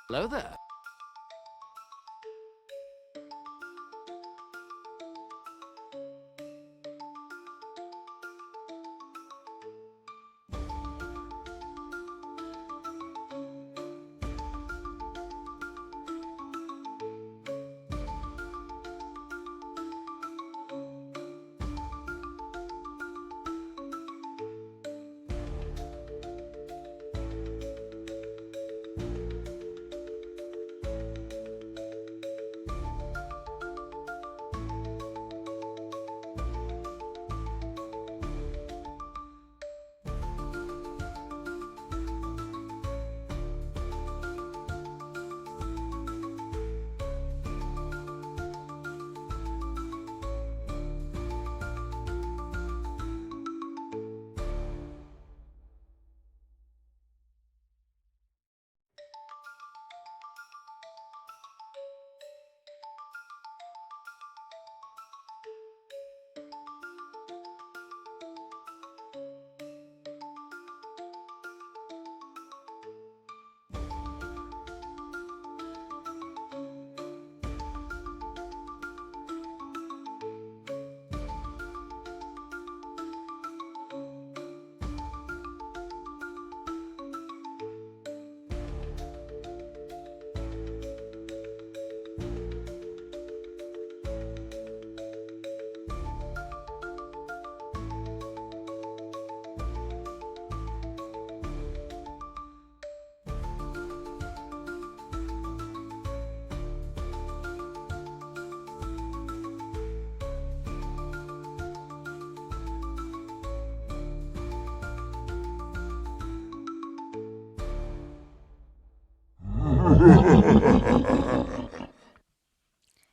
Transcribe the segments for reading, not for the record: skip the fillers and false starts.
Hello there.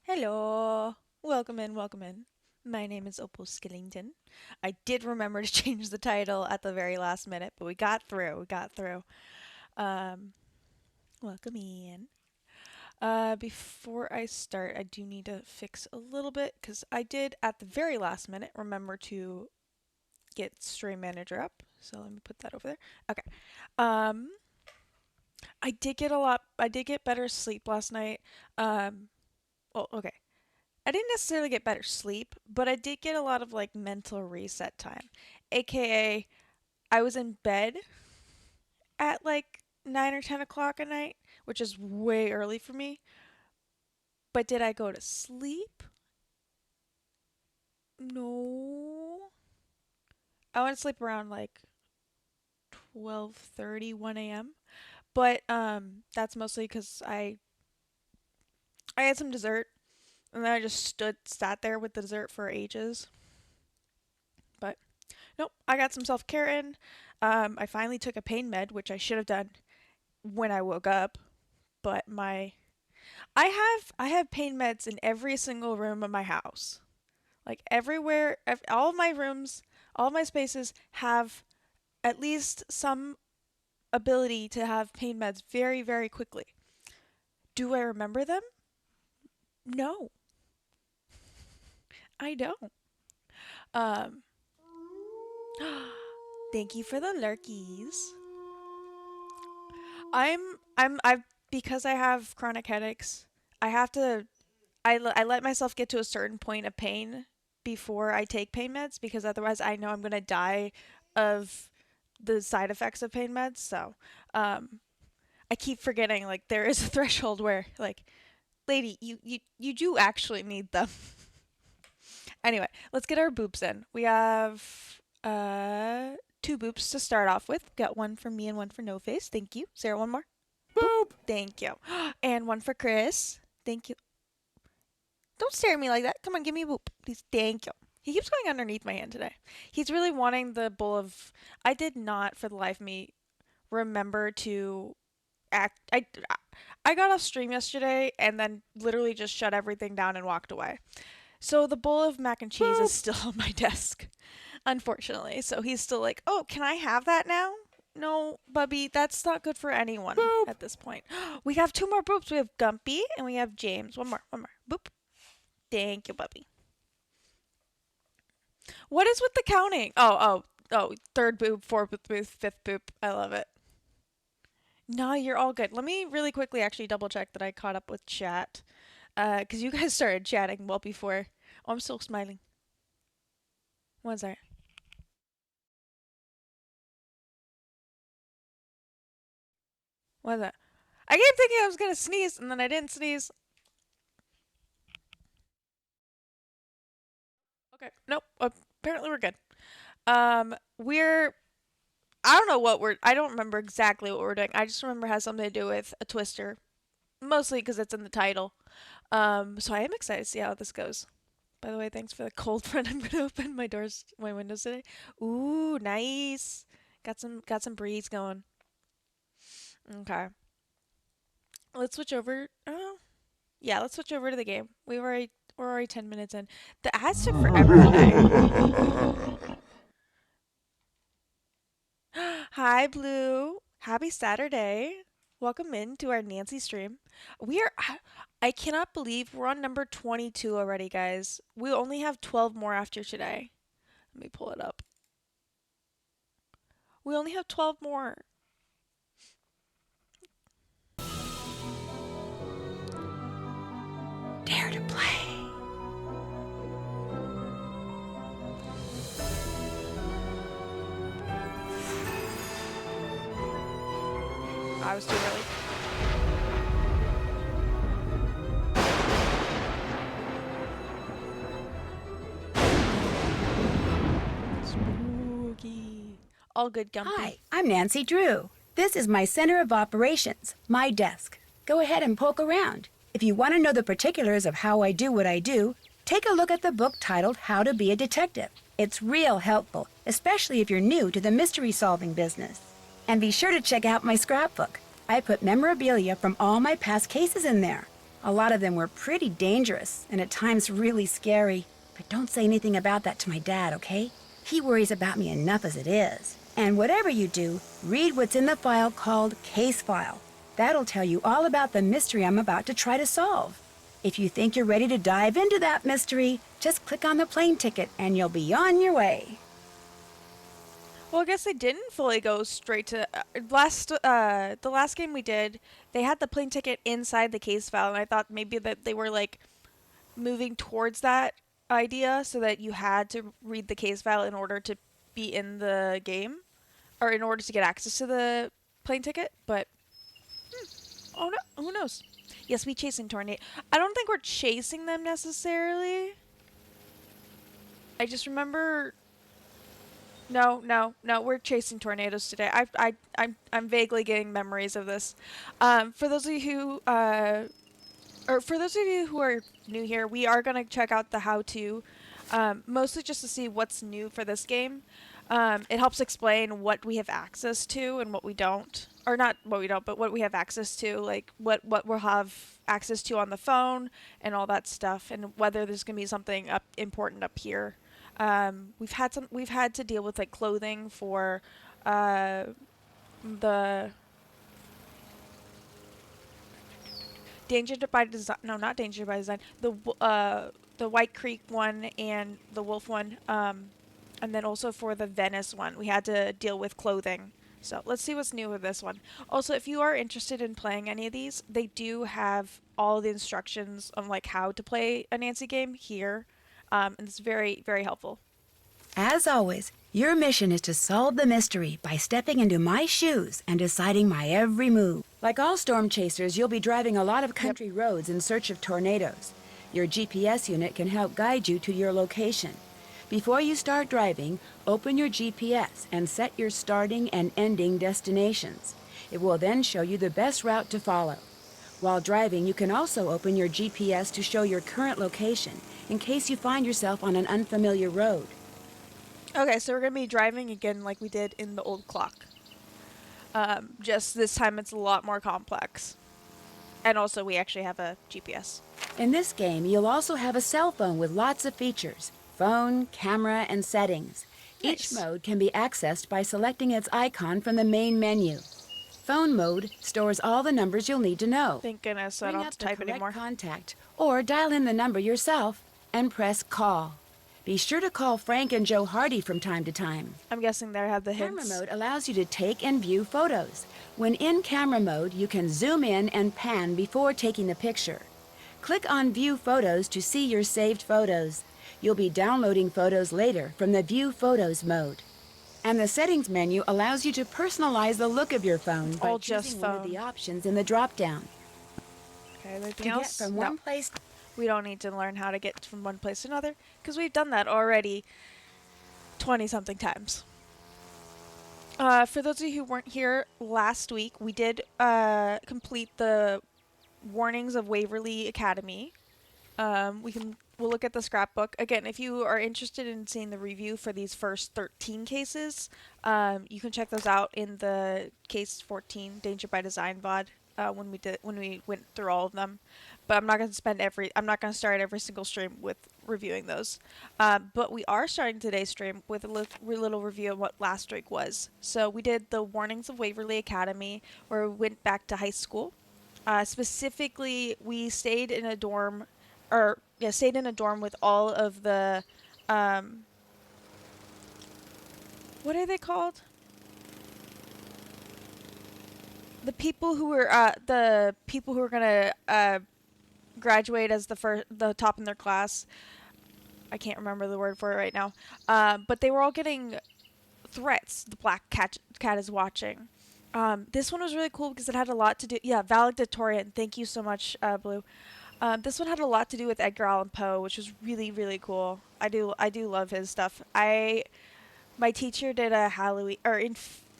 Hello. Welcome in, welcome in. My name is Opal Skillington. I did remember to change the title at the very last minute, but we got through. We got through. Um, Welcome in. Before I start, I do need to fix a little bit because I did at the very last minute remember to get Stream Manager up. So let me put that over there. Okay. Um, I did get better sleep last night. Um, okay. I didn't necessarily get better sleep, but I did get a lot of like mental reset time. AKA, I was in bed at like 9 or 10 o'clock at night, which is way early for me. But did I go to sleep? No. I went to sleep around like 12:30, 1 a.m. But that's mostly because I had some dessert and then I just sat there with the dessert for ages. But nope, I got some self care in. I finally took a pain med, which I should have done when I woke up. But I have pain meds in every single room of my house. Like everywhere, all of my rooms, all of my spaces have at least some ability to have pain meds very, very quickly. Do I remember them? No, I don't. Um, Thank you for the lurkies. I've because I have chronic headaches. I have to I let myself get to a certain point of pain before I take pain meds because otherwise I know I'm going to die of the side effects of pain meds. So, um, I keep forgetting like there is a threshold where like, lady, you do actually need them. Anyway, let's get our boops in. We have two boops to start off with. Got one for me and one for No Face. Thank you. Sarah, one more. Boop. Boop. Thank you. And one for Chris. Thank you. Don't stare at me like that. Come on, give me a boop. Please. Thank you. He keeps going underneath my hand today. He's really wanting the bowl of. I did not, for the life of me, remember to act. I got off stream yesterday and then literally just shut everything down and walked away. So the bowl of mac and cheese is Boop. still on my desk, unfortunately. So he's still like, "Oh, can I have that now?" No, Bubby, that's not good for anyone Boop. at this point. We have two more boops. We have Gumpy and we have James. One more. Boop. Thank you, Bubby. What is with the counting? Oh, third boop, fourth boop, fifth boop. I love it. No, you're all good. Let me really quickly actually double check that I caught up with chat. Because you guys started chatting well before. Oh, I'm still smiling. One second. What is that? I kept thinking I was gonna sneeze, and then I didn't sneeze. Okay, nope. Apparently we're good. We're I don't know what we're. I don't remember exactly what we're doing. I just remember it has something to do with a twister, mostly because it's in the title. So I am excited to see how this goes. By the way, thanks for the cold front. I'm gonna open my windows today. Ooh, nice. Got some breeze going. Okay, let's switch over. Oh, yeah, let's switch over to the game. We're already 10 minutes in. The ads took forever today. Hi, Blue. Happy Saturday. Welcome in to our Nancy stream. We are. I cannot believe we're on number 22 already, guys. We only have 12 more after today. Let me pull it up. We only have 12 more. Dare to play. I was too early. Spooky. All good, Gumpy. Hi, I'm Nancy Drew. This is my center of operations, my desk. Go ahead and poke around. If you want to know the particulars of how I do what I do, take a look at the book titled How to Be a Detective. It's real helpful, especially if you're new to the mystery solving business. And be sure to check out my scrapbook. I put memorabilia from all my past cases in there. A lot of them were pretty dangerous and at times really scary. But don't say anything about that to my dad, okay? He worries about me enough as it is. And whatever you do, read what's in the file called Case File. That'll tell you all about the mystery I'm about to try to solve. If you think you're ready to dive into that mystery, just click on the plane ticket and you'll be on your way. Well, I guess they didn't fully go straight to the last game we did. They had the plane ticket inside the case file, and I thought maybe that they were like moving towards that idea so that you had to read the case file in order to be in the game or in order to get access to the plane ticket. But oh no, who knows? Yes, we chasing tornado. I don't think we're chasing them necessarily. I just remember. No, no, no. We're chasing tornadoes today. I'm vaguely getting memories of this. For those of you who or for those of you who are new here, we are going to check out the how-to, mostly just to see what's new for this game. It helps explain what we have access to and what we don't. Or not what we don't, but what we have access to, like what we'll have access to on the phone and all that stuff, and whether there's going to be something important up here. We've had to deal with like clothing for the Danger by Design. No, not Danger by Design. The White Creek one and the Wolf one. And then also for the Venice one, we had to deal with clothing. So let's see what's new with this one. Also, if you are interested in playing any of these, they do have all the instructions on like how to play a Nancy game here, and it's very very helpful. As always, your mission is to solve the mystery by stepping into my shoes and deciding my every move. Like all storm chasers, you'll be driving a lot of country roads in search of tornadoes. Your GPS unit can help guide you to your location. Before you start driving, open your GPS and set your starting and ending destinations. It will then show you the best route to follow. While driving, you can also open your GPS to show your current location in case you find yourself on an unfamiliar road. Okay, so we're gonna be driving again like we did in the old clock. Just this time it's a lot more complex. And also we actually have a GPS. In this game, you'll also have a cell phone with lots of features: phone, camera, and settings. Nice. Each mode can be accessed by selecting its icon from the main menu. Phone mode stores all the numbers you'll need to know. Thank goodness I don't Bring have up to the type correct anymore. contact or dial in the number yourself and press call. Be sure to call Frank and Joe Hardy from time to time. I'm guessing they have the Camera hints. mode allows you to take and view photos. When in camera mode, you can zoom in and pan before taking the picture. Click on View Photos to see your saved photos. You'll be downloading photos later from the View Photos mode. And the Settings menu allows you to personalize the look of your phone by All just choosing one of the phone. options in the drop-down. Okay, anything To get else? from No. one place... We don't need to learn how to get from one place to another because we've done that already 20-something times. For those of you who weren't here last week, we did complete the Warnings of Waverly Academy. We'll look at the scrapbook again. If you are interested in seeing the review for these first 13 cases, you can check those out in the case 14 Danger by Design VOD when we went through all of them. But I'm not going to start every single stream with reviewing those. But we are starting today's stream with a little review of what last week was. So we did the Warnings of Waverly Academy, where we went back to high school. Specifically, we stayed in a dorm, with all of the, what are they called? The people who were gonna graduate as the top in their class. I can't remember the word for it right now. But they were all getting threats. The black cat is watching. This one was really cool because it had a lot to do. Yeah, valedictorian. Thank you so much, Blue. This one had a lot to do with Edgar Allan Poe, which was really, really cool. I do love his stuff. My teacher did a Halloween, or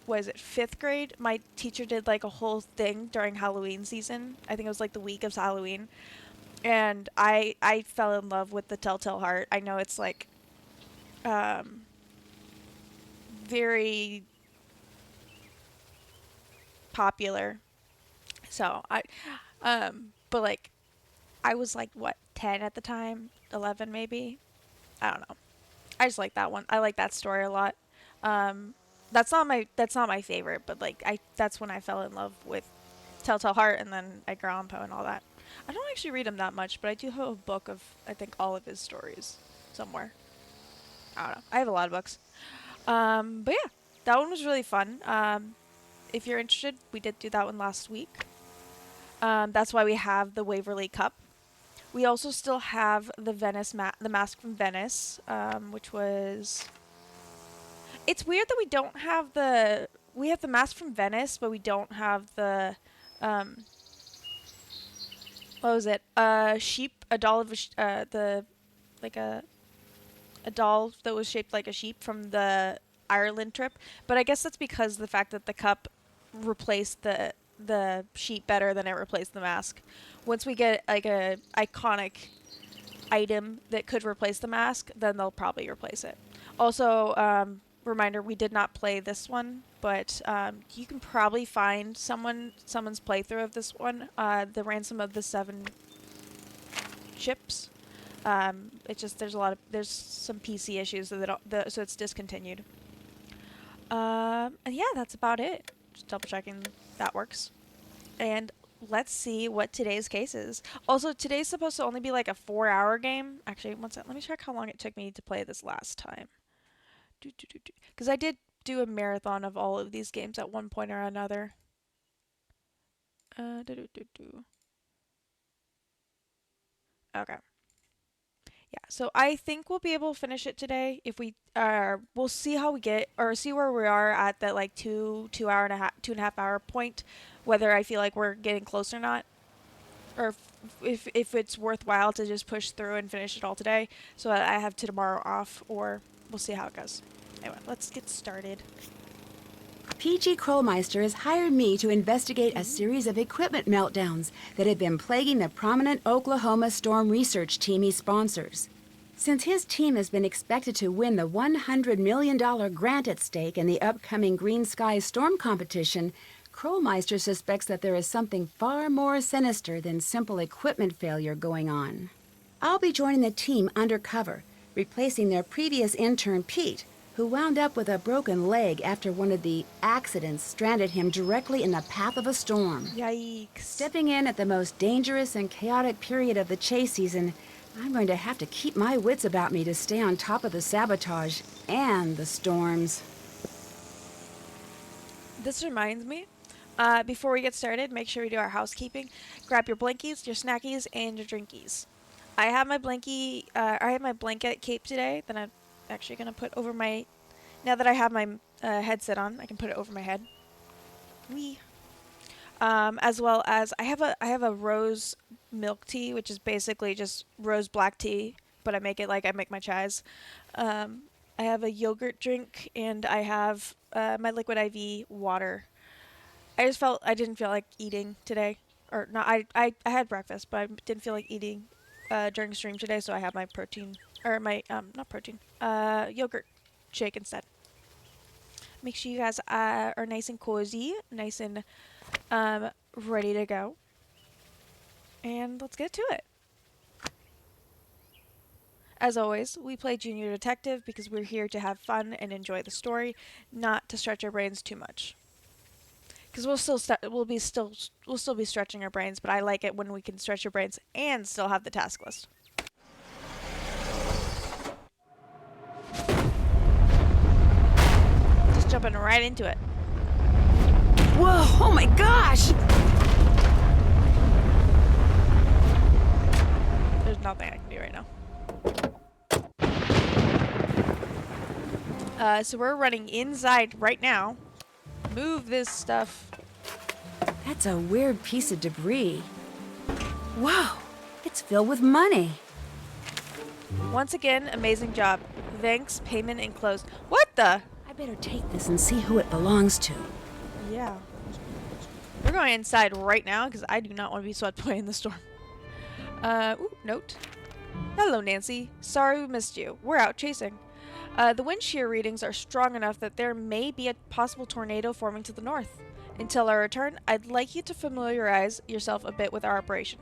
was it 5th grade? My teacher did like a whole thing during Halloween season. I think it was like the week of Halloween. And I fell in love with the Telltale Heart. I know it's like very popular. So but like I was like what, 10 at the time, 11 maybe. I don't know. I just like that one. I like that story a lot. That's not my favorite, but like that's when I fell in love with Telltale Heart and then Edgar Allan Poe and all that. I don't actually read him that much, but I do have a book of I think all of his stories somewhere. I don't know. I have a lot of books. But yeah, that one was really fun. If you're interested, we did do that one last week. That's why we have the Waverly Cup. We also still have the the Mask from Venice, which was. It's weird that we don't have we have the Mask from Venice, but we don't have the. What was it? Sheep, a doll of a doll that was shaped like a sheep from the Ireland trip. But I guess that's because the fact that the cup replaced the sheep better than it replaced the mask. Once we get like a iconic item that could replace the mask, then they'll probably replace it. Also, reminder, we did not play this one, but you can probably find someone's playthrough of this one, the Ransom of the Seven Ships. It's just there's some PC issues so so it's discontinued. And yeah, that's about it. Just double checking that works. And let's see what today's case is. Also, today's supposed to only be like a 4-hour game. Actually, one second. Let me check how long it took me to play this last time. Because I did do a marathon of all of these games at one point or another. Okay. Yeah, so I think we'll be able to finish it today. If we'll see how we get, or see where we are at that like 2.5 hour point, whether I feel like we're getting close or not, or if it's worthwhile to just push through and finish it all today, so that I have tomorrow off, or we'll see how it goes. Anyway, let's get started. PG Krollmeister has hired me to investigate a series of equipment meltdowns that have been plaguing the prominent Oklahoma storm research team he sponsors. Since his team has been expected to win the $100 million grant at stake in the upcoming Green Sky Storm competition, Krollmeister suspects that there is something far more sinister than simple equipment failure going on. I'll be joining the team undercover, replacing their previous intern, Pete, who wound up with a broken leg after one of the accidents stranded him directly in the path of a storm. Yikes. Stepping in at the most dangerous and chaotic period of the chase season, I'm going to have to keep my wits about me to stay on top of the sabotage and the storms. This reminds me, before we get started, make sure we do our housekeeping. Grab your blankies, your snackies, and your drinkies. I have my blanket cape today that I'm actually gonna put over my. Now that I have my headset on, I can put it over my head. Wee. As well as I have a rose milk tea, which is basically just rose black tea, but I make it like I make my chais. I have a yogurt drink, and I have my liquid IV water. I didn't feel like eating today, or not. I had breakfast, but I didn't feel like eating during stream today, so I have my protein or my not protein yogurt shake instead. Make sure you guys are nice and cozy, nice and ready to go. And let's get to it. As always, we play Junior Detective because we're here to have fun and enjoy the story, not to stretch our brains too much. Because we'll still be stretching our brains, but I like it when we can stretch our brains and still have the task list. Just jumping right into it. Whoa, oh my gosh! There's nothing I can do right now. So we're running inside right now. Move this stuff. That's a weird piece of debris. Whoa, it's filled with money. Once again, amazing job. Thanks, payment enclosed. What the? I better take this and see who it belongs to. Yeah. We're going inside right now because I do not want to be swept away in the storm. Ooh, note. Hello, Nancy. Sorry we missed you. We're out chasing. The wind shear readings are strong enough that there may be a possible tornado forming to the north. Until our return, I'd like you to familiarize yourself a bit with our operation.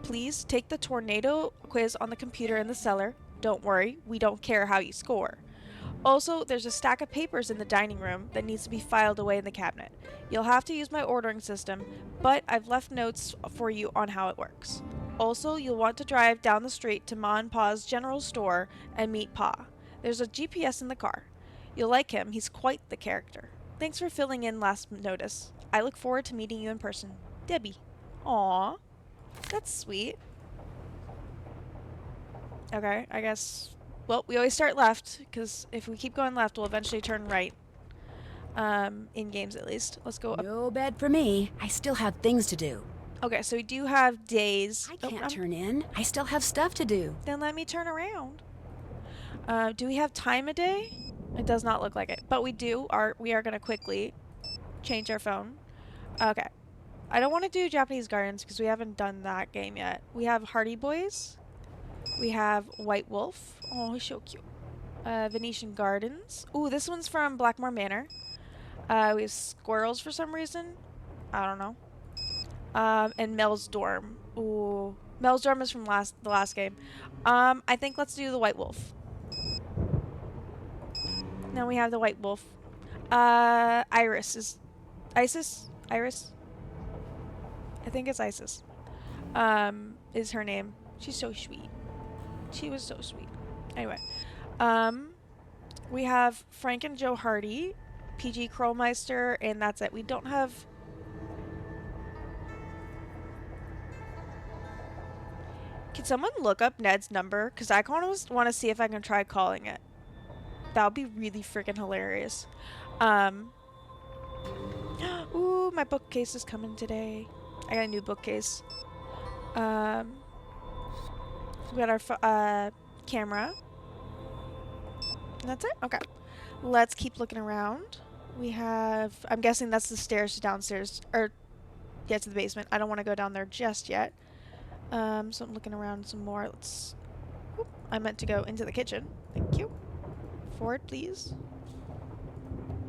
Please take the tornado quiz on the computer in the cellar. Don't worry, we don't care how you score. Also, there's a stack of papers in the dining room that needs to be filed away in the cabinet. You'll have to use my ordering system, but I've left notes for you on how it works. Also, you'll want to drive down the street to Ma and Pa's general store and meet Pa. There's a GPS in the car. You'll like him, he's quite the character. Thanks for filling in last notice. I look forward to meeting you in person. Debbie. Aww. That's sweet. Okay, I guess... Well, we always start left, because if we keep going left, we'll eventually turn right. In games, at least. Let's go up. No bed for me. I still have things to do. Okay, so we do have days. I can't turn in. I still have stuff to do. Then let me turn around. Do we have time a day? It does not look like it. But we are going to quickly change our phone. Okay. I don't want to do Japanese Gardens because we haven't done that game yet. We have Hardy Boys. We have White Wolf. Oh, he's so cute. Venetian Gardens. Ooh, this one's from Blackmore Manor. We have squirrels for some reason. I don't know. And Mel's Dorm. Ooh. Mel's Dorm is from the last game. I think let's do the White Wolf. Now we have the White Wolf. Iris is... Isis? Iris? I think it's Isis. Is her name. She's so sweet. She was so sweet. Anyway. We have Frank and Joe Hardy, PG Krollmeister, and that's it. We don't have... Can someone look up Ned's number? Because I kind of want to see if I can try calling it. That would be really freaking hilarious. Ooh, my bookcase is coming today. I got a new bookcase. We got our camera. And that's it? Okay. Let's keep looking around. We have... I'm guessing that's the stairs to downstairs. Or, yeah, to the basement. I don't want to go down there just yet. So I'm looking around some more. Let's... Oop, I meant to go into the kitchen. Thank you. Forward, please.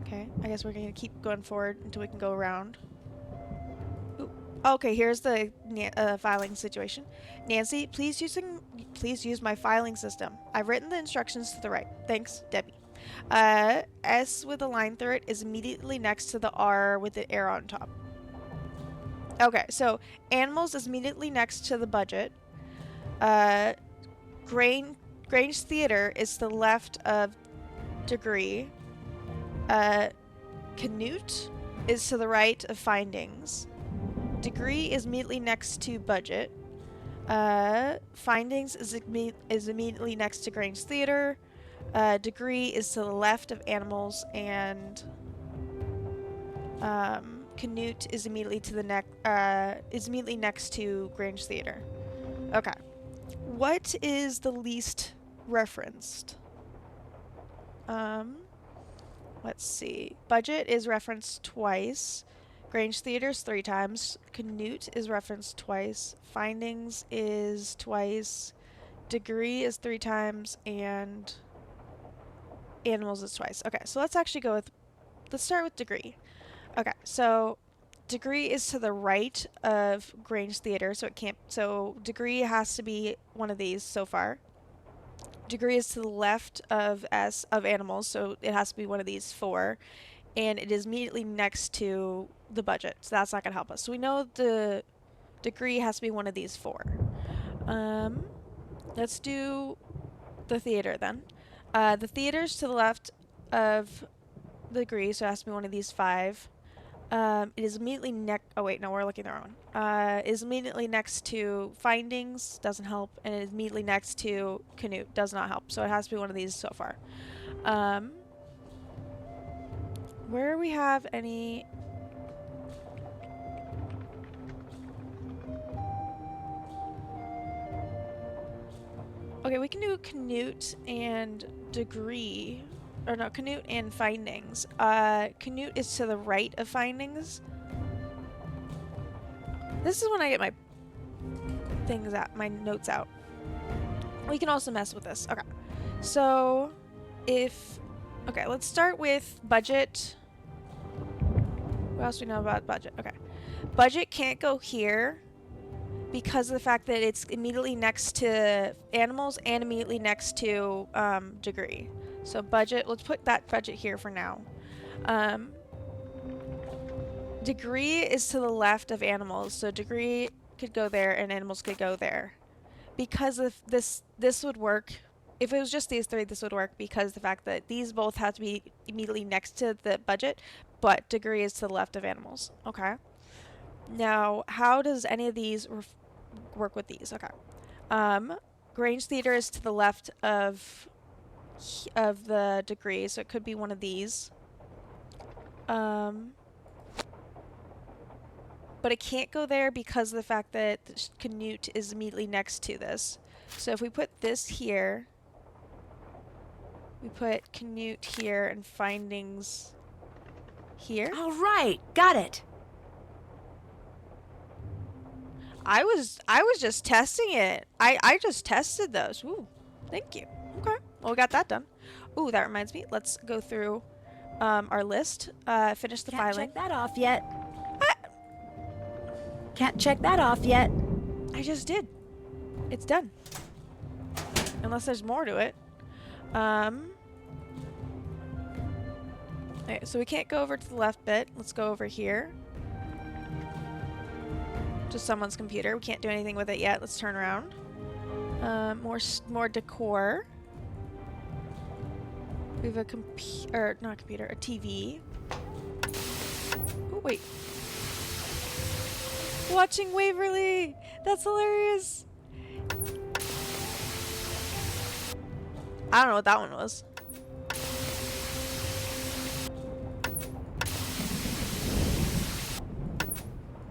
Okay, I guess we're going to keep going forward until we can go around. Ooh. Okay, here's the filing situation. Nancy, please use my filing system. I've written the instructions to the right. Thanks, Debbie. S with a line through it is immediately next to the R with the arrow on top. Okay, so animals is immediately next to the budget. Grange Theater is to the left of Degree. Canute is to the right of Findings. Degree is immediately next to Budget. Findings is immediately next to Grange Theater. Degree is to the left of Animals, and Canute is immediately to the next to Grange Theater. Okay. What is the least referenced? Let's see. Budget is referenced twice. Grange Theater's 3 times. Canute is referenced twice. Findings is twice. Degree is 3 times, and Animals is twice. Okay, so let's actually go with, let's start with Degree. Okay, so Degree is to the right of Grange Theater, so it can't, so Degree has to be one of these so far. Degree is to the left of Animals, so it has to be one of these 4. And it is immediately next to the Budget, so that's not going to help us. So we know the Degree has to be one of these 4. Let's do the theater then. The theater's to the left of the Degree, so it has to be one of these 5. It is immediately oh wait, no, we're looking at the wrong one. Is immediately next to Findings, doesn't help, and it is immediately next to Canute, does not help. So it has to be one of these so far. Where we have any... Okay, we can do Canute and Degree. Or no, Canute and Findings. Canute is to the right of Findings. This is when I get my things out, my notes out. We can also mess with this. Okay. So, okay, let's start with Budget. What else do we know about Budget? Okay. Budget can't go here because of the fact that it's immediately next to Animals and immediately next to Degree. So Budget, let's put that Budget here for now. Degree is to the left of Animals, so Degree could go there and Animals could go there. Because of this would work. If it was just these 3, this would work because the fact that these both have to be immediately next to the Budget, but Degree is to the left of Animals. Okay. Now, how does any of these work with these? Okay. Grange Theater is to the left of the Degree, so it could be one of these. But it can't go there because of the fact that Canute is immediately next to this. So if we put this here, we put Canute here and Findings here. All right, got it. I was just testing it. I just tested those. Ooh, thank you. Okay, well, we got that done. Ooh, that reminds me. Let's go through our list. Finish the Can't filing. check that off yet. Can't check that off yet. I just did. It's done. Unless there's more to it. Okay, so we can't go over to the left bit. Let's go over here. To someone's computer. We can't do anything with it yet. Let's turn around. More decor. We have a a TV. Oh, wait. Watching Waverly! That's hilarious! I don't know what that one was.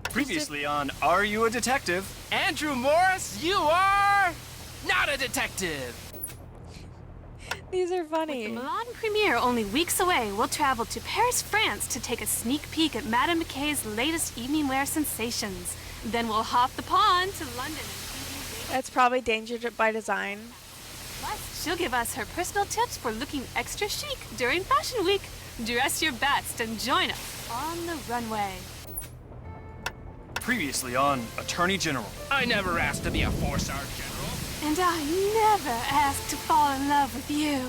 Previously on Are You a Detective? Andrew Morris, you are not a detective. These are With funny. the Milan premiere only weeks away, we'll travel to Paris, France to take a sneak peek at Madame McKay's latest evening wear sensations. Then we'll hop the pond to London. That's probably Danger by Design. Plus, she'll give us her personal tips for looking extra chic during Fashion Week. Dress your best and join us on the runway. Previously on Attorney General. I never asked to be a 4-star general. And I never asked to fall in love with you.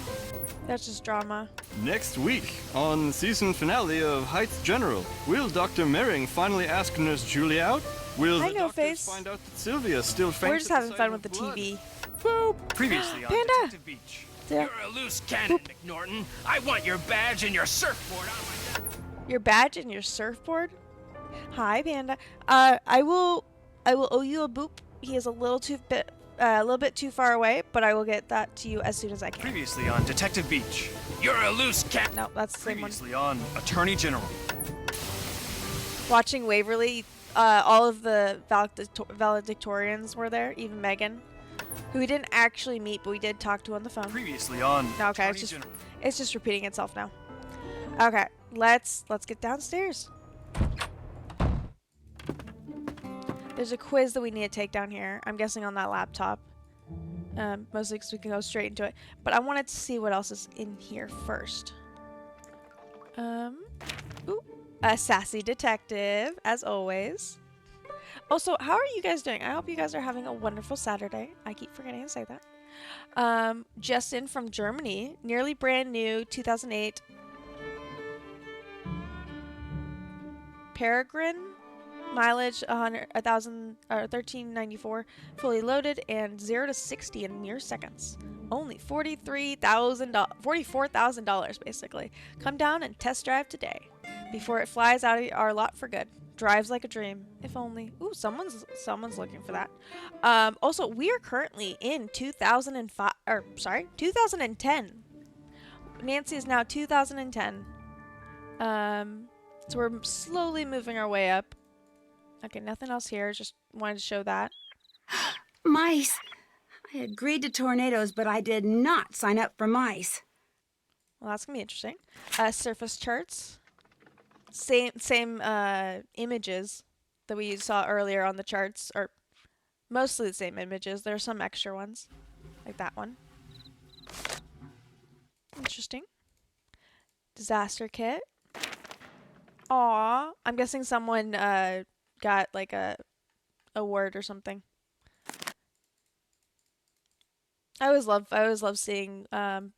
That's just drama. Next week, on season finale of Heights General, will Dr. Mering finally ask Nurse Julie out? Will Hi, the No doctors Face. find out that Sylvia still faints We're just at the having sight fun of with the blood? TV. Previously on Panda. Detective Beach. Yeah. You're a loose cannon, McNorton. I want your badge and your surfboard on my desk. Your badge and your surfboard. Hi, Panda. I will owe you a boop. He is a little bit too far away, but I will get that to you as soon as I can. Previously on Detective Beach. You're a loose cannon. No, that's the same one. Previously on Attorney General. Watching Waverly, all of the valedictorians were there, even Megan, who we didn't actually meet, but we did talk to on the phone. Previously on Okay, Attorney General. it's just repeating itself now. Okay, let's get downstairs. There's a quiz that we need to take down here. I'm guessing on that laptop. Mostly because we can go straight into it. But I wanted to see what else is in here first. Ooh, a sassy detective, as always. Also, how are you guys doing? I hope you guys are having a wonderful Saturday. I keep forgetting to say that. Just in from Germany, nearly brand new, 2008. Peregrine, mileage 1394, fully loaded, and 0 to 60 in mere seconds. Only $44,000 basically. Come down and test drive today before it flies out of our lot for good. Drives like a dream, if only. Ooh, someone's looking for that. Also, we are currently in 2010. Nancy is now 2010. So we're slowly moving our way up. Okay, nothing else here. Just wanted to show that. Mice. I agreed to tornadoes, but I did not sign up for mice. Well, that's gonna be interesting. Surface charts. Same images that we saw earlier on the charts, or mostly the same images. There are some extra ones, like that one. Interesting. Disaster kit. Aw, I'm guessing someone got like a award or something. I always love seeing the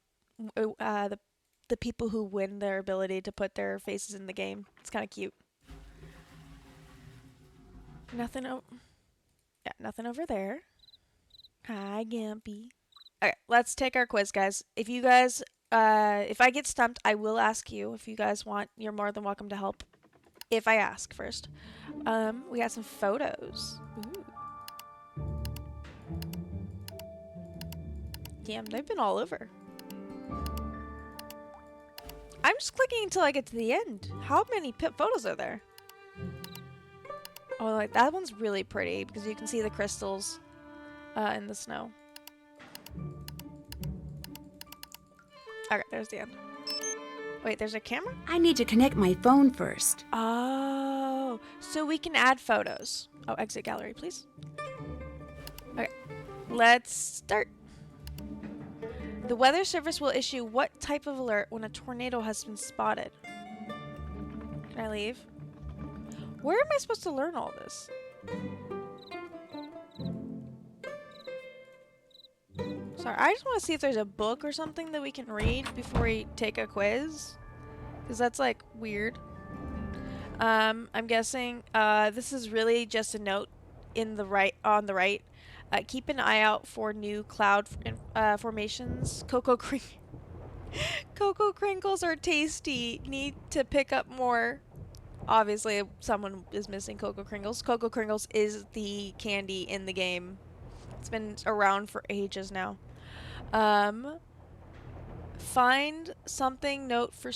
people who win their ability to put their faces in the game. It's kind of cute. Nothing over there. Hi, Gampy. Okay, let's take our quiz, guys. If you guys, if I get stumped, I will ask you. If you guys want, you're more than welcome to help. If I ask first. We got some photos. Ooh. Damn, they've been all over. I'm just clicking until I get to the end. How many photos are there? Oh, like that one's really pretty because you can see the crystals in the snow. Okay, there's the end. Wait, there's a camera? I need to connect my phone first. Oh, so we can add photos. Oh, exit gallery, please. Okay, let's start. The Weather Service will issue what type of alert when a tornado has been spotted? Can I leave? Where am I supposed to learn all this? Sorry, I just want to see if there's a book or something that we can read before we take a quiz. Because that's, like, weird. I'm guessing this is really just a note on the right. Keep an eye out for new cloud formations. Cocoa crinkles are tasty. Need to pick up more. Obviously, someone is missing Cocoa Kringles. Cocoa Kringles is the candy in the game. It's been around for ages now. Find something, note for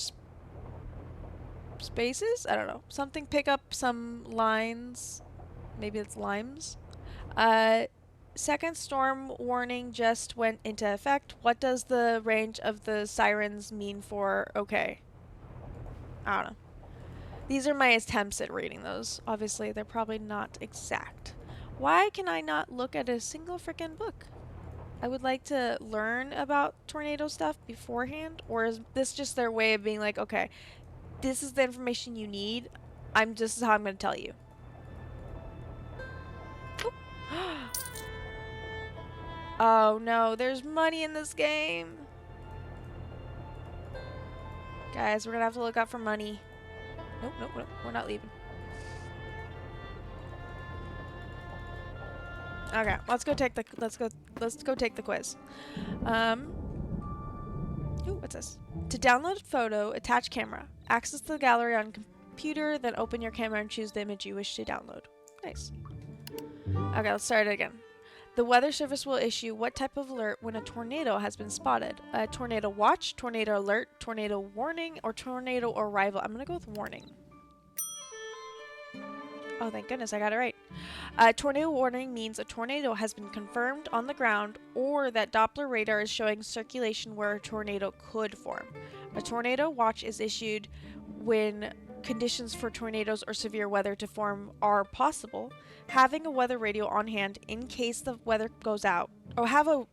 spaces? I don't know. Something, pick up some lines. Maybe it's limes. Second storm warning just went into effect. What does the range of the sirens mean for okay? I don't know. These are my attempts at reading those. Obviously, they're probably not exact. Why can I not look at a single freaking book? I would like to learn about tornado stuff beforehand, or is this just their way of being like, okay, this is the information you need. This is how I'm going to tell you. Oh no, there's money in this game. Guys, we're gonna have to look out for money. Nope, we're not leaving. Okay, let's go take the quiz. Ooh, what's this? To download a photo, attach camera. Access the gallery on computer, then open your camera and choose the image you wish to download. Nice. Okay, let's start it again. The Weather Service will issue what type of alert when a tornado has been spotted? A tornado watch, tornado alert, tornado warning, or tornado arrival? I'm gonna go with warning. Oh, thank goodness, I got it right. Tornado warning means a tornado has been confirmed on the ground or that Doppler radar is showing circulation where a tornado could form. A tornado watch is issued when conditions for tornadoes or severe weather to form are possible. Having a weather radio on hand in case the weather goes out, or have a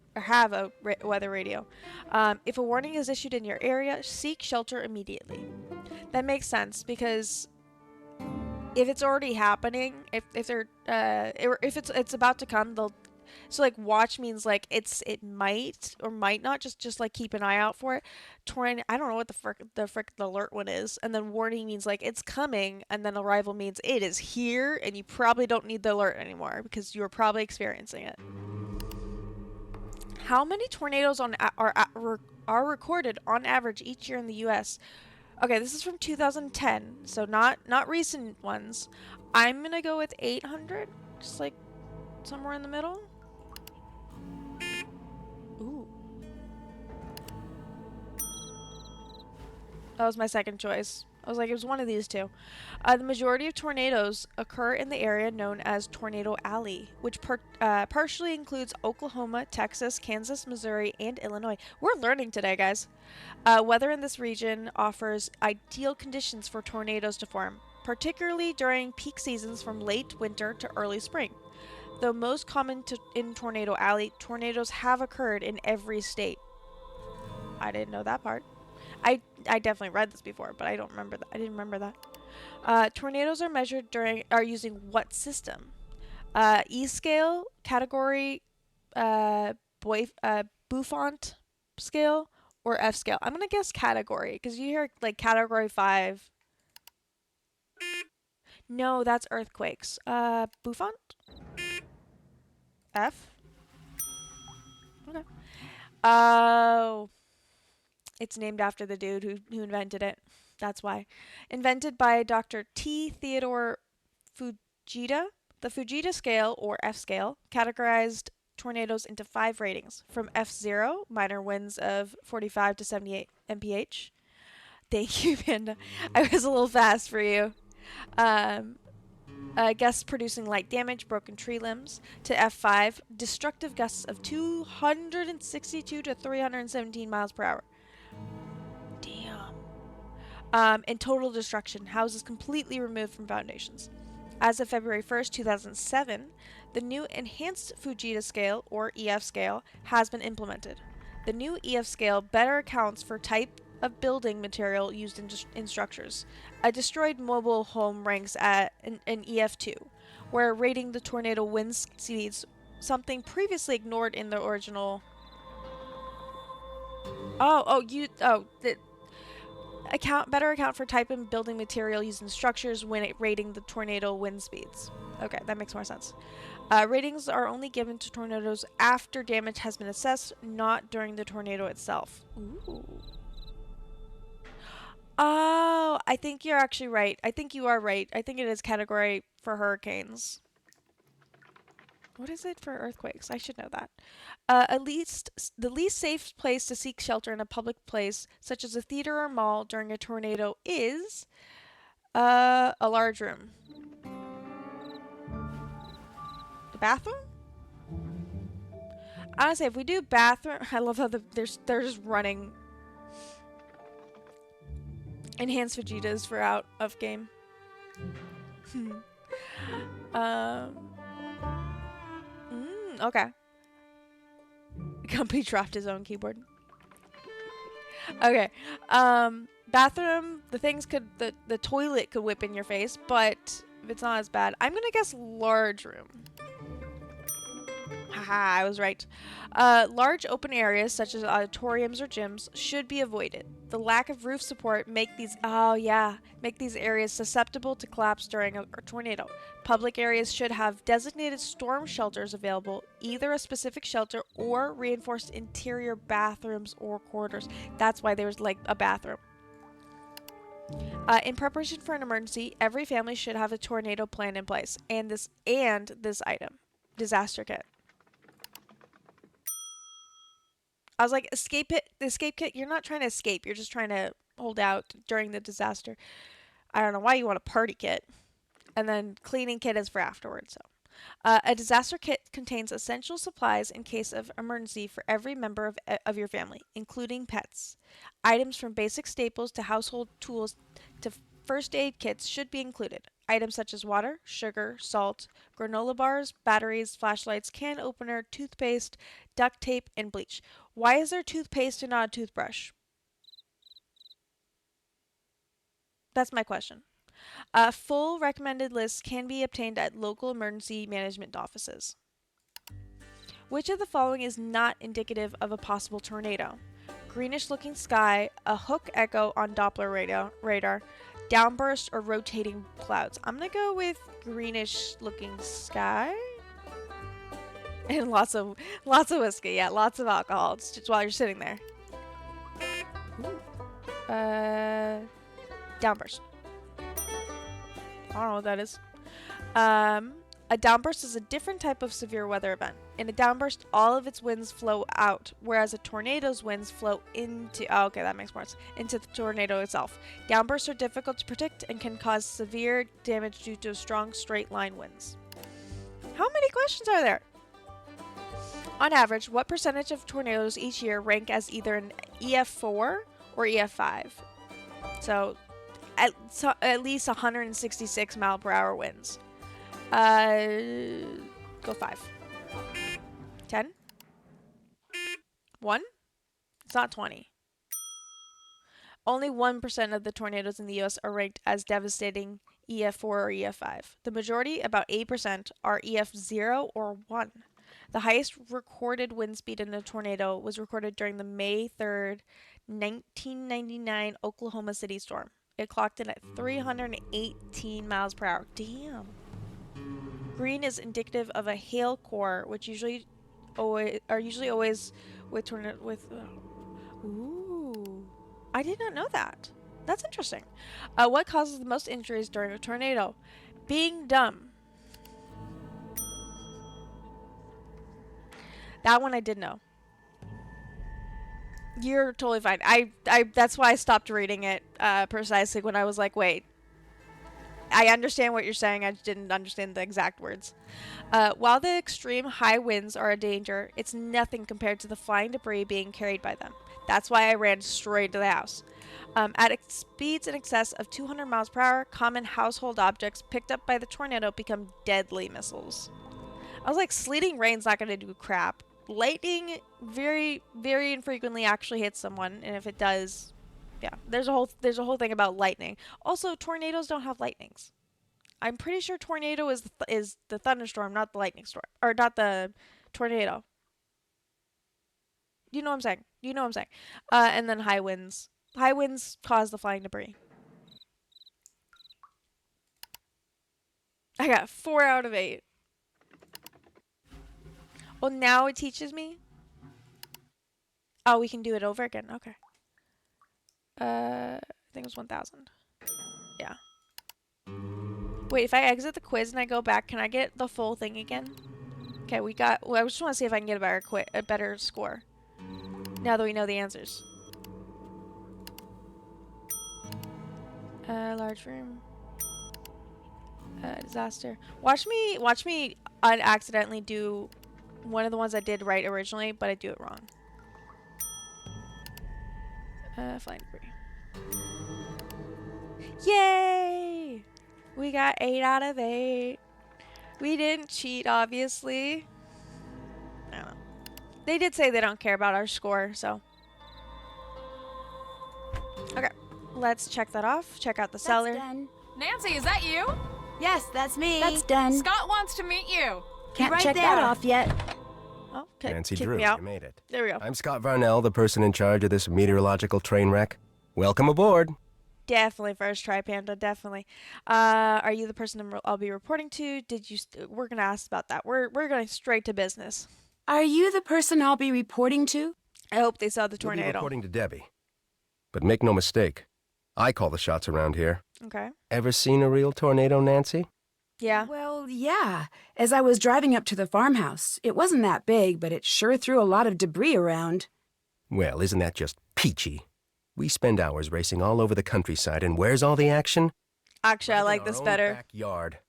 weather radio. If a warning is issued in your area, seek shelter immediately. That makes sense because if it's already happening, if it's about to come, they'll. So like watch means like it might or might not, just like keep an eye out for it. I don't know what the alert one is, and then warning means like it's coming, and then arrival means it is here, and you probably don't need the alert anymore because you're probably experiencing it. How many tornadoes are recorded on average each year in the U.S.? Okay, this is from 2010, so not recent ones. I'm gonna go with 800, just like somewhere in the middle. Ooh. That was my second choice. I was like, it was one of these two. The majority of tornadoes occur in the area known as Tornado Alley, which partially includes Oklahoma, Texas, Kansas, Missouri, and Illinois. We're learning today, guys. Weather in this region offers ideal conditions for tornadoes to form, particularly during peak seasons from late winter to early spring. Though most common in Tornado Alley, tornadoes have occurred in every state. I didn't know that part. I definitely read this before, but I don't remember that. I didn't remember that. Tornadoes are measured using what system? E scale, category, Buffont scale, or F scale. I'm gonna guess category because you hear like category 5. No, that's earthquakes. Buffont. F. Okay. Oh. It's named after the dude who invented it. That's why. Invented by Dr. T. Theodore Fujita, the Fujita scale, or F scale, categorized tornadoes into 5 ratings, from F0, minor winds of 45 to 78 mph. Thank you, Panda. I was a little fast for you. Gusts producing light damage, broken tree limbs, to F5, destructive gusts of 262 to 317 miles per hour. And total destruction, houses completely removed from foundations. As of February 1st, 2007, the new Enhanced Fujita Scale, or EF scale, has been implemented. The new EF scale better accounts for type of building material used in structures. A destroyed mobile home ranks at an EF2, where rating the tornado wind speeds, something previously ignored in the original. Better account for type and building material used in structures when rating the tornado wind speeds. Okay, that makes more sense. Ratings are only given to tornadoes after damage has been assessed, not during the tornado itself. Ooh. Oh, I think you're actually right. I think you are right. I think it is category for hurricanes. What is it for earthquakes? I should know that. The least safe place to seek shelter in a public place, such as a theater or mall during a tornado, is a large room. The bathroom? Honestly, if we do bathroom, I love how they're just running Enhanced Vegetas for out of game. Okay. Company dropped his own keyboard. Okay. Bathroom, the toilet could whip in your face, but if it's not as bad, I'm gonna guess large room. Haha, I was right. Large open areas such as auditoriums or gyms should be avoided. the lack of roof support make these areas susceptible to collapse during a tornado. Public areas should have designated storm shelters available, either a specific shelter or reinforced interior bathrooms or corridors. That's why there's like a bathroom. In preparation for an emergency, every family should have a tornado plan in place, and this item, disaster kit. I was like, the escape kit, you're not trying to escape, you're just trying to hold out during the disaster. I don't know why you want a party kit. And then cleaning kit is for afterwards. So, a disaster kit contains essential supplies in case of emergency for every member of your family, including pets. Items from basic staples to household tools to first aid kits should be included. Items such as water, sugar, salt, granola bars, batteries, flashlights, can opener, toothpaste, duct tape, and bleach. Why is there toothpaste and not a toothbrush? That's my question. A full recommended list can be obtained at local emergency management offices. Which of the following is not indicative of a possible tornado? Greenish looking sky, a hook echo on Doppler radar, downburst, or rotating clouds. I'm gonna go with greenish looking sky. And lots of whiskey, yeah, lots of alcohol. It's just while you're sitting there. Downburst. I don't know what that is. A downburst is a different type of severe weather event. In a downburst, all of its winds flow out, whereas a tornado's winds flow into... Oh, okay, that makes more sense. Into the tornado itself. Downbursts are difficult to predict and can cause severe damage due to strong straight-line winds. How many questions are there? On average, what percentage of tornadoes each year rank as either an EF4 or EF5? So at least 166 mile per hour winds. Go 5. 10? 1? It's not 20. Only 1% of the tornadoes in the U.S. are ranked as devastating EF4 or EF5. The majority, about 8%, are EF0 or 1. The highest recorded wind speed in a tornado was recorded during the May 3rd, 1999 Oklahoma City storm. It clocked in at 318 miles per hour. Damn. Green is indicative of a hail core, which usually always with tornado ooh. I did not know that. That's interesting. What causes the most injuries during a tornado? Being dumb. That one I did know. You're totally fine. I that's why I stopped reading it precisely when I was like, wait. I understand what you're saying. I just didn't understand the exact words. While the extreme high winds are a danger, it's nothing compared to the flying debris being carried by them. That's why I ran straight to the house. At speeds in excess of 200 miles per hour, common household objects picked up by the tornado become deadly missiles. I was like, sleeting rain's not going to do crap. Lightning very, very infrequently actually hits someone, and if it does, yeah, there's a whole thing about lightning. Also, tornadoes don't have lightnings. I'm pretty sure tornado is the thunderstorm, not the lightning storm, or not the tornado. You know what I'm saying? And then high winds. High winds cause the flying debris. I got 4 out of 8. Well, now it teaches me. Oh, we can do it over again. Okay. I think it was 1,000. Yeah. Wait, if I exit the quiz and I go back, can I get the full thing again? Okay, we got... Well, I just want to see if I can get a better score. Now that we know the answers. Large room. Disaster. Watch me accidentally do one of the ones I did right originally, but I do it wrong. Flying debris. Yay! We got 8 out of 8. We didn't cheat, obviously. I don't know. They did say they don't care about our score, so. Okay, let's check that off. Check out the cellar. That's done. Nancy, is that you? Yes, that's me. That's done. Scott wants to meet you. Can't right check there. that off yet. Oh, okay. Nancy Kick Drew, me out. you made it. There we go. I'm Scott Varnell, the person in charge of this meteorological train wreck. Welcome aboard. Definitely first try, Panda. Definitely. Are you the person I'll be reporting to? We're gonna ask about that. We're going straight to business. Are you the person I'll be reporting to? I hope they saw the You'll be tornado. reporting to Debbie. But make no mistake, I call the shots around here. Okay. Ever seen a real tornado, Nancy? Yeah. Well, yeah. As I was driving up to the farmhouse, it wasn't that big, but it sure threw a lot of debris around. Well, isn't that just peachy? We spend hours racing all over the countryside, and where's all the action? Actually, I like In our this own better. Backyard.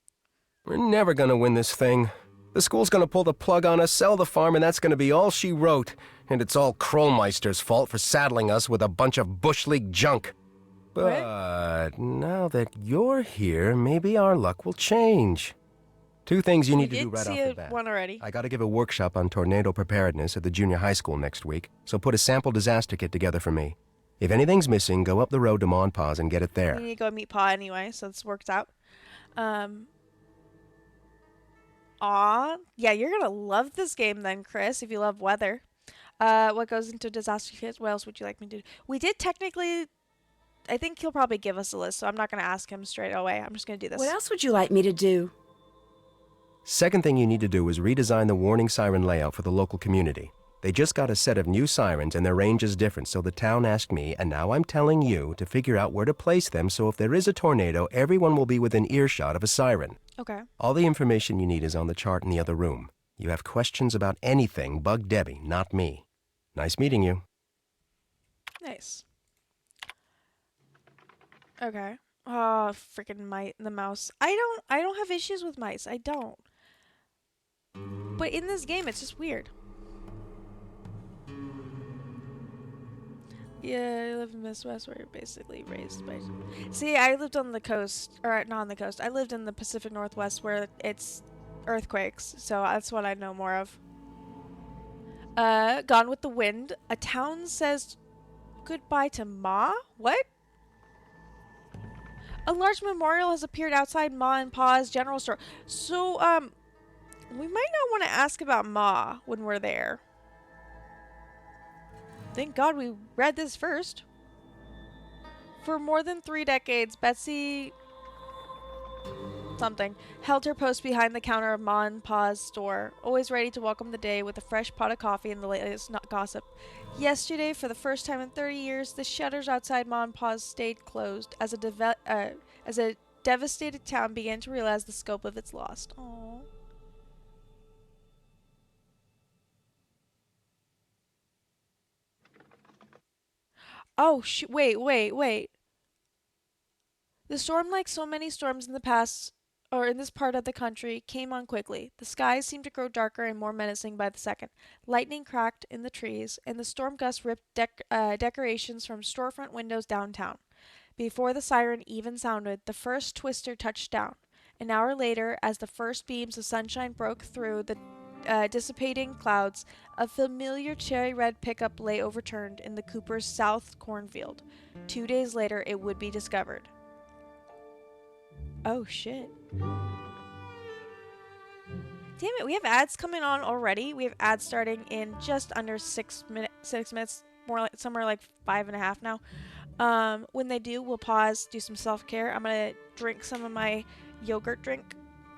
We're never gonna win this thing. The school's gonna pull the plug on us, sell the farm, and that's gonna be all she wrote. And it's all Krollmeister's fault for saddling us with a bunch of Bush League junk. But now that you're here, maybe our luck will change. Two things you need to do right off the bat. One already. I gotta give a workshop on tornado preparedness at the junior high school next week, so put a sample disaster kit together for me. If anything's missing, go up the road to Ma and Pa's and get it We there. need to go meet Pa anyway, so this works out. Yeah, you're gonna love this game then, Chris, if you love weather. What goes into disaster kit? What else would you like me to do? We did technically. I think he'll probably give us a list, so I'm not gonna ask him straight away. I'm just gonna do this. What else would you like me to do? Second thing you need to do is redesign the warning siren layout for the local community. They just got a set of new sirens and their range is different, so the town asked me, and now I'm telling you, to figure out where to place them so if there is a tornado, everyone will be within earshot of a siren. Okay. All the information you need is on the chart in the other room. You have questions about anything, bug Debbie, not me. Nice meeting you. Nice. Okay. Oh, freaking the mouse. I don't have issues with mice. I don't. But in this game, it's just weird. Yeah, I live in Midwest where you're basically raised by... See, I lived on the coast, or not on the coast. I lived in the Pacific Northwest where it's earthquakes, so that's what I know more of. Gone with the Wind. A town says goodbye to Ma? What? A large memorial has appeared outside Ma and Pa's general store. So, we might not want to ask about Ma when we're there. Thank God we read this first. For more than 3 decades, Betsy something held her post behind the counter of Ma and Pa's store, always ready to welcome the day with a fresh pot of coffee and the latest gossip. Yesterday, for the first time in 30 years, the shutters outside Ma and Pa's stayed closed as a devastated town began to realize the scope of its loss. Aww. Oh, wait. The storm, like so many storms in the past, or in this part of the country, came on quickly. The skies seemed to grow darker and more menacing by the second. Lightning cracked in the trees, and the storm gust ripped decorations from storefront windows downtown. Before the siren even sounded, the first twister touched down. An hour later, as the first beams of sunshine broke through the dissipating clouds, a familiar cherry red pickup lay overturned in the Cooper's South cornfield. 2 days later, it would be discovered. Oh shit. Damn it, we have ads coming on already. We have ads starting in just under 6 minutes, more like somewhere like 5.5 now. When they do, we'll pause, do some self-care. I'm gonna drink some of my yogurt drink,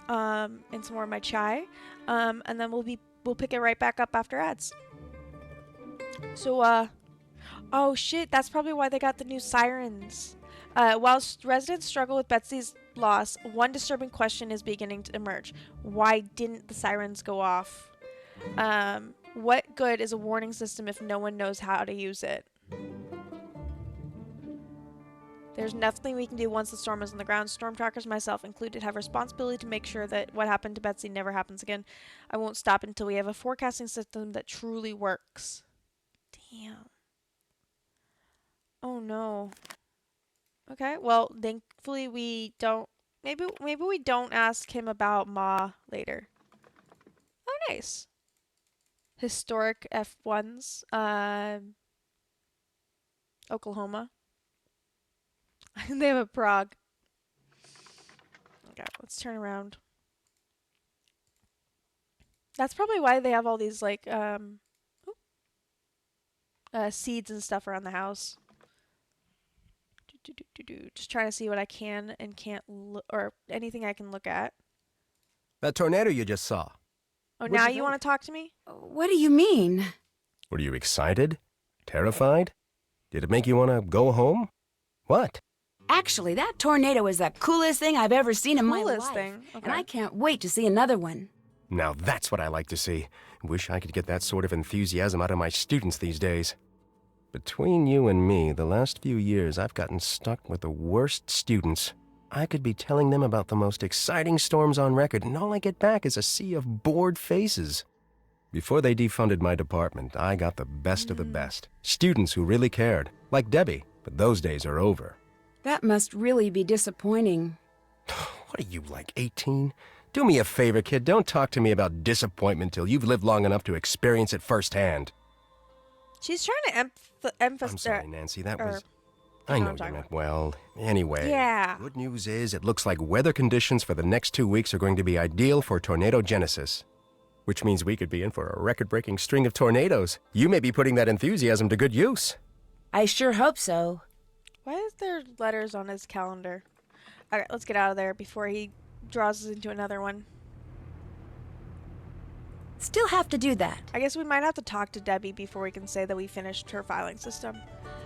and some more of my chai. And then we'll pick it right back up after ads. So, oh shit, that's probably why they got the new sirens. While residents struggle with Betsy's loss, one disturbing question is beginning to emerge. Why didn't the sirens go off? What good is a warning system if no one knows how to use it? There's nothing we can do once the storm is on the ground. Storm trackers, myself included, have responsibility to make sure that what happened to Betsy never happens again. I won't stop until we have a forecasting system that truly works. Damn. Oh no. Okay, well, thankfully we don't... Maybe we don't ask him about Ma later. Oh, nice. Historic F1s. Oklahoma. They have a Prague. Okay, let's turn around. That's probably why they have all these, like, seeds and stuff around the house. Just trying to see what I can and can't or anything I can look at. That tornado you just saw. Oh, What'd now you you think? want to talk to me? What do you mean? Were you excited? Terrified? Did it make you want to go home? What? Actually, that tornado is the coolest thing I've ever seen in my Coolest life. thing? Okay. And I can't wait to see another one. Now that's what I like to see. Wish I could get that sort of enthusiasm out of my students these days. Between you and me, the last few years I've gotten stuck with the worst students. I could be telling them about the most exciting storms on record, and all I get back is a sea of bored faces. Before they defunded my department, I got the best of the best. Students who really cared, like Debbie, but those days are over. That must really be disappointing. What are you, like 18? Do me a favor, kid. Don't talk to me about disappointment till you've lived long enough to experience it firsthand. She's trying to emphasize. I'm sorry, Nancy. That or- was... I know I'm you talking meant well. Anyway, Yeah. good news is it looks like weather conditions for the next 2 weeks are going to be ideal for tornadogenesis. Which means we could be in for a record-breaking string of tornadoes. You may be putting that enthusiasm to good use. I sure hope so. Why is there letters on his calendar? Alright, let's get out of there before he draws us into another one. Still have to do that. I guess we might have to talk to Debbie before we can say that we finished her filing system.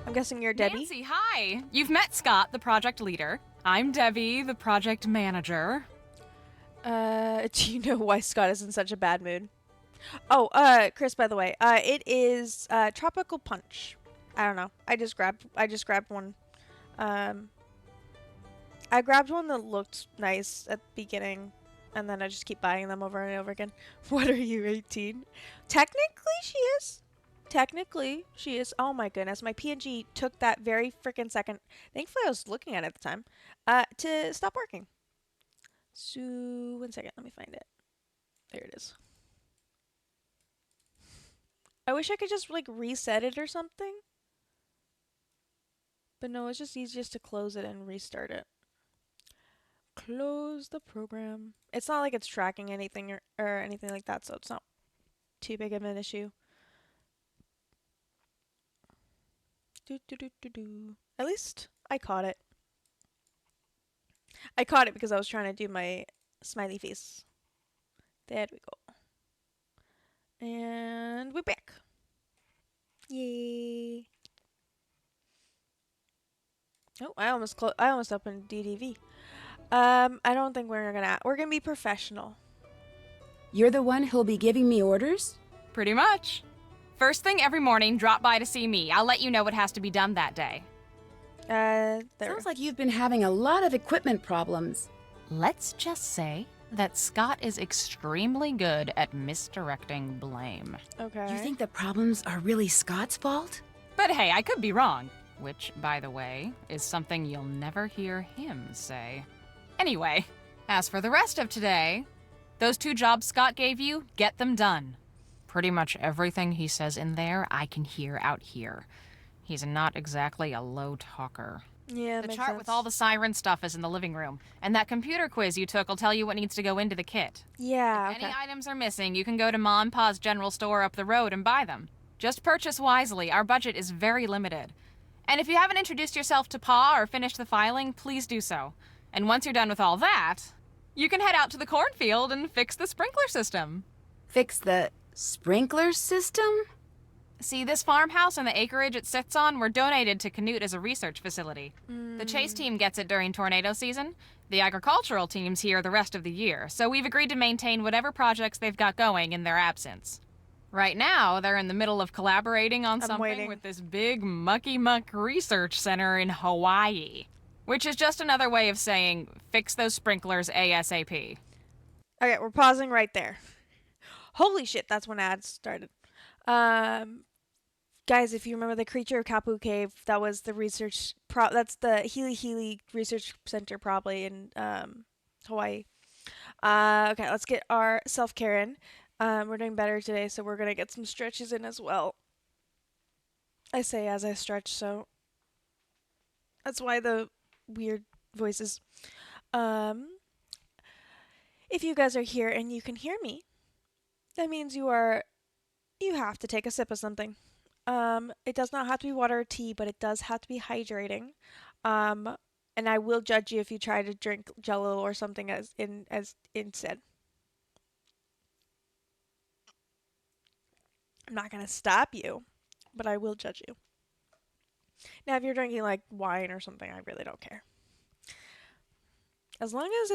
I'm guessing you're Debbie? Nancy, hi. You've met Scott, the project leader. I'm Debbie, the project manager. Do you know why Scott is in such a bad mood? Oh, Chris, by the way, it is, Tropical Punch. I don't know. I just grabbed one. I grabbed one that looked nice at the beginning, and then I just keep buying them over and over again. What are you, 18? Technically, she is. Technically, she is. Oh my goodness, my PNG took that very freaking second. Thankfully, I was looking at it at the time, to stop working. So, 1 second, let me find it. There it is. I wish I could just, like, reset it or something. But no, it's just easiest to close it and restart it. Close the program. It's not like it's tracking anything or anything like that, so it's not too big of an issue. At least I caught it. I caught it because I was trying to do my smiley face. There we go. And we're back. Yay. Oh, I almost opened DDV. I don't think we're gonna be professional. You're the one who'll be giving me orders? Pretty much. First thing every morning, drop by to see me. I'll let you know what has to be done that day. There. Sounds like you've been having a lot of equipment problems. Let's just say that Scott is extremely good at misdirecting blame. Okay. You think the problems are really Scott's fault? But hey, I could be wrong. Which, by the way, is something you'll never hear him say. Anyway, as for the rest of today, those 2 jobs Scott gave you, get them done. Pretty much everything he says in there, I can hear out here. He's not exactly a low talker. Yeah, The makes chart sense. with all the siren stuff is in the living room, and that computer quiz you took will tell you what needs to go into the kit. Yeah. If Okay. any items are missing, you can go to Ma and Pa's general store up the road and buy them. Just purchase wisely. Our budget is very limited. And if you haven't introduced yourself to Pa or finished the filing, please do so. And once you're done with all that, you can head out to the cornfield and fix the sprinkler system. Fix the sprinkler system? See, this farmhouse and the acreage it sits on were donated to Canute as a research facility. The chase team gets it during tornado season. The agricultural team's here the rest of the year, so we've agreed to maintain whatever projects they've got going in their absence. Right now, they're in the middle of collaborating on something waiting. with this big mucky-muck research center in Hawaii, which is just another way of saying, fix those sprinklers ASAP. Okay, we're pausing right there. Holy shit, that's when ads started. Guys, if you remember the Creature of Kapu Cave, that was the that's the Healy Research Center probably in Hawaii. Okay, let's get our self-care in. We're doing better today, so we're gonna get some stretches in as well. I say as I stretch, so that's why the weird voices. If you guys are here and you can hear me, that means you have to take a sip of something. It does not have to be water or tea, but it does have to be hydrating. And I will judge you if you try to drink Jello or something as instead. I'm not gonna stop you, but I will judge you. Now, if you're drinking like wine or something, I really don't care. As long as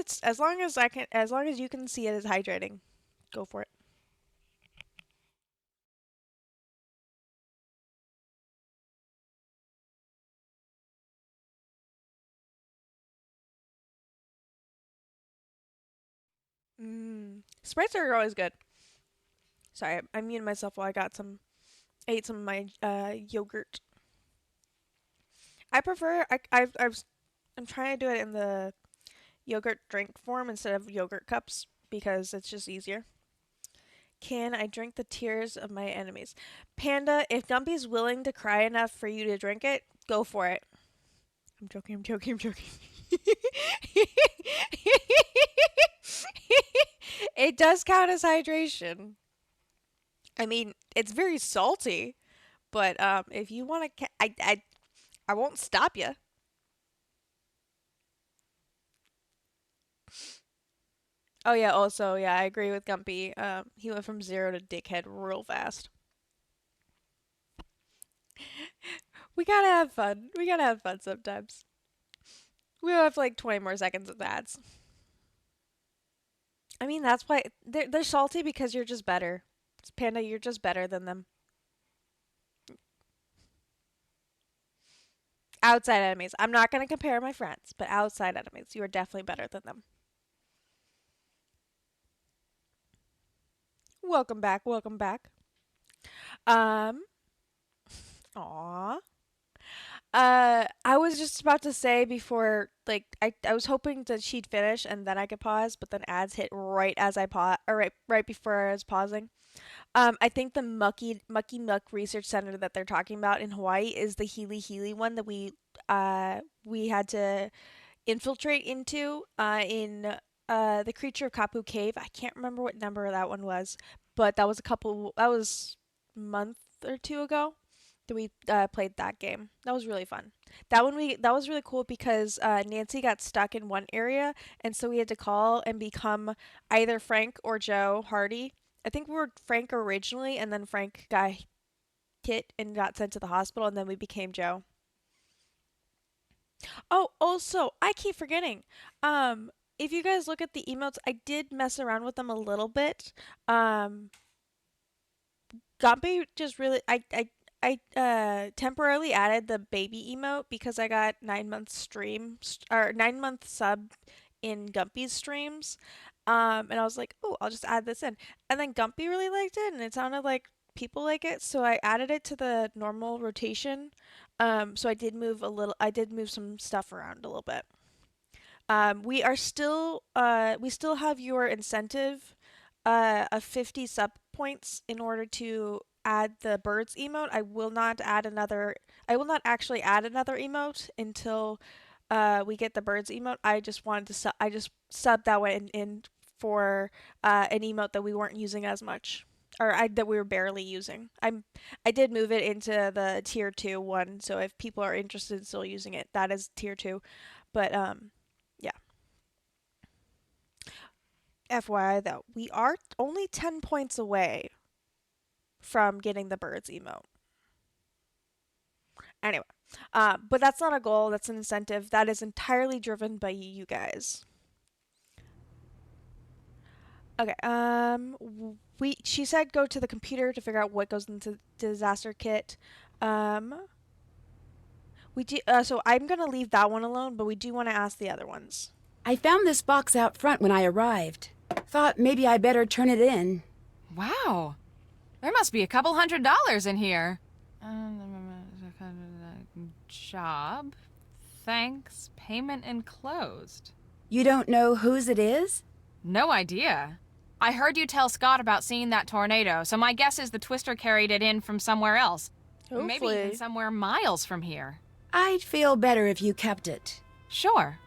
you can see it as hydrating, go for it. Sprites are always good. Sorry, I muted myself while ate some of my yogurt. I'm trying to do it in the yogurt drink form instead of yogurt cups because it's just easier. Can I drink the tears of my enemies? Panda, if Gumpy's willing to cry enough for you to drink it, go for it. I'm joking. It does count as hydration. I mean, it's very salty, but if you want to, I won't stop you. Oh yeah, also yeah, I agree with Gumpy. He went from 0 to dickhead real fast. We gotta have fun. We gotta have fun sometimes. We have like 20 more seconds of ads. I mean, that's why they're salty because you're just better. Panda, you're just better than them. Outside enemies. I'm not gonna compare my friends, but outside enemies, you are definitely better than them. Welcome back. Um, aw. I was just about to say before, like, I was hoping that she'd finish and then I could pause, but then ads hit right as I right before I was pausing. I think the Mucky Muck Research Center that they're talking about in Hawaii is the Healy one that we had to infiltrate into in the Creature of Kapu Cave. I can't remember what number that one was, but that was a month or two ago that we played that game. That was really fun. That was really cool because Nancy got stuck in one area, and so we had to call and become either Frank or Joe Hardy. I think we were Frank originally, and then Frank got hit and got sent to the hospital, and then we became Joe. Oh, also, I keep forgetting. If you guys look at the emotes, I did mess around with them a little bit. Gumpy just really I temporarily added the baby emote because I got 9-month sub in Gumpy's streams. And I was like, oh, I'll just add this in. And then Gumpy really liked it, and it sounded like people like it, so I added it to the normal rotation. So I did move some stuff around a little bit. We still have your incentive of 50 sub points in order to add the birds emote. I will not actually add another emote until we get the birds emote. I just subbed that one in for an emote that we weren't using as much, or that we were barely using. I did move it into the tier 2 one, so if people are interested in still using it, that is tier 2. But yeah. FYI though, we are only 10 points away from getting the birds emote. Anyway, but that's not a goal, that's an incentive. That is entirely driven by you guys. Okay, she said go to the computer to figure out what goes into the disaster kit. So I'm gonna leave that one alone, but we do want to ask the other ones. I found this box out front when I arrived. Thought maybe I better turn it in. Wow. There must be a couple $100 in here. Job. Thanks. Payment enclosed. You don't know whose it is? No idea. I heard you tell Scott about seeing that tornado, so my guess is the Twister carried it in from somewhere else. Hopefully. Maybe even somewhere miles from here. I'd feel better if you kept it. Sure.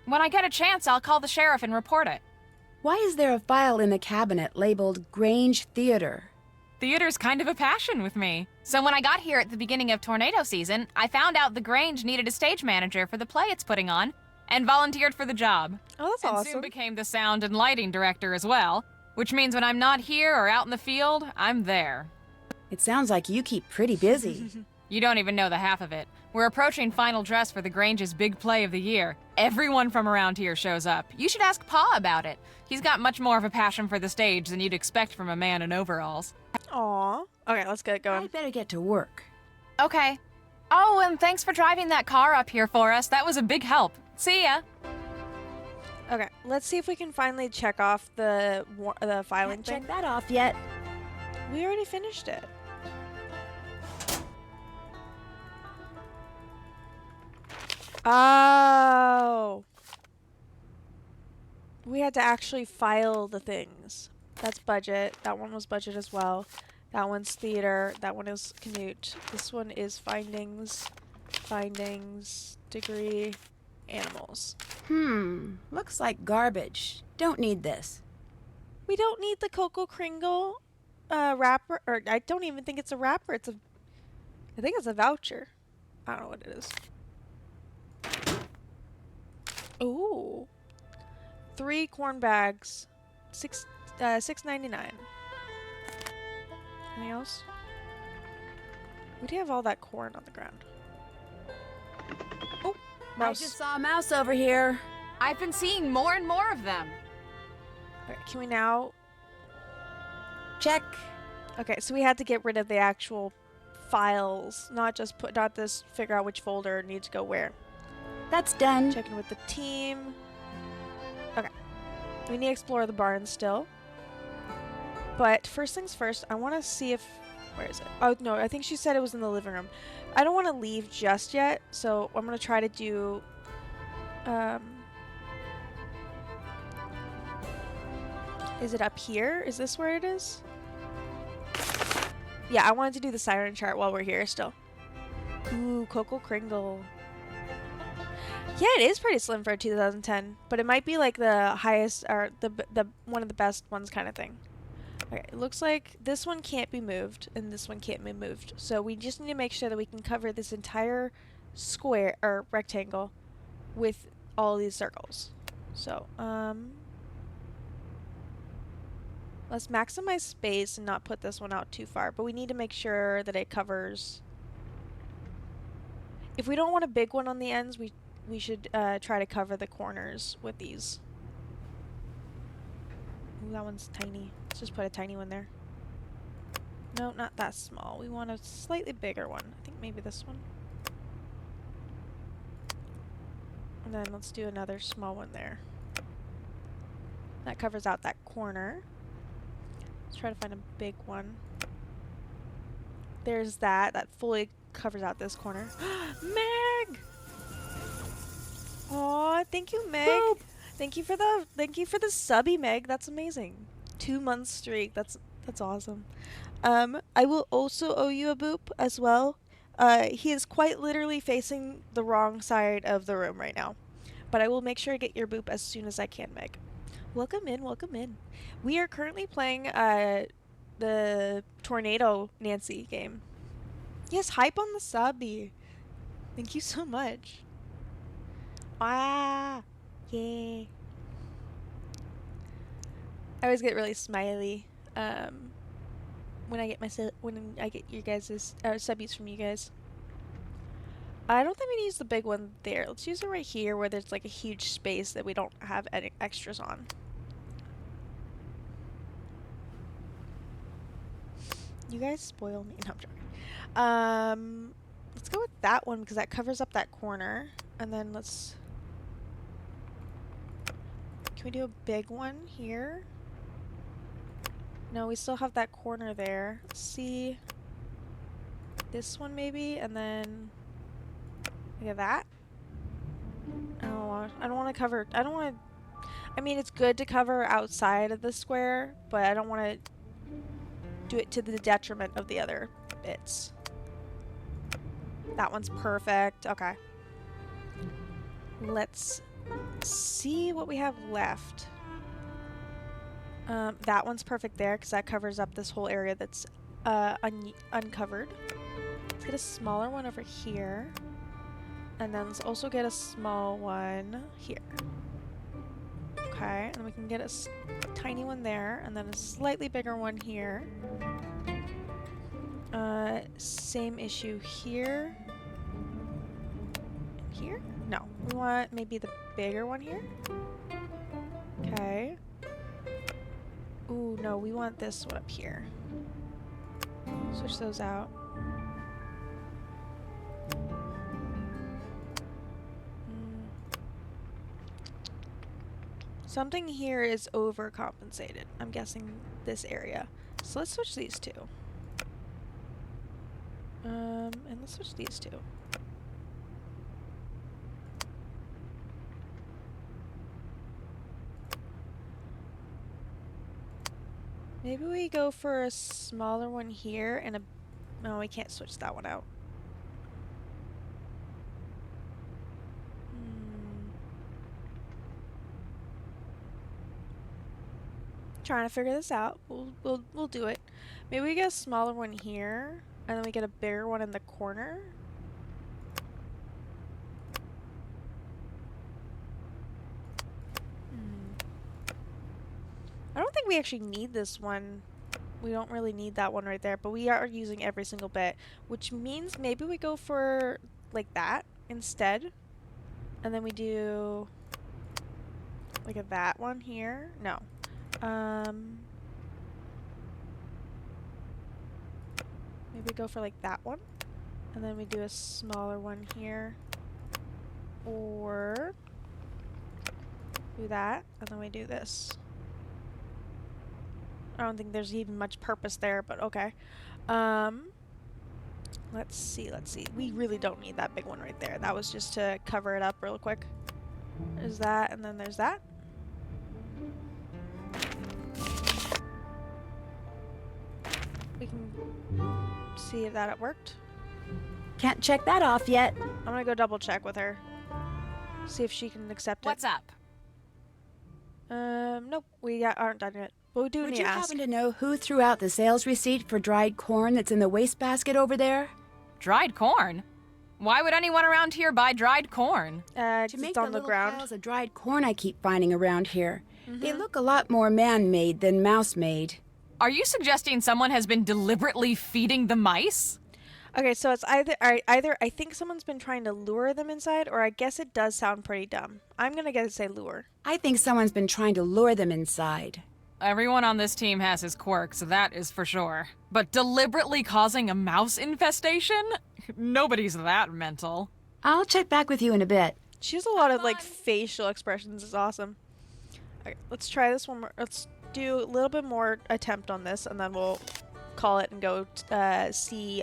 When I get a chance, I'll call the sheriff and report it. Why is there a file in the cabinet labeled Grange Theater? theater's kind of a passion with me. So when I got here at the beginning of tornado season, I found out the Grange needed a stage manager for the play it's putting on, and volunteered for the job. Oh, that's And awesome. soon became the sound and lighting director as well, which means when I'm not here or out in the field, I'm there. It sounds like you keep pretty busy. You don't even know the half of it. We're approaching final dress for the Grange's big play of the year. Everyone from around here shows up. You should ask Pa about it. He's got much more of a passion for the stage than you'd expect from a man in overalls. Aw. Okay, let's get I going. better get to work. Okay. Oh, and thanks for driving that car up here for us. That was a big help. See ya. Okay, let's see if we can finally check off the filing Can't thing. check that off yet. We already finished it. Oh. We had to actually file the things. That's budget. That one was budget as well. That one's theater. That one is Canute. This one is findings, degree, animals. Looks like garbage. Don't need this. We don't need the Cocoa Kringle wrapper, or I don't even think it's a wrapper. I think it's a voucher. I don't know what it is. Ooh, 3 corn bags, $6.99. Anything else? We do have all that corn on the ground. Oh, I mouse. just saw a mouse over here. I've been seeing more and more of them. Okay, can we now? Check. Okay, so we had to get rid of the actual files, not this figure out which folder needs to go where. That's done. Checking with the team. Okay. We need to explore the barn still. But first things first, I want to see if... Where is it? Oh, no, I think she said it was in the living room. I don't want to leave just yet, so I'm going to try to do... Is it up here? Is this where it is? Yeah, I wanted to do the siren chart while we're here still. Ooh, Cocoa Kringle. Yeah, it is pretty slim for a 2010, but it might be like the highest or the one of the best ones kind of thing. Okay, it looks like this one can't be moved and this one can't be moved. So we just need to make sure that we can cover this entire square or rectangle with all these circles. So, let's maximize space and not put this one out too far, but we need to make sure that it covers. If we don't want a big one on the ends, we should try to cover the corners with these. Ooh, that one's tiny. Let's just put a tiny one there. No, not that small. We want a slightly bigger one. I think maybe this one. And then let's do another small one there. That covers out that corner. Let's try to find a big one. There's that. That fully covers out this corner. Meg! Aw, thank you, Meg. Boop. Thank you for the subby, Meg. That's amazing. 2 month streak. That's awesome. I will also owe you a boop as well. He is quite literally facing the wrong side of the room right now. But I will make sure I get your boop as soon as I can, Meg. Welcome in, welcome in. We are currently playing the Tornado Nancy game. Yes, hype on the subby. Thank you so much. Ah, yay. I always get really smiley when I get you guys' subbies from you guys. I don't think we need to use the big one there. Let's use it right here where there's like a huge space that we don't have any extras on. You guys spoil me. No, I'm joking. Let's go with that one because that covers up that corner. And then let's... Can we do a big one here? No, we still have that corner there. Let's see. This one maybe, and then... Look at that. I don't want to cover... I mean, it's good to cover outside of the square, but I don't want to do it to the detriment of the other bits. That one's perfect. Okay. Let's see what we have left. That one's perfect there because that covers up this whole area that's uncovered. Let's get a smaller one over here. And then let's also get a small one here. Okay, and then we can get a tiny one there, and then a slightly bigger one here. Same issue here. Here? No. We want maybe the bigger one here. Okay. Ooh, no, we want this one up here. Switch those out. Something here is overcompensated. I'm guessing this area. So let's switch these two. And let's switch these two. Maybe we go for a smaller one here and a... No, we can't switch that one out. Trying to figure this out. We'll do it. Maybe we get a smaller one here, and then we get a bigger one in the corner. I don't think we actually need this one. We don't really need that one right there, but we are using every single bit, which means maybe we go for like that instead, and then we do like a that one here. No. Maybe go for like that one, and then we do a smaller one here, or do that, and then we do this. I don't think there's even much purpose there, but okay. Let's see. We really don't need that big one right there. That was just to cover it up real quick. There's that, and then there's that. We can see if that worked. Can't check that off yet. I'm gonna go double check with her. See if she can accept it. What's up? Nope. We aren't done yet. But we do Would need you to ask. happen to know who threw out the sales receipt for dried corn that's in the wastebasket over there? Dried corn? Why would anyone around here buy dried corn? To It's make on the the little ground. piles of dried corn I keep finding around here. They look a lot more man-made than mouse-made. Are you suggesting someone has been deliberately feeding the mice? Okay, so it's either I think someone's been trying to lure them inside, or I guess it does sound pretty dumb. I'm gonna say lure. I think someone's been trying to lure them inside. Everyone on this team has his quirks, that is for sure. But deliberately causing a mouse infestation? Nobody's that mental. I'll check back with you in a bit. She has a lot of like facial expressions. It's awesome. Okay, let's try this one more. Let's do a little bit more attempt on this, and then we'll call it and go see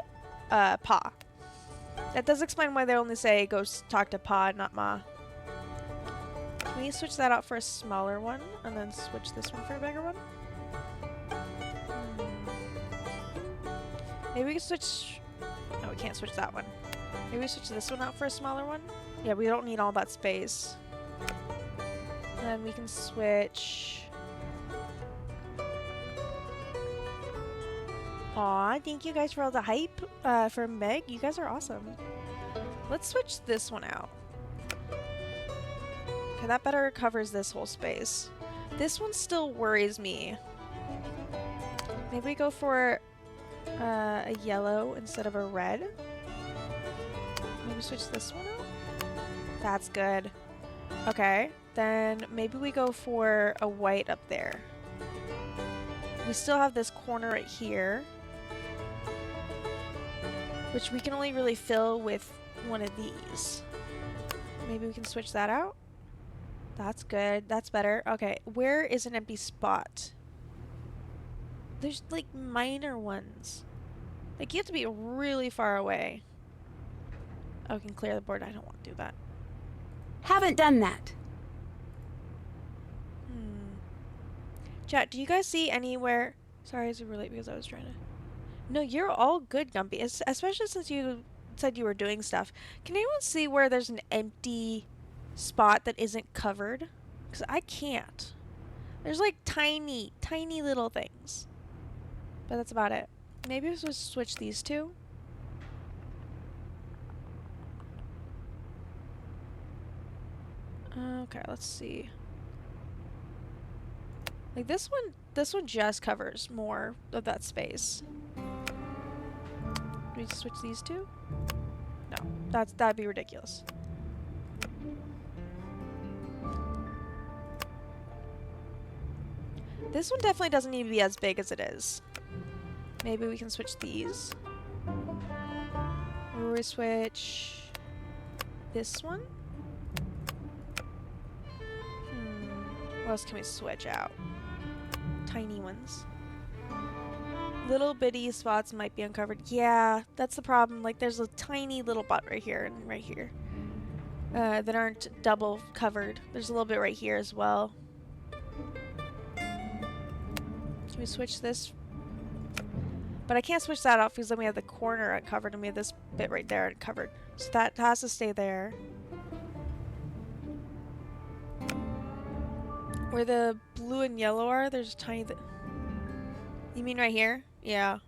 Pa. That does explain why they only say go talk to Pa, not Ma. Can we switch that out for a smaller one, and then switch this one for a bigger one? Maybe we can switch... No, we can't switch that one. Maybe we switch this one out for a smaller one? Yeah, we don't need all that space. And then we can switch... Aw, thank you guys for all the hype for Meg. You guys are awesome. Let's switch this one out. Okay, that better covers this whole space. This one still worries me. Maybe we go for a yellow instead of a red. Maybe switch this one out. That's good. Okay, then maybe we go for a white up there. We still have this corner right here, which we can only really fill with one of these. Maybe we can switch that out. That's good. That's better. Okay, where is an empty spot? There's like minor ones. Like you have to be really far away. Oh, we can clear the board. I don't want to do that. Haven't done that. Chat, do you guys see anywhere... Sorry, I was really late because I was trying to... No, you're all good, Gumpy. Especially since you said you were doing stuff. Can anyone see where there's an empty spot that isn't covered? Because I can't. There's like tiny, tiny little things. But that's about it. Maybe we should switch these two. Okay, let's see. Like this one just covers more of that space. Do we switch these two? No, that'd be ridiculous. This one definitely doesn't need to be as big as it is. Maybe we can switch these. Or we switch this one. What else can we switch out? Tiny ones. Little bitty spots might be uncovered. Yeah, that's the problem. Like there's a tiny little butt right here and right here that aren't double covered. There's a little bit right here as well. Can we switch this? But I can't switch that off because then we have the corner uncovered and we have this bit right there uncovered. So that has to stay there. Where the blue and yellow are, there's a tiny... You mean right here? Yeah.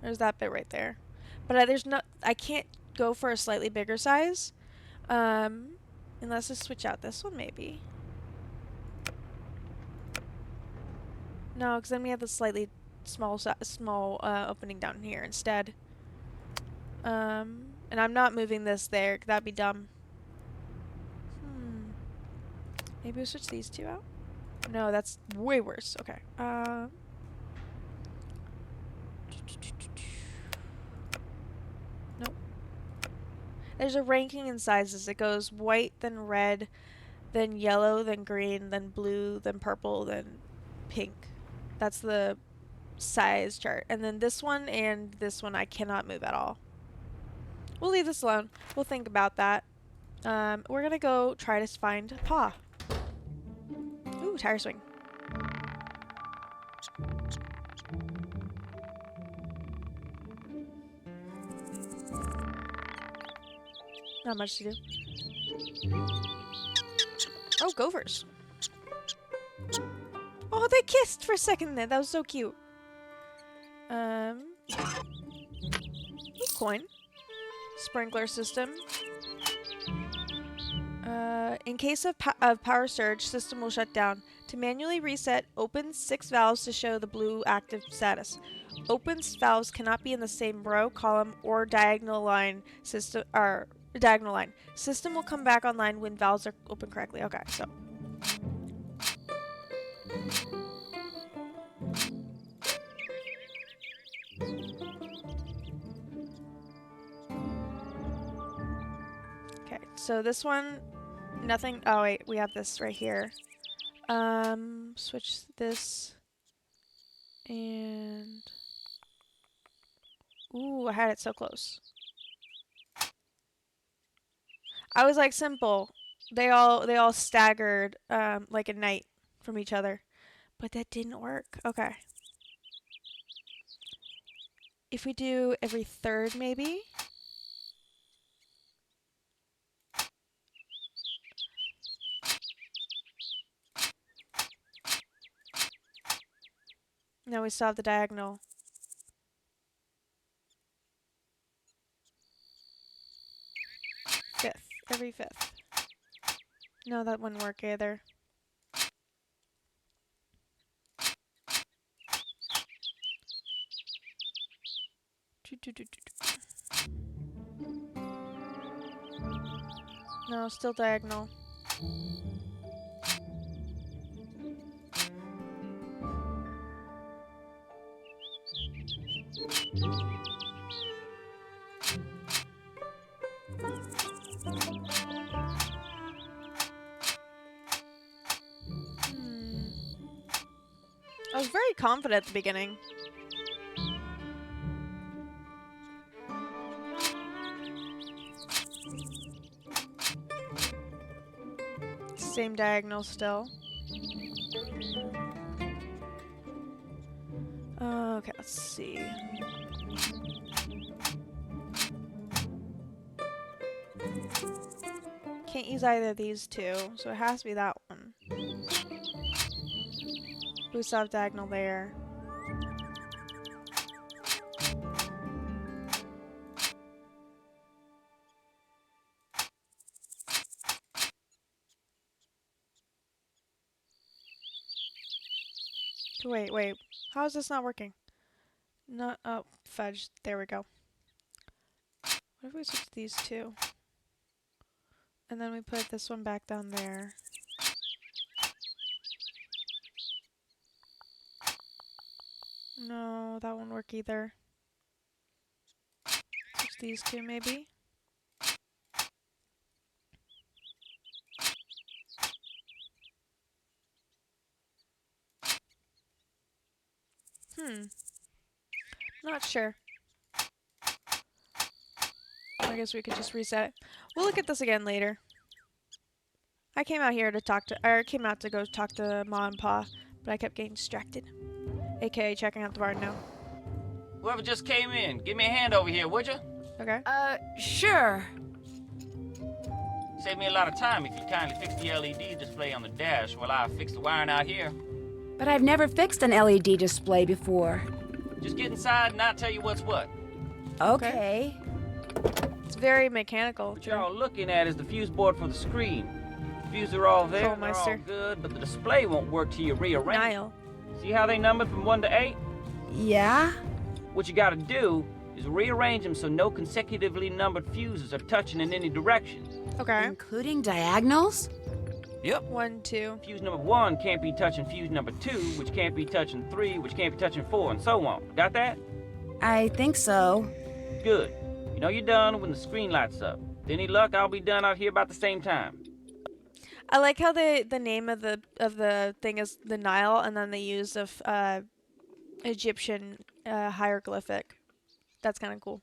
There's that bit right there. But there's no... I can't go for a slightly bigger size. Unless I switch out this one, maybe. No, because then we have the slightly small opening down here instead. And I'm not moving this there, 'cause that'd be dumb. Maybe we'll switch these two out? No, that's way worse. Okay. Nope. There's a ranking in sizes. It goes white, then red, then yellow, then green, then blue, then purple, then pink. That's the size chart. And then this one and this one I cannot move at all. We'll leave this alone. We'll think about that. We're gonna go try to find Paw. Ooh, tire swing. Not much to do. Oh, gophers. Oh, they kissed for a second there. That was so cute. Coin. Sprinkler system. In case of power surge, system will shut down. To manually reset, open 6 valves to show the blue active status. Open valves cannot be in the same row, column, or diagonal line. System will come back online when valves are open correctly. Okay, so. Okay, so this one, nothing. Oh wait, we have this right here. Switch this. And ooh, I had it so close. I was like simple. They all staggered like a knight from each other. But that didn't work. Okay. If we do every third maybe? No, we still have the diagonal. Fifth. Every fifth. No, that wouldn't work either. No, still diagonal. I was very confident at the beginning. Same diagonal still. Okay, let's see. Can't use either of these two, so it has to be that one. We still have diagonal there. Wait. How is this not working? Not, oh, fudge. There we go. What if we switch these two? And then we put this one back down there. No, that won't work either. Switch these two maybe. Not sure. I guess we could just reset it. We'll look at this again later. I came out here to came out to go talk to Mom and Pa, but I kept getting distracted. AKA checking out the barn now. Whoever just came in, give me a hand over here, would you? Okay. Sure. Save me a lot of time if you kindly fix the LED display on the dash while I fix the wiring out here. But I've never fixed an LED display before. Just get inside and I'll tell you what's what. Okay. It's very mechanical. What you're all looking at is the fuse board for the screen. The fuses are all there, they're all Trollmeister. good, but the display won't work till you rearrange. Niall. See how they numbered from 1 to 8? Yeah? What you gotta do is rearrange them so no consecutively numbered fuses are touching in any direction. Okay. Including diagonals? Yep. 1, 2. Fuse number 1 can't be touching fuse number 2, which can't be touching 3, which can't be touching 4, and so on. Got that? I think so. Good. You know you're done when the screen lights up. With any luck, I'll be done out here about the same time. I like how the name of the thing is the Nile, and then they use Egyptian hieroglyphic. That's kind of cool.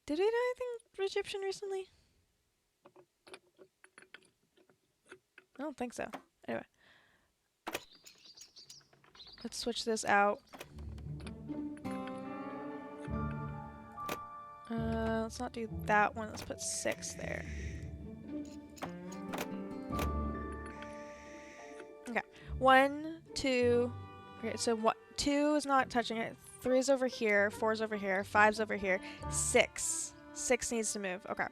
Did we do anything Egyptian recently? I don't think so. Anyway. Let's switch this out. Let's not do that one. Let's put 6 there. Okay. 1, 2. Okay, so 2 is not touching it. 3 is over here. 4 is over here. 5 is over here. 6. 6 needs to move. Okay.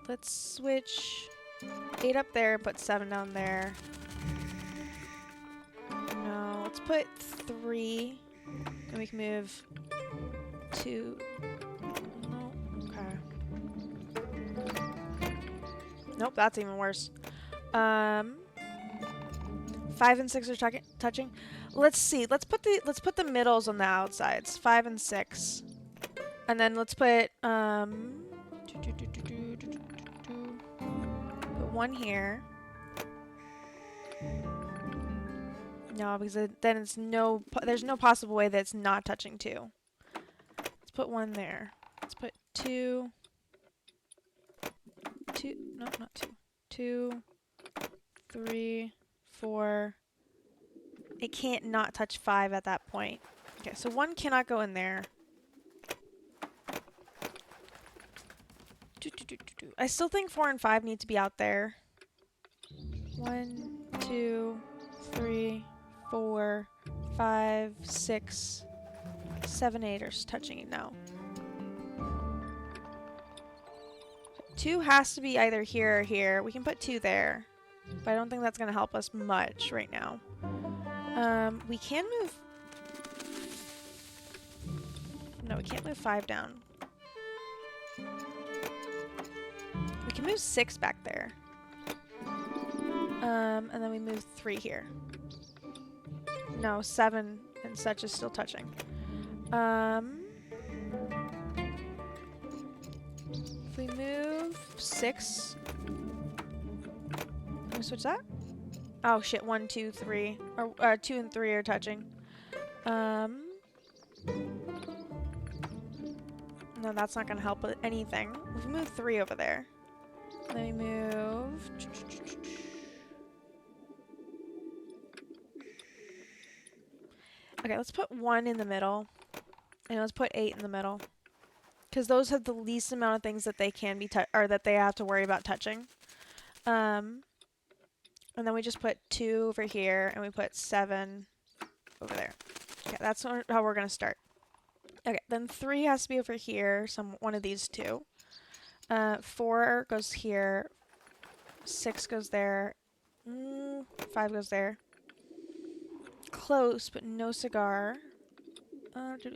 Let's switch 8 up there and put 7 down there. No, let's put 3. And we can move 2. No, okay. Nope, that's even worse. 5 and 6 are touching. Let's see. Let's put the middles on the outsides. 5 and 6. And then let's put put 1 here. No, because then it's there's no possible way that it's not touching 2. Let's put 1 there. Let's put 2. No, not 2. 2, 3, 4. It can't not touch 5 at that point. Okay, so 1 cannot go in there. I still think 4 and 5 need to be out there. 1, 2, 3, 4, 5, 6, 7, 8 are touching it now. 2 has to be either here or here. We can put 2 there, but I don't think that's going to help us much right now. We can move... No, we can't move 5 down. We can move 6 back there. And then we move 3 here. No, 7 and such is still touching. If we move 6... Can we switch that? Oh shit, 1, 2, 3. Or 2 and 3 are touching. No, that's not gonna help with anything. We've moved 3 over there. And then we move... Okay, let's put 1 in the middle. And let's put 8 in the middle. Because those have the least amount of things that they can be or that they have to worry about touching. And then we just put 2 over here, and we put 7 over there. Okay, that's how we're gonna start. Okay, then 3 has to be over here, one of these 2. 4 goes here. 6 goes there. 5 goes there. Close, but no cigar. Okay,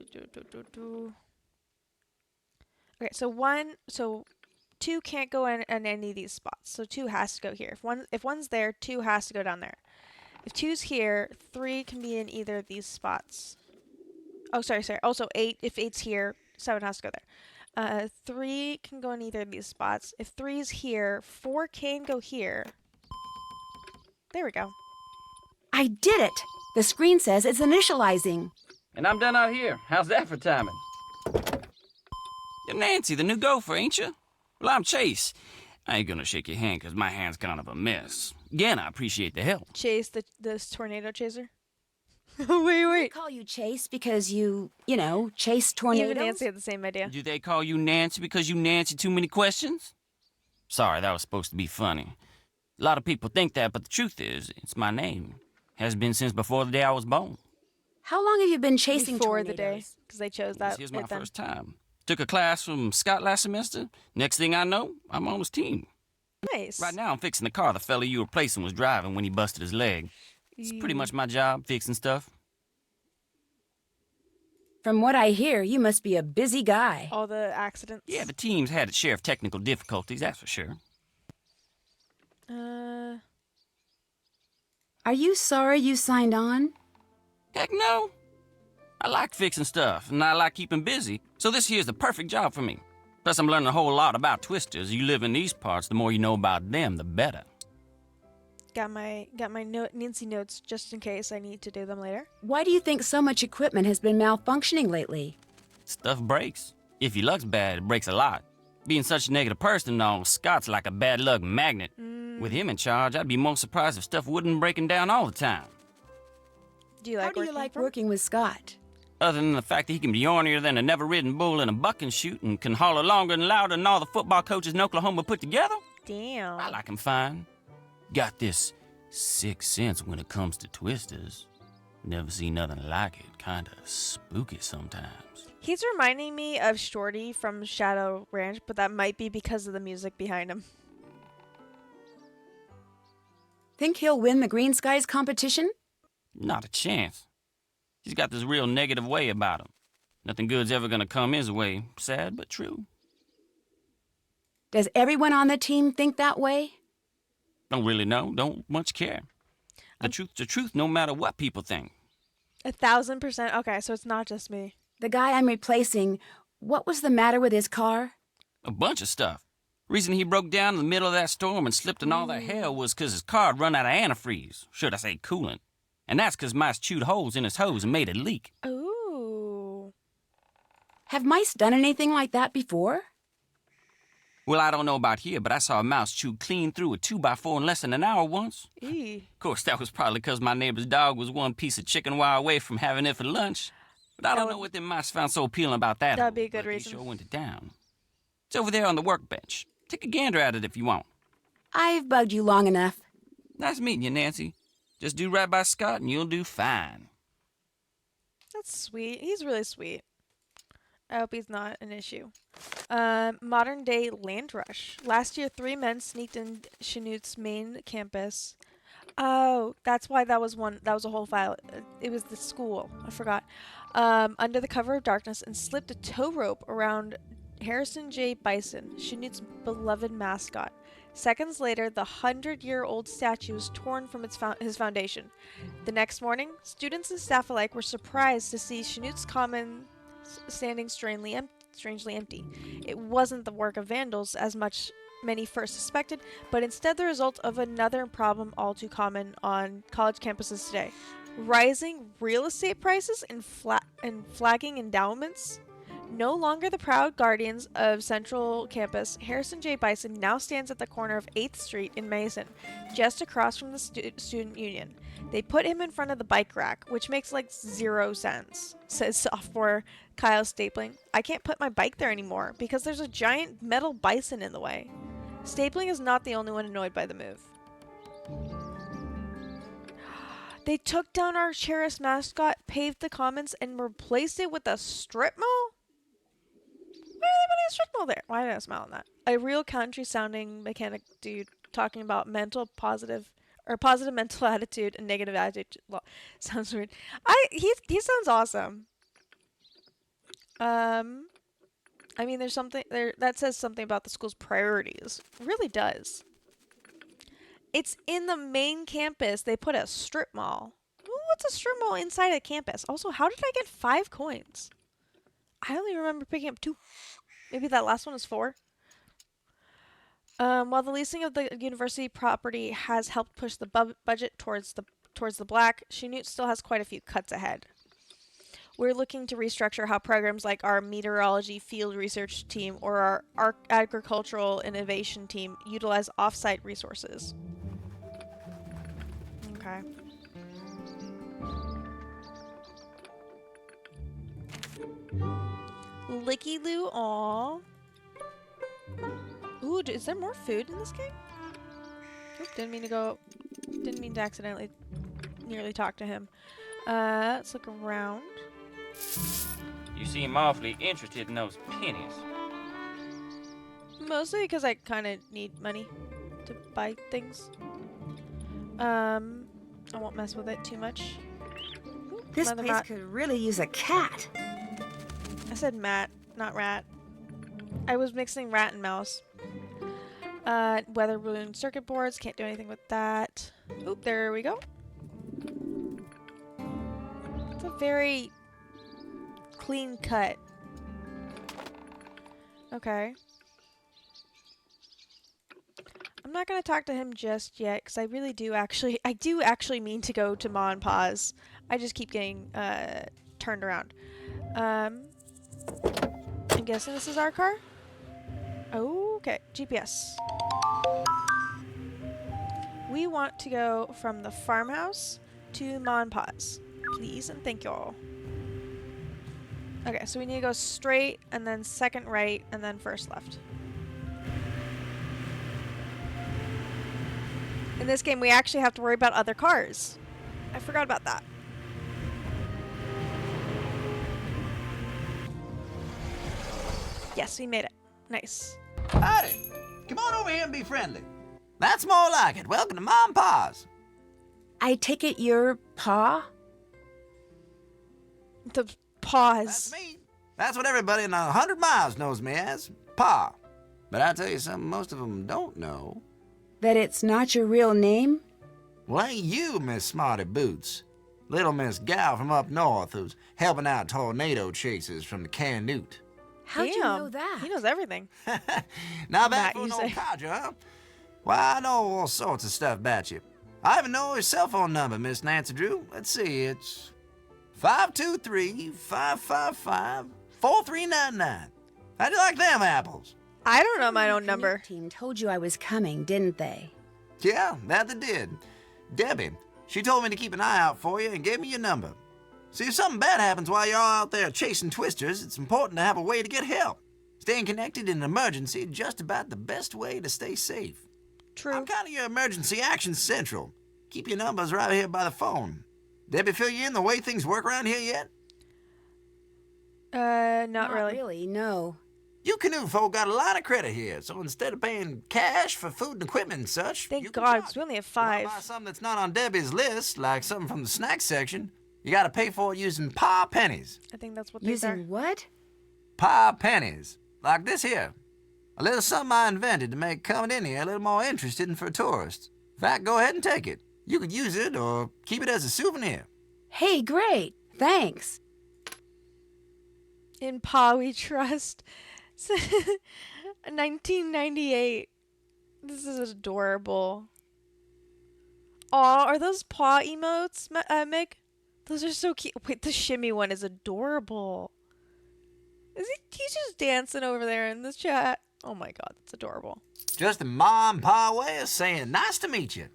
so 2 can't go in any of these spots. So 2 has to go here. If one's there, 2 has to go down there. If 2's here, 3 can be in either of these spots. Oh, sorry. Also 8. If 8's here, 7 has to go there. 3 can go in either of these spots. If 3's here, 4 can go here. There we go. I did it! The screen says it's initializing. And I'm done out here. How's that for timing? You're Nancy, the new gopher, ain't you? Well, I'm Chase. I ain't gonna shake your hand 'cause my hand's kind of a mess. Again, I appreciate the help. Chase, this tornado chaser. wait. I call you Chase because you chase tornadoes. Even Nancy had the same idea. Do they call you Nancy because you Nancy too many questions? Sorry, that was supposed to be funny. A lot of people think that, but the truth is, it's my name. Has been since before the day I was born. How long have you been chasing Before tornadoes? the day, because they chose that. This is my right then. first time. Took a class from Scott last semester. Next thing I know, I'm on his team. Nice. Right now, I'm fixing the car the fella you were replacing was driving when he busted his leg. It's pretty much my job, fixing stuff. From what I hear, you must be a busy guy. All the accidents. Yeah, the team's had its share of technical difficulties, that's for sure. Are you sorry you signed on? Heck no. I like fixing stuff, and I like keeping busy, so this here's the perfect job for me. Plus, I'm learning a whole lot about twisters. You live in these parts, the more you know about them, the better. Got my Nancy notes just in case I need to do them later. Why do you think so much equipment has been malfunctioning lately? Stuff breaks. If your luck's bad, it breaks a lot. Being such a negative person, though, Scott's like a bad luck magnet. With him in charge, I'd be most surprised if stuff wouldn't breaking down all the time. Do you How like do you working like from? working with Scott? Other than the fact that he can be ornier than a never-ridden bull in a bucking chute and can holler longer and louder than all the football coaches in Oklahoma put together, Damn. I like him fine. Got this sixth sense when it comes to twisters. Never seen nothing like it. Kinda spooky sometimes. He's reminding me of Shorty from Shadow Ranch, but that might be because of the music behind him. Think he'll win the Green Skies competition? Not a chance. He's got this real negative way about him. Nothing good's ever gonna come his way. Sad but true. Does everyone on the team think that way? Don't really know. Don't much care. The truth's the truth no matter what people think. 1,000%. Okay, so it's not just me. The guy I'm replacing, what was the matter with his car? A bunch of stuff. Reason he broke down in the middle of that storm and slipped in all that hell was 'cause his car had run out of antifreeze. Should I say coolant. And that's 'cause mice chewed holes in his hose and made it leak. Ooh. Have mice done anything like that before? Well, I don't know about here, but I saw a mouse chew clean through a 2x4 in less than an hour once. Eee. Of course, that was probably 'cause my neighbor's dog was one piece of chicken wire away from having it for lunch. But I don't know what them mice found so appealing about that. That'd be a good but reason. They sure went to town. It's over there on the workbench. Take a gander at it if you want. I've bugged you long enough. Nice meeting you, Nancy. Just do right by Scott and you'll do fine. That's sweet. He's really sweet. I hope he's not an issue. Modern day land rush. Last year, 3 men sneaked in Chanut's main campus. Oh, that's why that was one. That was a whole file. It was the school. I forgot. Under the cover of darkness and slipped a tow rope around Harrison J. Bison, Chanut's beloved mascot. Seconds later, the 100-year-old statue was torn from his foundation. The next morning, students and staff alike were surprised to see Chanut's common standing strangely empty. It wasn't the work of vandals, as many first suspected, but instead the result of another problem all too common on college campuses today: rising real estate prices and flagging endowments. No longer the proud guardians of Central Campus, Harrison J. Bison now stands at the corner of 8th Street in Mason, just across from the Student Union. They put him in front of the bike rack, which makes like 0 sense, says sophomore Kyle Stapling. I can't put my bike there anymore because there's a giant metal bison in the way. Stapling is not the only one annoyed by the move. They took down our cherished mascot, paved the commons, and replaced it with a strip mall? Why are they putting a strip mall there? Why did I smile on that? A real country-sounding mechanic dude talking about mental positive or positive mental attitude and negative attitude. Well, sounds weird. He sounds awesome. I mean, there's something there that says something about the school's priorities. It really does. It's in the main campus. They put a strip mall. Ooh, what's a strip mall inside a campus? Also, how did I get 5 coins? I only remember picking up 2. Maybe that last one is 4. While the leasing of the university property has helped push the budget towards the black, Chanute still has quite a few cuts ahead. We're looking to restructure how programs like our meteorology field research team or our agricultural innovation team utilize off-site resources. Okay. Licky Loo, aw. Ooh, is there more food in this game? Oop, didn't mean to accidentally nearly talk to him. Let's look around. You seem awfully interested in those pennies. Mostly because I kind of need money to buy things. I won't mess with it too much. Ooh, This another place rat. could really use a cat. I said mat, not rat. I was mixing rat and mouse. Weather balloon circuit boards. Can't do anything with that. Oop, there we go. It's a very clean cut. Okay. I'm not gonna talk to him just yet because I really do actually mean to go to Ma and Pa's. I just keep getting turned around. I'm guessing this is our car. Okay, GPS. We want to go from the farmhouse to Ma and Pa's. Please and thank y'all. Okay, so we need to go straight and then second right and then first left. In this game, we actually have to worry about other cars. I forgot about that. Yes, we made it. Nice. Howdy. Come on over here and be friendly. That's more like it. Welcome to Mom and Pa's. I take it you're Pa? The pause. That's me. That's what everybody in 100 miles knows me as, Pa. But I tell you something most of them don't know. That it's not your real name? Well, ain't you, Miss Smarty Boots? Little Miss Gal from up north who's helping out tornado chasers from the Canute. How'd you know that? He knows everything. Now Matt, back for you an say. old codger, huh? Well, I know all sorts of stuff about you. I even know your cell phone number, Miss Nancy Drew. Let's see, it's 523-555-4399. How'd you like them apples? I don't know my The own number. Canute team told you I was coming, didn't they? Yeah, that they did. Debbie, she told me to keep an eye out for you and gave me your number. See, if something bad happens while you're all out there chasing twisters, it's important to have a way to get help. Staying connected in an emergency is just about the best way to stay safe. True. I'm kind of your emergency action central. Keep your numbers right here by the phone. Debbie fill you in the way things work around here yet? Not really. really, no. You Canute folk got a lot of credit here, so instead of paying cash for food and equipment and such, Thank you can God, charge. 'cause we only have You wanna 5. buy something that's not on Debbie's list, like something from the snack section, you gotta pay for it using Pa pennies. I think that's what these are. Using what? Pa pennies. Like this here. A little something I invented to make coming in here a little more interesting for tourists. In fact, go ahead and take it. You could use it or keep it as a souvenir. Hey, great. Thanks. In Pa We Trust. 1998. This is adorable. Aw, are those paw emotes, Meg? Those are so cute. Wait, the shimmy one is adorable. He's just dancing over there in this chat. Oh my God, that's adorable. Just a Ma and Pa way of saying nice to meet you.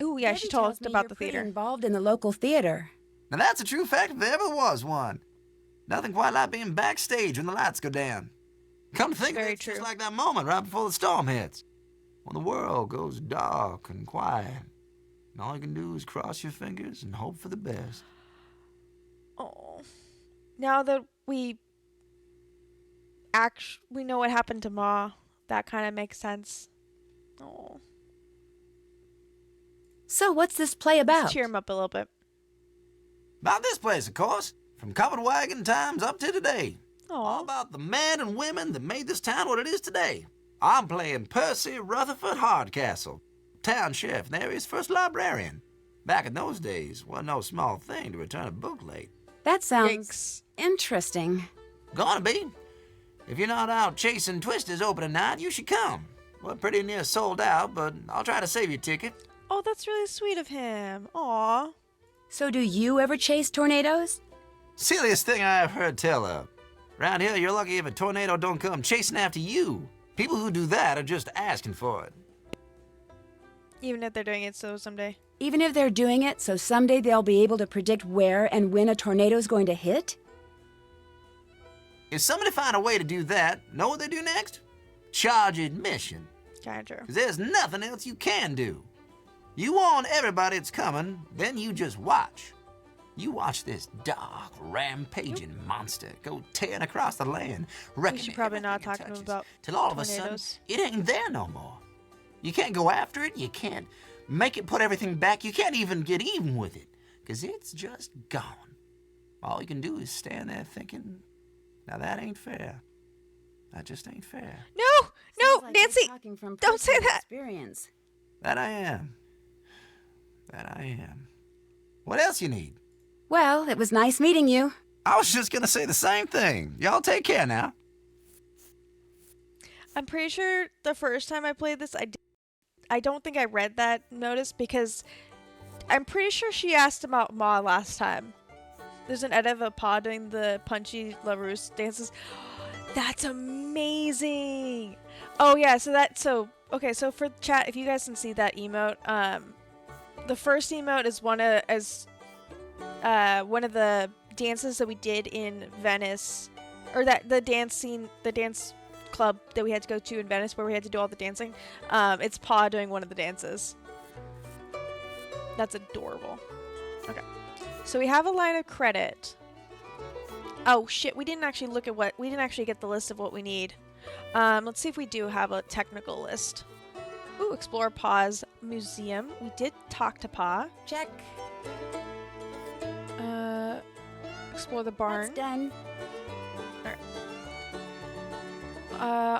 Ooh, yeah, she Debbie tells talked me about you're the pretty theater. involved in the local theater. Now that's a true fact if there ever was one. Nothing quite like being backstage when the lights go down. Come to think of Very it, it's just true. like that moment right before the storm hits. When the world goes dark and quiet. And all you can do is cross your fingers and hope for the best. Oh, now that we know what happened to Ma, that kind of makes sense. Oh, So what's this play about? Let's cheer him up a little bit. About this place, of course. From covered wagon times up to today. All Aw. about the men and women that made this town what it is today. I'm playing Percy Rutherford Hardcastle, town sheriff and the area's first librarian. Back in those days, wasn't no small thing to return a book late. That sounds Yikes. interesting. Gonna be. If you're not out chasing twisters opening night, you should come. We're pretty near sold out, but I'll try to save your ticket. Oh, that's really sweet of him. Aw. So do you ever chase tornadoes? Silliest thing I ever heard tell of. Around here, you're lucky if a tornado don't come chasing after you. People who do that are just asking for it. Even if they're doing it so someday. Even if they're doing it so someday they'll be able to predict where and when a tornado's going to hit? If somebody find a way to do that, know what they do next? Charge admission. Kinda true. 'Cause there's nothing else you can do. You warn everybody it's coming, then you just watch. You watch this dark, rampaging monster go tearing across the land, wrecking should probably not everything it talk to him touches, about till all of a tornadoes. sudden, it ain't there no more. You can't go after it, you can't make it put everything back, you can't even get even with it, 'cause it's just gone. All you can do is stand there thinking, now that ain't fair. That just ain't fair. No! No! Sounds like you're Nancy! talking from don't say personal that. Experience. That I am. That I am. What else you need? Well, it was nice meeting you. I was just gonna say the same thing. Y'all take care now. I'm pretty sure the first time I played this, I don't think I read that notice because I'm pretty sure she asked about Ma last time. There's an edit of a Pa doing the punchy LaRousse dances. That's amazing. Oh yeah, okay, so for chat, if you guys can see that emote, the first emote is one of the dances that we did in Venice, or that the dance club that we had to go to in Venice where we had to do all the dancing. It's Pa doing one of the dances. That's adorable. Okay. So we have a line of credit. Oh shit, we didn't actually get the list of what we need. Let's see if we do have a technical list. Ooh, explore Pa's museum. We did talk to Pa. Check. Explore the barn. That's done.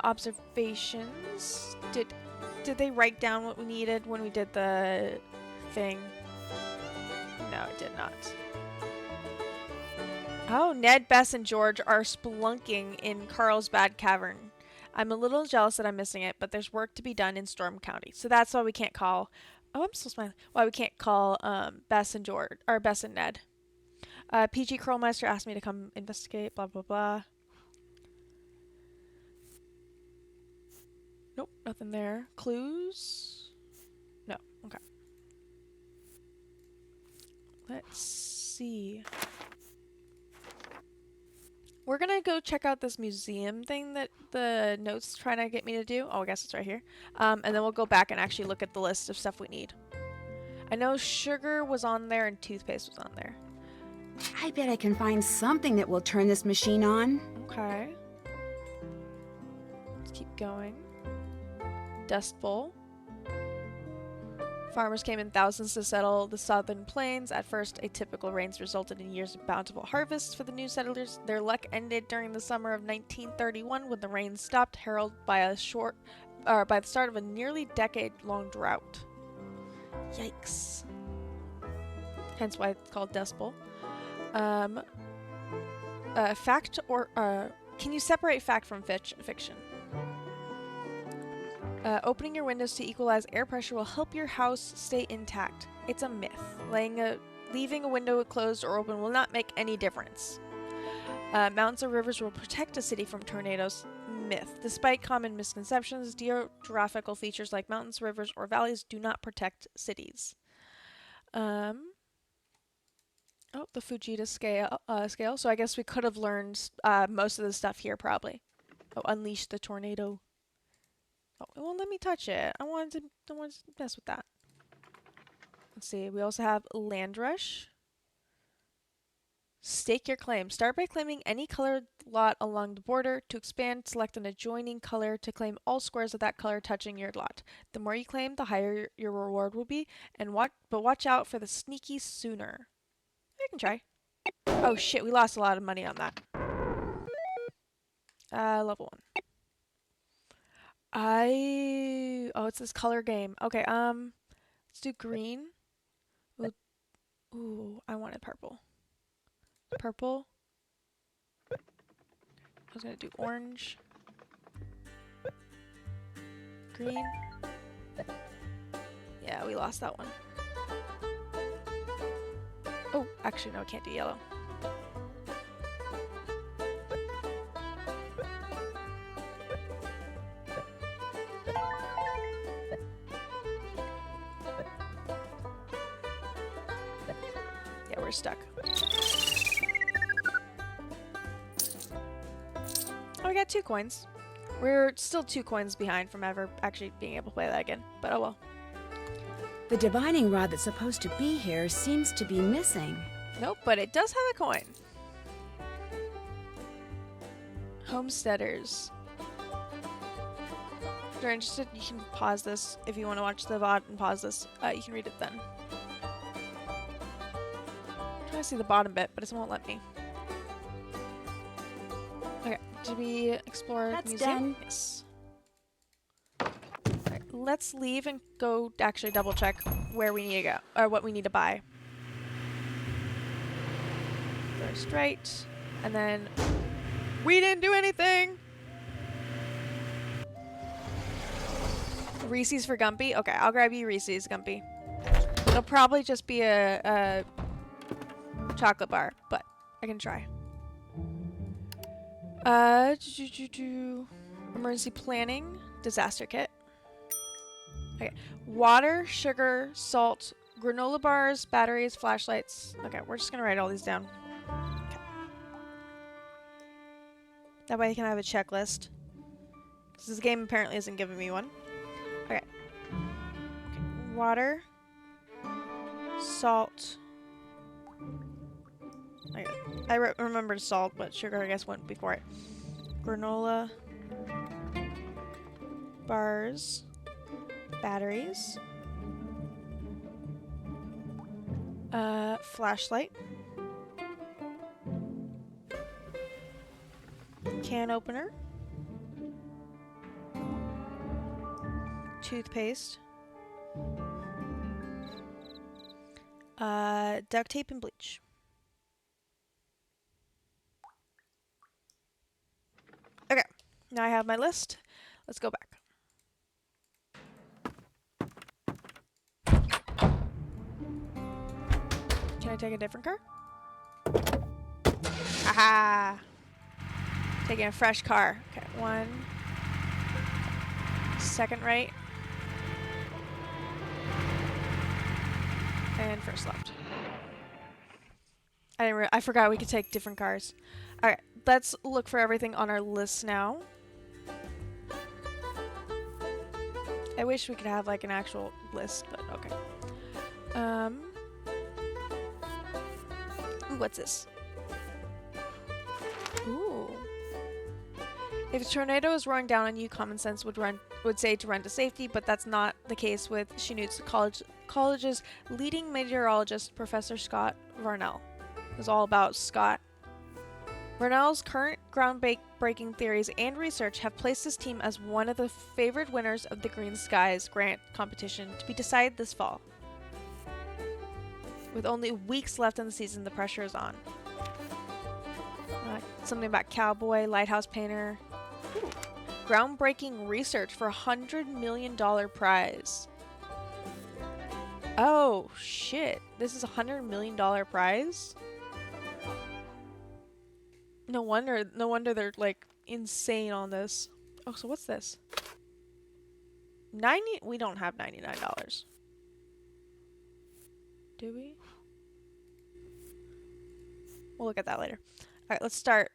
Observations. Did they write down what we needed when we did the thing? No, it did not. Oh, Ned, Bess, and George are spelunking in Carlsbad Cavern. I'm a little jealous that I'm missing it, but there's work to be done in Storm County. So that's why we can't call... Oh, I'm still smiling. Why we can't call Bess and George, or Bess and Ned. PG Curlmeister asked me to come investigate, blah, blah, blah. Nope, nothing there. Clues? No, okay. Let's see. We're gonna go check out this museum thing that the note's trying to get me to do. Oh, I guess it's right here. And then we'll go back and actually look at the list of stuff we need. I know sugar was on there and toothpaste was on there. I bet I can find something that will turn this machine on. Okay. Let's keep going. Dust Bowl. Farmers came in thousands to settle the southern plains. At first, atypical rains resulted in years of bountiful harvests for the new settlers. Their luck ended during the summer of 1931 when the rains stopped, heralded by the start of a nearly decade-long drought. Yikes. Hence why it's called Dust Bowl. Fact or can you separate fact from fiction? Opening your windows to equalize air pressure will help your house stay intact. It's a myth. Leaving a window closed or open will not make any difference. Mountains or rivers will protect a city from tornadoes. Myth. Despite common misconceptions, geographical features like mountains, rivers, or valleys do not protect cities. Oh, the Fujita scale. So I guess we could have learned most of the stuff here probably. Oh, unleash the tornado. Oh, it won't let me touch it. I wanted to mess with that. Let's see. We also have Land Rush. Stake your claim. Start by claiming any colored lot along the border. To expand, select an adjoining color to claim all squares of that color touching your lot. The more you claim, the higher your reward will be. But watch out for the sneaky sooner. I can try. Oh shit, we lost a lot of money on that. Level 1. Oh, it's this color game. Okay, let's do green. Ooh, I wanted purple. Purple. I was gonna do orange. Green. Yeah, we lost that one. Oh, actually, no, I can't do yellow. Yeah, we're stuck. Oh, I got 2 coins. We're still 2 coins behind from ever actually being able to play that again, but oh well. The divining rod that's supposed to be here seems to be missing. Nope, but it does have a coin. Homesteaders. If you're interested, you can pause this. If you want to watch the VOD and pause this, you can read it then. I'm trying to see the bottom bit, but it won't let me. Okay, did we explore the That's museum? done. Yes. Alright, let's leave and go actually double check where we need to go, or what we need to buy. First right, and then we didn't do anything! Reese's for Gumpy? Okay, I'll grab you Reese's, Gumpy. It'll probably just be a chocolate bar, but I can try. Emergency planning, disaster kit. Okay, water, sugar, salt, granola bars, batteries, flashlights. Okay, we're just gonna write all these down. Okay. That way I can have a checklist. Because this game apparently isn't giving me one. Okay. Water, salt. Okay. I remembered salt, but sugar I guess went before it. Granola bars, batteries, flashlight, can opener, toothpaste, duct tape and bleach. Okay, now I have my list. Let's go back. Can I take a different car? Aha! Taking a fresh car. Okay, 1. Second right. And first left. I forgot we could take different cars. Alright, let's look for everything on our list now. I wish we could have like an actual list, but okay. Ooh, what's this? Ooh. If a tornado is roaring down on you, common sense would say to run to safety, but that's not the case with Chanute College's leading meteorologist, Professor Scott Varnell. It was all about Scott. Varnell's current groundbreaking theories and research have placed his team as one of the favored winners of the Green Skies grant competition to be decided this fall. With only weeks left in the season, the pressure is on. Something about cowboy, lighthouse painter. Ooh. Groundbreaking research for $100 million prize. Oh, shit. This is a $100 million prize? No wonder they're, like, insane on this. Oh, so what's this? We don't have $99. Do we? We'll look at that later. Alright, let's start.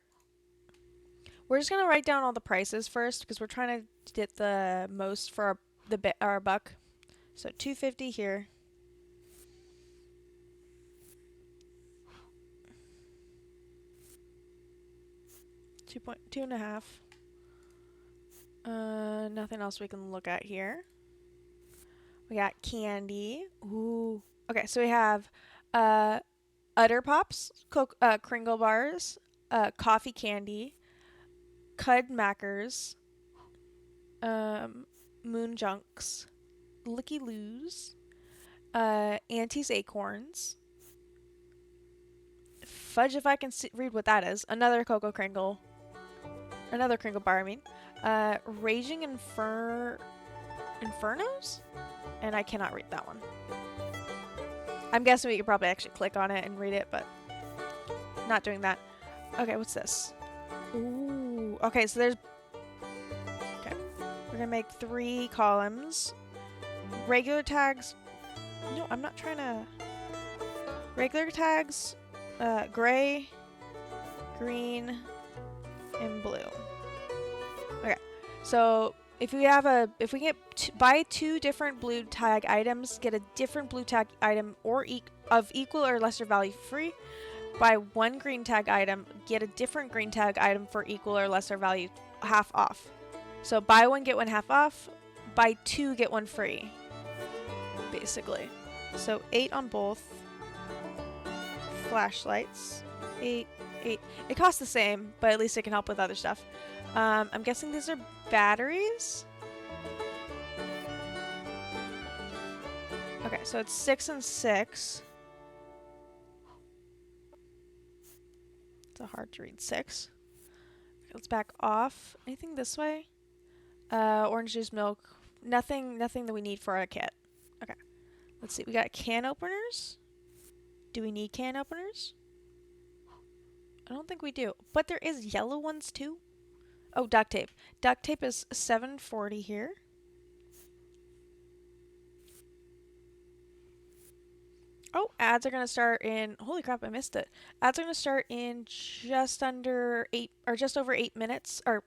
We're just gonna write down all the prices first because we're trying to get the most for our buck. So $250 here. 2.5. Nothing else we can look at here. We got candy. Ooh. Okay, so we have Utter Pops, Kringle bars, coffee candy, Cud Mackers, Moon Junks, Licky Loos, Auntie's Acorns, Fudge if I can read what that is, another Cocoa Kringle, another Kringle bar, I mean, Raging Infernos? And I cannot read that one. I'm guessing we could probably actually click on it and read it, but not doing that. Okay, what's this? Ooh, okay, so there's... Okay, we're gonna make 3 columns. Regular tags... No, I'm not trying to... Regular tags, gray, green, and blue. Okay, so if we buy 2 different blue tag items, get a different blue tag item of equal or lesser value free. Buy 1 green tag item, get a different green tag item for equal or lesser value half off. So buy 1 get 1 half off. Buy 2 get 1 free. Basically, so 8 on both. Flashlights, 8. It costs the same, but at least it can help with other stuff. I'm guessing these are batteries. Okay, so it's 6 and 6. It's a hard to read 6. Okay, let's back off. Anything this way? Orange juice, milk. Nothing that we need for our kit. Okay, let's see. We got can openers. Do we need can openers? I don't think we do, but there is yellow ones too. Oh, duct tape. Duct tape is $7.40 here. Oh, ads are gonna start in. Holy crap! I missed it. Ads are gonna start in just under 8 or just over 8 minutes or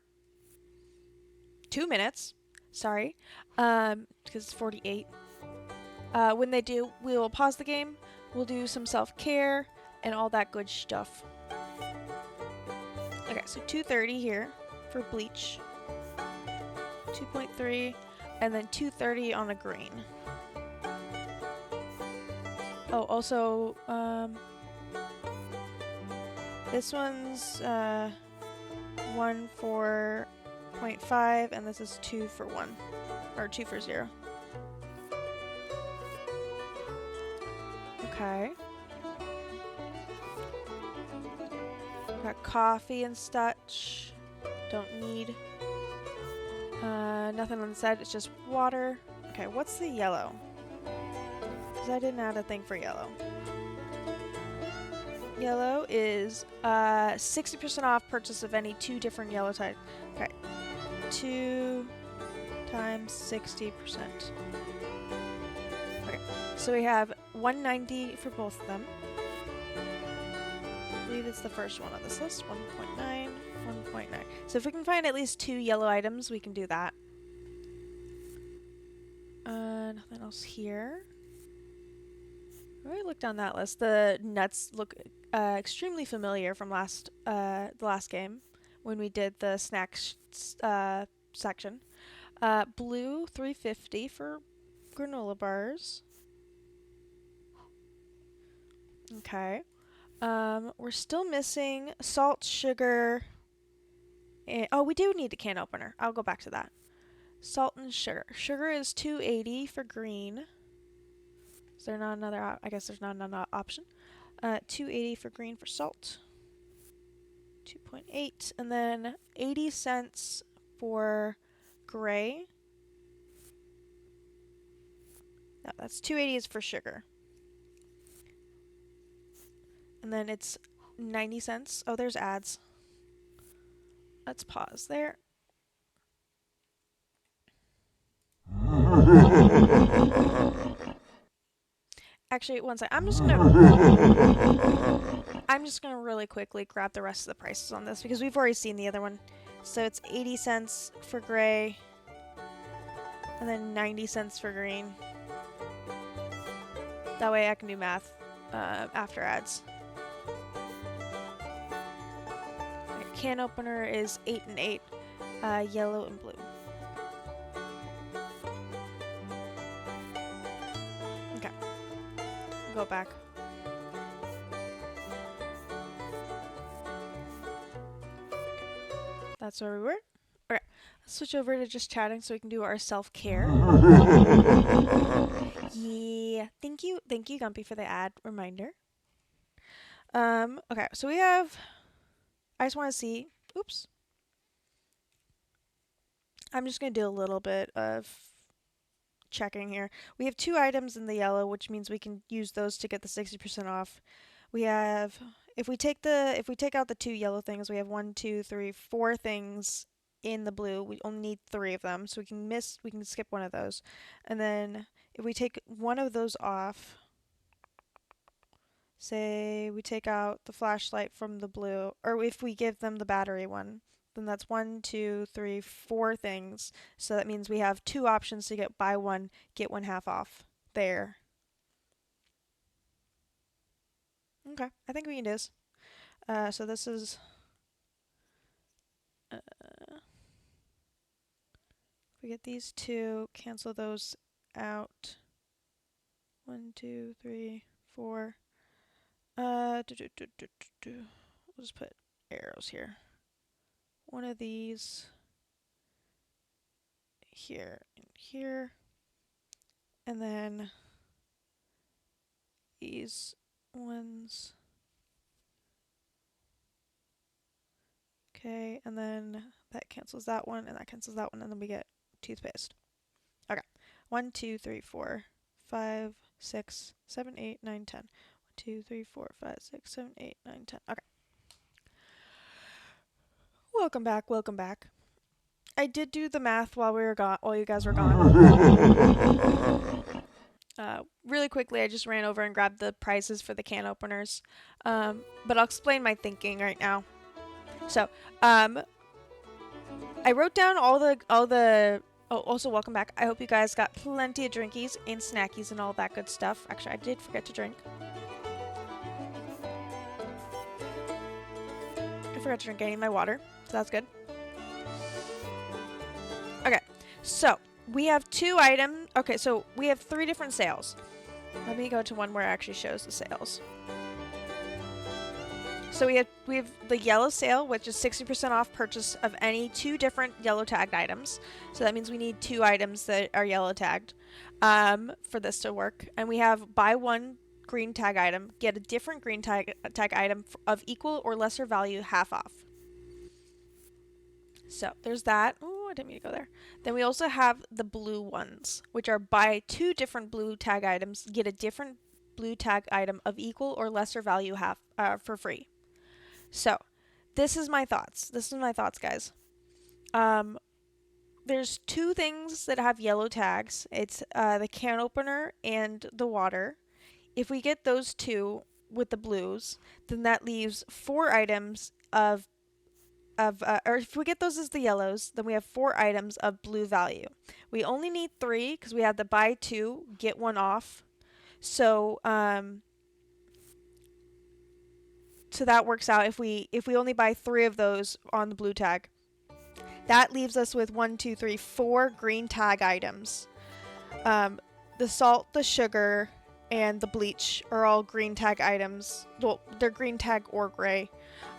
2 minutes. Sorry, because it's 48. When they do, we will pause the game. We'll do some self-care and all that good stuff. Okay, so 2:30 here for bleach. 2.3, and then 2:30 on a green. Oh, also, this one's 1 for 0.5, and this is 2 for 1, or 2 for 0. Okay. Got coffee and such. Don't need. Nothing on the side, it's just water. Okay, what's the yellow? Because I didn't add a thing for yellow. Yellow is 60% off purchase of any 2 different yellow types. Okay. 2 times 60%. Okay, so we have $1.90 for both of them. I believe it's the first one on this list. 1.9, 1.9. So if we can find at least 2 yellow items, we can do that. Nothing else here. Alright, look down that list. The nuts look extremely familiar from the last game when we did the snacks section. Blue, $3.50 for granola bars. Okay. We're still missing salt, sugar, and oh, we do need a can opener. I'll go back to that. Salt and sugar. Sugar is $2.80 for green. Is there not another? I guess there's not another option. $2.80 for green for salt. 2.8, and then 80 cents for gray. No, that's 2.80 is for sugar. And then it's 90 cents. Oh, there's ads. Let's pause there. Actually, one sec. I'm just gonna really quickly grab the rest of the prices on this because we've already seen the other one. So it's 80 cents for gray, and then 90 cents for green. That way I can do math after ads. can opener is 8 and 8, yellow and blue. Okay. Go back. That's where we were. Okay, let's switch over to just chatting so we can do our self-care. Yeah, thank you, Gumpy, for the ad reminder. Okay, so we have, I just want to see, oops. I'm just going to do a little bit of checking here. We have 2 items in the yellow, which means we can use those to get the 60% off. We have, if we take out the 2 yellow things, we have 1, 2, 3, 4 things in the blue. We only need 3 of them, so we can skip one of those. And then if we take one of those off, say we take out the flashlight from the blue, or if we give them the battery one, then that's 1, 2, 3, 4 things. So that means we have 2 options to get buy one, get one half off there. Okay, I think we can do this. So this is we get these 2, cancel those out. 1, 2, 3, 4. We'll just put arrows here. One of these here and here, and then these ones. Okay, and then that cancels that one, and that cancels that one, and then we get toothpaste. Okay, 1, 2, 3, 4, 5, 6, 7, 8, 9, 10. 1, 2, 3, 4, 5, 6, 7, 8, 9, 10. Okay. Welcome back, welcome back. I did do the math while we were gone, while you guys were gone. Really quickly, I just ran over and grabbed the prices for the can openers. But I'll explain my thinking right now. So, I wrote down all the oh, also welcome back. I hope you guys got plenty of drinkies and snackies and all that good stuff. Actually, I did forget to drink. I forgot to drink any of my water, so that's good. Okay, so we have 2 items. Okay, so we have 3 different sales. Let me go to one where it actually shows the sales. So we have the yellow sale, which is 60% off purchase of any 2 different yellow tagged items. So that means we need 2 items that are yellow tagged for this to work. And we have buy one green tag item, get a different green tag item of equal or lesser value half off. So there's that. Oh, I didn't mean to go there. Then we also have the blue ones, which are buy 2 different blue tag items, get a different blue tag item of equal or lesser value half for free. So this is my thoughts. Guys. There's 2 things that have yellow tags. It's the can opener and the water. If we get those 2 with the blues, then that leaves 4 items or if we get those as the yellows, then we have 4 items of blue value. We only need 3 because we have the buy 2, get 1 off. So so that works out if we only buy 3 of those on the blue tag. That leaves us with 1, 2, 3, 4 green tag items. The salt, the sugar, and the bleach are all green tag items. Well, they're green tag or gray.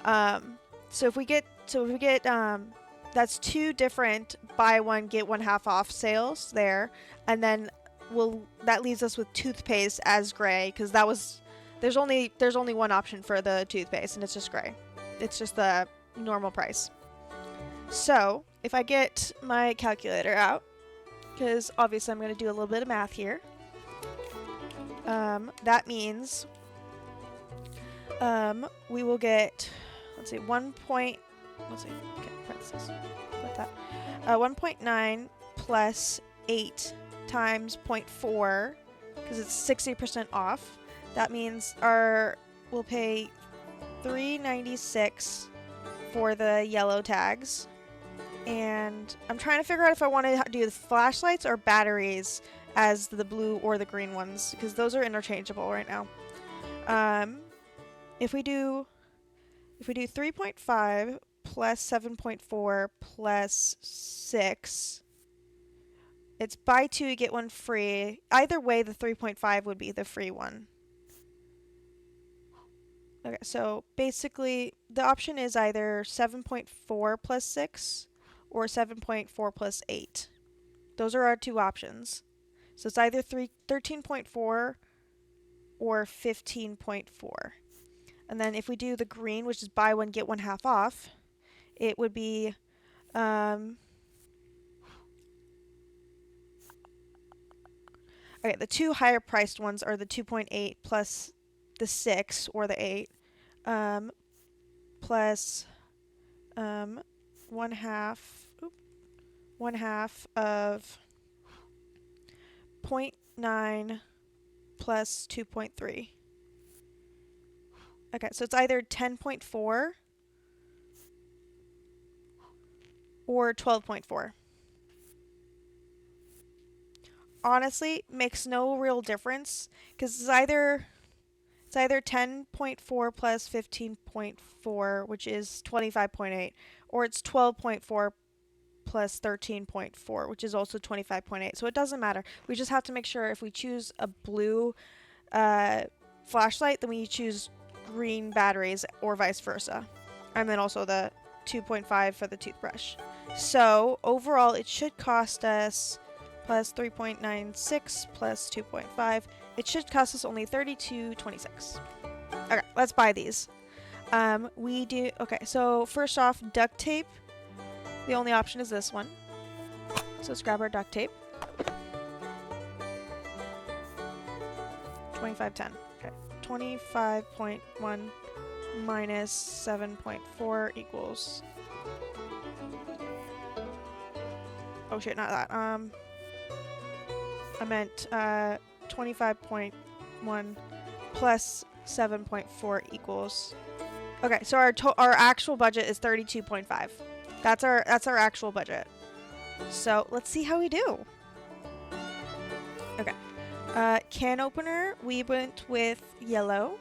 So if we get that's 2 different buy one get one half off sales there, and then that leaves us with toothpaste as gray because there's only one option for the toothpaste and it's just gray. It's just the normal price. So if I get my calculator out, because obviously I'm going to do a little bit of math here. That means we will get, let's see, 1.9 plus 8 times 0.4, because it's 60% off. That means we'll pay $3.96 for the yellow tags. And I'm trying to figure out if I want to do the flashlights or batteries as the blue or the green ones, because those are interchangeable right now. If we do 3.5 plus 7.4 plus 6. It's buy 2, you get 1 free. Either way, the 3.5 would be the free one. Okay, so basically, the option is either 7.4 plus 6 or 7.4 plus 8. Those are our two options. So it's either 13.4 or 15.4. And then if we do the green, which is buy 1, get 1 half off, it would be okay, the two higher priced ones are the 2.8 plus the 6 or the 8 plus 1 half of 0.9 plus 2.3. Okay, so it's either 10.4 or 12.4. Honestly, makes no real difference because it's either 10.4 plus 15.4, which is 25.8, or it's 12.4 plus 13.4, which is also 25.8. So it doesn't matter. We just have to make sure if we choose a blue flashlight, then we choose green batteries or vice versa. And then also the 2.5 for the toothbrush. So overall, it should cost us plus 3.96 plus 2.5. It should cost us only $32.26. Okay, let's buy these. Okay, so first off, duct tape. The only option is this one. So let's grab our duct tape. 25.10. Okay, 25.1 minus 7.4 equals... Oh shit, not that. I meant 25.1 plus 7.4 equals... Okay, so our actual budget is 32.5. That's our actual budget. So let's see how we do. Okay. Can opener, we went with yellow.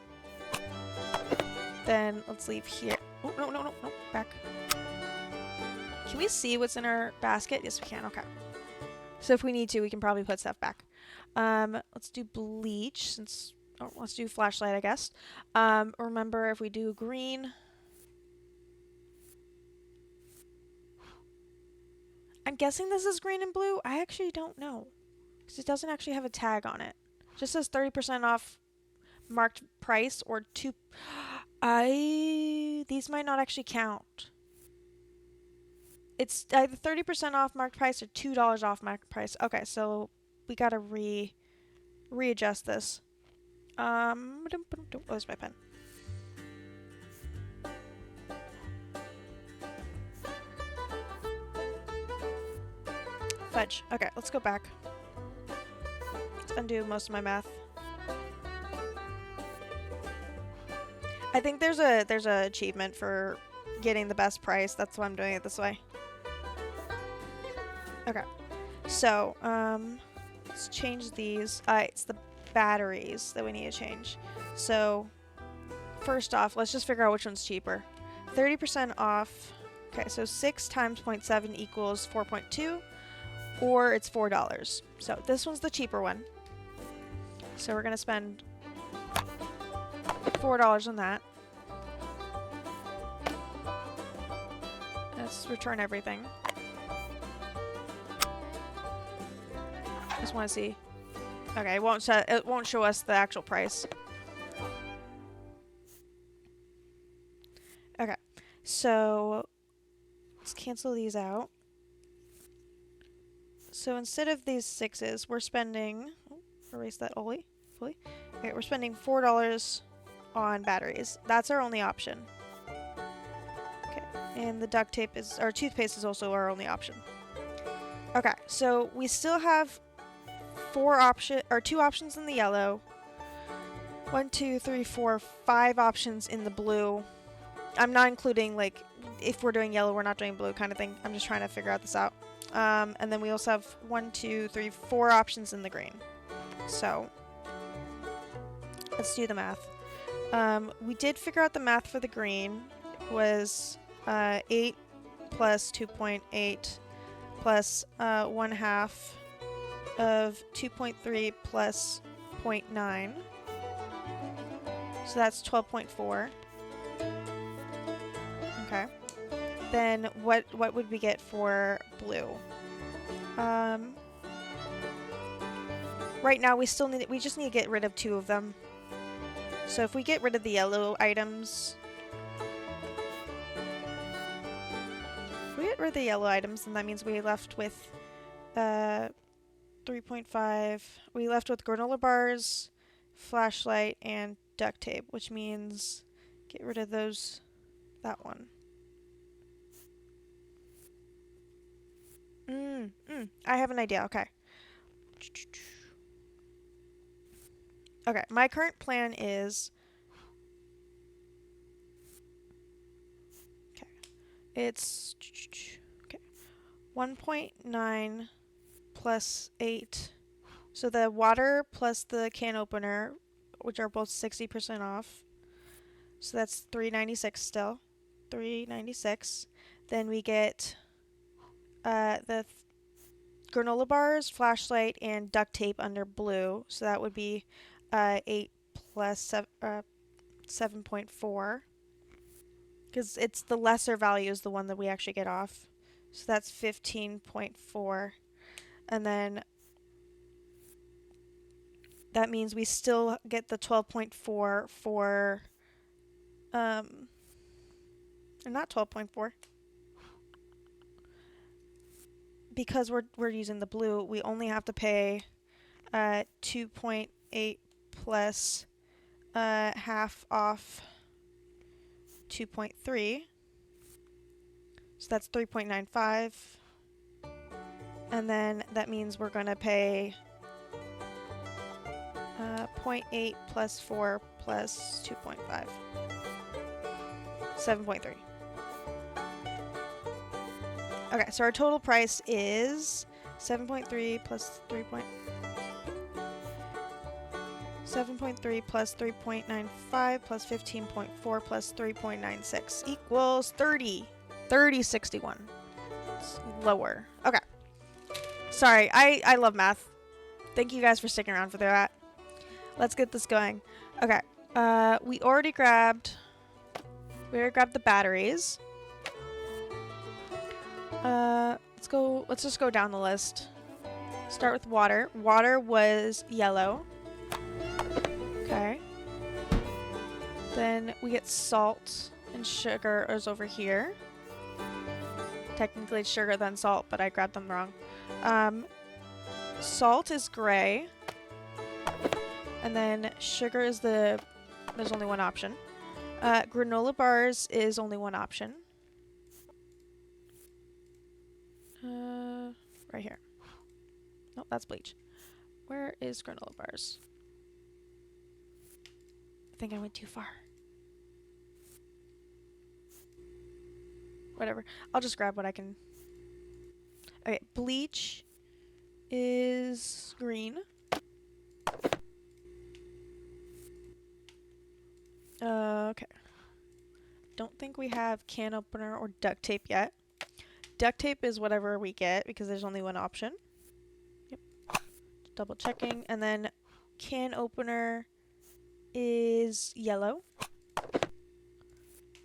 Then let's leave here. Oh, no, back. Can we see what's in our basket? Yes, we can. Okay. So if we need to, we can probably put stuff back. Let's do bleach since... Oh, let's do flashlight, I guess. Remember, if we do green... I'm guessing this is green and blue. I actually don't know. Because it doesn't actually have a tag on it. It just says 30% off marked price or 2... These might not actually count. It's either 30% off marked price or $2 off marked price. Okay, so we gotta readjust this. Oh, there's my pen. Fudge. Okay, let's go back. Let's undo most of my math. I think there's a achievement for getting the best price. That's why I'm doing it this way. Okay. So, let's change these. It's the batteries that we need to change. So, first off, let's just figure out which one's cheaper. 30% off. Okay, so 6 times 0.7 equals 4.2, or it's $4. So this one's the cheaper one. So we're gonna spend $4 on that. Let's return everything. Just want to see. Okay, it won't show us the actual price. Okay, so let's cancel these out. So instead of these 6s, we're spending... Oh, erase that fully. Okay, we're spending $4 on batteries. That's our only option. Okay, and the duct tape is... Our toothpaste is also our only option. Okay, so we still have 2 options in the yellow. 1, 2, 3, 4, 5 options in the blue. I'm not including, like, if we're doing yellow, we're not doing blue kind of thing. I'm just trying to figure out this out. And then we also have 1, 2, 3, 4 options in the green. So, let's do the math. We did figure out the math for the green. It was 8 plus 2.8 plus 1/2 of 2.3 plus 0.9. So that's 12.4. Okay. Then what would we get for blue? Right now we just need to get rid of 2 of them. So if we get rid of the yellow items, then that means we left with 3.5. We left with granola bars, flashlight, and duct tape, which means get rid of that one. I have an idea. Okay. Okay, my current plan is... Okay. It's... Okay. 1.9 plus 8. So the water plus the can opener, which are both 60% off. So that's $3.96 still. $3.96. Then we get the granola bars, flashlight, and duct tape under blue. So that would be 8 plus 7.4. Because it's the lesser value is the one that we actually get off. So that's 15.4. And then that means we still get the 12.4 for... or not 12.4. Because we're using the blue, we only have to pay 2.8 plus half off 2.3. So that's 3.95. And then that means we're going to pay 0.8 plus 4 plus 2.5. 7.3. Okay, so our total price is 7.3 plus 7.3 plus 3.95 plus 15.4 plus 3.96 equals 30. 30.61. It's lower. Okay. Sorry, I love math. Thank you guys for sticking around for that. Let's get this going. Okay. We already grabbed the batteries. Let's just go down the list. Start with water. Water was yellow. Okay. Then we get salt and sugar is over here. Technically it's sugar then salt, but I grabbed them wrong. Salt is gray. And then sugar is there's only one option. Granola bars is only one option. Right here. Nope, that's bleach. Where is granola bars? I think I went too far. Whatever. I'll just grab what I can. Okay, bleach is green. Okay. Don't think we have can opener or duct tape yet. Duct tape is whatever we get because there's only one option. Yep. Just double checking. And then can opener is yellow.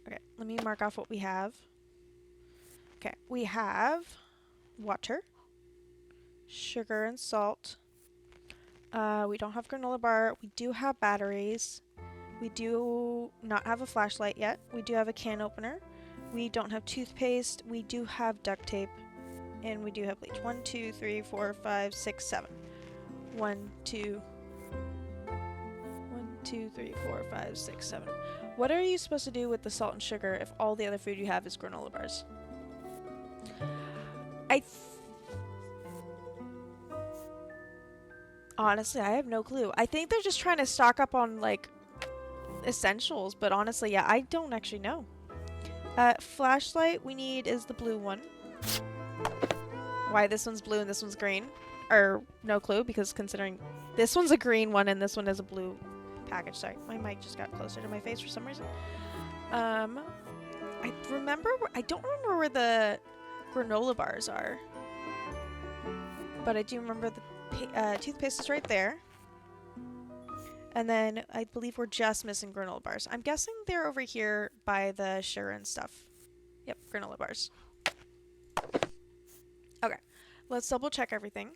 Okay, let me mark off what we have. Okay, we have water, sugar and salt. We don't have granola bar. We do have batteries. We do not have a flashlight yet. We do have a can opener. We don't have toothpaste. We do have duct tape. And we do have bleach. 1, 2, 3, 4, 5, 6, 7. 1, 2, 3, 4, 5, 6, 7. What are you supposed to do with the salt and sugar if all the other food you have is granola bars? Honestly, I have no clue. I think they're just trying to stock up on, like, essentials. But honestly, yeah, I don't actually know. Flashlight we need is the blue one. Why this one's blue and this one's green? Or no clue, because considering this one's a green one and this one is a blue package. Sorry, my mic just got closer to my face for some reason. I I don't remember where the granola bars are. But I do remember the toothpaste is right there. And then I believe we're just missing granola bars. I'm guessing they're over here by the sugar and stuff. Yep, granola bars. Okay, let's double check everything.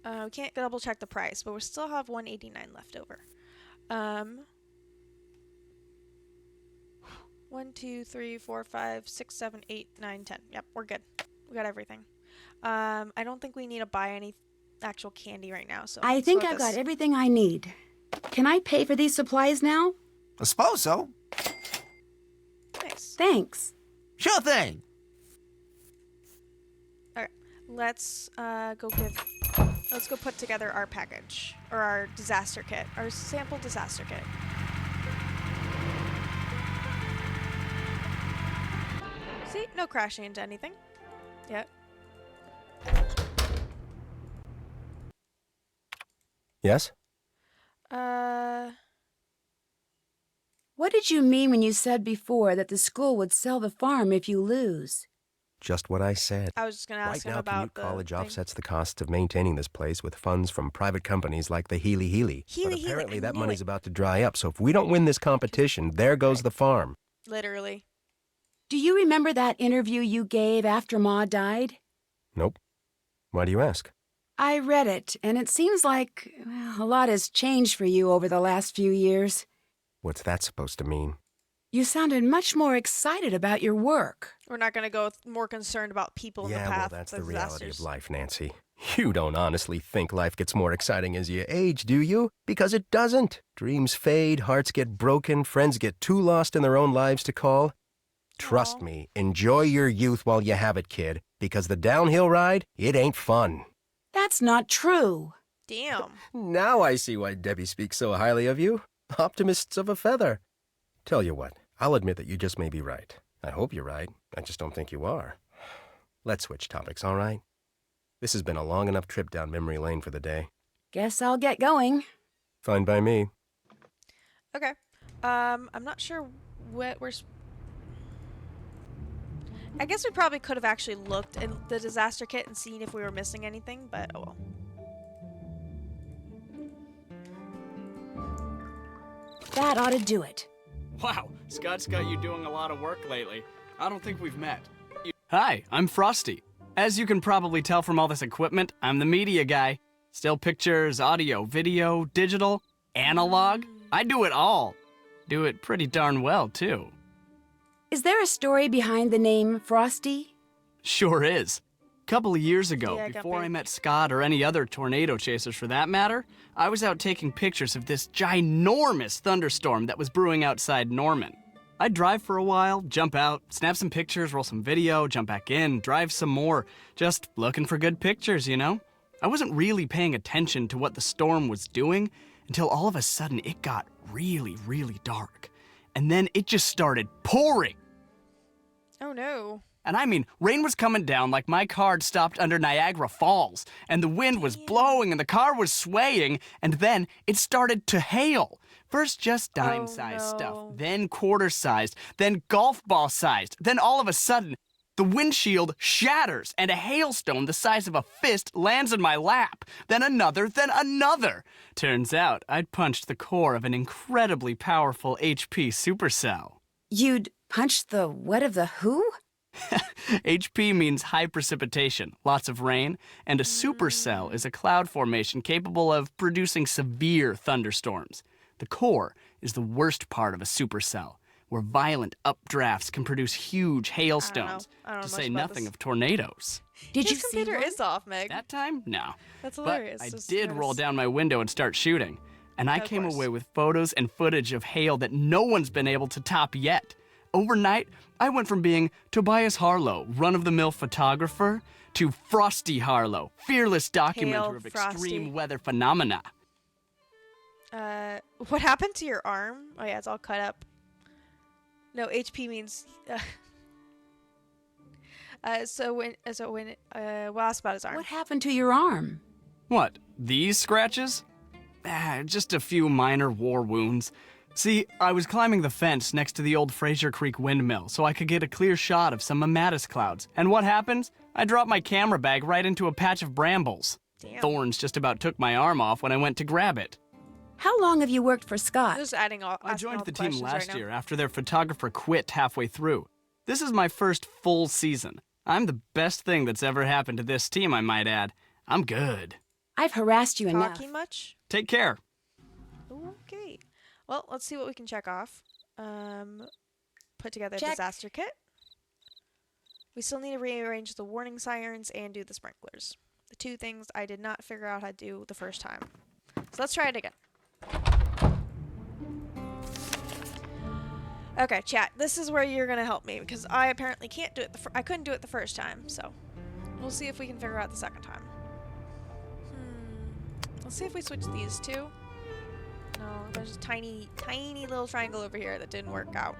We can't double check the price, but we still have $189 left over. 1, 2, 3, 4, 5, 6, 7, 8, 9, 10. Yep, we're good. We got everything. I don't think we need to buy any actual candy right now. So I think I've got everything I need. Can I pay for these supplies now? I suppose so. Nice. Thanks. Sure thing. All right, let's go put together our package or our disaster kit, our sample disaster kit. See, no crashing into anything. Yep. Yes? What did you mean when you said before that the school would sell the farm if you lose? Just what I said. I was just gonna ask Right him now, about commute the college thing. offsets the costs of maintaining this place with funds from private companies like the Healy Healy. Healy But Healy, apparently I that knew money's it. about to dry up, so if we don't win this competition, there goes the farm. Literally. Do you remember that interview you gave after Ma died? Nope. Why do you ask? I read it, and it seems like a lot has changed for you over the last few years. What's that supposed to mean? You sounded much more excited about your work. We're not gonna go with more concerned about people in the Yeah, path. well, that's of the reality of disasters. life, Nancy. You don't honestly think life gets more exciting as you age, do you? Because it doesn't. Dreams fade, hearts get broken, friends get too lost in their own lives to call. Trust Aw. me, enjoy your youth while you have it, kid, because the downhill ride, it ain't fun. That's not true. Damn. Now I see why Debbie speaks so highly of you. Optimists of a feather. Tell you what, I'll admit that you just may be right. I hope you're right. I just don't think you are. Let's switch topics, all right? This has been a long enough trip down memory lane for the day. Guess I'll get going. Fine by me. Okay. I'm not sure what I guess we probably could have actually looked at the disaster kit and seen if we were missing anything, but oh well. That ought to do it. Wow, Scott's got you doing a lot of work lately. I don't think we've met. Hi, I'm Frosty. As you can probably tell from all this equipment, I'm the media guy. Still pictures, audio, video, digital, analog. I do it all. Do it pretty darn well, too. Is there a story behind the name Frosty? Sure is. Couple of years ago, Yeah, I got before I big. met Scott or any other tornado chasers for that matter, I was out taking pictures of this ginormous thunderstorm that was brewing outside Norman. I'd drive for a while, jump out, snap some pictures, roll some video, jump back in, drive some more, just looking for good pictures, you know? I wasn't really paying attention to what the storm was doing until all of a sudden it got really, really dark. And then it just started pouring. Oh no. And I mean, rain was coming down like my car had stopped under Niagara Falls, and the wind was blowing and the car was swaying, and then it started to hail. First just dime-sized stuff, no. then quarter-sized, then golf ball-sized, then all of a sudden, the windshield shatters and a hailstone the size of a fist lands in my lap. Then another, then another. Turns out I'd punched the core of an incredibly powerful HP supercell. You'd punched the what of the who? HP means high precipitation, lots of rain, and a supercell is a cloud formation capable of producing severe thunderstorms. The core is the worst part of a supercell, where violent updrafts can produce huge hailstones, I don't know to much say about nothing this. of tornadoes. Did you His see computer one? is off, Meg. That time? No. That's But hilarious. I Just did roll noticed. down my window and start shooting, and I Of came course. away with photos and footage of hail that no one's been able to top yet. Overnight, I went from being Tobias Harlow, run-of-the-mill photographer, to Frosty Harlow, fearless documenter of Frosty. extreme weather phenomena. What happened to your arm? Oh yeah, it's all cut up. No, HP means. We'll ask about his arm. What happened to your arm? What, these scratches? Just a few minor war wounds. See, I was climbing the fence next to the old Fraser Creek windmill so I could get a clear shot of some mammatus clouds. And what happens? I dropped my camera bag right into a patch of brambles. Damn. Thorns just about took my arm off when I went to grab it. How long have you worked for Scott? Just adding all. I asking joined all the team questions last right now. year after their photographer quit halfway through. This is my first full season. I'm the best thing that's ever happened to this team, I might add. I'm good. I've harassed you enough. Talking much? Take care. Okay. Well, let's see what we can check off. Put together a Check. disaster kit. We still need to rearrange the warning sirens and do the sprinklers. The two things I did not figure out how to do the first time. So let's try it again. Okay, chat. This is where you're gonna help me because I apparently can't do it. I couldn't do it the first time, so we'll see if we can figure out the second time. Let's see if we switch these two. No, there's a tiny little triangle over here that didn't work out.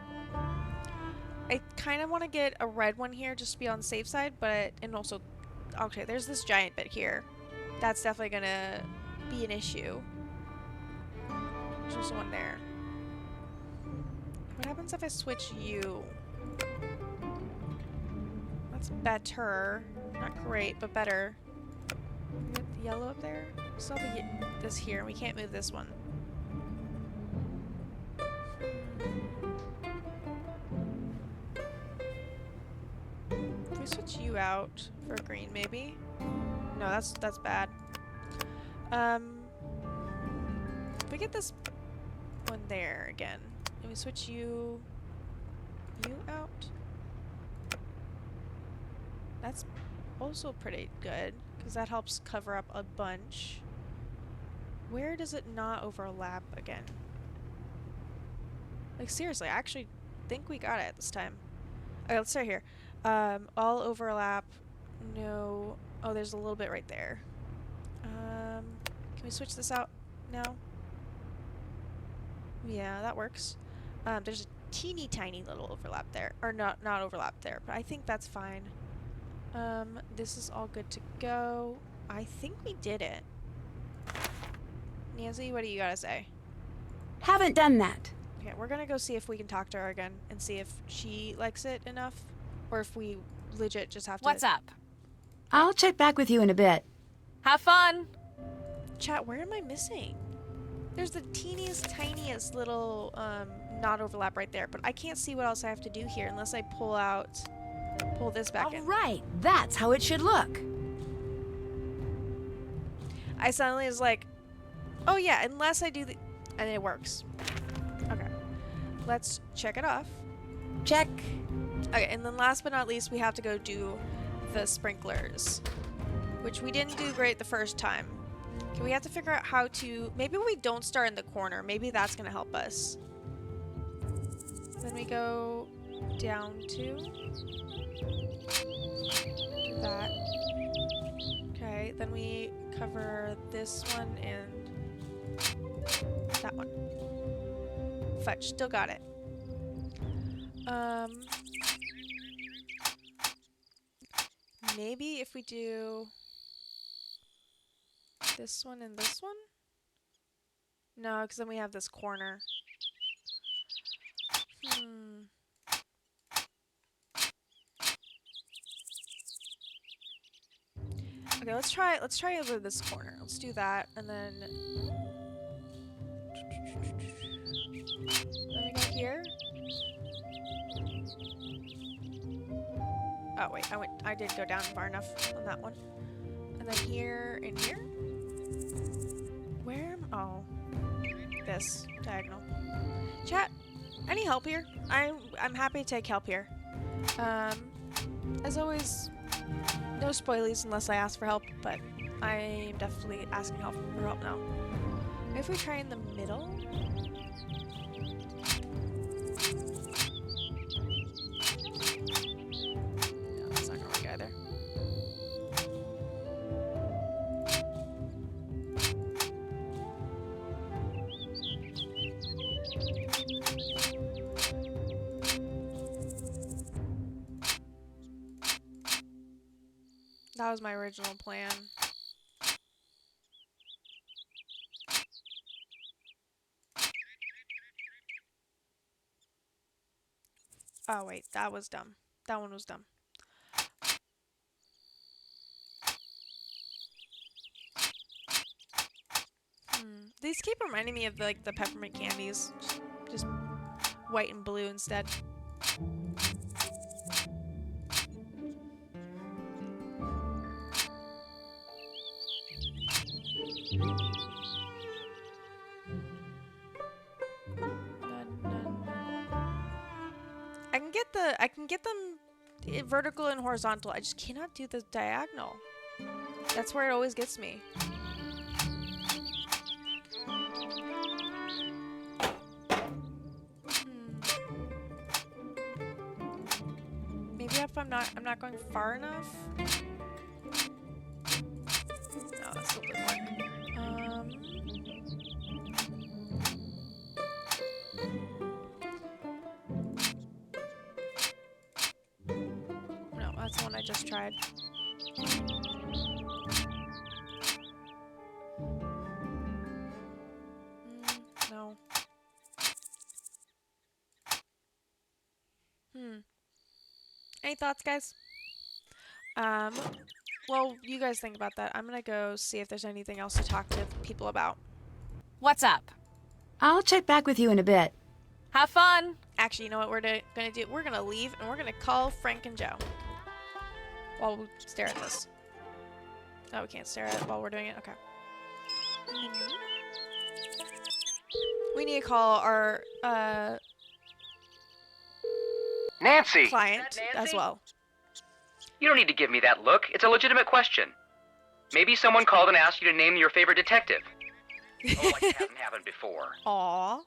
I kind of want to get a red one here just to be on the safe side, and also, okay, there's this giant bit here. That's definitely gonna be an issue. There's also one there. What happens if I switch you? That's better. Not great, but better. We got the yellow up there. Still have this here. We can't move this one. If we switch you out for green, maybe? No, that's bad. If we get this one there again, and we switch you out, that's also pretty good because that helps cover up a bunch. Where does it not overlap again? Like seriously, I actually think we got it this time. Okay, let's start here. All overlap. No. Oh, there's a little bit right there. Can we switch this out now? Yeah, that works. There's a teeny tiny little overlap there. Or not overlap there, but I think that's fine. This is all good to go. I think we did it. Nancy, what do you gotta say? Haven't done that. Okay, we're gonna go see if we can talk to her again and see if she likes it enough, or if we legit just have to... What's up? I'll check back with you in a bit. Have fun! Chat, where am I missing? There's the teeniest, tiniest little not overlap right there, but I can't see what else I have to do here unless I pull this back All in. right, that's how it should look. I suddenly was like, oh yeah, unless I do the... And it works. Okay. Let's check it off. Check. Okay, and then last but not least, we have to go do the sprinklers, which we didn't do great the first time. Okay, we have to figure out how to... Maybe we don't start in the corner. Maybe that's going to help us. Then we go down to... Do that. Okay, then we cover this one and that one. Fudge, still got it. Maybe if we do this one and this one? No, because then we have this corner. Okay, let's try over this corner. Let's do that, and then we go here. Oh wait, I didn't go down far enough on that one. And then here and here. Where? Oh, this diagonal. Chat, any help here? I'm happy to take help here. As always, no spoilies unless I ask for help, but I am definitely asking for help now. If we try in the middle. No, that's not gonna work either. That was my original plan. Oh, wait. That was dumb. That one was dumb. These keep reminding me of like the peppermint candies. Just white and blue instead. I can get them vertical and horizontal. I just cannot do the diagonal. That's where it always gets me. Maybe if I'm not going far enough. No, that still didn't work. No, that's the one I just tried. No. Any thoughts, guys? Well, you guys think about that. I'm gonna go see if there's anything else to talk to people about. What's up? I'll check back with you in a bit. Have fun. Actually, you know what we're gonna do? We're gonna leave and we're gonna call Frank and Joe while we stare at this. Oh, we can't stare at it while we're doing it? Okay. We need to call our Nancy! client as well. You don't need to give me that look. It's a legitimate question. Maybe someone called and asked you to name your favorite detective. Oh, like it hasn't happened before. Aww.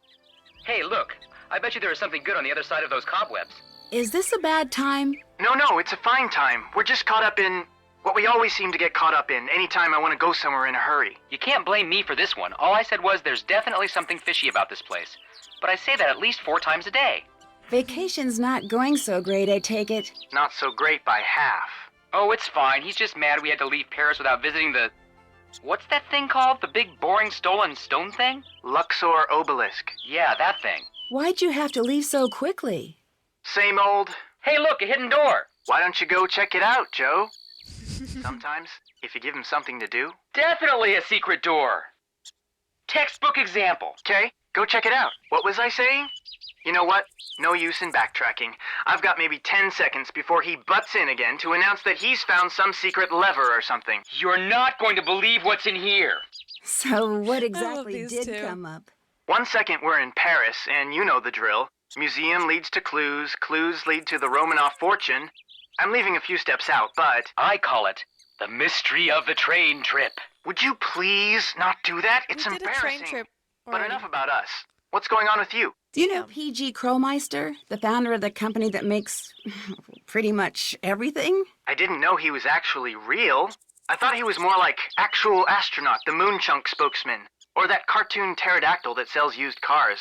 Hey, look. I bet you there is something good on the other side of those cobwebs. Is this a bad time? No, it's a fine time. We're just caught up in what we always seem to get caught up in anytime I want to go somewhere in a hurry. You can't blame me for this one. All I said was there's definitely something fishy about this place. But I say that at least 4 times a day. Vacation's not going so great, I take it. Not so great by half. Oh, it's fine. He's just mad we had to leave Paris without visiting the... What's that thing called? The big, boring, stolen stone thing? Luxor Obelisk. Yeah, that thing. Why'd you have to leave so quickly? Same old... Hey, look, a hidden door. Why don't you go check it out, Joe? Sometimes, if you give him something to do. Definitely a secret door. Textbook example. Okay, go check it out. What was I saying? You know what? No use in backtracking. I've got maybe 10 seconds before he butts in again to announce that he's found some secret lever or something. You're not going to believe what's in here. So what exactly these did two. come up? 1 second we're in Paris, and you know the drill. Museum leads to clues, clues lead to the Romanov fortune. I'm leaving a few steps out, but... I call it the mystery of the train trip. Would you please not do that? It's We did a embarrassing. train trip But already. enough about us. What's going on with you? Do you know P.G. Crowmeister, the founder of the company that makes pretty much everything? I didn't know he was actually real. I thought he was more like actual astronaut, the Moonchunk spokesman, or that cartoon pterodactyl that sells used cars.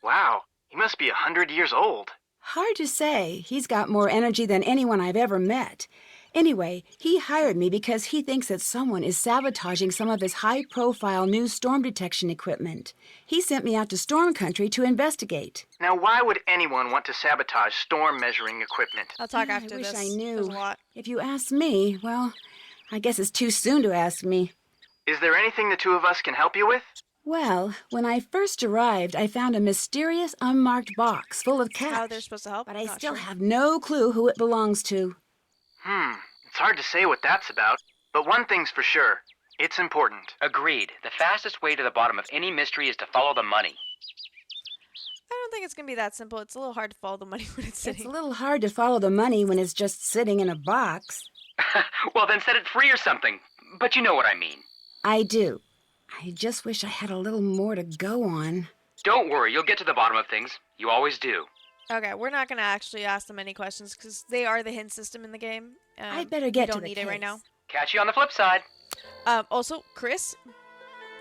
Wow, he must be 100 years old. Hard to say. He's got more energy than anyone I've ever met. Anyway, he hired me because he thinks that someone is sabotaging some of his high-profile new storm detection equipment. He sent me out to storm country to investigate. Now, why would anyone want to sabotage storm measuring equipment? I'll talk I after wish this. I knew. There's a lot. If you ask me, well, I guess it's too soon to ask me. Is there anything the two of us can help you with? Well, when I first arrived, I found a mysterious unmarked box full of cash. How they're supposed to help? But I Not still sure. have no clue who it belongs to. It's hard to say what that's about, but one thing's for sure. It's important. Agreed. The fastest way to the bottom of any mystery is to follow the money. I don't think it's gonna be that simple. It's a little hard to follow the money when it's sitting. It's a little hard to follow the money when it's just sitting in a box. Well, then set it free or something. But you know what I mean. I do. I just wish I had a little more to go on. Don't worry, you'll get to the bottom of things. You always do. Okay, we're not gonna actually ask them any questions because they are the hint system in the game. I'd better get we to don't the need it right now. case. Catch you on the flip side. Also, Chris,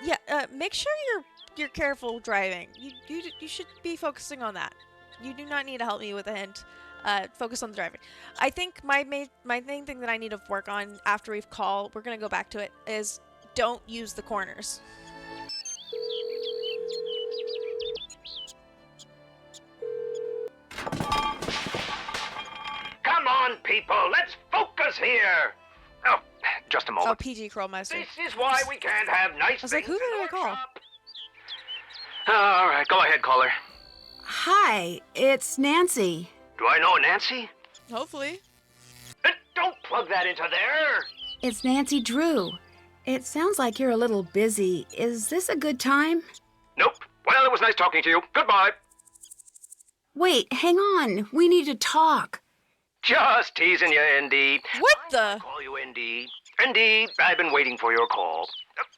yeah, make sure you're careful driving. You should be focusing on that. You do not need to help me with a hint. Focus on the driving. I think my main thing that I need to work on after we're gonna go back to it, is don't use the corners. people, let's focus here. Oh, just a Oh, moment. PG Krollmeister. This is why we can't have nice I was like, things who did in the I call? workshop. All right, go ahead, caller. Hi, it's Nancy. Do I know Nancy? Hopefully. Don't plug that into there. It's Nancy Drew. It sounds like you're a little busy. Is this a good time? Nope. Well, it was nice talking to you. Goodbye. Wait, hang on. We need to talk. Just teasing you, ND. What I the? call you ND. ND, I've been waiting for your call.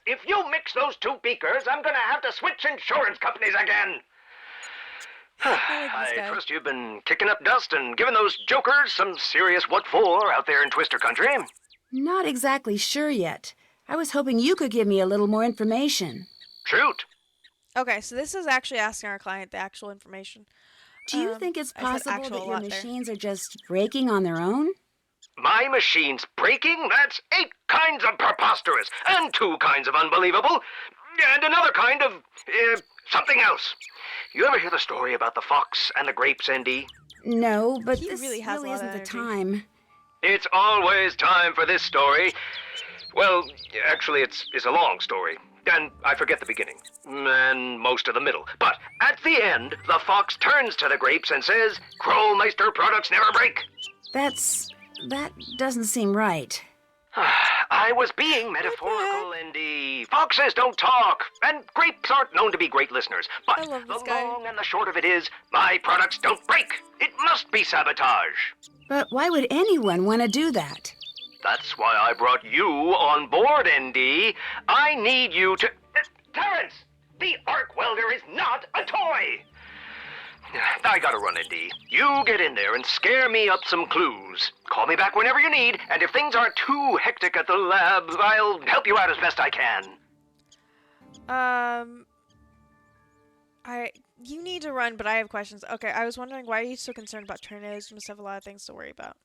If you mix those two beakers, I'm gonna have to switch insurance companies again. I like I this guy. trust you've been kicking up dust and giving those jokers some serious what for out there in Twister Country. Not exactly sure yet. I was hoping you could give me a little more information. Shoot. Okay, so this is actually asking our client the actual information. Do you think it's I said possible actual that a your lot there. machines are just breaking on their own? My machine's breaking? That's 8 kinds of preposterous, and 2 kinds of unbelievable, and another kind of, something else. You ever hear the story about the fox and the grapes, ND? No, but He this really has a lot isn't of the energy. time. It's always time for this story. Well, actually, it's a long story. And I forget the beginning. And most of the middle. But at the end, the fox turns to the grapes and says, Krollmeister products never break. That doesn't seem right. I was being metaphorical, ND. Foxes don't talk, and grapes aren't known to be great listeners. But I love this the guy. long and the short of it is, my products don't break. It must be sabotage. But why would anyone want to do that? That's why I brought you on board, ND. I need you to... Terrence! The arc welder is not a toy! I gotta run, ND. You get in there and scare me up some clues. Call me back whenever you need, and if things aren't too hectic at the lab, I'll help you out as best I can. You need to run, but I have questions. Okay, I was wondering, why are you so concerned about tornadoes? You must have a lot of things to worry about.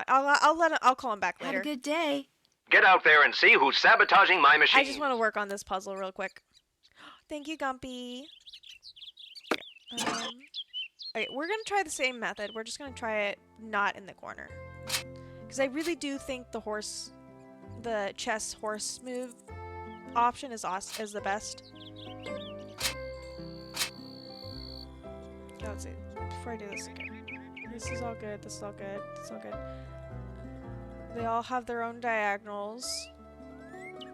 I'll call him back later. Have a good day. Get out there and see who's sabotaging my machine. I just want to work on this puzzle real quick. Thank you, Gumpy. Okay, we're gonna try the same method. We're just gonna try it not in the corner, because I really do think the chess horse move option is the best. Okay, let's see. Before I do this again, this is all good. This is all good. This is all good. They all have their own diagonals.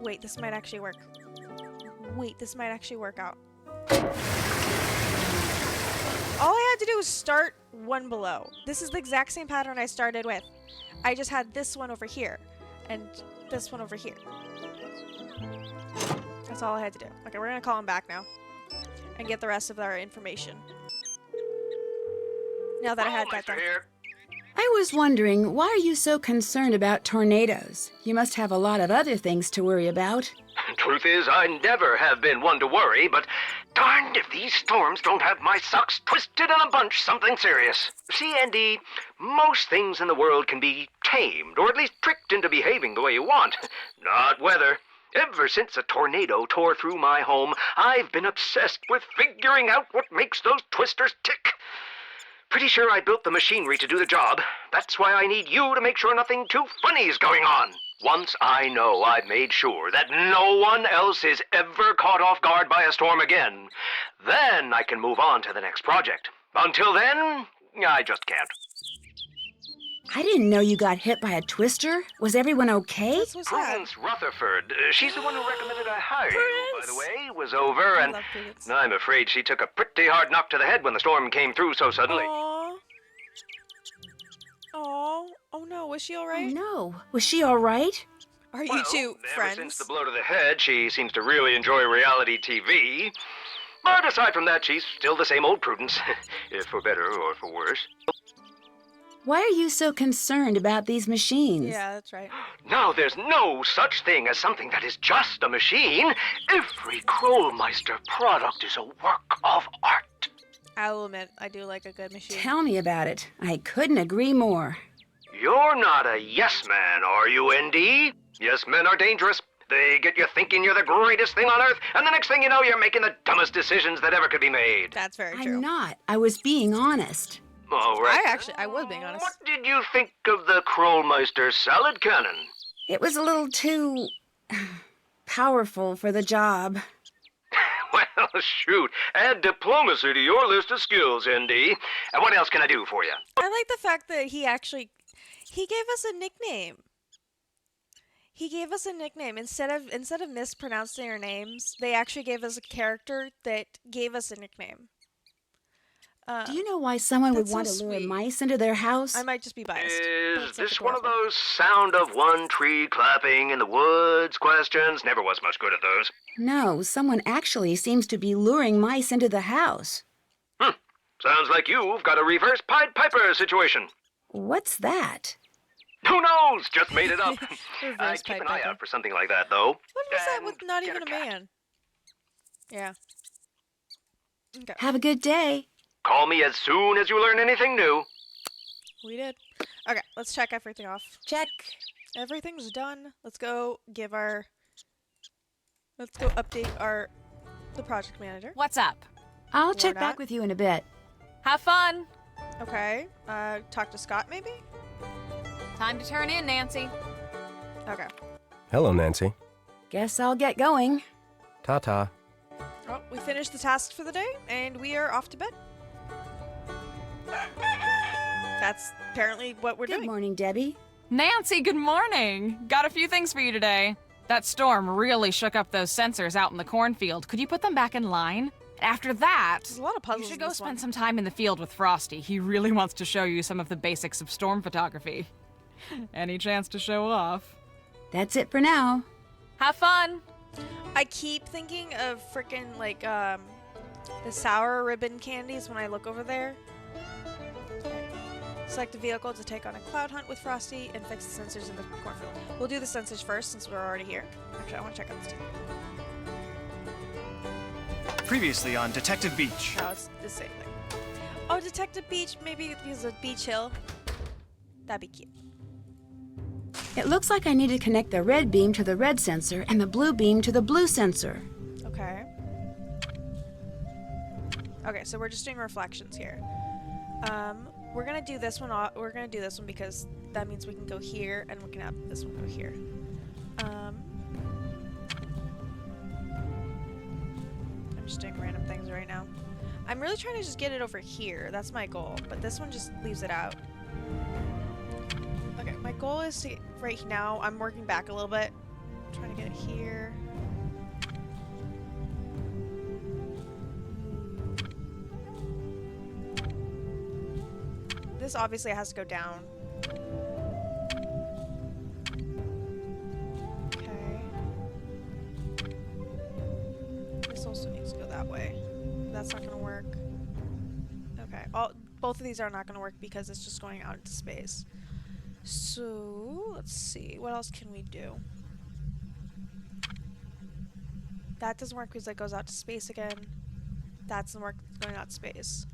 Wait, this might actually work. Wait, this might actually work out. All I had to do was start one below. This is the exact same pattern I started with. I just had this one over here and this one over here. That's all I had to do. Okay, we're gonna call him back now and get the rest of our information. Now that I had that done. Here. I was wondering, why are you so concerned about tornadoes? You must have a lot of other things to worry about. Truth is, I never have been one to worry, but darned if these storms don't have my socks twisted in a bunch something serious. See, Andy, most things in the world can be tamed, or at least tricked into behaving the way you want. Not weather. Ever since a tornado tore through my home, I've been obsessed with figuring out what makes those twisters tick. Pretty sure I built the machinery to do the job. That's why I need you to make sure nothing too funny is going on. Once I know I've made sure that no one else is ever caught off guard by a storm again, then I can move on to the next project. Until then, I just can't. I didn't know you got hit by a twister. Was everyone okay? That's what's sad. Prudence Rutherford, she's the one who recommended I hire you, by Prudence! the way, was over, I and love Prudence. I'm afraid she took a pretty hard knock to the head when the storm came through so suddenly. Aww. Aww. Oh no, was she Oh alright? no. Was she all right? Are you Well, two ever friends? since the blow to the head, she seems to really enjoy reality TV. But aside from that, she's still the same old Prudence, if for better or for worse. Why are you so concerned about these machines? Yeah, that's right. Now, there's no such thing as something that is just a machine. Every Krollmeister product is a work of art. I'll admit, I do like a good machine. Tell me about it. I couldn't agree more. You're not a yes man, are you, ND? Yes men are dangerous. They get you thinking you're the greatest thing on earth, and the next thing you know, you're making the dumbest decisions that ever could be made. That's very true. I'm not. I was being honest. All right. I was being honest. What did you think of the Krollmeister salad cannon? It was a little too powerful for the job. Well, shoot. Add diplomacy to your list of skills, ND. And what else can I do for you? I like the fact that he gave us a nickname. He gave us a nickname instead of mispronouncing our names. They actually gave us a character that gave us a nickname. Do you know why someone would that's want so to lure sweet. mice into their house? I might just be biased. but Is it's like this one of adorable. those sound of one tree clapping in the woods questions? Never was much good at those. No, someone actually seems to be luring mice into the house. Sounds like you've got a reverse Pied Piper situation. What's that? Who knows? Just made it up. Reverse I'd keep Pied an eye Piper. out for something like that, though. What was that And with not get even a cat. man? Yeah. Okay. Have a good day. Call me as soon as you learn anything new. We did. Okay, let's check everything off. Check. Everything's done. Let's go update the project manager. What's up? I'll Or check not. back with you in a bit. Have fun. Okay. Talk to Scott maybe? Time to turn in, Nancy. Okay. Hello, Nancy. Guess I'll get going. Ta-ta. Oh, we finished the tasks for the day, and we are off to bed. That's apparently what we're Good doing. morning, Debbie. Nancy, good morning. Got a few things for you today. That storm really shook up those sensors out in the cornfield. Could you put them back in line? After that, There's a lot of you puzzles should in go this spend one. some time in the field with Frosty. He really wants to show you some of the basics of storm photography. Any chance to show off? That's it for now. Have fun. I keep thinking of frickin' like the sour ribbon candies when I look over there. Okay. Select a vehicle to take on a cloud hunt with Frosty and fix the sensors in the cornfield. We'll do the sensors first since we're already here. Actually, I want to check out this team. Previously on Detective Beach. No, it's the same thing. Oh, Detective Beach, maybe because of Beach Hill. That'd be cute. It looks like I need to connect the red beam to the red sensor and the blue beam to the blue sensor. Okay. Okay, so we're just doing reflections here. We're gonna do this one. We're gonna do this one because that means we can go here, and we can have this one go here. I'm just doing random things right now. I'm really trying to just get it over here. That's my goal, but this one just leaves it out. Okay, my goal is to right now. I'm working back a little bit, trying to get it here. This obviously has to go down. Okay. This also needs to go that way. That's not gonna work. Okay. Both of these are not gonna work because it's just going out into space. So let's see. What else can we do? That doesn't work because that goes out to space again. That doesn't work going out to space.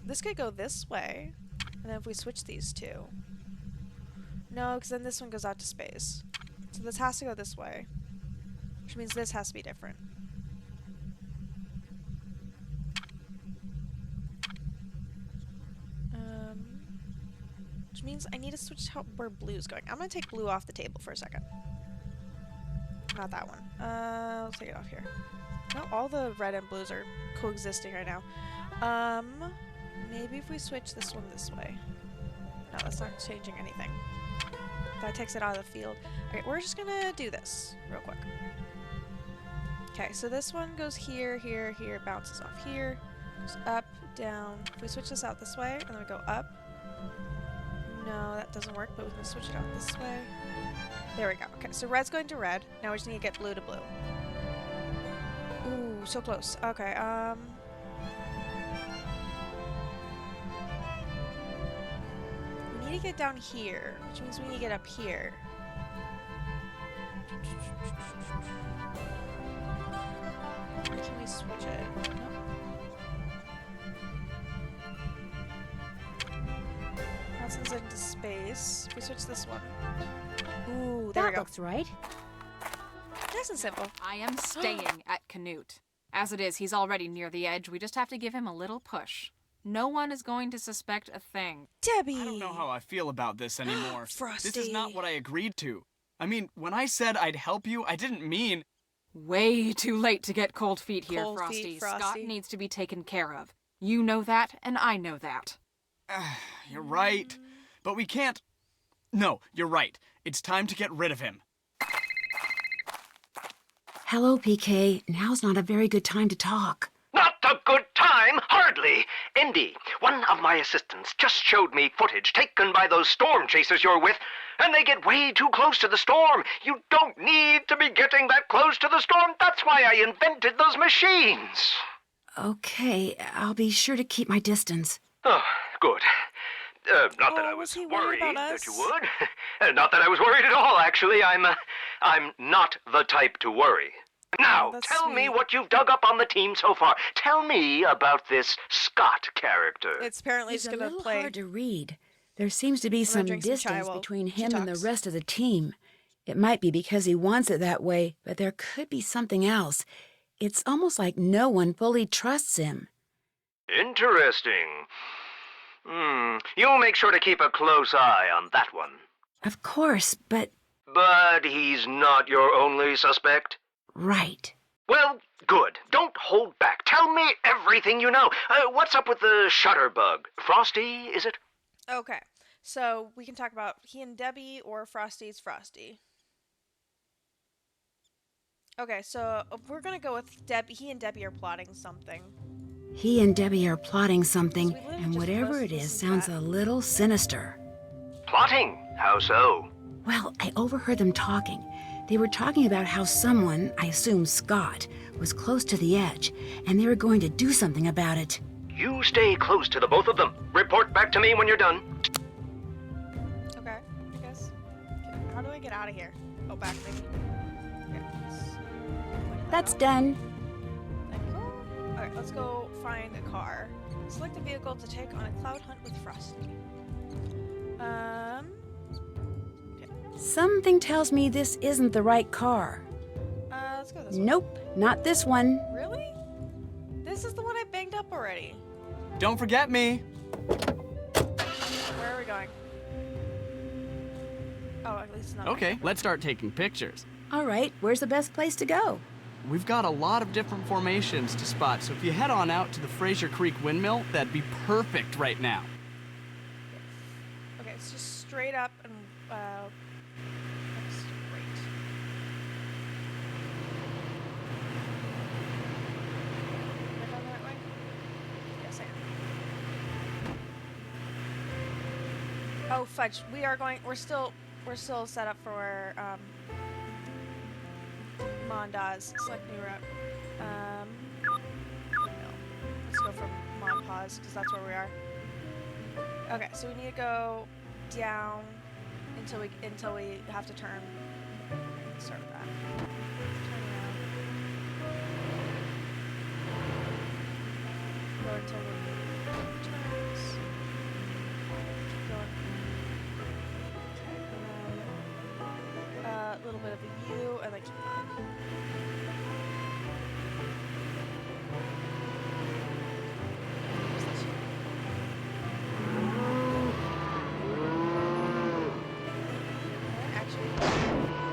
This could go this way, and then if we switch these two. No, because then this one goes out to space. So this has to go this way, which means this has to be different. Which means I need to switch where blue's going. I'm gonna take blue off the table for a second. Not that one. Let's take it off here. No, all the red and blues are coexisting right now. Maybe if we switch this one this way. No, that's not changing anything. That takes it out of the field. Okay, we're just gonna do this real quick. Okay, so this one goes here, here, here, bounces off here, goes up, down. If we switch this out this way, and then we go up. No, that doesn't work, but we can switch it out this way. There we go. Okay, so red's going to red. Now we just need to get blue to blue. Ooh, so close. Okay, we need to get down here, which means we need to get up here. Or can we switch it? Nope. That sends it into space. If we switch this one. Ooh, there we That go. looks right. Nice and simple. I am staying at Canute. As it is, he's already near the edge. We just have to give him a little push. No one is going to suspect a thing. Debbie! I don't know how I feel about this anymore. Frosty. This is not what I agreed to. I mean, when I said I'd help you, I didn't mean... Way too late to get cold feet here, Cold Frosty. feet, Frosty. Scott needs to be taken care of. You know that, and I know that. You're right. But we can't... No, you're right. It's time to get rid of him. Hello, PK. Now's not a very good time to talk. Not a good time, hardly. Indy, one of my assistants just showed me footage taken by those storm chasers you're with, and they get way too close to the storm. You don't need to be getting that close to the storm. That's why I invented those machines. Okay, I'll be sure to keep my distance. Oh, good. Not that I was was he worried worried about that us? you would. Not that I was worried at all, actually. I'm not the type to worry. Now, that's tell me sweet. what you've dug up on the team so far. Tell me about this Scott character. It's apparently It's just a gonna little play. hard to read. There seems to be gonna some drink some chai distance while between she him and the talks. rest of the team. It might be because he wants it that way, but there could be something else. It's almost like no one fully trusts him. Interesting. You'll make sure to keep a close eye on that one. Of course, but... But he's not your only suspect? Right. Well, good. Don't hold back. Tell me everything you know. What's up with the shutterbug? Frosty, is it? Okay, so we can talk about he and Debbie or Frosty's Frosty. Okay, so we're gonna go with Debbie. He and Debbie are plotting something. He and Debbie are plotting something, So we literally and just whatever must it is listen to sounds that. a little sinister. Plotting? How so? Well, I overheard them talking. They were talking about how someone, I assume Scott, was close to the edge, and they were going to do something about it. You stay close to the both of them. Report back to me when you're done. Okay, I guess. How do I get out of here? Oh, back maybe. Okay, That's done. Alright, let's go find a car. Select a vehicle to take on a cloud hunt with Frosty. Something tells me this isn't the right car. Let's go this way. Nope, not this one. Really? This is the one I banged up already. Don't forget me. Where are we going? Oh, at least not. Okay, let's start taking pictures. All right, where's the best place to go? We've got a lot of different formations to spot, so if you head on out to the Fraser Creek windmill, that'd be perfect right now. Okay, it's just straight up and straight. Am I going the right way? Yes, I am. Oh fudge! We're still set up for Mondaz. Select new route. No. Let's go from Monpause because that's where we are. Okay, so we need to go down until we have to turn. Let's start with that. Turn around. Go until it turns. Keep going. Okay, and then a little bit of a U, and then keep going.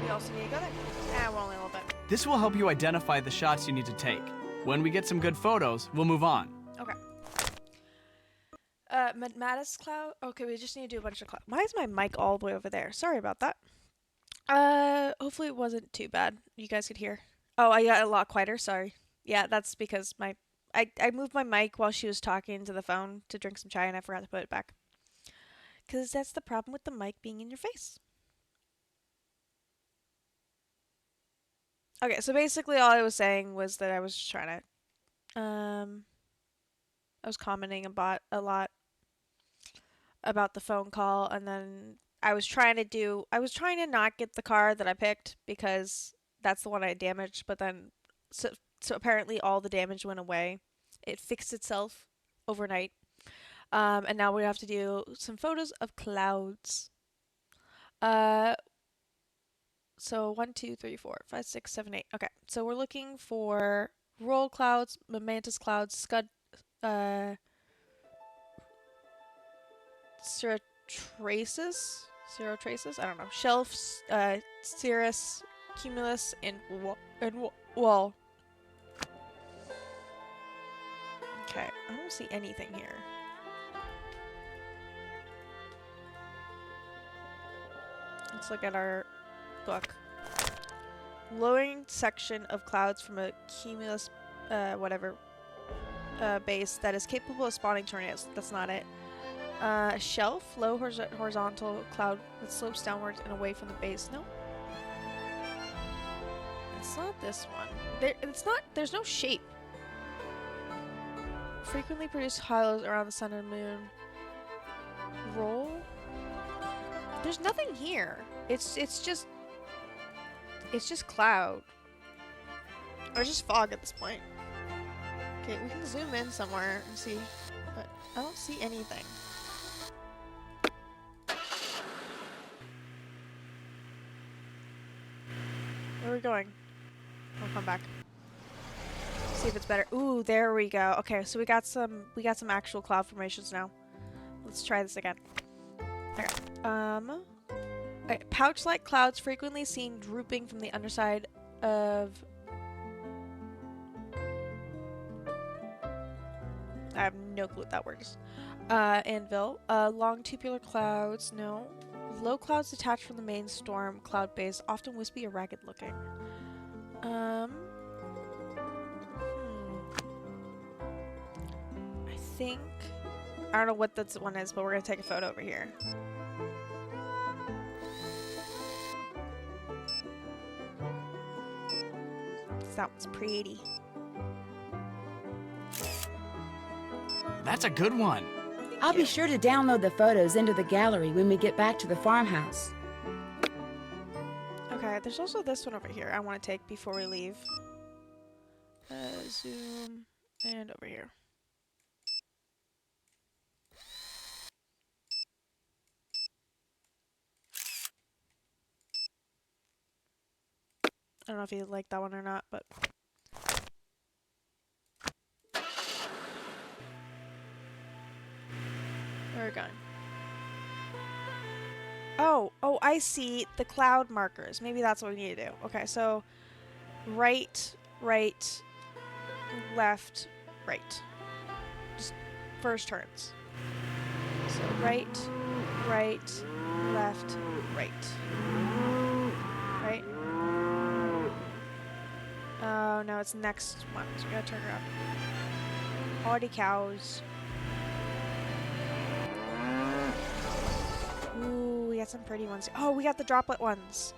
We also need to go there. We're only a little bit. This will help you identify the shots you need to take. When we get some good photos, we'll move on. Okay. Mattis cloud. Okay, we just need to do a bunch of cloud. Why is my mic all the way over there? Sorry about that. Hopefully it wasn't too bad. You guys could hear. Oh, I got a lot quieter. Sorry. Yeah, that's because I moved my mic while she was talking to the phone to drink some chai, and I forgot to put it back. Because that's the problem with the mic being in your face. Okay, so basically all I was saying was that I was trying to, I was commenting about a lot about the phone call, and then I was trying to not get the car that I picked because that's the one I damaged, but then, so apparently all the damage went away. It fixed itself overnight. And now we have to do some photos of clouds. So 1, 2, 3, 4, 5, 6, 7, 8. Okay, so we're looking for roll clouds, mantis clouds, scud, cirrotraces? Cirrotraces? I don't know. Shelves, cirrus, cumulus, and wall. Okay, I don't see anything here. Let's look at our book. Lowering section of clouds from a cumulus, base that is capable of spawning tornadoes. That's not it. A shelf, low horizontal cloud that slopes downwards and away from the base. No. It's not this one. There's no shape. Frequently produce halos around the sun and moon. Roll? There's nothing here. It's just cloud. Or just fog at this point. Okay, we can zoom in somewhere and see, but I don't see anything. Where are we going? I'll come back. See if it's better. Ooh, there we go. Okay, so we got some actual cloud formations now. Let's try this again. Okay. Okay, pouch-like clouds frequently seen drooping from the underside of... I have no clue what that word is. Anvil. Long tubular clouds, no. Low clouds detached from the main storm cloud base, often wispy or ragged looking. I think... I don't know what this one is, but we're gonna take a photo over here. That one's pretty. That's a good one. I'll be sure to download the photos into the gallery when we get back to the farmhouse. Okay, there's also this one over here I want to take before we leave. Zoom, and over here. I don't know if you like that one or not, but... Where are we going? Oh, I see the cloud markers. Maybe that's what we need to do. Okay, so right, left, right. Just first turns. So right, left, right. Right? Oh, no, it's next one, so we gotta turn around. Hardy cows. Ooh, we got some pretty ones. Oh, we got the droplet ones.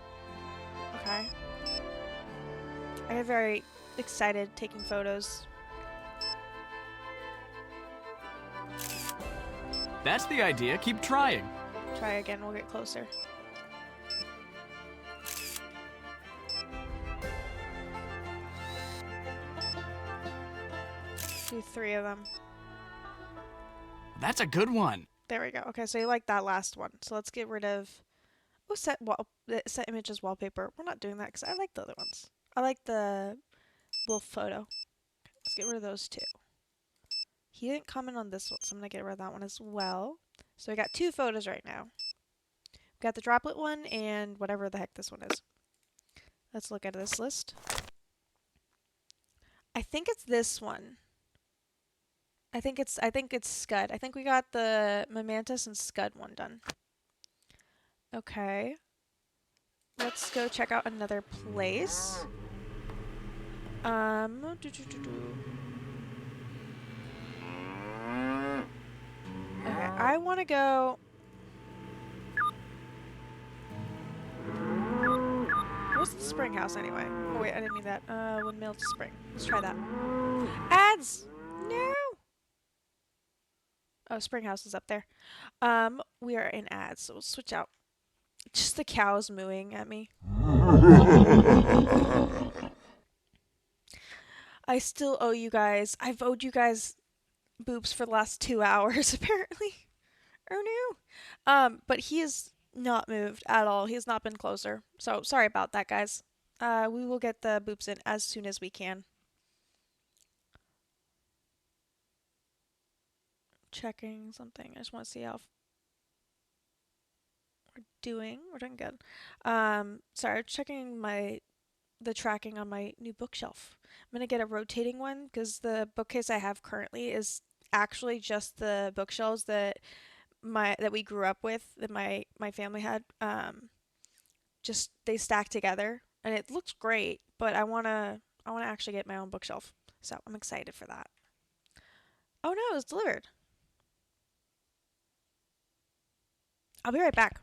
Okay. I get very excited taking photos. That's the idea. Keep trying. Try again, we'll get closer. Do 3 of them. That's a good one. There we go. Okay, so you like that last one. So let's get rid of... Oh, set image as wallpaper. We're not doing that because I like the other ones. I like the wolf photo. Okay, let's get rid of those 2. He didn't comment on this one, so I'm going to get rid of that one as well. So we got 2 photos right now. We got the droplet one and whatever the heck this one is. Let's look at this list. I think it's this one. I think it's Scud. I think we got the Mantis and Scud one done. Okay. Let's go check out another place. Okay, I want to go... What's the spring house anyway? Oh wait, I didn't mean that. Windmill to spring. Let's try that. Ads! No! Oh, spring house is up there. We are in ads, so we'll switch out. Just the cows mooing at me. I still owe you guys. I've owed you guys boobs for the last 2 hours, apparently. Oh no. But he has not moved at all. He has not been closer. So sorry about that, guys. We will get the boobs in as soon as we can. checking something. I just want to see how we're doing. We're doing good. Sorry, checking the tracking on my new bookshelf. I'm gonna get a rotating one because the bookcase I have currently is actually just the bookshelves that we grew up with, that my family had. Just they stack together and it looks great, but I wanna actually get my own bookshelf. So I'm excited for that. Oh no, it's delivered. I'll be right back.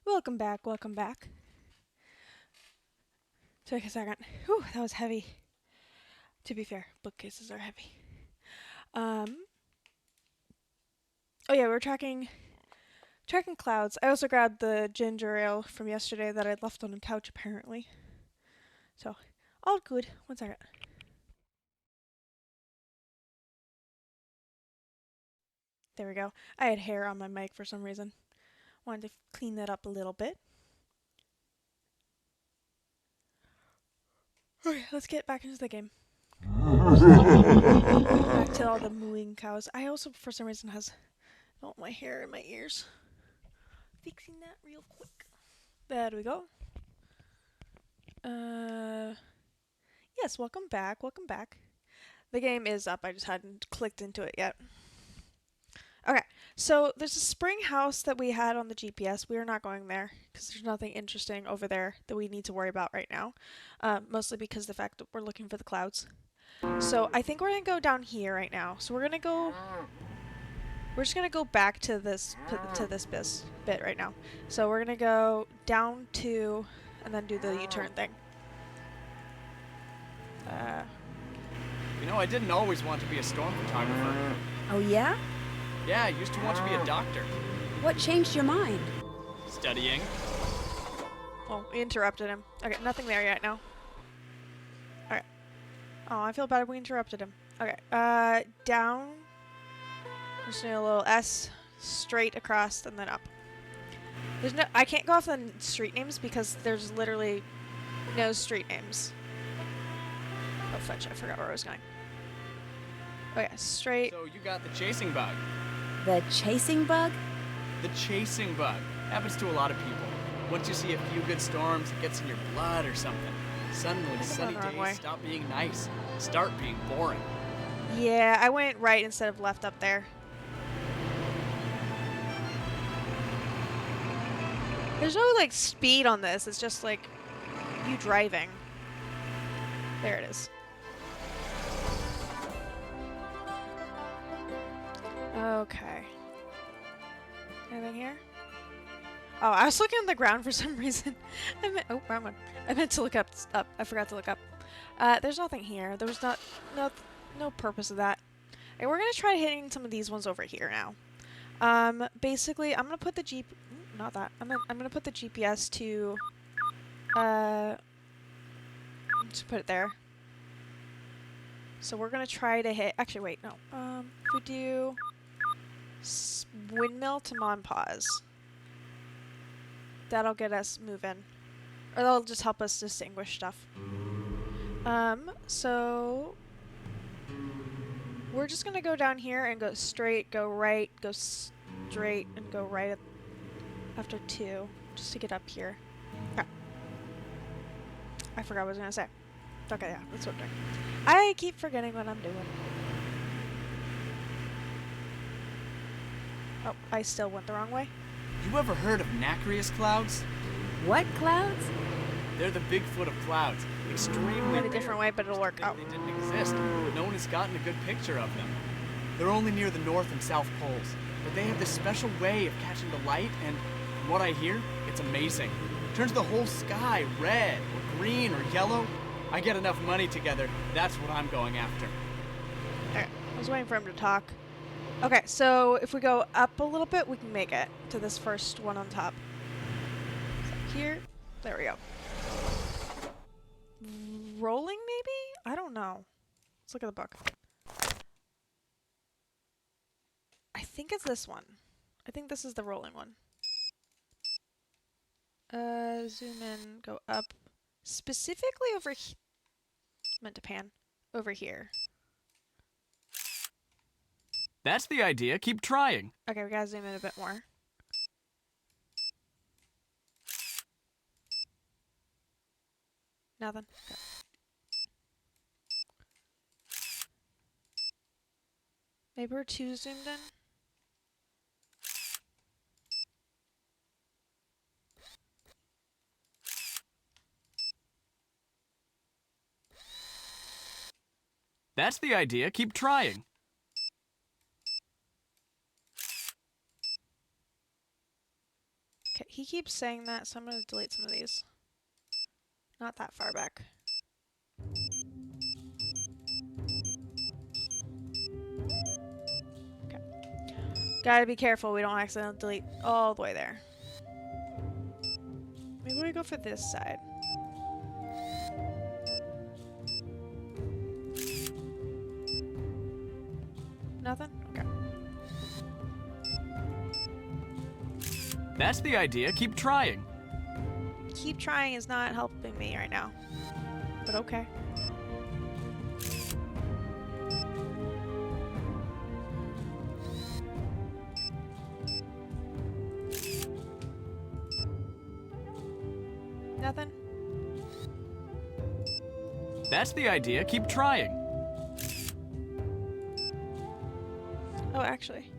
Welcome back, welcome back. Took a second. Whew, that was heavy. To be fair, bookcases are heavy. Oh yeah, we're tracking clouds. I also grabbed the ginger ale from yesterday that I left on the couch apparently. So, all good. One second. There we go. I had hair on my mic for some reason. Wanted to clean that up a little bit. Okay, let's get back into the game. Back to all the mooing cows. I also, for some reason, has all my hair in my ears. Fixing that real quick. There we go. Yes, welcome back, welcome back. The game is up, I just hadn't clicked into it yet. Okay, so there's a spring house that we had on the GPS. We are not going there because there's nothing interesting over there that we need to worry about right now. Mostly because of the fact that we're looking for the clouds. So I think we're going to go down here right now. So we're just going to go back to this bit right now. So we're going to go down to, and then do the U-turn thing. You know, I didn't always want to be a storm photographer. Oh, yeah? Yeah, I used to want to be a doctor. What changed your mind? Studying. Oh, we interrupted him. Okay, nothing there yet now. Okay. Oh, I feel bad we interrupted him. Okay, down. Just doing a little S, straight across, and then up. I can't go off the street names because there's literally no street names. Oh, fetch, I forgot where I was going. Okay, straight. So you got the chasing bug. The chasing bug? The chasing bug. Happens to a lot of people. Once you see a few good storms, it gets in your blood or something. Suddenly, sunny days stop being nice. Start being boring. Yeah, I went right instead of left up there. There's no, like, speed on this. It's just, like, you driving. There it is. Okay. Anything here? Oh, I was looking on the ground for some reason. Oh, wrong one. I meant to look up. I forgot to look up. There's nothing here. There was no purpose of that. Okay, we're gonna try hitting some of these ones over here now. Basically, I'm gonna put the not that. I'm gonna put the GPS to. Just put it there. So we're gonna try to hit. Actually, wait, no. If we do windmill to Monpause, that'll get us moving, or that'll just help us distinguish stuff. So we're just gonna go down here and go straight, go right, go straight, and go right after 2, just to get up here. Okay. I forgot what I was gonna say. Okay, yeah, that's what I'm doing. I keep forgetting what I'm doing. Oh, I still went the wrong way. You ever heard of nacreous clouds? What clouds? They're the Bigfoot of clouds. Extremely Went a rare. different way, but it'll work. Oh. They didn't exist, but no one has gotten a good picture of them. They're only near the North and South Poles, but they have this special way of catching the light, and from what I hear, it's amazing. It turns the whole sky red, or green, or yellow. I get enough money together, that's what I'm going after. Alright, I was waiting for him to talk. Okay, so if we go up a little bit, we can make it to this first one on top. So here, there we go. Rolling, maybe? I don't know. Let's look at the book. I think it's this one. I think this is the rolling one. Zoom in, go up. Specifically over here. Meant to pan. Over here. That's the idea, keep trying. Okay, we gotta zoom in a bit more. Nothing. Okay. Maybe we're too zoomed in? That's the idea, keep trying. Okay, he keeps saying that, so I'm gonna delete some of these. Not that far back. Okay. Gotta be careful we don't accidentally delete all the way there. Maybe we go for this side. Nothing? Okay. That's the idea, keep trying. Keep trying is not helping me right now. But okay. Nothing? That's the idea, keep trying. Oh, actually.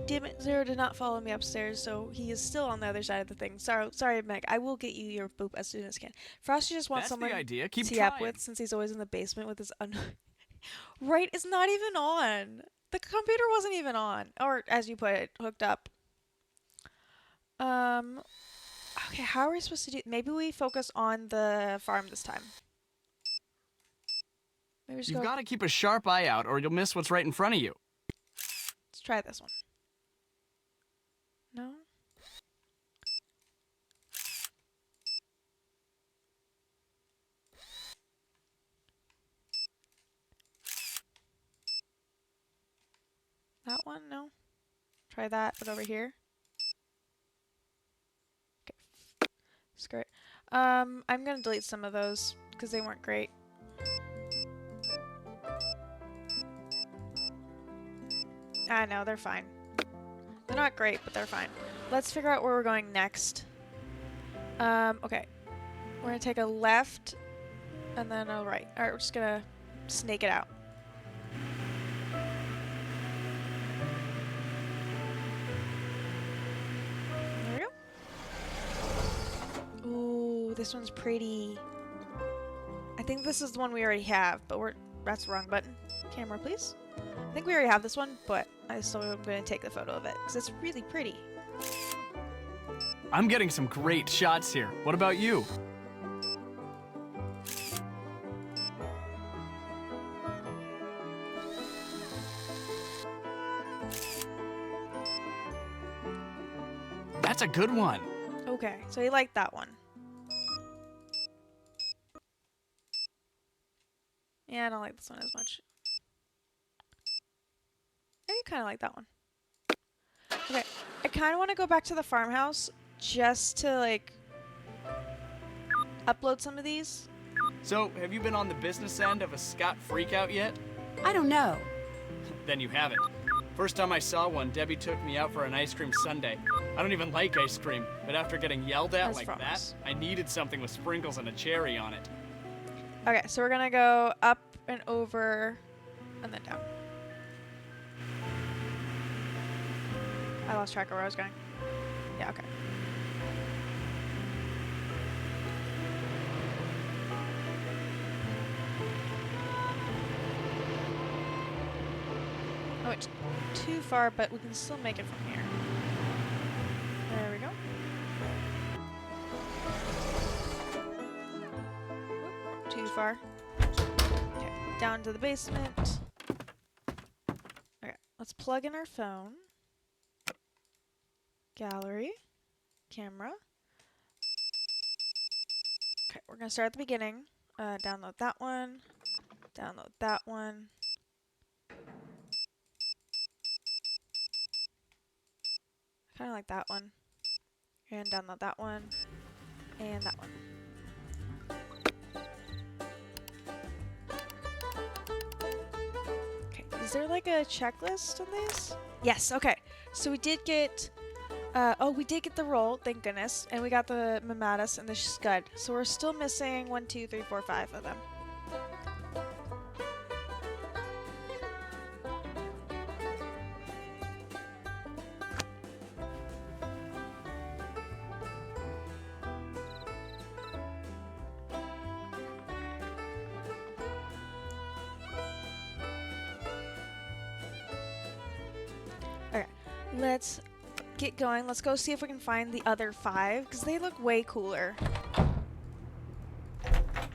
Damn it, Zero did not follow me upstairs, so he is still on the other side of the thing. Sorry, Meg. I will get you your boop as soon as I can. Frosty just wants That's someone the idea. Keep to tee up trying. with since he's always in the basement with his Right, it's not even on. The computer wasn't even on. Or, as you put it, hooked up. Okay, how are we supposed to do... Maybe we focus on the farm this time. Maybe we just You've go... got to keep a sharp eye out or you'll miss what's right in front of you. Let's try this one. No? That one? No? Try that, but over here. Okay. Screw it. I'm gonna delete some of those, because they weren't great. Ah, no, they're fine. They're not great, but they're fine. Let's figure out where we're going next. Okay. We're gonna take a left, and then a right. Alright, we're just gonna snake it out. There we go. Ooh, this one's pretty. I think this is the one we already have, but that's the wrong button. Camera, please. I think we already have this one, but I still am going to take the photo of it, because it's really pretty. I'm getting some great shots here. What about you? That's a good one. Okay, so you like that one. Yeah, I don't like this one as much. I do kind of like that one. Okay, I kind of want to go back to the farmhouse just to, like, upload some of these. So, have you been on the business end of a Scott freakout yet? I don't know. Then you haven't. First time I saw one, Debbie took me out for an ice cream sundae. I don't even like ice cream, but after getting yelled at like that, I needed something with sprinkles and a cherry on it. Okay, so we're gonna go up and over and then down. I lost track of where I was going. Yeah, okay. Oh, it's too far, but we can still make it from here. There we go. Oop, too far. Okay, down to the basement. Okay, let's plug in our phone. Gallery. Camera. Okay, we're gonna start at the beginning. Download that one. Download that one. Kind of like that one. And download that one. And that one. Okay, is there like a checklist on these? Yes, okay. So we did get... we did get the roll, thank goodness. And we got the Mamatus and the Scud. So we're still missing 1, 2, 3, 4, 5 of them. Okay, let's get going. Let's go see if we can find the other 5, because they look way cooler.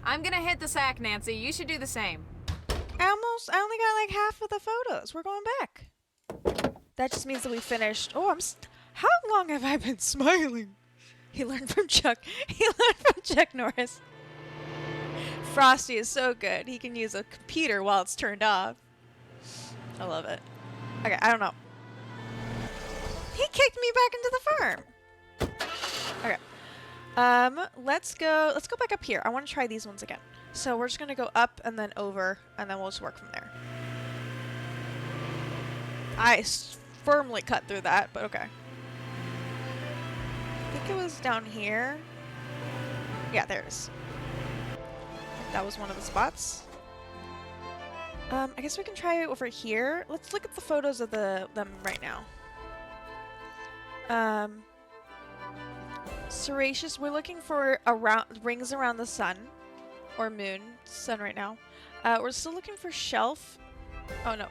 I'm gonna hit the sack, Nancy. You should do the same. I only got like half of the photos. We're going back. That just means that we finished. Oh, how long have I been smiling? He learned from Chuck. He learned from Chuck Norris. Frosty is so good. He can use a computer while it's turned off. I love it. Okay, I don't know. He kicked me back into the farm. Okay. Let's go back up here. I want to try these ones again. So we're just going to go up and then over, and then we'll just work from there. I firmly cut through that, but okay. I think it was down here. Yeah, there it is. That was one of the spots. I guess we can try over here. Let's look at the photos of them right now. Serracious, we're looking for rings around the sun. Or moon. Sun right now. We're still looking for shelf. Oh no.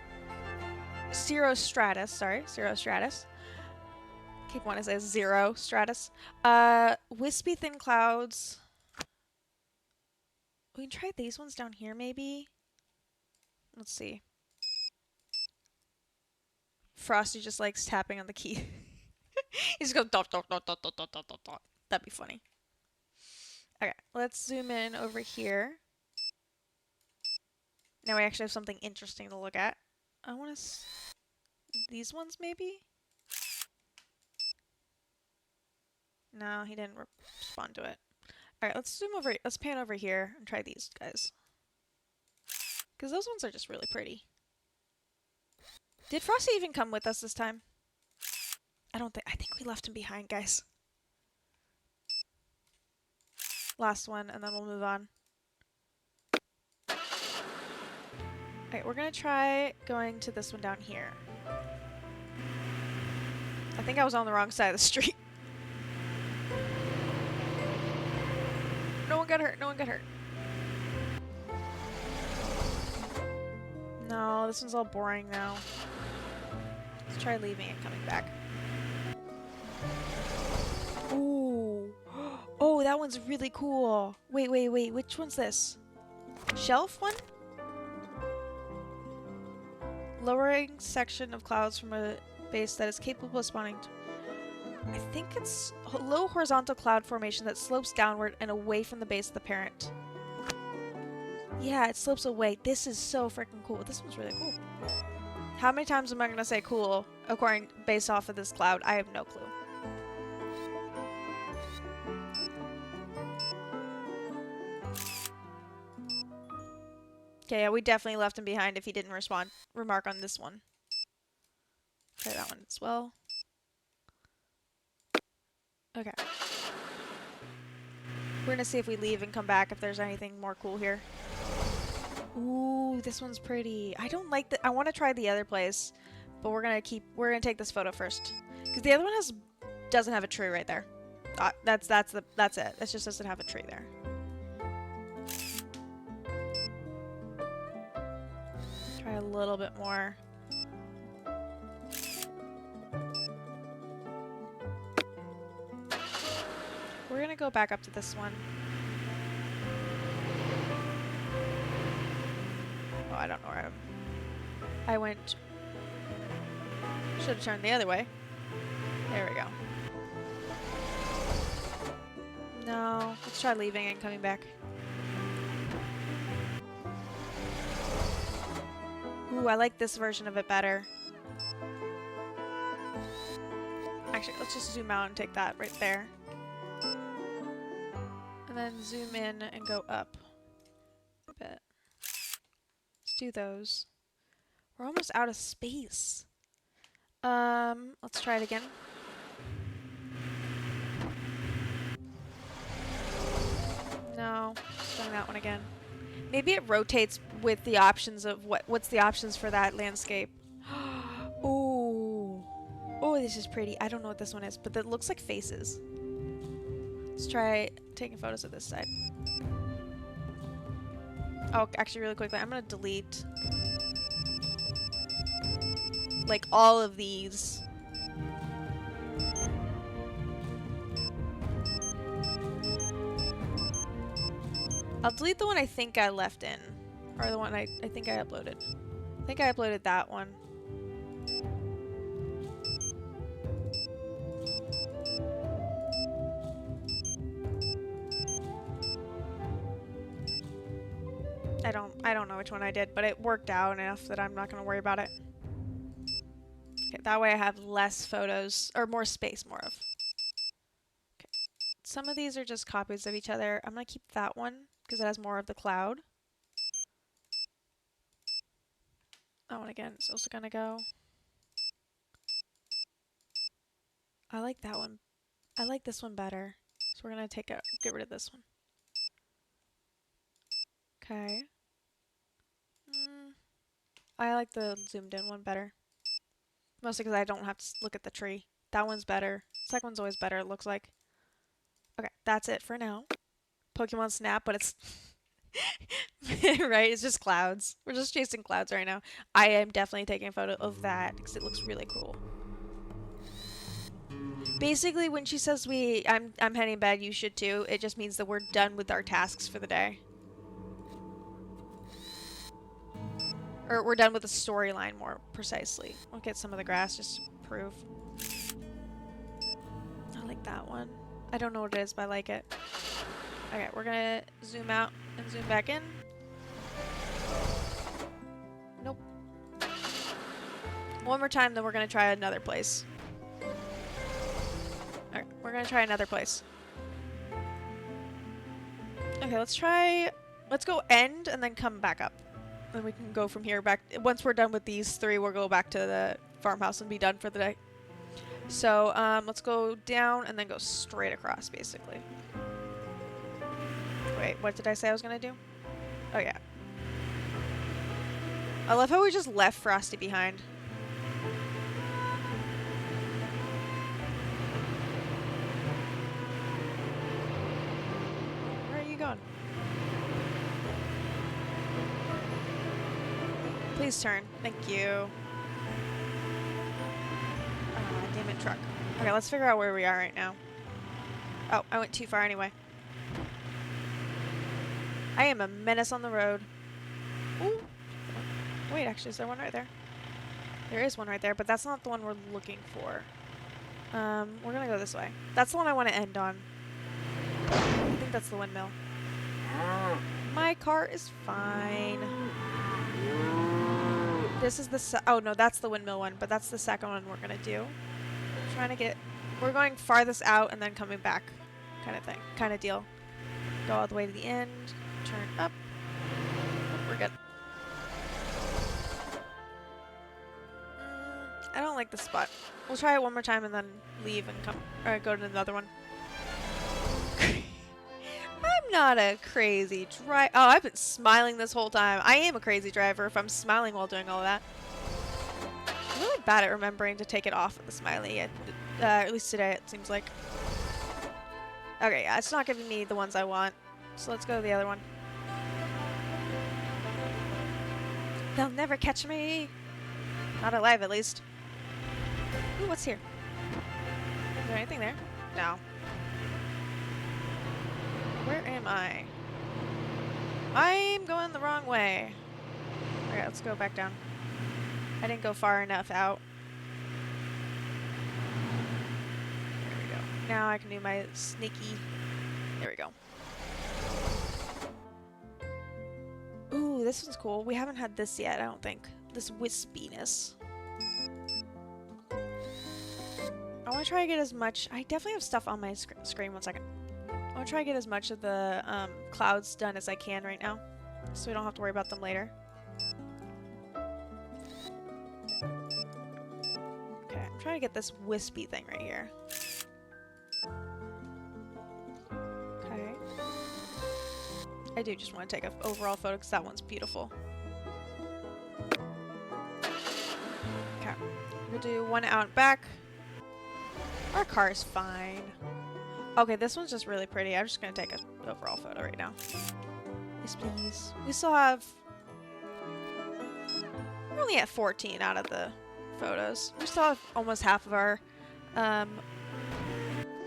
Cirrostratus, sorry. Cirrostratus. Keep wanting to say zero stratus. Wispy thin clouds. We can try these ones down here maybe. Let's see. Frosty just likes tapping on the key. He just goes dot dot dot dot dot dot dot dot dot. That'd be funny. Okay, let's zoom in over here. Now we actually have something interesting to look at. I want to... These ones, maybe? No, he didn't respond to it. Alright, let's zoom over... Let's pan over here and try these guys. Because those ones are just really pretty. Did Frosty even come with us this time? I think we left him behind, guys. Last one, and then we'll move on. Alright, we're gonna try going to this one down here. I think I was on the wrong side of the street. No one got hurt, no one got hurt. No, this one's all boring now. Let's try leaving and coming back. Ooh. Oh, that one's really cool. Wait, which one's this? Shelf one? Lowering section of clouds from a base that is capable of spawning. I think it's a low horizontal cloud formation that slopes downward and away from the base of the parent. Yeah, it slopes away. This is so freaking cool. This one's really cool. How many times am I gonna say cool based off of this cloud? I have no clue. Okay, yeah, we definitely left him behind if he didn't remark on this one. Try that one as well. Okay. We're gonna see if we leave and come back if there's anything more cool here. Ooh, this one's pretty. I don't like the. I want to try the other place, but we're gonna take this photo first because the other one doesn't have a tree right there. That's it. It just doesn't have a tree there. Try a little bit more. We're gonna go back up to this one. Oh, I don't know where I went. Should have turned the other way. There we go. No, let's try leaving and coming back. Ooh, I like this version of it better. Actually, let's just zoom out and take that right there. And then zoom in and go up a bit. Let's do those. We're almost out of space. Let's try it again. No, just doing that one again. Maybe it rotates with the options of what's the options for that landscape. Ooh. Oh, this is pretty. I don't know what this one is, but it looks like faces. Let's try taking photos of this side. Oh, actually, really quickly, I'm gonna delete like all of these. I'll delete the one I think I left in, or the one I think I uploaded. I think I uploaded that one. I don't know which one I did, but it worked out enough that I'm not going to worry about it. Okay, that way I have less photos, or more space, more of. Okay. Some of these are just copies of each other. I'm going to keep that one, because it has more of the cloud. That one again is also going to go. I like that one. I like this one better. So we're going to get rid of this one. Okay. I like the zoomed in one better. Mostly because I don't have to look at the tree. That one's better. Second one's always better, it looks like. Okay, that's it for now. Pokemon Snap, but it's... right? It's just clouds. We're just chasing clouds right now. I am definitely taking a photo of that because it looks really cool. Basically, when she says I'm heading bed, you should too, it just means that we're done with our tasks for the day. Or we're done with the storyline more precisely. I'll get some of the grass just to prove. I like that one. I don't know what it is, but I like it. Okay, we're gonna zoom out and zoom back in. Nope. One more time, then we're gonna try another place. Alright, we're gonna try another place. Okay, let's go end and then come back up. Then we can go from here back. Once we're done with these three, we'll go back to the farmhouse and be done for the day. So, let's go down and then go straight across, basically. Wait, what did I say I was gonna do? Oh, yeah. I love how we just left Frosty behind. Where are you going? Please turn. Thank you. Damn it, truck. Okay, let's figure out where we are right now. Oh, I went too far anyway. I am a menace on the road. Ooh. Wait, actually, is there one right there? There is one right there, but that's not the one we're looking for. We're gonna go this way. That's the one I want to end on. I think that's the windmill. My car is fine. This is the oh no, that's the windmill one, but that's the second one we're gonna do. I'm trying to get, we're going farthest out and then coming back, kind of thing, kind of deal. Go all the way to the end, turn up. We're good. I don't like this spot. We'll try it one more time and then leave and come, or go to another one. I'm not a crazy driver. Oh, I've been smiling this whole time. I am a crazy driver if I'm smiling while doing all of that. I'm really bad at remembering to take it off of the smiley, at least today it seems like. Okay, yeah, it's not giving me the ones I want, so let's go to the other one. They'll never catch me. Not alive, at least. Ooh, what's here? Is there anything there? No. Where am I? I'm going the wrong way. Okay, let's go back down. I didn't go far enough out. There we go. Now I can do my sneaky. There we go. Ooh, this one's cool. We haven't had this yet, I don't think. This wispiness. I want to try to get as much. I definitely have stuff on my screen. 1 second. I want to try to get as much of the clouds done as I can right now, so we don't have to worry about them later. Okay, I'm trying to get this wispy thing right here. Okay. I do just want to take an overall photo because that one's beautiful. Okay. We'll do one out and back. Our car is fine. Okay, this one's just really pretty. I'm just gonna take an overall photo right now. Yes, please. We still have... We're only at 14 out of the photos. We still have almost half of our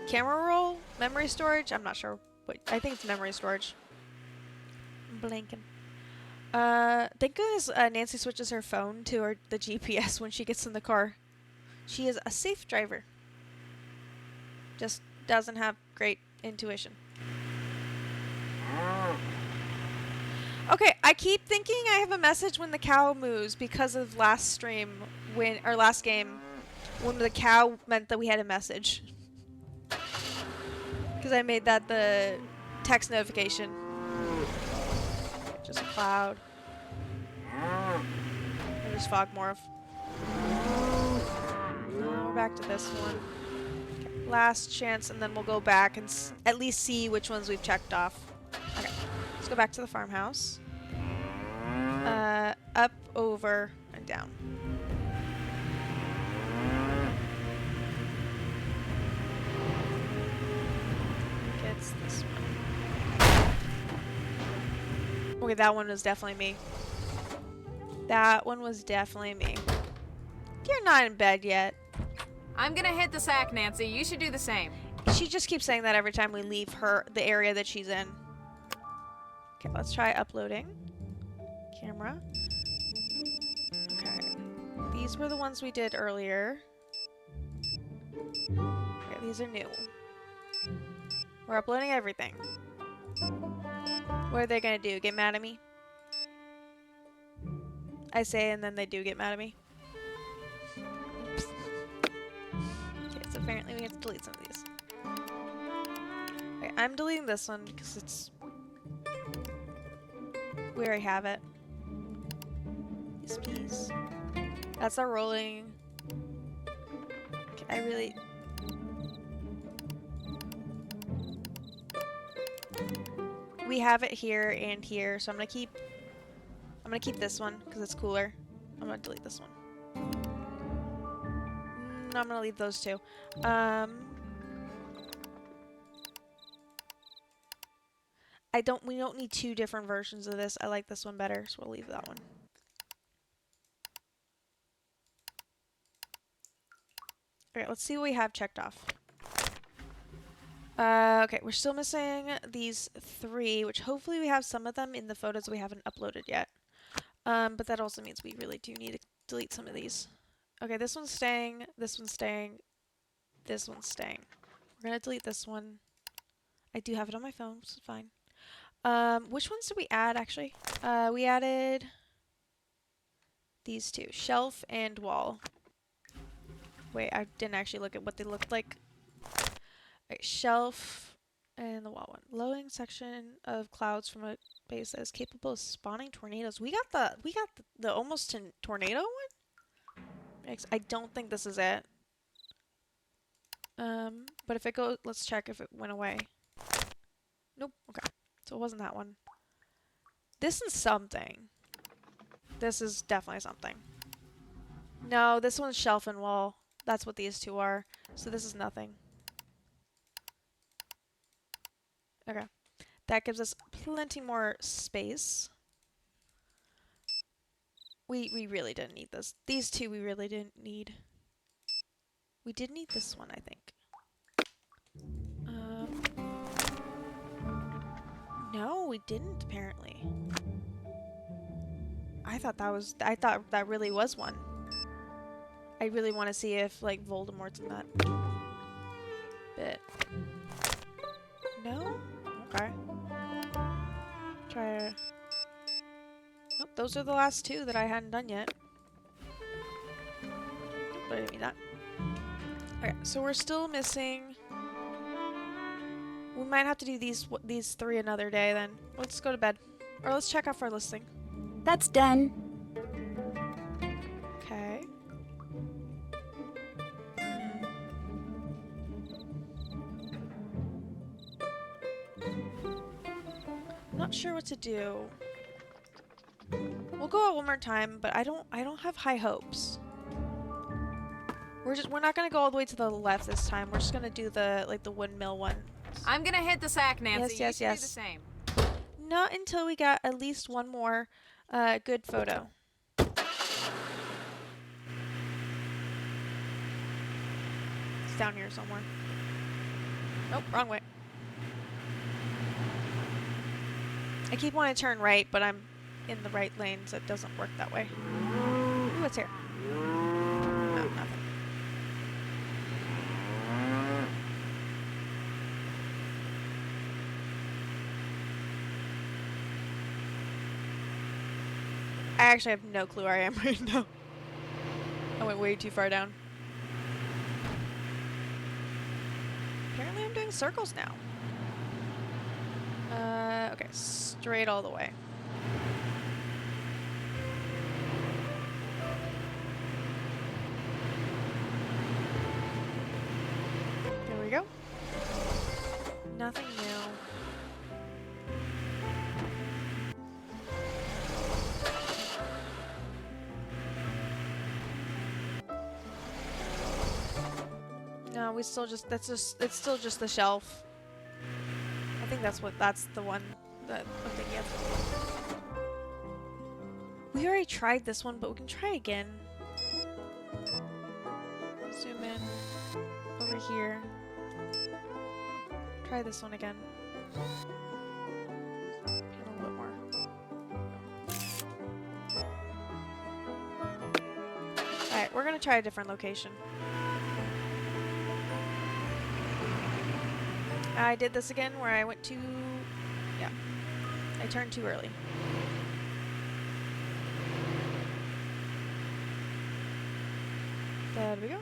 camera roll, memory storage. I'm not sure what... I think it's memory storage. I'm blanking. Thank goodness Nancy switches her phone to the GPS when she gets in the car. She is a safe driver. Just doesn't have great intuition. Okay, I keep thinking I have a message when the cow moves because of last stream or last game when the cow meant that we had a message. Because I made that the text notification. Okay, just a cloud. Or just fog morph. Now we're back to this one. Last chance, and then we'll go back and at least see which ones we've checked off. Okay, let's go back to the farmhouse. Up, over, and down. Okay, it's this one. Okay, that one was definitely me. That one was definitely me. You're not in bed yet. I'm gonna hit the sack, Nancy. You should do the same. She just keeps saying that every time we leave the area that she's in. Okay, let's try uploading. Camera. Okay. These were the ones we did earlier. Okay, these are new. We're uploading everything. What are they gonna do? Get mad at me? I say and then they do get mad at me. So apparently we have to delete some of these. Okay, I'm deleting this one because it's where I have it. Yes, please. That's our rolling. Okay, I really... We have it here and here, so I'm gonna keep this one because it's cooler. I'm gonna delete this one. No, I'm gonna leave those two. We don't need two different versions of this. I like this one better, so we'll leave that one. Alright, let's see what we have checked off. Okay, we're still missing these 3, which hopefully we have some of them in the photos we haven't uploaded yet. But that also means we really do need to delete some of these. Okay, this one's staying, this one's staying, this one's staying. We're gonna delete this one. I do have it on my phone, which is fine. Which ones did we add actually? We added these two, shelf and wall. Wait, I didn't actually look at what they looked like. Right, shelf and the wall one. Loading section of clouds from a base that is capable of spawning tornadoes. We got the almost tornado one? I don't think this is it. But if it goes, let's check if it went away. Nope. Okay. So it wasn't that one. This is something. This is definitely something. No, this one's shelf and wall. That's what these two are. So this is nothing. Okay. That gives us plenty more space. We really didn't need this. These two we really didn't need. We did need this one, I think. No, we didn't, apparently. I thought that really was one. I really want to see if, like, Voldemort's in that bit. No? Okay. Try to... Nope, those are the last two that I hadn't done yet. But I didn't mean that. Okay, so we're still missing... We might have to do these three another day then. Let's go to bed. Or let's check off our listing. That's done. Okay. I'm not sure what to do. We'll go out one more time, but I don't have high hopes. We're not gonna go all the way to the left this time. We're just gonna do the windmill one. I'm gonna hit the sack, Nancy. Yes, You yes, should yes. do the same. Not until we got at least one more good photo. It's down here somewhere. Nope, wrong way. I keep wanting to turn right, but I'm in the right lane, so it doesn't work that way. Ooh, what's here? No, nothing. I actually have no clue where I am right now. I went way too far down. Apparently I'm doing circles now. Okay, straight all the way. There we go. Nothing new. No, it's still just the shelf. I think that's the one that I'm thinking of. We already tried this one, but we can try again. Zoom in over here. Try this one again. Pan a little bit more. Alright, we're gonna try a different location. I did this again where I went too... Yeah. I turned too early. There we go.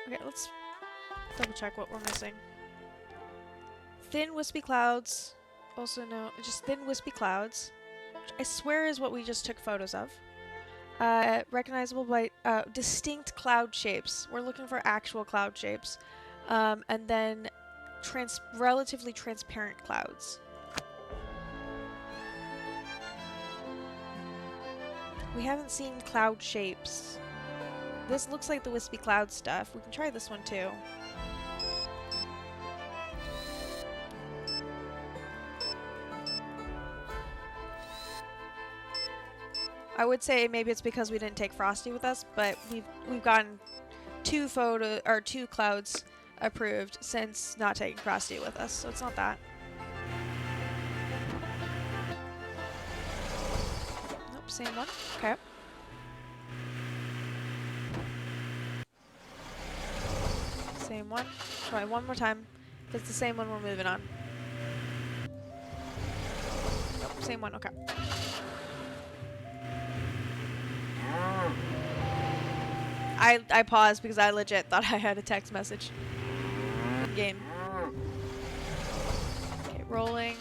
Okay, let's double check what we're missing. Thin wispy clouds. Also no, just thin wispy clouds. Which I swear is what we just took photos of. Recognizable by distinct cloud shapes. We're looking for actual cloud shapes. And then relatively transparent clouds. We haven't seen cloud shapes. This looks like the wispy cloud stuff. We can try this one too. I would say maybe it's because we didn't take Frosty with us, but we've gotten two clouds approved since not taking Frosty with us, so it's not that. Nope, same one. Okay. same one. Try one more time. If it's the same one, we're moving on. Nope, same one. Okay. I paused because I legit thought I had a text message. In game. Okay, rolling.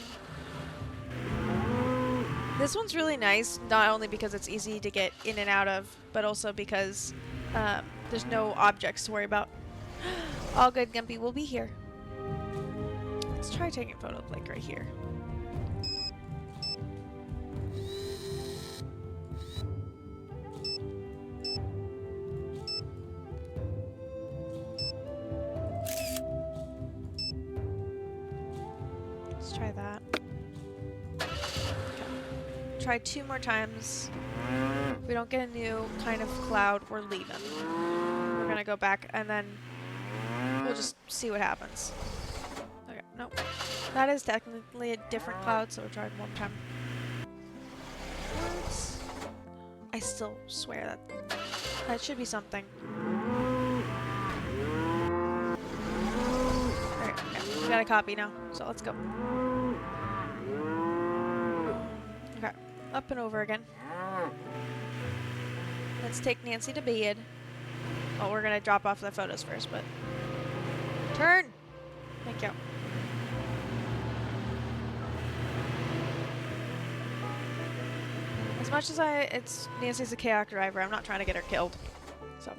This one's really nice, not only because it's easy to get in and out of, but also because there's no objects to worry about. All good, Gumpy. We'll be here. Let's try taking a photo, like right here. Let's try that. Try 2 more times. If we don't get a new kind of cloud, we're leaving. We're gonna go back and then we'll just see what happens. Okay, nope. That is technically a different cloud, so we'll try it one more time. What? I still swear that should be something. Alright, okay. We got a copy now, so let's go. Okay. Up and over again. Let's take Nancy to bed. Oh, we're gonna drop off the photos first, but... Turn! Thank you. As much as it's Nancy's a chaotic driver, I'm not trying to get her killed. So...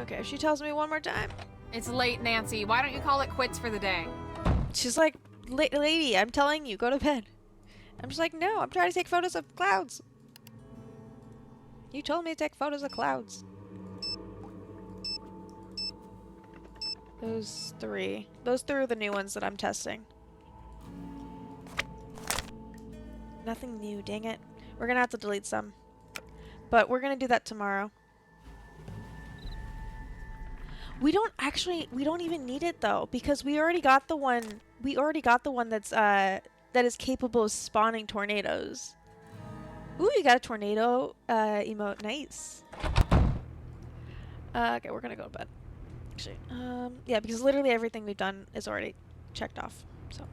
Okay, she tells me one more time. It's late, Nancy. Why don't you call it quits for the day? She's like, lady, I'm telling you, go to bed. I'm just like, no, I'm trying to take photos of clouds. You told me to take photos of clouds. Those 3. Those 3 are the new ones that I'm testing. Nothing new, dang it. We're gonna have to delete some. But we're gonna do that tomorrow. We don't even need it though, because we already got the one that's that is capable of spawning tornadoes. Ooh, you got a tornado emote, nice. Okay, we're gonna go to bed. Actually, yeah, because literally everything we've done is already checked off. So.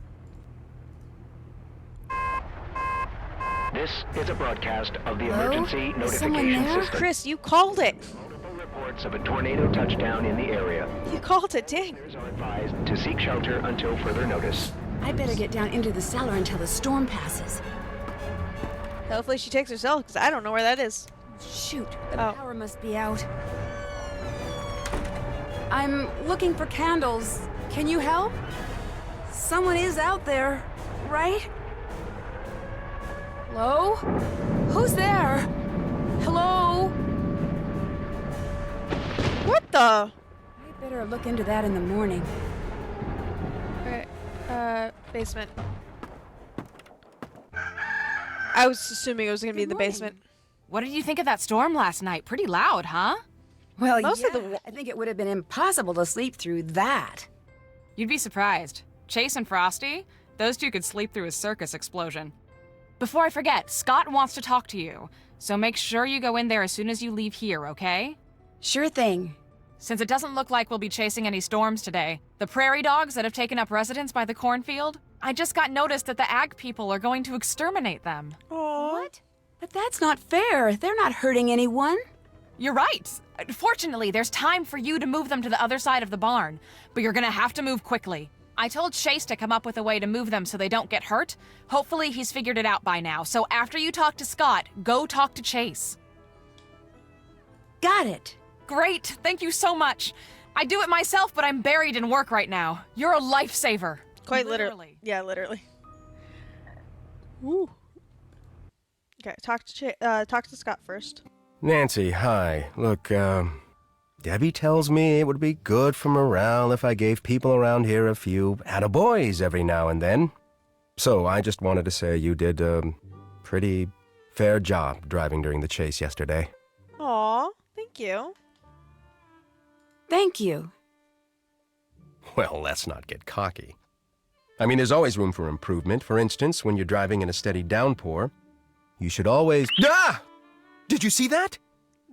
This is a broadcast of the Hello? emergency Is notification someone there? system. Chris, you called it. Multiple reports of a tornado touchdown in the area. You called it, dang. Passengers are advised to seek shelter until further notice. I better get down into the cellar until the storm passes. Hopefully she takes herself, because I don't know where that is. Shoot, the Oh. power must be out. I'm looking for candles. Can you help? Someone is out there, right? Hello? Who's there? Hello? What the? I better look into that in the morning. Okay, basement. I was assuming it was gonna be in the basement. What did you think of that storm last night? Pretty loud, huh? Well, Most yeah, of the I think it would have been impossible to sleep through that. You'd be surprised. Chase and Frosty, those 2 could sleep through a circus explosion. Before I forget, Scott wants to talk to you, so make sure you go in there as soon as you leave here, okay? Sure thing. Since it doesn't look like we'll be chasing any storms today, the prairie dogs that have taken up residence by the cornfield, I just got notice that the ag people are going to exterminate them. What? But that's not fair. They're not hurting anyone. You're right. Fortunately, there's time for you to move them to the other side of the barn, but you're gonna have to move quickly. I told Chase to come up with a way to move them so they don't get hurt. Hopefully he's figured it out by now, so after you talk to Scott, go talk to Chase. Got it. Great, thank you so much. I do it myself, but I'm buried in work right now. You're a lifesaver. Quite literally. Yeah, literally. Woo. Okay, talk to Scott first. Nancy, hi. Look, Debbie tells me it would be good for morale if I gave people around here a few attaboys every now and then. So I just wanted to say you did a pretty fair job driving during the chase yesterday. Aw, thank you. Thank you. Well, let's not get cocky. I mean, there's always room for improvement. For instance, when you're driving in a steady downpour, you should always... Ah! Did you see that?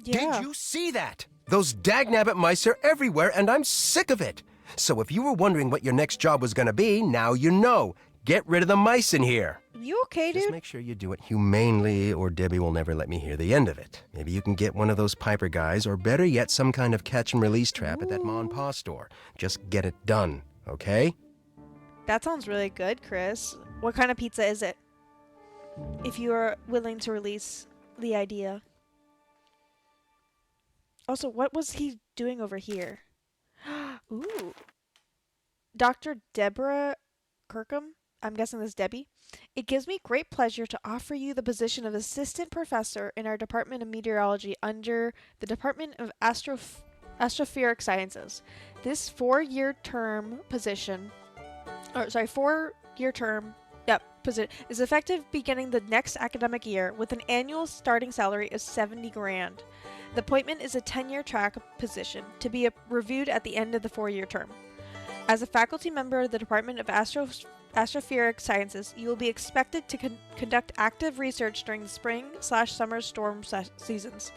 Yeah. Did you see that? Those dagnabbit mice are everywhere, and I'm sick of it. So if you were wondering what your next job was gonna be, now you know. Get rid of the mice in here. You okay, dude? Just make sure you do it humanely, or Debbie will never let me hear the end of it. Maybe you can get one of those Piper guys, or better yet, some kind of catch-and-release trap at that Ma and Pa store. Just get it done, okay? That sounds really good, Chris. What kind of pizza is it? If you are willing to release the idea. Also, what was he doing over here? Ooh. Dr. Deborah Kirkham? I'm guessing this is Debbie. It gives me great pleasure to offer you the position of assistant professor in our Department of Meteorology under the Department of Astropheric Sciences. This 4-year term position, is effective beginning the next academic year with an annual starting salary of $70 grand. The appointment is a 10-year track position to be reviewed at the end of the 4-year term. As a faculty member of the Department of Astropheric Sciences, you will be expected to conduct active research during the spring/summer storm seasons.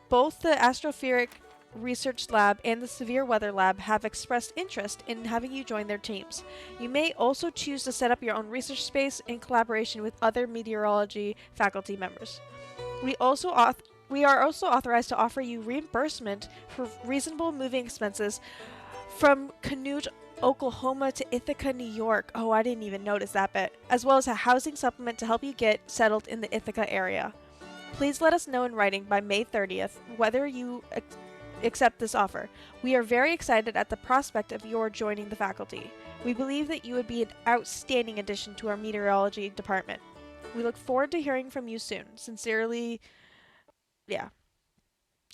Both the Astropheric Research Lab and the Severe Weather Lab have expressed interest in having you join their teams. You may also choose to set up your own research space in collaboration with other meteorology faculty members. We are also authorized to offer you reimbursement for reasonable moving expenses from Canute, Oklahoma to Ithaca, New York. Oh, I didn't even notice that bit. As well as a housing supplement to help you get settled in the Ithaca area. Please let us know in writing by May 30th whether you accept this offer. We are very excited at the prospect of your joining the faculty. We believe that you would be an outstanding addition to our meteorology department. We look forward to hearing from you soon. Sincerely, yeah.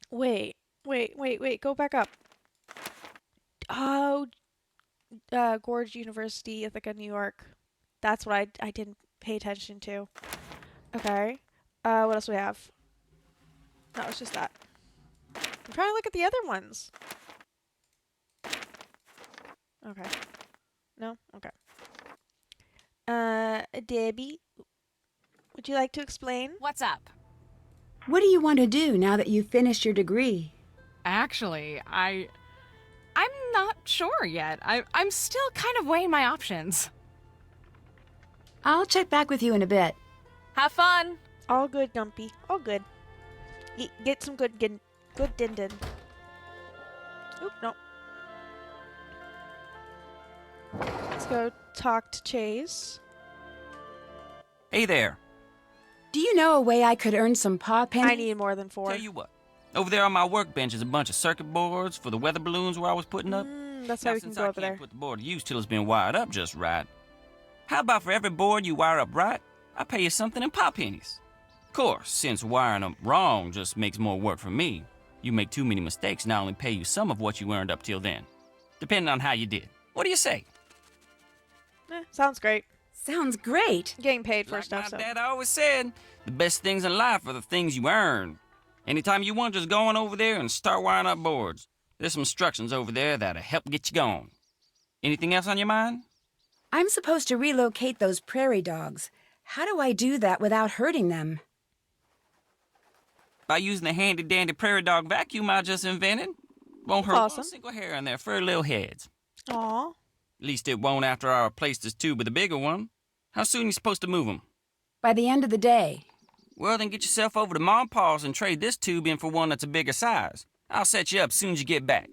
Wait, go back up. Oh, Gorge University, Ithaca, New York. That's what I didn't pay attention to. Okay. What else do we have? No, it's just that. I'm trying to look at the other ones. Okay. No? Okay. Debbie, would you like to explain? What's up? What do you want to do now that you've finished your degree? Actually, I'm not sure yet. I'm still kind of weighing my options. I'll check back with you in a bit. Have fun. All good, Gumpy. All good. Get some good din. Oop, no. Let's go talk to Chase. Hey there. Do you know a way I could earn some paw pennies? I need more than 4. Tell you what. Over there on my workbench is a bunch of circuit boards for the weather balloons where I was putting up. That's now, why we can since go I over can't there. put the board to use till it's been wired up just right, how about for every board you wire up right, I pay you something in paw pennies? Of course, since wiring them wrong just makes more work for me, you make too many mistakes and I only pay you some of what you earned up till then, depending on how you did. What do you say? Sounds great. Sounds great. Getting paid for Like stuff, my so. dad always said, the best things in life are the things you earn. Anytime you want, just go on over there and start wiring up boards. There's some instructions over there that'll help get you going. Anything else on your mind? I'm supposed to relocate those prairie dogs. How do I do that without hurting them? By using the handy-dandy prairie dog vacuum I just invented. Won't hurt Awesome. one single hair on their furry little heads. Aw. At least it won't after I replace this tube with a bigger one. How soon you supposed to move them? By the end of the day. Well, then get yourself over to Mom Paws and trade this tube in for one that's a bigger size. I'll set you up as soon as you get back.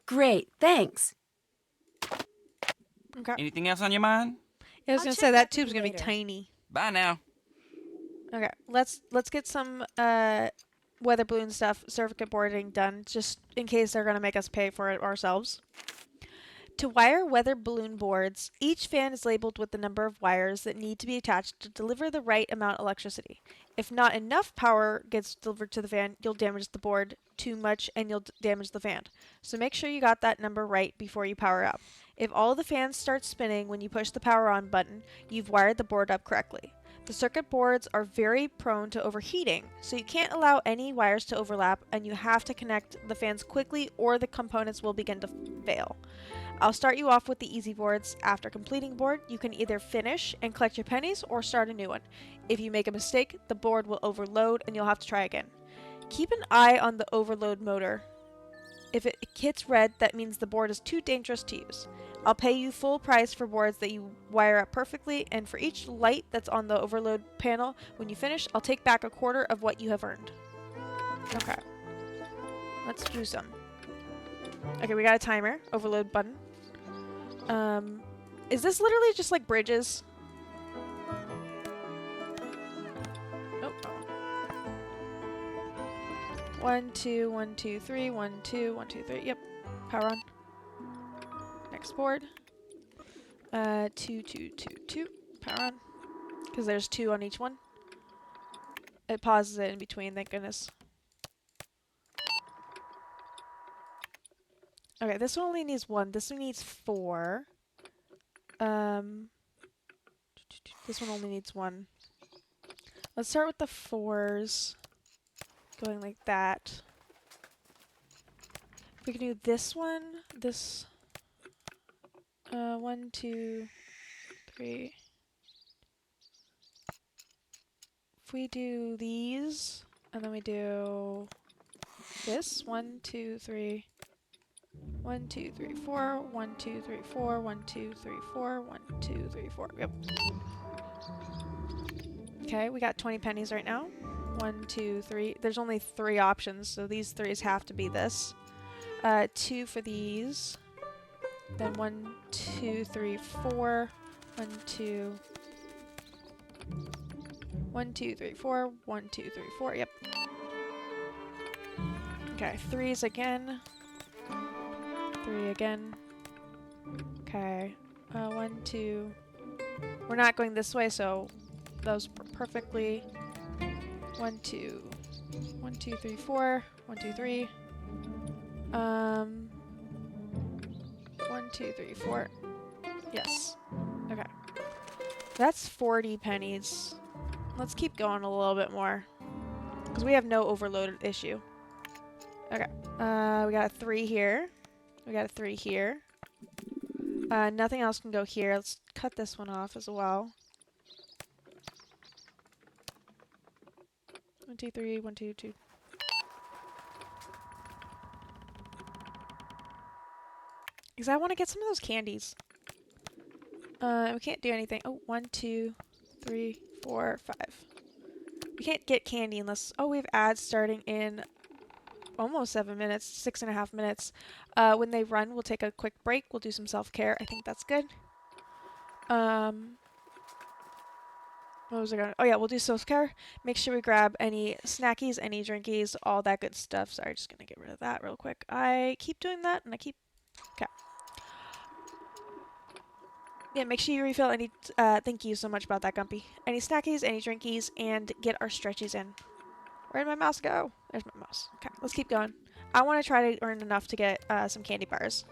Great, thanks. Okay. Anything else on your mind? Yeah, I was I'll gonna check say back that tube's with you gonna be later. tiny. Bye now. Okay, let's get some weather balloon stuff, circuit boarding done, just in case they're gonna make us pay for it ourselves. To wire weather balloon boards, each fan is labeled with the number of wires that need to be attached to deliver the right amount of electricity. If not enough power gets delivered to the fan, you'll damage the board too much and you'll damage the fan. So make sure you got that number right before you power up. If all the fans start spinning when you push the power on button, you've wired the board up correctly. The circuit boards are very prone to overheating, so you can't allow any wires to overlap and you have to connect the fans quickly or the components will begin to fail. I'll start you off with the easy boards. After completing a board, you can either finish and collect your pennies or start a new one. If you make a mistake, the board will overload and you'll have to try again. Keep an eye on the overload motor. If it hits red, that means the board is too dangerous to use. I'll pay you full price for boards that you wire up perfectly, and for each light that's on the overload panel, when you finish, I'll take back a quarter of what you have earned. Okay. Let's do some. Okay, we got a timer. Overload button. Is this literally just like bridges? Oh. 1, 2, 1, 2, 3, 1, 2, 1, 2, 3. Yep. Power on. Next board. 2, 2, 2, 2. Power on. Because there's 2 on each one. It pauses it in between, thank goodness. Okay, this one only needs 1. This one needs 4. This one only needs 1. Let's start with the 4s. Going like that. If we can do this one, this 1, 2, 3. If we do these, and then we do this, 1, 2, 3. 1, 2, 3, 4. 1, 2, 3, 4. 1, 2, 3, 4. 1, 2, 3, 4. Yep. Okay, we got 20 pennies right now. 1, 2, 3. There's only 3 options, so these 3s have to be this. 2 for these. Then 1, 2, 3, 4. 1, 2. 1, 2, 3, 4. 1, 2, 3, 4. Yep. Okay, 3s again. 3 again. Okay. 1, 2. We're not going this way, so those perfectly. 1, 2. 1, 2, 3, 4. 1, 2, 3. 1, 2, 3, 4. Yes. Okay. That's 40 pennies. Let's keep going a little bit more. Because we have no overloaded issue. Okay. We got a 3 here. We got a 3 here. Nothing else can go here. Let's cut this one off as well. 1, 2, 3. 1, 2, 2. Because I want to get some of those candies. We can't do anything. Oh, 1, 2, 3, 4, 5. We can't get candy unless... Oh, we have ads starting in almost 7 minutes. 6.5 minutes. When they run, we'll take a quick break. We'll do some self-care. I think that's good. What was I going to... Oh, yeah, we'll do self-care. Make sure we grab any snackies, any drinkies, all that good stuff. Sorry, just going to get rid of that real quick. I keep doing that, and I keep... Okay. Yeah, make sure you refill any... thank you so much about that, Gumpy. Any snackies, any drinkies, and get our stretchies in. Where did my mouse go? There's my mouse. Okay, let's keep going. I want to try to earn enough to get some candy bars.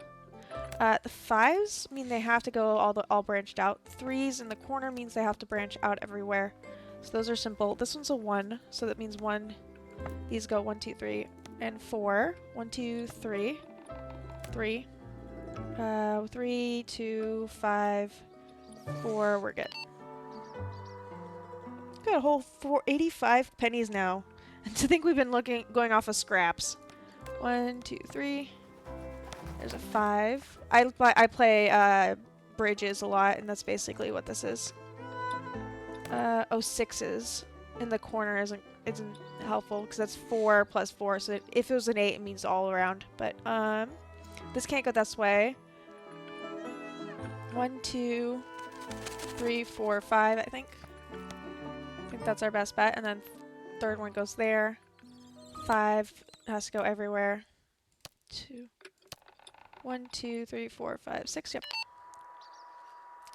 The 5s mean they have to go all branched out. 3s in the corner means they have to branch out everywhere. So those are simple. This one's a 1, so that means 1. These go 1, 2, 3, and 4. 1, 2, 3. 3. 3, 2, 5, 4. We're good. Got a whole 85 pennies now. And to think we've been going off of scraps. 1, 2, 3. There's a 5. I play bridges a lot, and that's basically what this is. 6s in the corner isn't helpful because that's 4 plus 4. So if it was an 8, it means all around. But this can't go this way. 1, 2, 3, 4, 5. I think that's our best bet. And then third one goes there. 5 has to go everywhere. 2. 1, 2, 3, 4, 5, 6. Yep.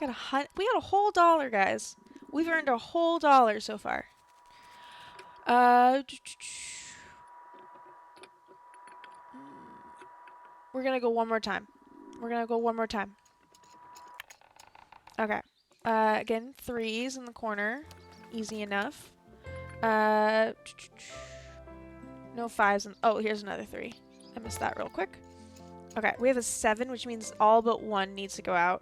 We got a whole $1, guys. We've earned a whole $1 so far. We're gonna go one more time. Okay. Again, 3s in the corner. Easy enough. No 5s. Oh, here's another 3. I missed that real quick. Okay, we have a 7, which means all but 1 needs to go out.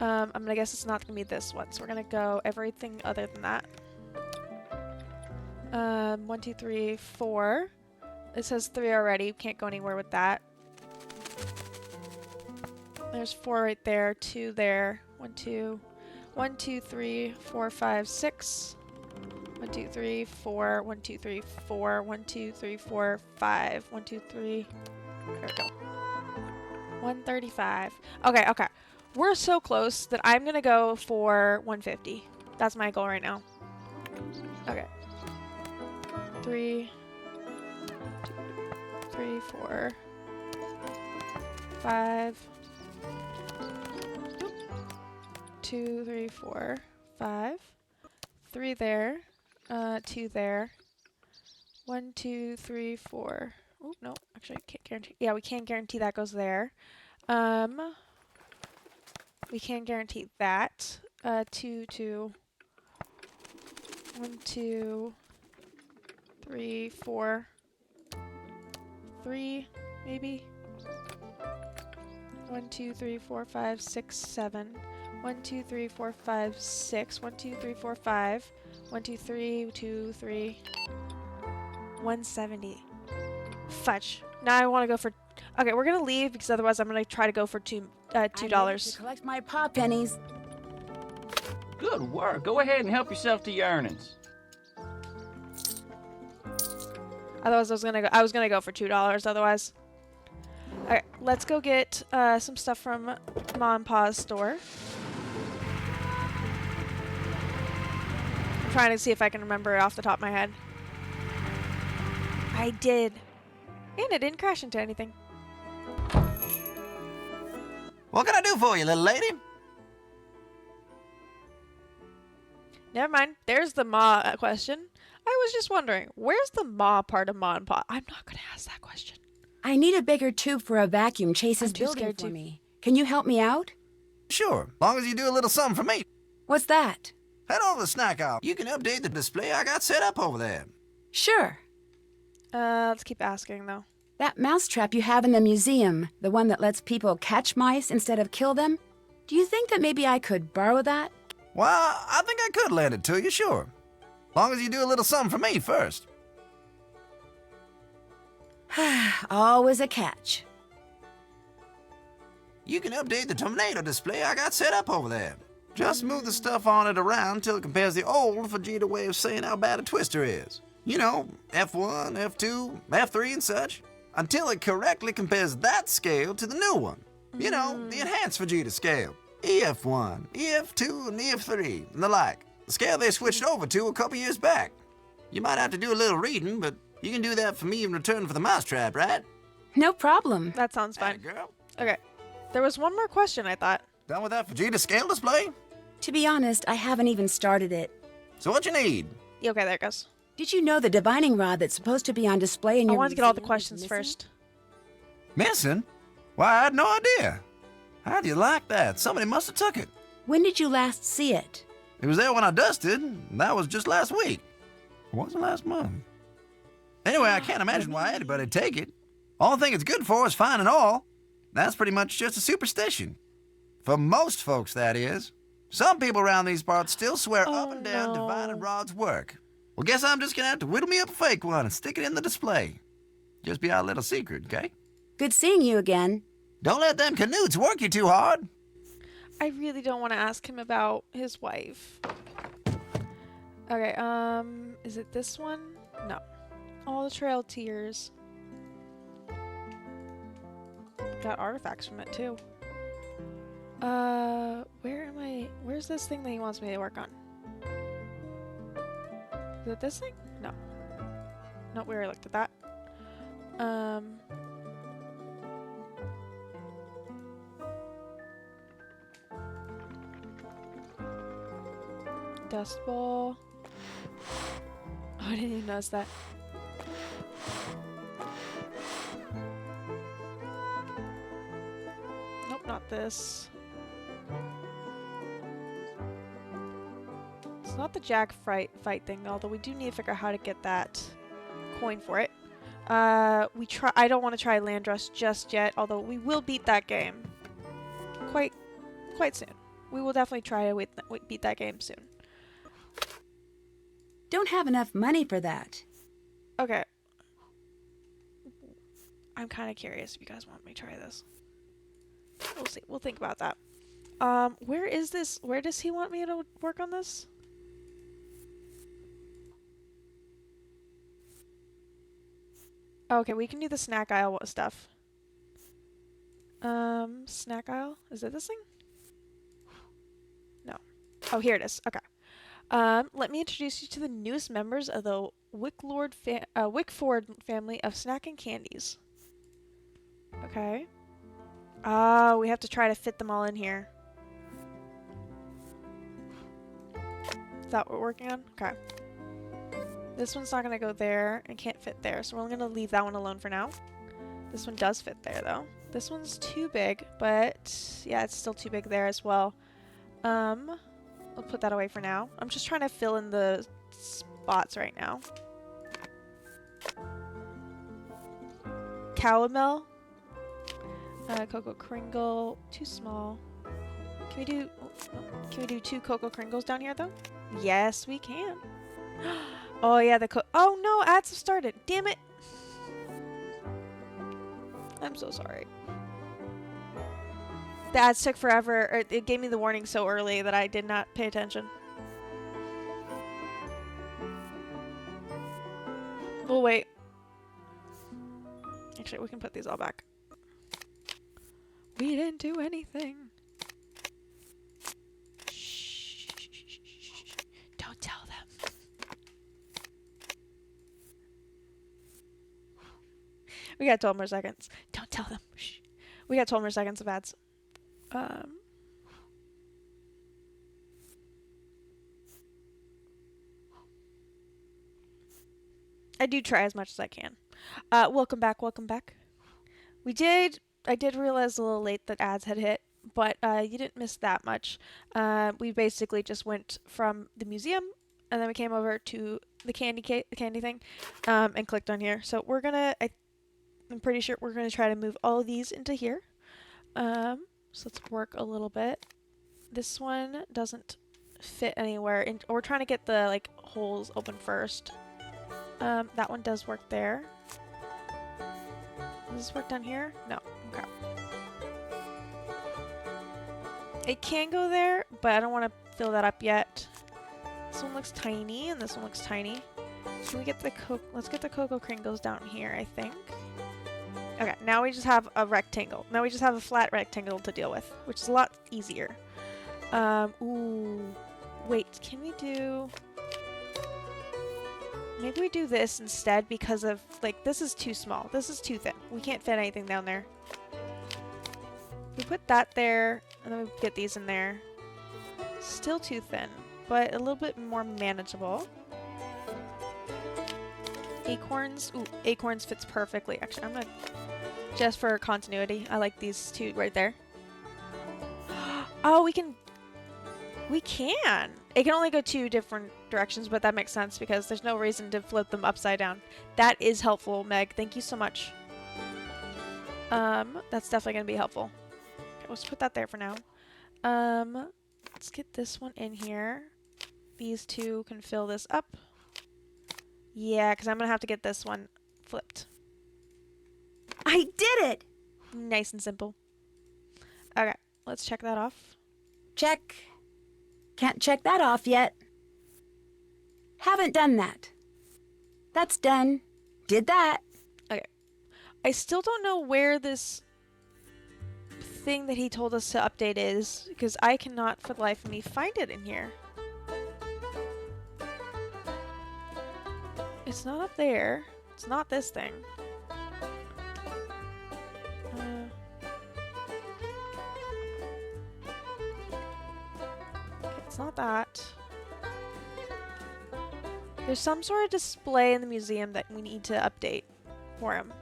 I'm gonna guess it's not gonna be this one, so we're gonna go everything other than that. 1, 2, 3, 4. It says 3 already. Can't go anywhere with that. There's 4 right there. 2 there. 1, 2. 1, 2, 3, 4, 5, 6. 1, 2, 3, 4. 1, 2, 3, 4. 1, 2, 3, 4, 5. 1, 2, 3. There we go. 135. Okay, okay. We're so close that I'm gonna go for 150. That's my goal right now. Okay. 3, 4, 5. 2, 3, 4, 5. 3 there. 2 there. 1, 2, 3, 4. Oh, no. Actually, I can't guarantee. Yeah, we can't guarantee that goes there. We can guarantee that. 2, 2. 1, 2, 3, 4. 3, maybe. 1, 2, 3, 4, 5, 6, 7. 1, 2, 3, 4, 5, 6. 1, 2, 3, 4, 5. 1, 2, 3, 2, 3. 170. Fudge. Now I want to go for... Okay, we're going to leave because otherwise I'm going to try to go for $2. I'm ready to collect my paw pennies. Good work. Go ahead and help yourself to your earnings. Otherwise I was gonna go for $2 otherwise. Alright, let's go get some stuff from Mom and Pa's store. I'm trying to see if I can remember it off the top of my head. I did. And it didn't crash into anything. What can I do for you, little lady? Never mind. There's the Ma question. I was just wondering, where's the Ma part of Ma and Pa? I'm not gonna ask that question. I need a bigger tube for a vacuum Chase is building for me. Can you help me out? Sure, long as you do a little something for me. What's that? Head over to the snack aisle. You can update the display I got set up over there. Sure. Let's keep asking, though. That mousetrap you have in the museum, the one that lets people catch mice instead of kill them, do you think that maybe I could borrow that? Well, I think I could lend it to you, sure. Long as you do a little something for me first. Always a catch. You can update the tornado display I got set up over there. Just move the stuff on it around till it compares the old Vegeta way of saying how bad a twister is. You know, F1, F2, F3 and such. Until it correctly compares that scale to the new one. You know, the enhanced Vegeta scale. EF1, EF2, and EF3, and the like. The scale they switched over to a couple years back. You might have to do a little reading, but you can do that for me in return for the mousetrap, right? No problem. That sounds fine. Girl. Okay. There was one more question, I thought. Done with that Vegeta scale display? To be honest, I haven't even started it. So what you need? Okay, there it goes. Did you know the divining rod that's supposed to be on display in I your wanted to get all the museum is questions missing? first. Missing? Why, I had no idea. How do you like that? Somebody must have took it. When did you last see it? It was there when I dusted, and that was just last week. It wasn't last month. Anyway, I can't imagine why anybody'd take it. All thing it's good for is fine and all. That's pretty much just a superstition. For most folks, that is. Some people around these parts still swear up and down divining rod's work. Well, guess I'm just gonna have to whittle me up a fake one and stick it in the display. Just be our little secret, okay? Good seeing you again. Don't let them canoots work you too hard. I really don't want to ask him about his wife. Okay, is it this one? No. All the trail tears. Got artifacts from it too. Where's this thing that he wants me to work on? Is it this thing? No. Nope, we already looked at that. Dust bowl. Oh, I didn't even notice that. Nope, not this. It's not the Jack fight thing, although we do need to figure out how to get that coin for it. I don't want to try Landruss just yet, although we will beat that game quite soon. We will definitely try to beat that game soon. don't have enough money for that. Okay. I'm kind of curious if you guys want me to try this. We'll see. We'll think about that. Where is this? Where does he want me to work on this? Okay, we can do the snack aisle stuff. Snack aisle? Is it this thing? No. Oh, here it is. Okay. Let me introduce you to the newest members of the Wickford family of snack and candies. Okay. Oh, we have to try to fit them all in here. Is that what we're working on? Okay. This one's not going to go there and can't fit there, so we're going to leave that one alone for now. This one does fit there, though. This one's too big, but yeah, it's still too big there as well. I'll put that away for now. I'm just trying to fill in the spots right now. Caramel. Cocoa Kringle. Too small. Can we do 2 Cocoa Kringles down here, though? Yes, we can. Oh, yeah, oh, no, ads have started. Damn it. I'm so sorry. The ads took forever. Or it gave me the warning so early that I did not pay attention. We'll wait. Actually, we can put these all back. We didn't do anything. Shh. Don't tell them. We got 12 more seconds. Don't tell them. Shh. We got 12 more seconds of ads. I do try as much as I can. Welcome back, welcome back. I did realize a little late that ads had hit, but you didn't miss that much. We basically just went from the museum, and then we came over to the candy thing, and clicked on here. So we're gonna, I'm pretty sure we're gonna try to move all of these into here. So let's work a little bit. This one doesn't fit anywhere, and we're trying to get the like holes open first. That one does work there. Does this work down here? No. Okay. It can go there, but I don't want to fill that up yet. This one looks tiny, and this one looks tiny. Can we get the let's get the Cocoa Kringles down here, I think. Okay, now we just have a rectangle. Now we just have a flat rectangle to deal with, which is a lot easier. Ooh. Wait, can we do... Maybe we do this instead because of, like, this is too small. This is too thin. We can't fit anything down there. We put that there, and then we get these in there. Still too thin, but a little bit more manageable. Acorns. Ooh, acorns fits perfectly. Actually, I'm gonna... Just for continuity, I like these two right there. Oh, we can... We can! It can only go 2 different directions, but that makes sense because there's no reason to flip them upside down. That is helpful, Meg. Thank you so much. That's definitely going to be helpful. Okay, let's put that there for now. Let's get this one in here. These 2 can fill this up. Yeah, because I'm going to have to get this one flipped. I did it! Nice and simple. Okay, let's check that off. Check. Can't check that off yet. Haven't done that. That's done. Did that. Okay. I still don't know where this thing that he told us to update is, because I cannot for the life of me find it in here. It's not up there. It's not this thing. It's not that. There's some sort of display in the museum that we need to update for him.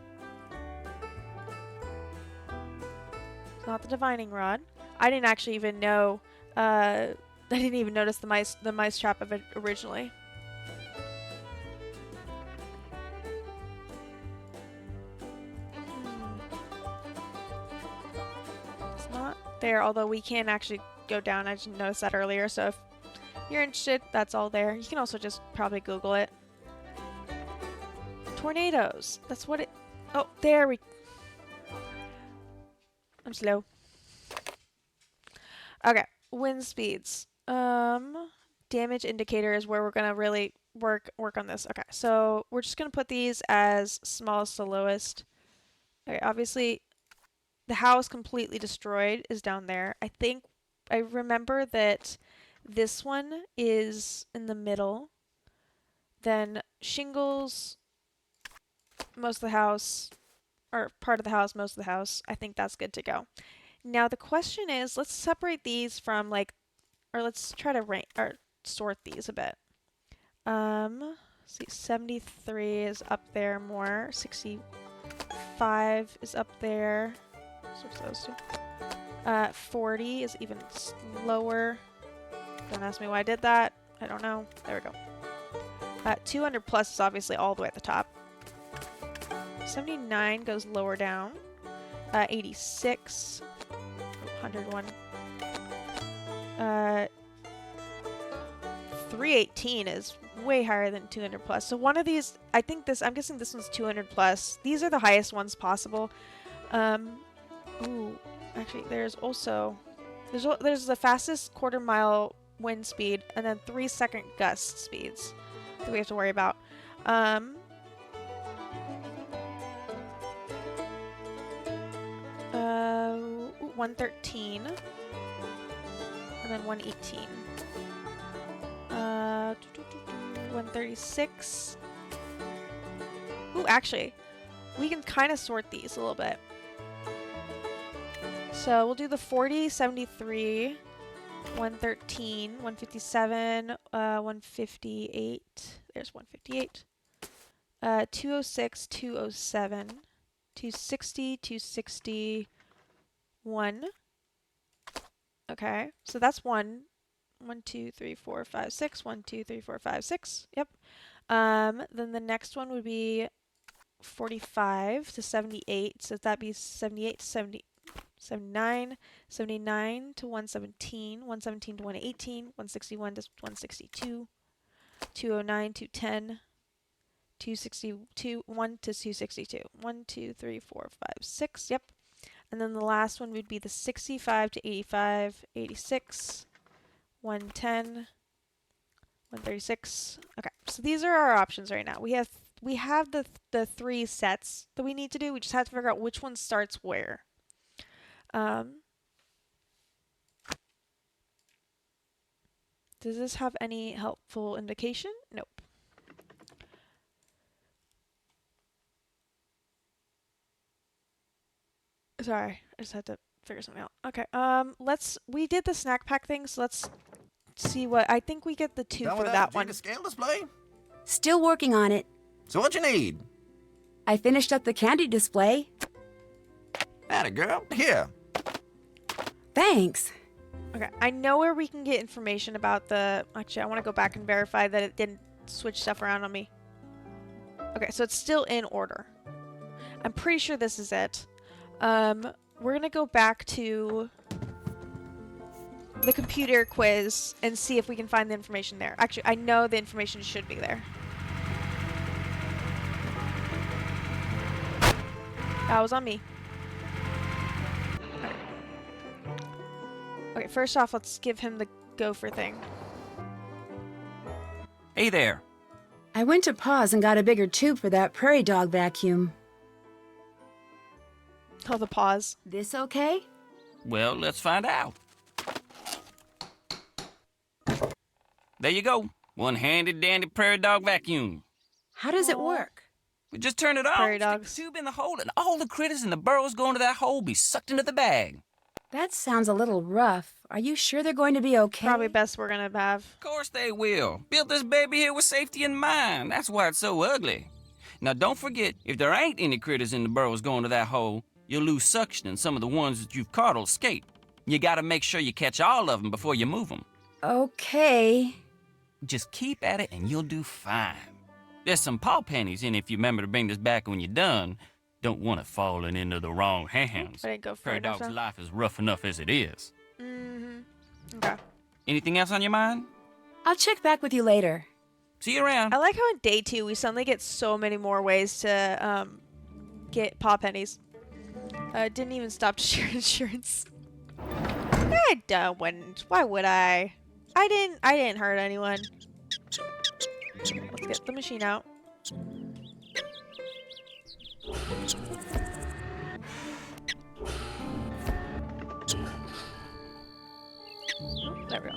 It's not the divining rod. I didn't actually even know. I didn't even notice the mice trap of it originally. It's not there, although we can actually go down. I didn't notice that earlier, so if you're interested, that's all there. You can also just probably Google it. Tornadoes. That's what it... Oh, there we... I'm slow. Okay, wind speeds. Damage indicator is where we're gonna really work on this. Okay, so we're just gonna put these as smallest to lowest. Okay, obviously the house completely destroyed is down there. I remember that this one is in the middle. Then shingles, most of the house, or part of the house, most of the house. I think that's good to go. Now the question is, let's separate these from let's try to rank or sort these a bit. Let's see, 73 is up there more. 65 is up there. Switch those two. 40 is even lower. Don't ask me why I did that. I don't know. There we go. 200 plus is obviously all the way at the top. 79 goes lower down. 86. 101. 318 is way higher than 200 plus. So one of these, I'm guessing this one's 200 plus. These are the highest ones possible. Ooh, actually, there's the fastest quarter mile wind speed and then 3-second gust speeds that we have to worry about. 113 and then 118. 136. Ooh, actually, we can kind of sort these a little bit. So we'll do the 40, 73, 113, 157, 158. There's 158. 206, 207, 260, 261. Okay, so that's 1, 2, 3, 4, 5, 6. 1, 2, 3, 4, 5, 6. Yep. Then the next one would be 45 to 78. So that'd be 78 to 70, 79, 79 to 117, 117 to 118, 161 to 162, 209 to 10, 262, 1 to 262. 1, 2, 3, 4, 5, 6. Yep. And then the last one would be the 65 to 85, 86, 110, 136. Okay, so these are our options right now. We have the 3 sets that we need to do. We just have to figure out which one starts where. Does this have any helpful indication? Nope. Sorry, I just had to figure something out. Okay, we did the snack pack thing, so let's see what, I think we get the 2 Done for with that one. Vega scale display? Still working on it. So what you need? I finished up the candy display. Atta girl, here. Thanks. Okay, I know where we can get information about actually, I want to go back and verify that it didn't switch stuff around on me. Okay, so it's still in order. I'm pretty sure this is it. We're gonna go back to the computer quiz and see if we can find the information there. Actually, I know the information should be there. That was on me. Okay, first off, let's give him the gopher thing. Hey there. I went to pause and got a bigger tube for that prairie dog vacuum. Oh, the pause. This okay? Well, let's find out. There you go. One-handed dandy prairie dog vacuum. How does it work? We just turn it on, Prairie stick dogs. the tube in the hole, and all the critters in the burrows going to that hole be sucked into the bag. That sounds a little rough. Are you sure they're going to be okay? Probably best we're gonna have. Of course they will. Built this baby here with safety in mind. That's why it's so ugly. Now, don't forget, if there ain't any critters in the burrows going to that hole, you'll lose suction and some of the ones that you've caught will escape. You gotta make sure you catch all of them before you move them. Okay. Just keep at it and you'll do fine. There's some paw pennies in if you remember to bring this back when you're done. Don't want it falling into the wrong hands. I didn't go for Prairie enough. dog's life is rough enough as it is. Mm-hmm. Okay. Anything else on your mind? I'll check back with you later. See you around. I like how in day 2 we suddenly get so many more ways to get paw pennies. Didn't even stop to share insurance. Wouldn't. Why would I? I didn't hurt anyone. Let's get the machine out. Oh, there we go.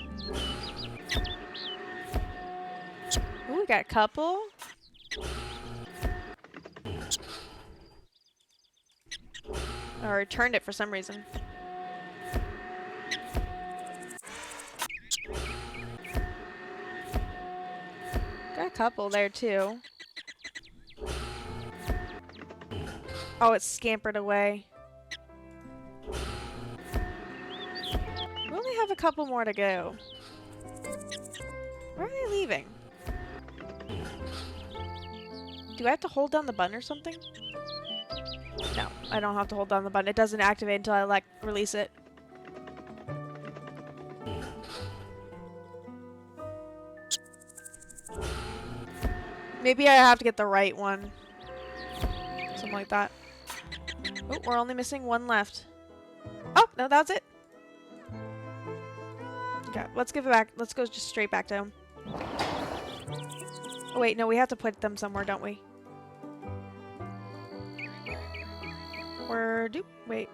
Ooh, we got a couple. I returned it for some reason. Got a couple there too. Oh, it scampered away. We only have a couple more to go. Where are they leaving? Do I have to hold down the button or something? No, I don't have to hold down the button. It doesn't activate until I release it. Maybe I have to get the right one. Something like that. Oh, we're only missing one left. Oh, no, that's it. Okay, let's give it back. Let's go just straight back to him. Oh, wait, no, we have to put them somewhere, don't we? Wait.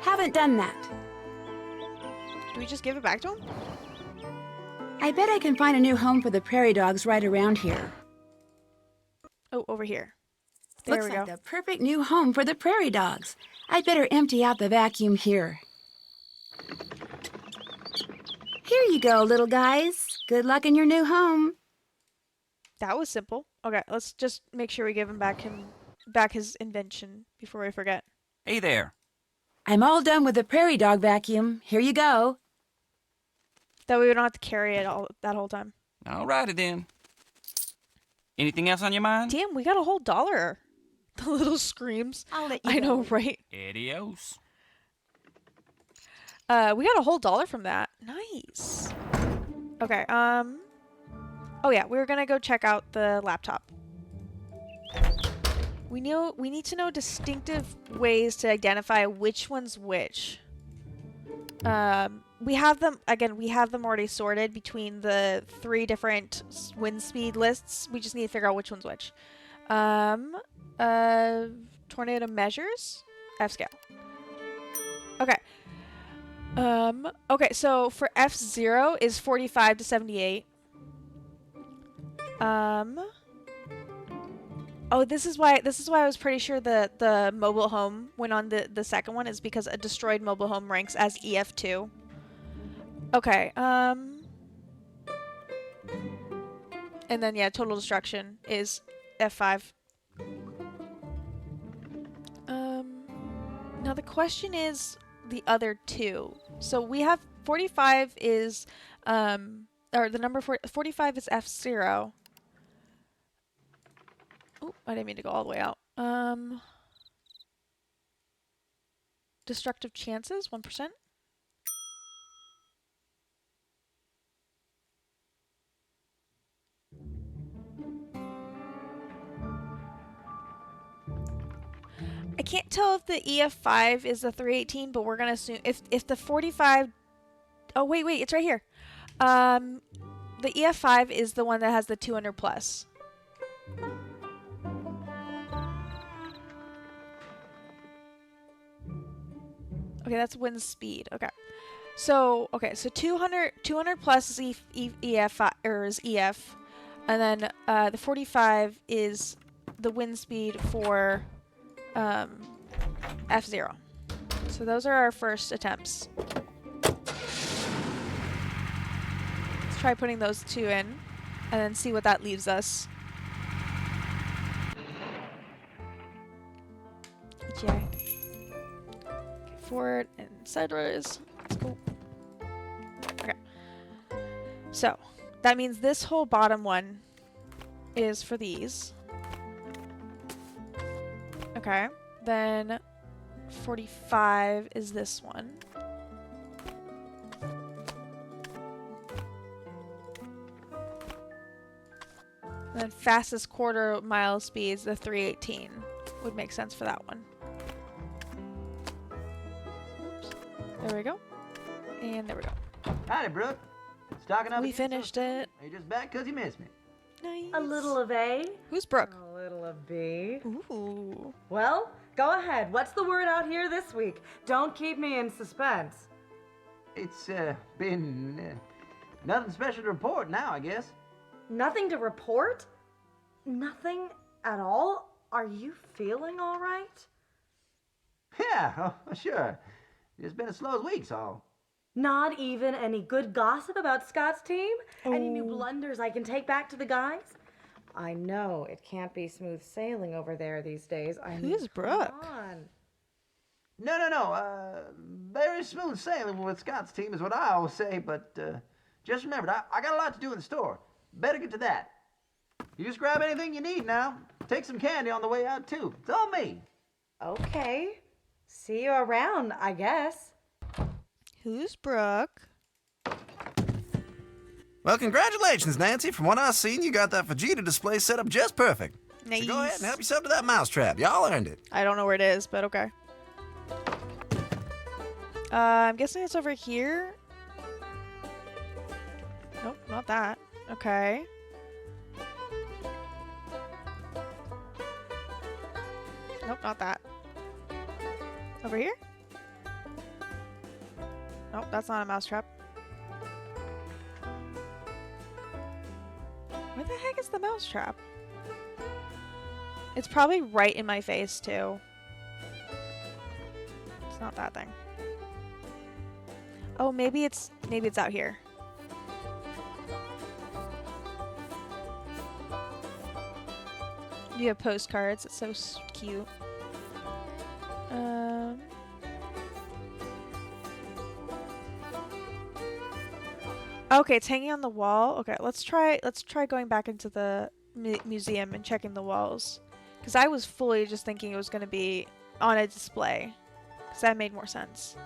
Haven't done that. Do we just give it back to him? I bet I can find a new home for the prairie dogs right around here. Oh, over here. There Looks we go. like the perfect new home for the prairie dogs. I'd better empty out the vacuum here. Here you go, little guys. Good luck in your new home. That was simple. Okay, let's just make sure we give him back his invention before we forget. Hey there. I'm all done with the prairie dog vacuum. Here you go. That way we don't have to carry it that whole time. Alrighty then. Anything else on your mind? Damn, we got a whole $1. The little screams. I'll let you I know, go. right? Adios. We got a whole $1 from that. Nice. Okay, oh yeah, we were gonna go check out the laptop. We need to know distinctive ways to identify which one's which. We have them already sorted between the 3 different wind speed lists. We just need to figure out which one's which. Tornado measures? F-scale. Okay. Okay, so for F0 is 45 to 78. Oh, this is why I was pretty sure the mobile home went on the second one is because a destroyed mobile home ranks as EF2. Okay, and then yeah, total destruction is F5. Now the question is the other 2. So we have 45 is or the number 45 is F0. Oh, I didn't mean to go all the way out. Destructive chances, 1%. I can't tell if the EF5 is the 318, but we're gonna assume if the 45. Oh wait, it's right here. The EF5 is the one that has the 200 plus. Okay, that's wind speed. Okay. So 200 plus is EF or is EF, and then the 45 is the wind speed for F0. So those are our first attempts. Let's try putting those 2 in and then see what that leaves us. Okay. Forward and sideways. Let's go. Okay. So that means this whole bottom one is for these. Okay. Then 45 is this one. And then fastest quarter mile speeds, the 318. Would make sense for that one. Oops. There we go. And there we go. Howdy, Brooke. Stocking up. We finished it. Are you just back 'cause you missed me? Nice. A little of A. Who's Brooke? A little of B. Ooh. Well, go ahead. What's the word out here this week? Don't keep me in suspense. It's been nothing special to report now, I guess. Nothing to report? Nothing at all? Are you feeling all right? Yeah, oh, sure. It's been as slow as weeks, all. Not even any good gossip about Scott's team? Any new blunders I can take back to the guys? I know it can't be smooth sailing over there these days. Who's Brooke? Come on. No. Very smooth sailing with Scott's team is what I always say, but just remembered, I got a lot to do in the store. Better get to that. You just grab anything you need now. Take some candy on the way out, too. It's all me. Okay. See you around, I guess. Who's Brooke? Well, congratulations, Nancy. From what I've seen, you got that Vegeta display set up just perfect. Nice. So go ahead and help yourself to that mousetrap. Y'all earned it. I don't know where it is, but okay. I'm guessing it's over here. Nope, not that. Okay. Nope, not that. Over here? Nope, that's not a mousetrap. Where the heck is the mousetrap? It's probably right in my face, too. It's not that thing. Oh, maybe it's out here. You have postcards. It's so cute. Okay, it's hanging on the wall. Okay, let's try going back into the museum and checking the walls. Because I was fully just thinking it was going to be on a display. Because that made more sense.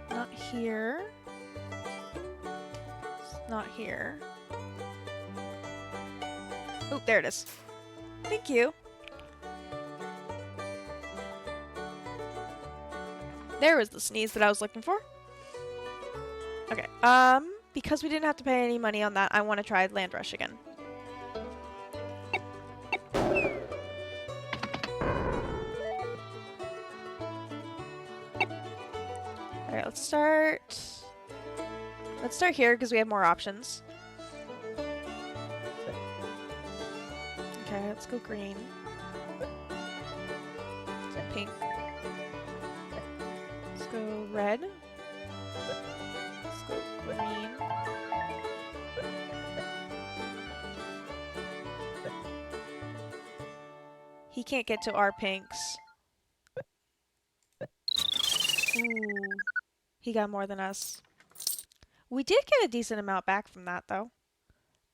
Not here. It's not here. Oh, there it is. Thank you. There was the sneeze that I was looking for. Okay, because we didn't have to pay any money on that, I want to try Land Rush again. Alright, let's start here because we have more options. Okay, let's go green. Pink. Let's go red. Let's go green. He can't get to our pinks. Ooh. He got more than us. We did get a decent amount back from that, though.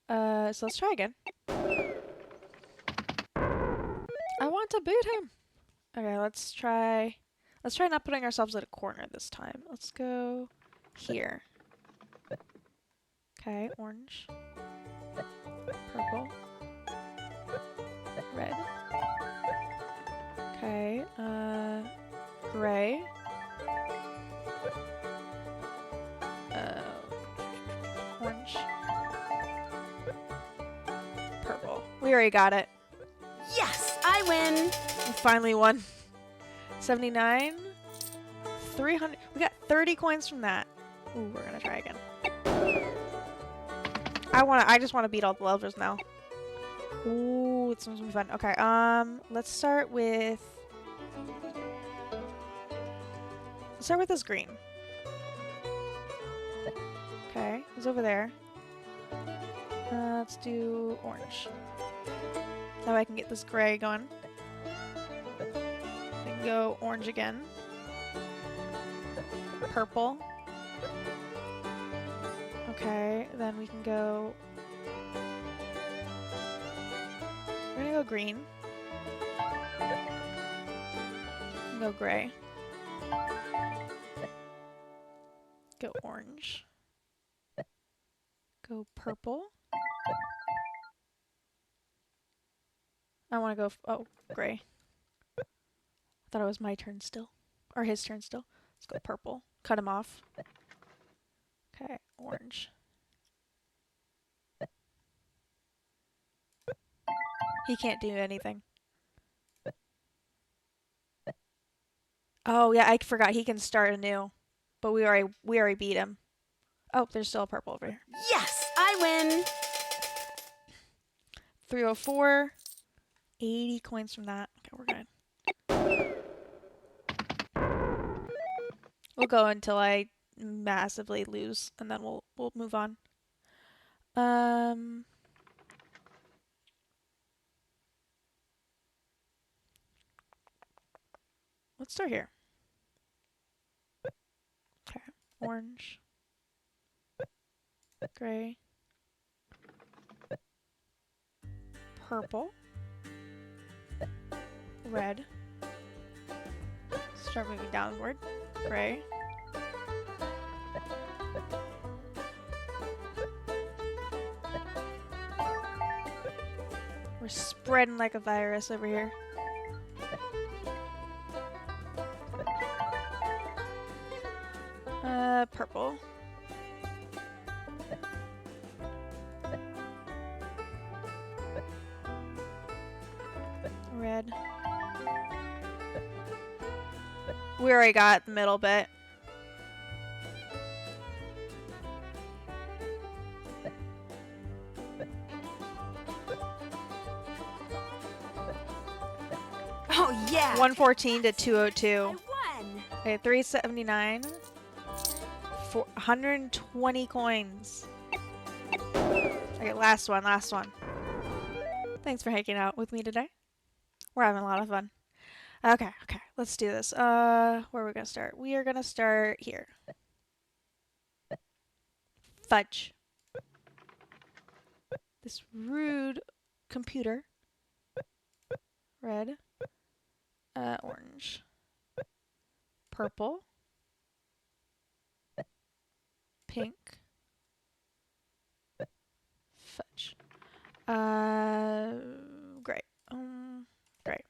So let's try again. I want to beat him. Okay, let's try not putting ourselves at a corner this time. Let's go here. Okay, orange. Purple. Red. Okay, gray. Orange. Purple. We already got it. Yes, I win. We finally won. 79. 300. We got 30 coins from that. Ooh, we're gonna try again. I just want to beat all the levels now. Ooh, it's gonna be fun. Okay, let's start with this green. Okay, it's over there. Let's do orange. That way I can get this gray going. Then go orange again. Purple. Okay, then we can go... We're gonna go green. And go gray. Go orange. Go purple. I want to go, oh, gray. I thought it was my turn still. Or his turn still. Let's go purple. Cut him off. Okay, orange. He can't do anything. Oh, yeah, I forgot. He can start anew. But we already beat him. Oh, there's still a purple over here. Yes, I win. 304. 80 coins from that. Okay, we're good. We'll go until I massively lose, and then we'll move on. Let's start here. Okay, orange, gray, purple, red. Start moving downward. Gray. We're spreading like a virus over here. Purple. Red. We already got the middle bit. Oh yeah. 114 to 202. I won. Okay, 379. 120 coins. Okay, last one. Thanks for hanging out with me today. We're having a lot of fun. Okay, let's do this. Where are we gonna start? We are gonna start here. Fudge. This rude computer. Red. Orange. Purple. Pink. Fudge. Gray. Gray.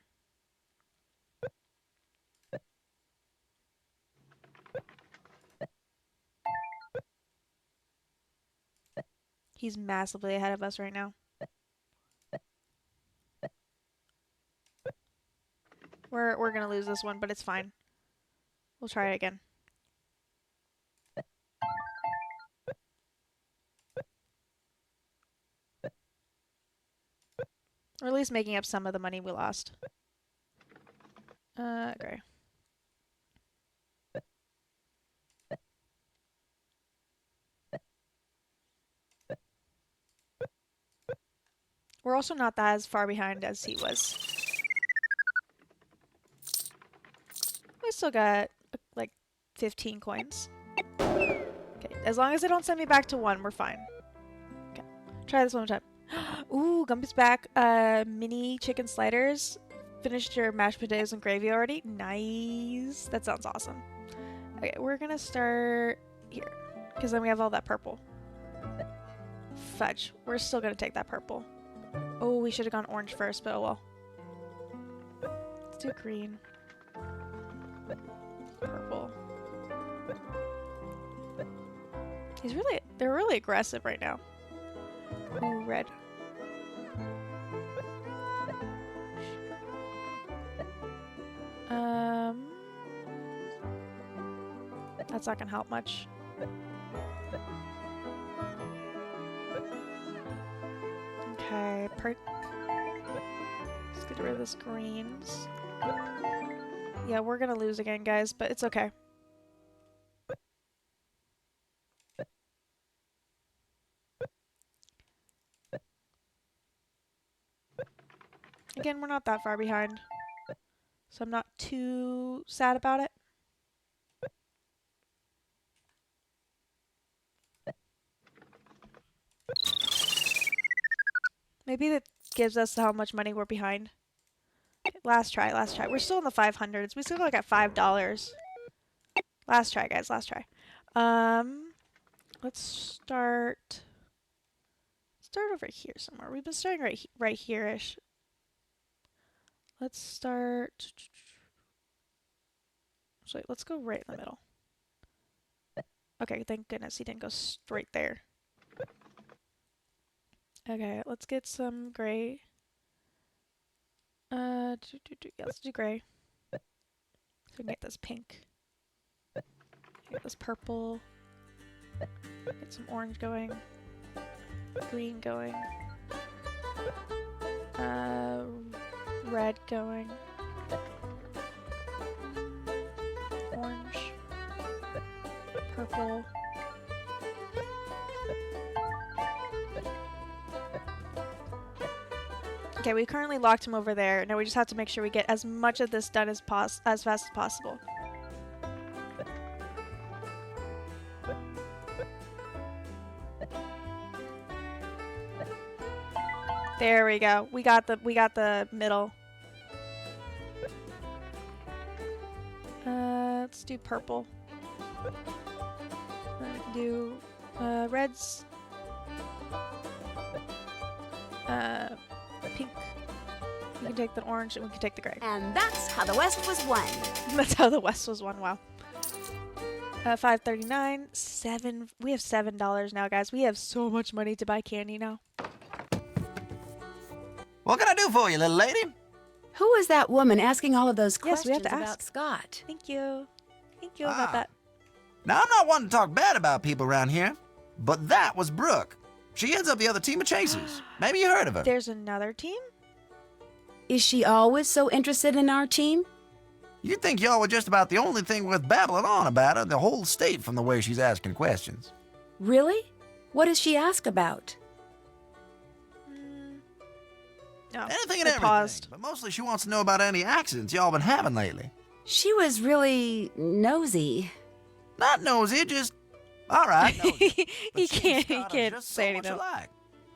He's massively ahead of us right now. We're gonna lose this one, but it's fine. We'll try it again. Or at least making up some of the money we lost. Gray. We're also not that as far behind as he was. We still got like 15 coins. Okay, as long as they don't send me back to 1, we're fine. Okay, try this one more time. Ooh, Gumpy's back. Mini chicken sliders. Finished your mashed potatoes and gravy already? Nice. That sounds awesome. Okay, we're gonna start here. Because then we have all that purple. Fudge. We're still gonna take that purple. Oh, we should have gone orange first, but oh well. Let's do green. Purple. They're really aggressive right now. Ooh, red. That's not gonna help much. Okay, let's get rid of this greens. Yeah, we're gonna lose again, guys, but it's okay. Again, we're not that far behind, so I'm not too sad about it. Maybe that gives us how much money we're behind. Okay, last try. We're still in the 500s. We still got $5. Last try, guys. Last try. Let's start over here somewhere. We've been starting right here-ish. Let's start. So let's go right in the middle. Okay, thank goodness he didn't go straight there. Okay, let's get some gray. Yeah, let's do gray. So we can get this pink. Get this purple. Get some orange going. Green going. Red going. Orange. Purple. Okay, we currently locked him over there. Now we just have to make sure we get as much of this done as fast as possible. There we go. We got the middle. Let's do purple. Then we can do reds. Pink. We can take the orange and we can take the gray. And that's how the West was won. That's how the West was won. Wow. $5.39. We have $7 now, guys. We have so much money to buy candy now. What can I do for you, little lady? Who is that woman asking all of those Yes, we have questions to about ask. Scott? Thank you. Thank you about that. Now, I'm not one to talk bad about people around here, but that was Brooke. She heads up the other team of chasers. Maybe you heard of her. There's another team? Is she always so interested in our team? You'd think y'all were just about the only thing worth babbling on about her the whole state from the way she's asking questions. Really? What does she ask about? No. Anything and everything. But mostly she wants to know about any accidents y'all been having lately. She was really nosy. Not nosy, just all right. Nosy. he can't say anything. Alike.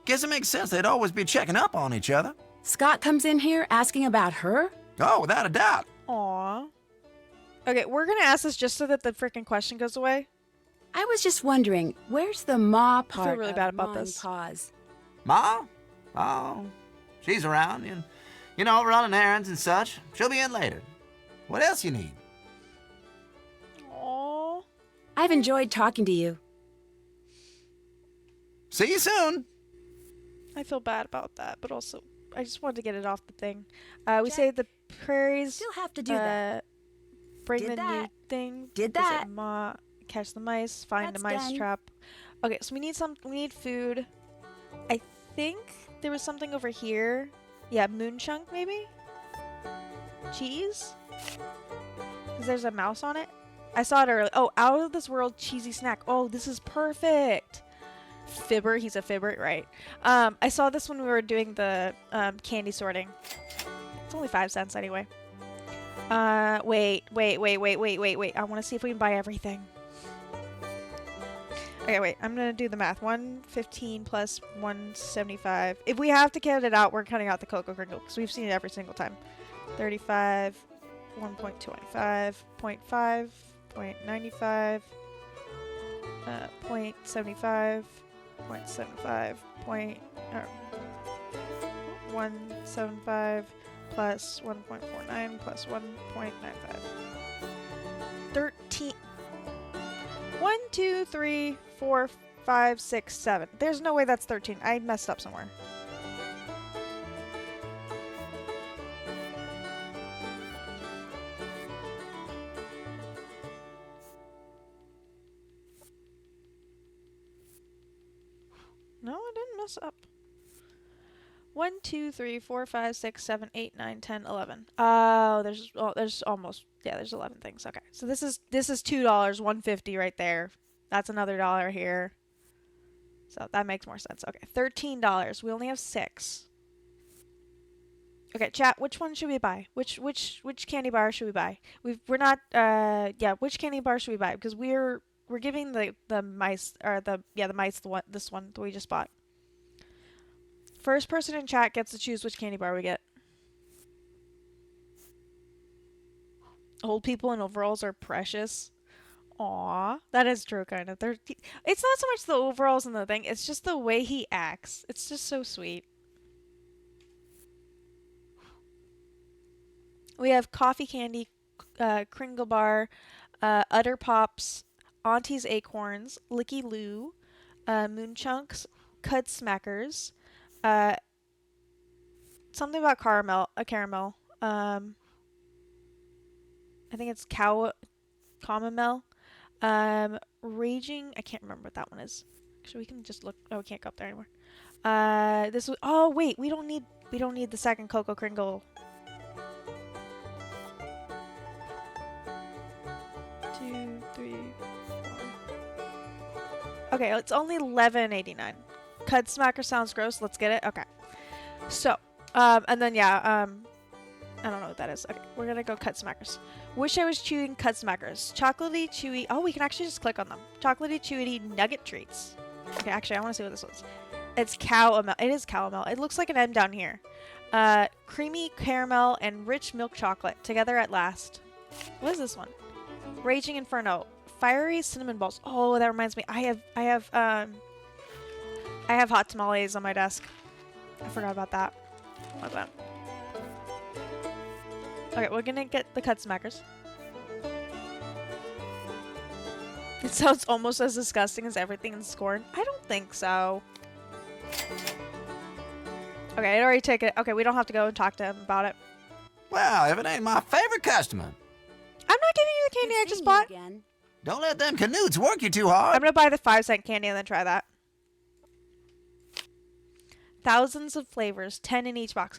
Guess it makes sense they'd always be checking up on each other. Scott comes in here asking about her? Oh, without a doubt. Aw. Okay, we're gonna ask this just so that the freaking question goes away. I was just wondering, where's the ma part I feel really of bad about Ma and this. Pa's? Ma? Oh, she's around. You know, running errands and such. She'll be in later. What else you need? Aww. I've enjoyed talking to you. See you soon. I feel bad about that, but also I just wanted to get it off the thing. We saved the prairies. Still have to do that. Bring Did the that. new thing. Did Visit that. Ma, catch the mice. Find That's the mice done. trap. Okay, so we need food. I think there was something over here. Yeah, moon chunk maybe. Cheese. 'Cause there's a mouse on it. I saw it earlier. Oh, out of this world cheesy snack. Oh, this is perfect. Fibber, he's a fibber, right? I saw this when we were doing the candy sorting. It's only 5 cents anyway. Wait. I want to see if we can buy everything. Okay, wait. I'm gonna do the math. 115 plus 175. If we have to cut it out, we're cutting out the Cocoa Crinkle because we've seen it every single time. 35, 1.25, 0.5, 0.95, 0.75, 0.75, 175 plus 1.49 plus 1.95. 13. 1, 2, 3, 4, 5, 6, 7. There's no way that's 13. I messed up somewhere. No, I didn't mess up. 1, 2, 3, 4, 5, 6, 7, 8, 9, 10, 11. Oh, there's almost, yeah, there's 11 things. Okay, so this is $2, 150 right there. That's another dollar here. So that makes more sense. Okay, $13. We only have 6. Okay, chat. Which one should we buy? Which candy bar should we buy? We're not. Yeah. Which candy bar should we buy? Because we're giving the mice the mice this one that we just bought. First person in chat gets to choose which candy bar we get. Old people in overalls are precious. Aw, that is true, kind of. It's not so much the overalls and the thing, it's just the way he acts. It's just so sweet. We have Coffee Candy, Kringle Bar, Udder Pops, Auntie's Acorns, Licky Loo, Moon Chunks, Cud Smackers, something about caramel. I think it's Comamel. Raging. I can't remember what that one is. Actually, we can just look. Oh, we can't go up there anymore. This was. Oh wait, we don't need the second Cocoa Kringle. 2, 3, 4. Okay, it's only $11.89. Cud Smacker sounds gross. Let's get it. Okay. So, and then yeah, I don't know what that is. Okay, we're gonna go Cud Smackers. Wish I was chewing Cud Smackers. Chocolatey, chewy. Oh, we can actually just click on them. Chocolatey, chewy nugget treats. Okay, actually, I want to see what this was. It's caramel. It is caramel. It looks like an M down here. Creamy caramel and rich milk chocolate together at last. What is this one? Raging Inferno. Fiery cinnamon balls. Oh, that reminds me. I have hot tamales on my desk. I forgot about that. What's that? Okay, we're gonna get the Cud Smackers. It sounds almost as disgusting as everything in Scorn. I don't think so. Okay, I already took it. Okay, we don't have to go and talk to him about it. Well, if it ain't my favorite customer. I'm not giving you the candy I just bought. Again. Don't let them canutes work you too hard. I'm gonna buy the 5-cent candy and then try that. Thousands of flavors, 10 in each box.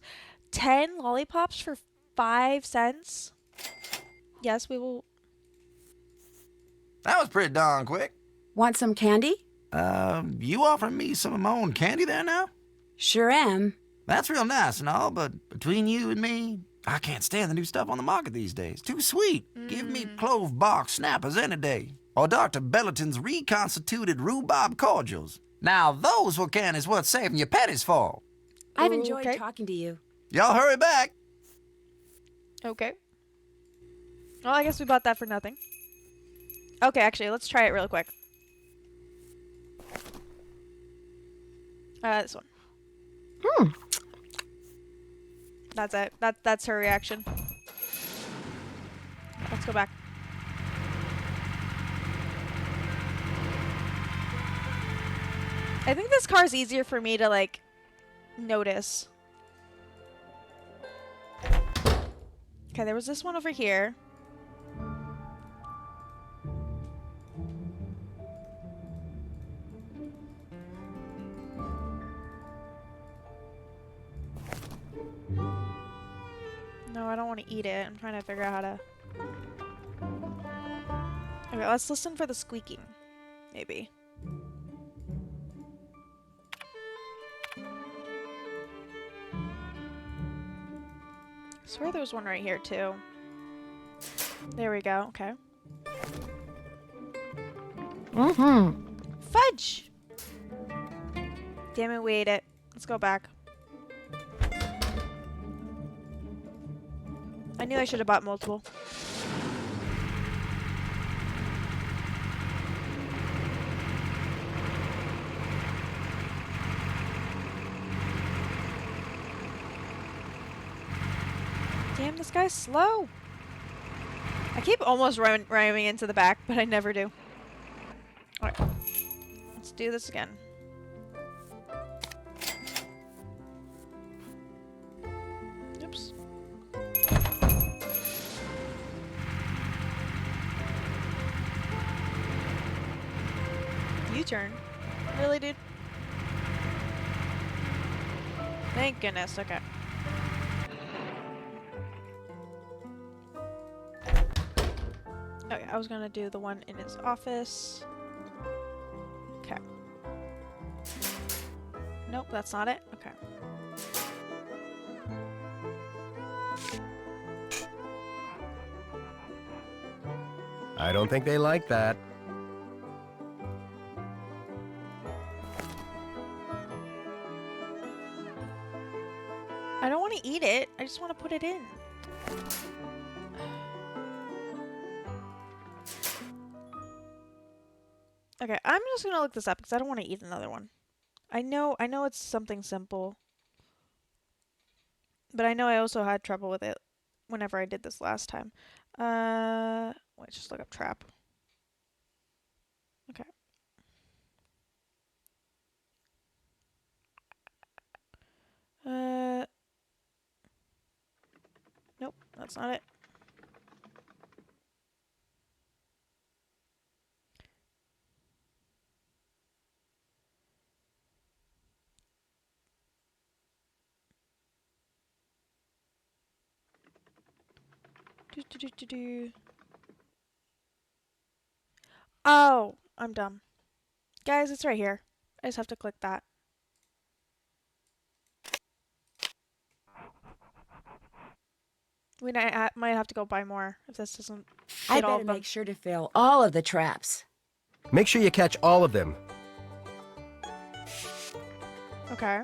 10 lollipops for 5 cents? Yes, we will. That was pretty darn quick. Want some candy? You offering me some of my own candy there now? Sure am. That's real nice and all, but between you and me, I can't stand the new stuff on the market these days. Too sweet. Give me clove bark snappers any day. Or Dr. Belleton's reconstituted rhubarb cordials. Now those what can is worth saving your pennies for. I've enjoyed talking to you. Y'all hurry back. Okay. Well, I guess we bought that for nothing. Okay, actually, let's try it real quick. This one. That's it. That's her reaction. Let's go back. I think this car is easier for me to, like, notice. Okay, there was this one over here. No, I don't want to eat it. I'm trying to figure out how to... Okay, let's listen for the squeaking. Maybe. I swear there was one right here, too. There we go. Okay. Fudge! Damn it, we ate it. Let's go back. I knew I should have bought multiple. Damn, this guy's slow. I keep almost ramming into the back, but I never do. Alright. Let's do this again. Oops. U-turn? Really, dude? Thank goodness, okay. Okay, I was gonna do the one in his office. Okay. Nope, that's not it. Okay. I don't think they like that. I don't want to eat it. I just want to put it in. Okay, I'm just gonna look this up because I don't want to eat another one. I know it's something simple. But I know I also had trouble with it whenever I did this last time. Let's just look up trap. Okay. Nope, that's not it. Oh, I'm dumb. Guys, it's right here. I just have to click that. We might have to go buy more if this doesn't I fit all better of them. make sure to fill all of the traps. Make sure you catch all of them. Okay.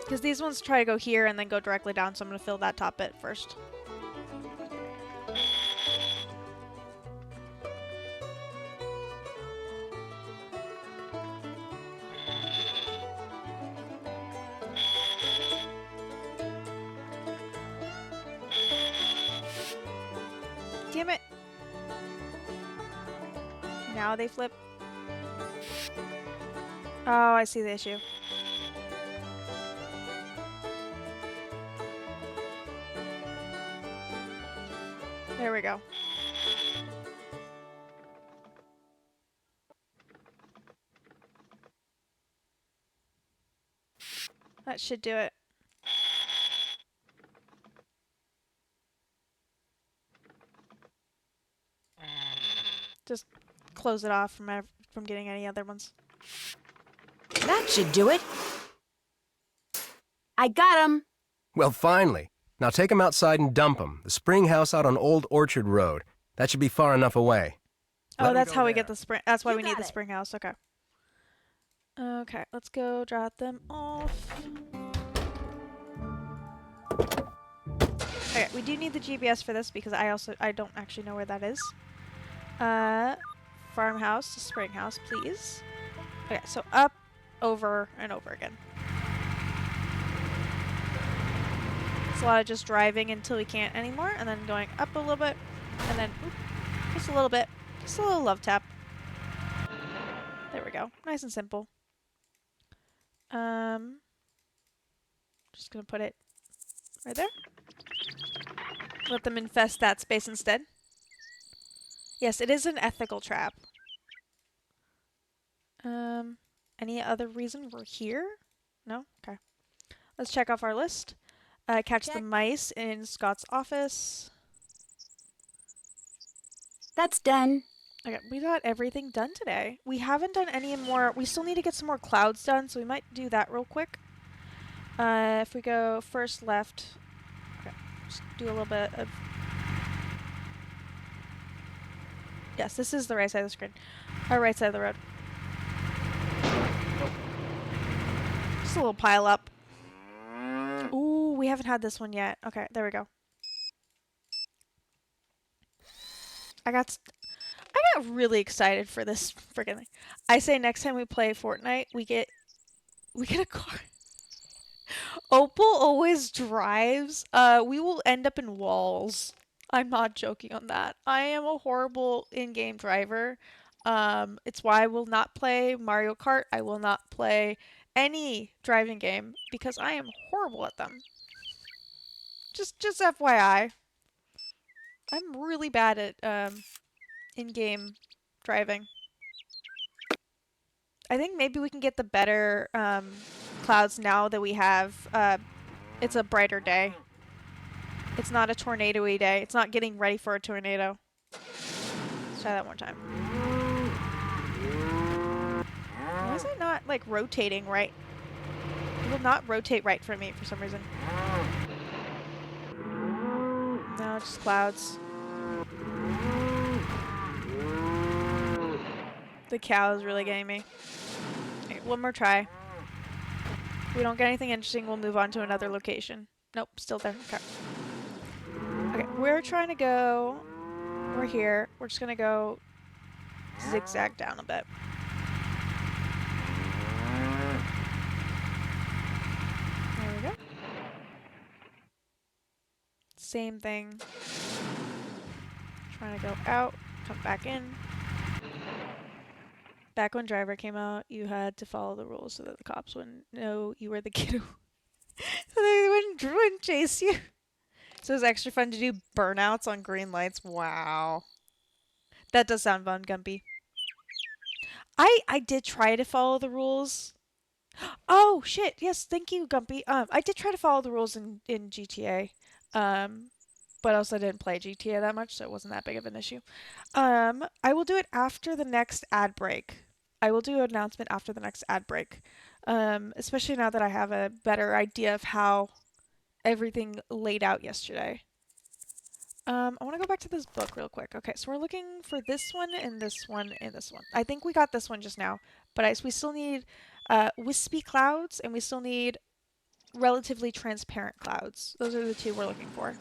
Because these ones try to go here and then go directly down, so I'm going to fill that top bit first. Damn it! Now they flip. Oh, I see the issue. There we go. That should do it. Just close it off from getting any other ones. That should do it. I got 'em. Well, finally. Now take 'em outside and dump 'em. The spring house out on Old Orchard Road. That should be far enough away. Oh, that's how we get the spring. That's why we need the spring house. Okay. Okay, let's go drop them off. Okay, we do need the GPS for this because I don't actually know where that is. Farmhouse to spring house, please. Okay, so up, over, and over again. It's a lot of just driving until we can't anymore, and then going up a little bit, and then just a little bit. Just a little love tap. There we go. Nice and simple. Just gonna put it right there. Let them infest that space instead. Yes, it is an ethical trap. Any other reason we're here? No? Okay. Let's check off our list. Catch the mice in Scott's office. That's done. Okay, we got everything done today. We haven't done any more. We still need to get some more clouds done, so we might do that real quick. If we go first left, okay, just do a little bit of. Yes, this is the right side of the screen. Our right side of the road. Just a little pile up. Ooh, we haven't had this one yet. Okay, there we go. I got really excited for this freaking thing. I say next time we play Fortnite, we get a car. Opal always drives. We will end up in walls. I'm not joking on that. I am a horrible in-game driver. It's why I will not play Mario Kart. I will not play any driving game because I am horrible at them. Just FYI. I'm really bad at in-game driving. I think maybe we can get the better clouds now that we have. It's a brighter day. It's not a tornado-y day. It's not getting ready for a tornado. Let's try that one time. Why is it not, like, rotating right? It will not rotate right for me for some reason. No, it's just clouds. The cow is really getting me. Okay, one more try. If we don't get anything interesting, we'll move on to another location. Nope, still there. Okay. Okay, we're trying to go... We're here. We're just gonna go zigzag down a bit. There we go. Same thing. Trying to go out, come back in. Back when Driver came out, you had to follow the rules so that the cops wouldn't know you were the kid who so they wouldn't chase you. So it was extra fun to do burnouts on green lights. Wow. That does sound fun, Gumpy. I did try to follow the rules. Oh, shit. Yes, thank you, Gumpy. I did try to follow the rules in GTA. But also didn't play GTA that much, so it wasn't that big of an issue. I will do it after the next ad break. I will do an announcement after the next ad break. Especially now that I have a better idea of how everything laid out yesterday. I want to go back to this book real quick. Okay, so we're looking for this one and this one and this one. I think we got this one just now, but we still need wispy clouds and we still need relatively transparent clouds. Those are the two we're looking for.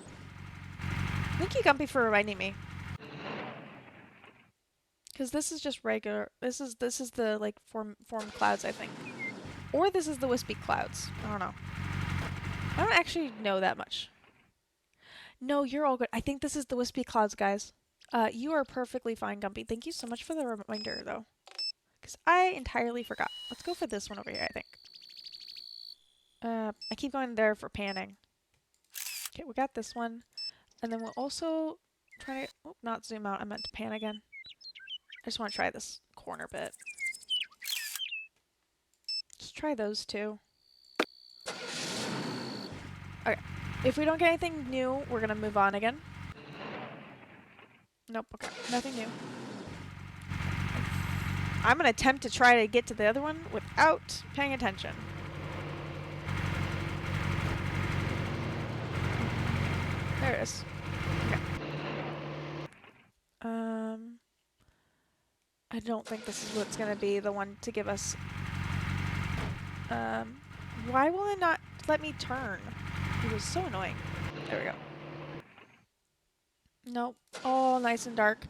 Thank you, Gumpy, for reminding me. Because this is just regular. This is the like formed clouds, I think, or this is the wispy clouds. I don't know. I don't actually know that much. No, you're all good. I think this is the wispy clouds, guys. You are perfectly fine, Gumpy. Thank you so much for the reminder, though. Because I entirely forgot. Let's go for this one over here, I think. I keep going there for panning. Okay, we got this one. And then we'll also try to... Oh, not zoom out. I meant to pan again. I just want to try this corner bit. Just try those two. Okay. If we don't get anything new, we're going to move on again. Nope, okay. Nothing new. I'm going to attempt to try to get to the other one without paying attention. There it is. Okay. I don't think this is what's going to be the one to give us... why will it not let me turn? It was so annoying. There we go. Nope. All nice and dark.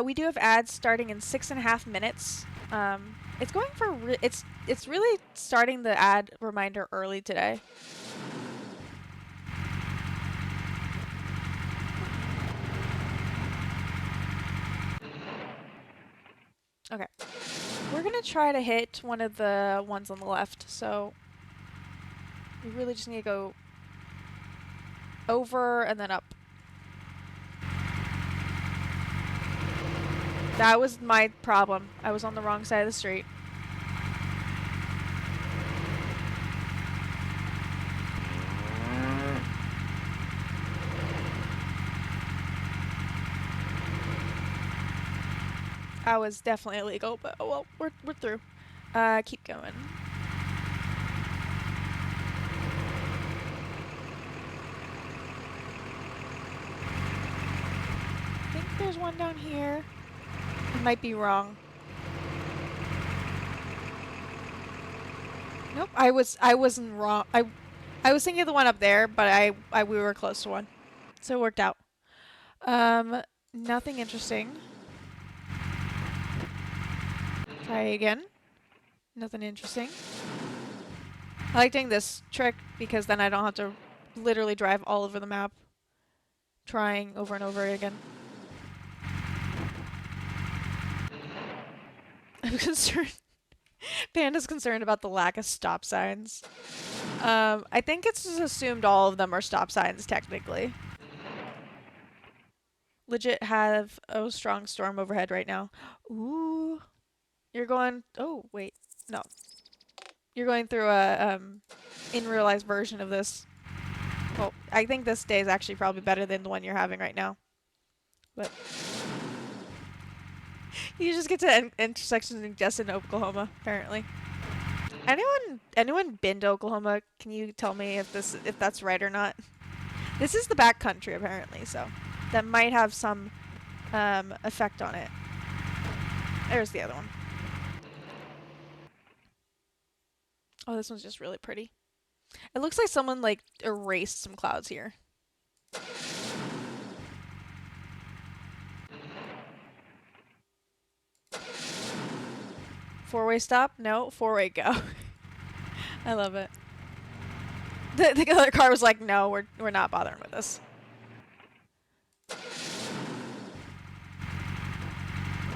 We do have ads starting in 6.5 minutes. It's going for... It's really starting the ad reminder early today. Okay. We're gonna try to hit one of the ones on the left, so we really just need to go over and then up. That was my problem. I was on the wrong side of the street. I was definitely illegal, but oh well, we're through. Keep going. I think there's one down here. I might be wrong. Nope, I wasn't wrong. I was thinking of the one up there, but we were close to one. So it worked out. Nothing interesting. Try again. Nothing interesting. I like doing this trick because then I don't have to literally drive all over the map trying over and over again. I'm concerned. Panda's concerned about the lack of stop signs. I think it's just assumed all of them are stop signs technically. Legit have a strong storm overhead right now. Ooh. You're going... Oh, wait. No. You're going through a in real life version of this. Well, I think this day is actually probably better than the one you're having right now. But... you just get to intersections just in Oklahoma, apparently. Anyone been to Oklahoma? Can you tell me if that's right or not? This is the back country apparently, so that might have some effect on it. There's the other one. Oh, this one's just really pretty. It looks like someone like erased some clouds here. Four-way stop? No, four-way go. I love it. The other car was like, no, we're not bothering with this.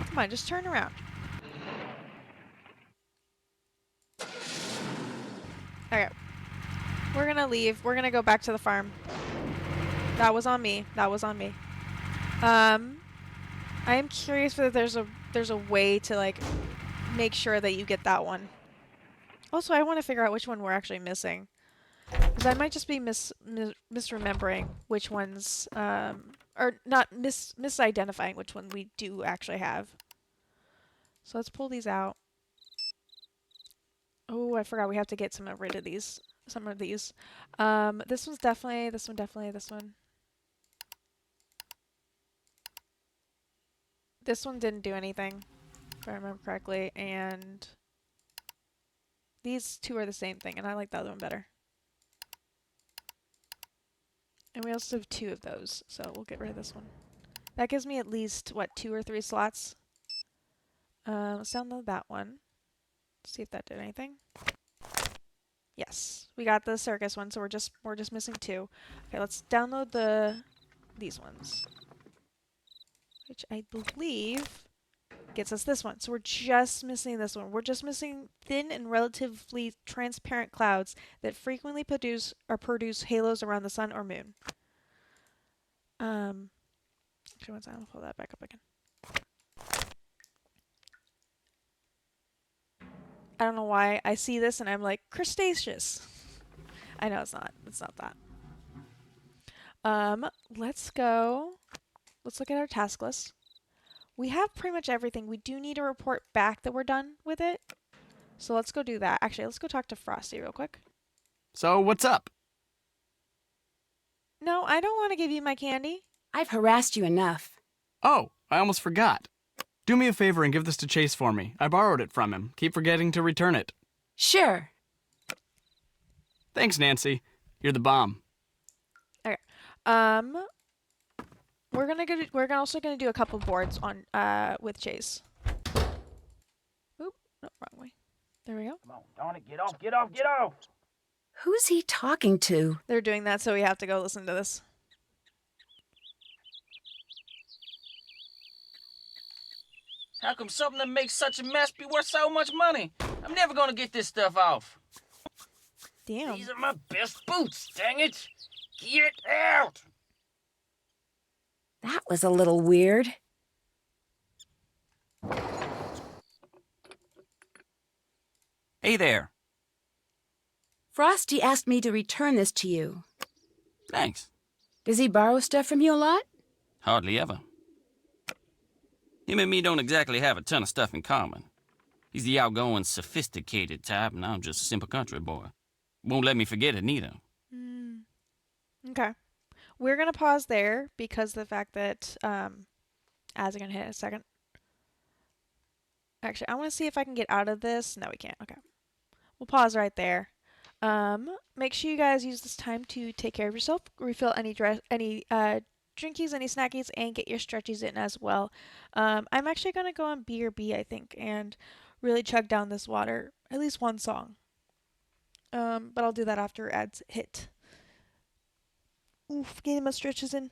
Come on, just turn around. Okay. We're gonna leave. We're gonna go back to the farm. That was on me. That was on me. I am curious whether there's a way to like make sure that you get that one. Also, I want to figure out which one we're actually missing. Because I might just be misremembering which ones, or not misidentifying which one we do actually have. So let's pull these out. Oh, I forgot we have to get rid of these. Some of these. This one's definitely, this one definitely, this one. This one didn't do anything, if I remember correctly, and these two are the same thing, and I like the other one better. And we also have 2 of those, so we'll get rid of this one. That gives me at least, what, 2 or 3 slots? Let's download that one. See if that did anything. Yes, we got the circus one, so we're just missing 2. Okay, let's download these ones, which I believe gets us this one. So we're just missing this one. We're just missing thin and relatively transparent clouds that frequently produce halos around the sun or moon. Actually, one second, I'll pull that back up again. I don't know why I see this and I'm like, crustaceous. I know it's not. It's not that. Let's go. Let's look at our task list. We have pretty much everything. We do need to report back that we're done with it. So let's go do that. Actually, let's go talk to Frosty real quick. So, what's up? No, I don't want to give you my candy. I've harassed you enough. Oh, I almost forgot. Do me a favor and give this to Chase for me. I borrowed it from him. Keep forgetting to return it. Sure. Thanks, Nancy. You're the bomb. Okay. We're also gonna do a couple boards on with Chase. Oop, no, wrong way. There we go. Come on, darn it, get off, get off, get off! Who's he talking to? They're doing that, so we have to go listen to this. How come something that makes such a mess be worth so much money? I'm never gonna get this stuff off. Damn. These are my best boots, dang it! Get out! That was a little weird. Hey there. Frosty asked me to return this to you. Thanks. Does he borrow stuff from you a lot? Hardly ever. Him and me don't exactly have a ton of stuff in common. He's the outgoing, sophisticated type, and I'm just a simple country boy. Won't let me forget it, neither. Okay. We're going to pause there because the fact that, as I'm going to hit in a second. Actually, I want to see if I can get out of this. No, we can't. Okay. We'll pause right there. Make sure you guys use this time to take care of yourself, refill any drinkies, any snackies, and get your stretchies in as well. I'm actually going to go on B, I think, and really chug down this water. At least one song. But I'll do that after ads hit. Oof, getting my stretches in.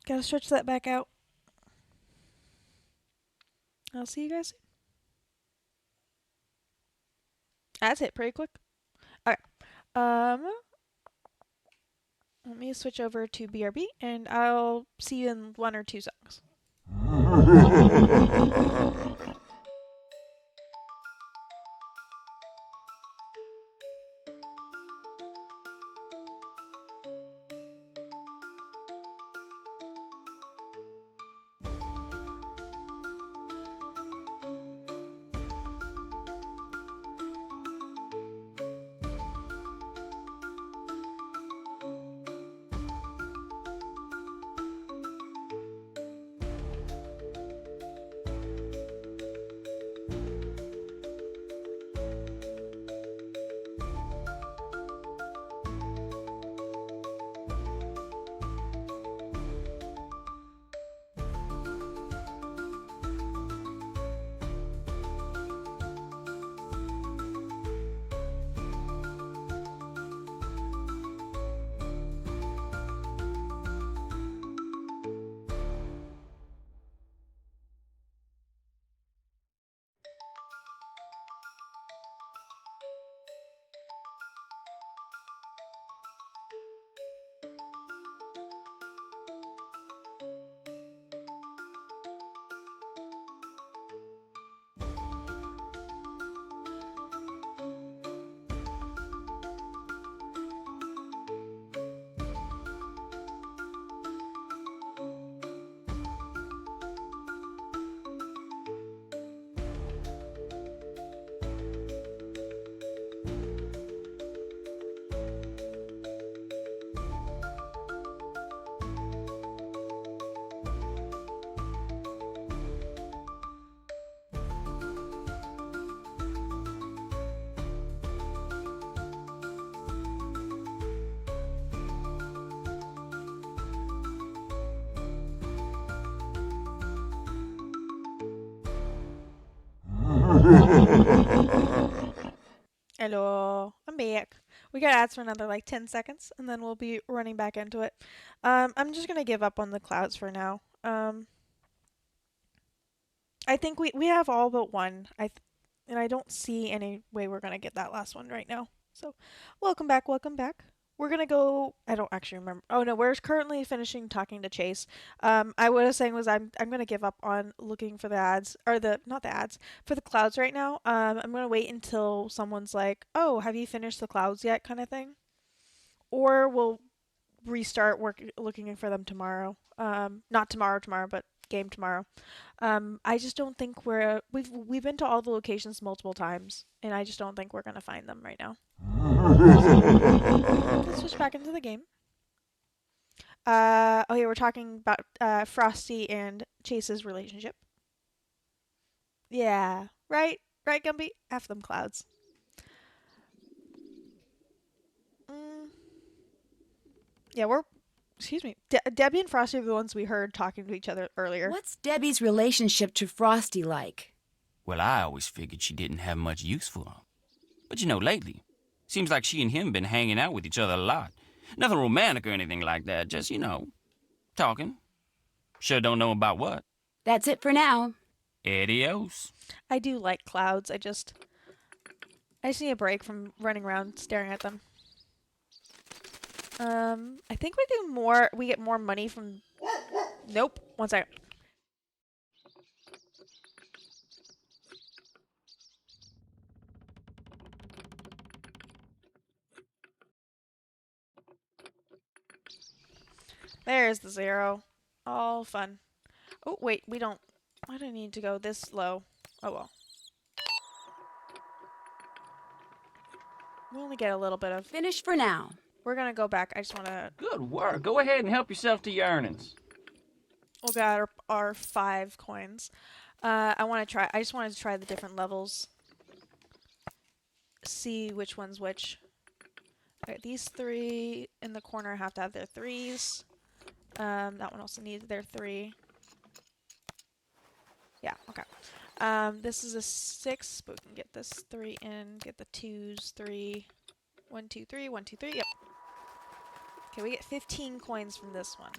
Gotta stretch that back out. I'll see you guys soon. Ads hit pretty quick. Okay. Let me switch over to BRB, and I'll see you in 1 or 2 songs. Hello, I'm back. We got ads for another like 10 seconds, and then we'll be running back into it. I'm just gonna give up on the clouds for now. I think we have all but one. And I don't see any way we're gonna get that last one right now. So, welcome back, welcome back. We're gonna go. I don't actually remember. Oh no, we're currently finishing talking to Chase. I what I was saying was I'm gonna give up on looking for the ads or the not the ads for the clouds right now. I'm gonna wait until someone's like, "Oh, have you finished the clouds yet?" kind of thing, or we'll restart looking for them tomorrow. Not tomorrow, but game tomorrow. I just don't think we've been to all the locations multiple times, and I just don't think we're gonna find them right now. Let's switch back into the game. Oh yeah, we're talking about Frosty and Chase's relationship. Yeah, right, Gumby. F them clouds. Yeah, excuse me. Debbie and Frosty are the ones we heard talking to each other earlier. What's Debbie's relationship to Frosty like? Well, I always figured she didn't have much use for him. But you know, lately, seems like she and him been hanging out with each other a lot. Nothing romantic or anything like that, just, talking. Sure don't know about what. That's it for now. Adios. I do like clouds. I just need a break from running around staring at them. I think we get more money from... Nope. One second. There's the 0. All fun. Oh, wait, we don't... I don't need to go this low. Oh, well. We only get a little bit of... Finish for now. We're gonna go back. I just want to... Good work. Go ahead and help yourself to your earnings. We'll get our 5 coins. I just wanted to try the different levels. See which one's which. Okay, these 3 in the corner have to have their 3s. That one also needs their 3. Yeah, okay. This is a 6, but we can get this 3 in, get the 2s, 3. 1, 2, 3, 1, 2, 3, yep. Okay, we get 15 coins from this one.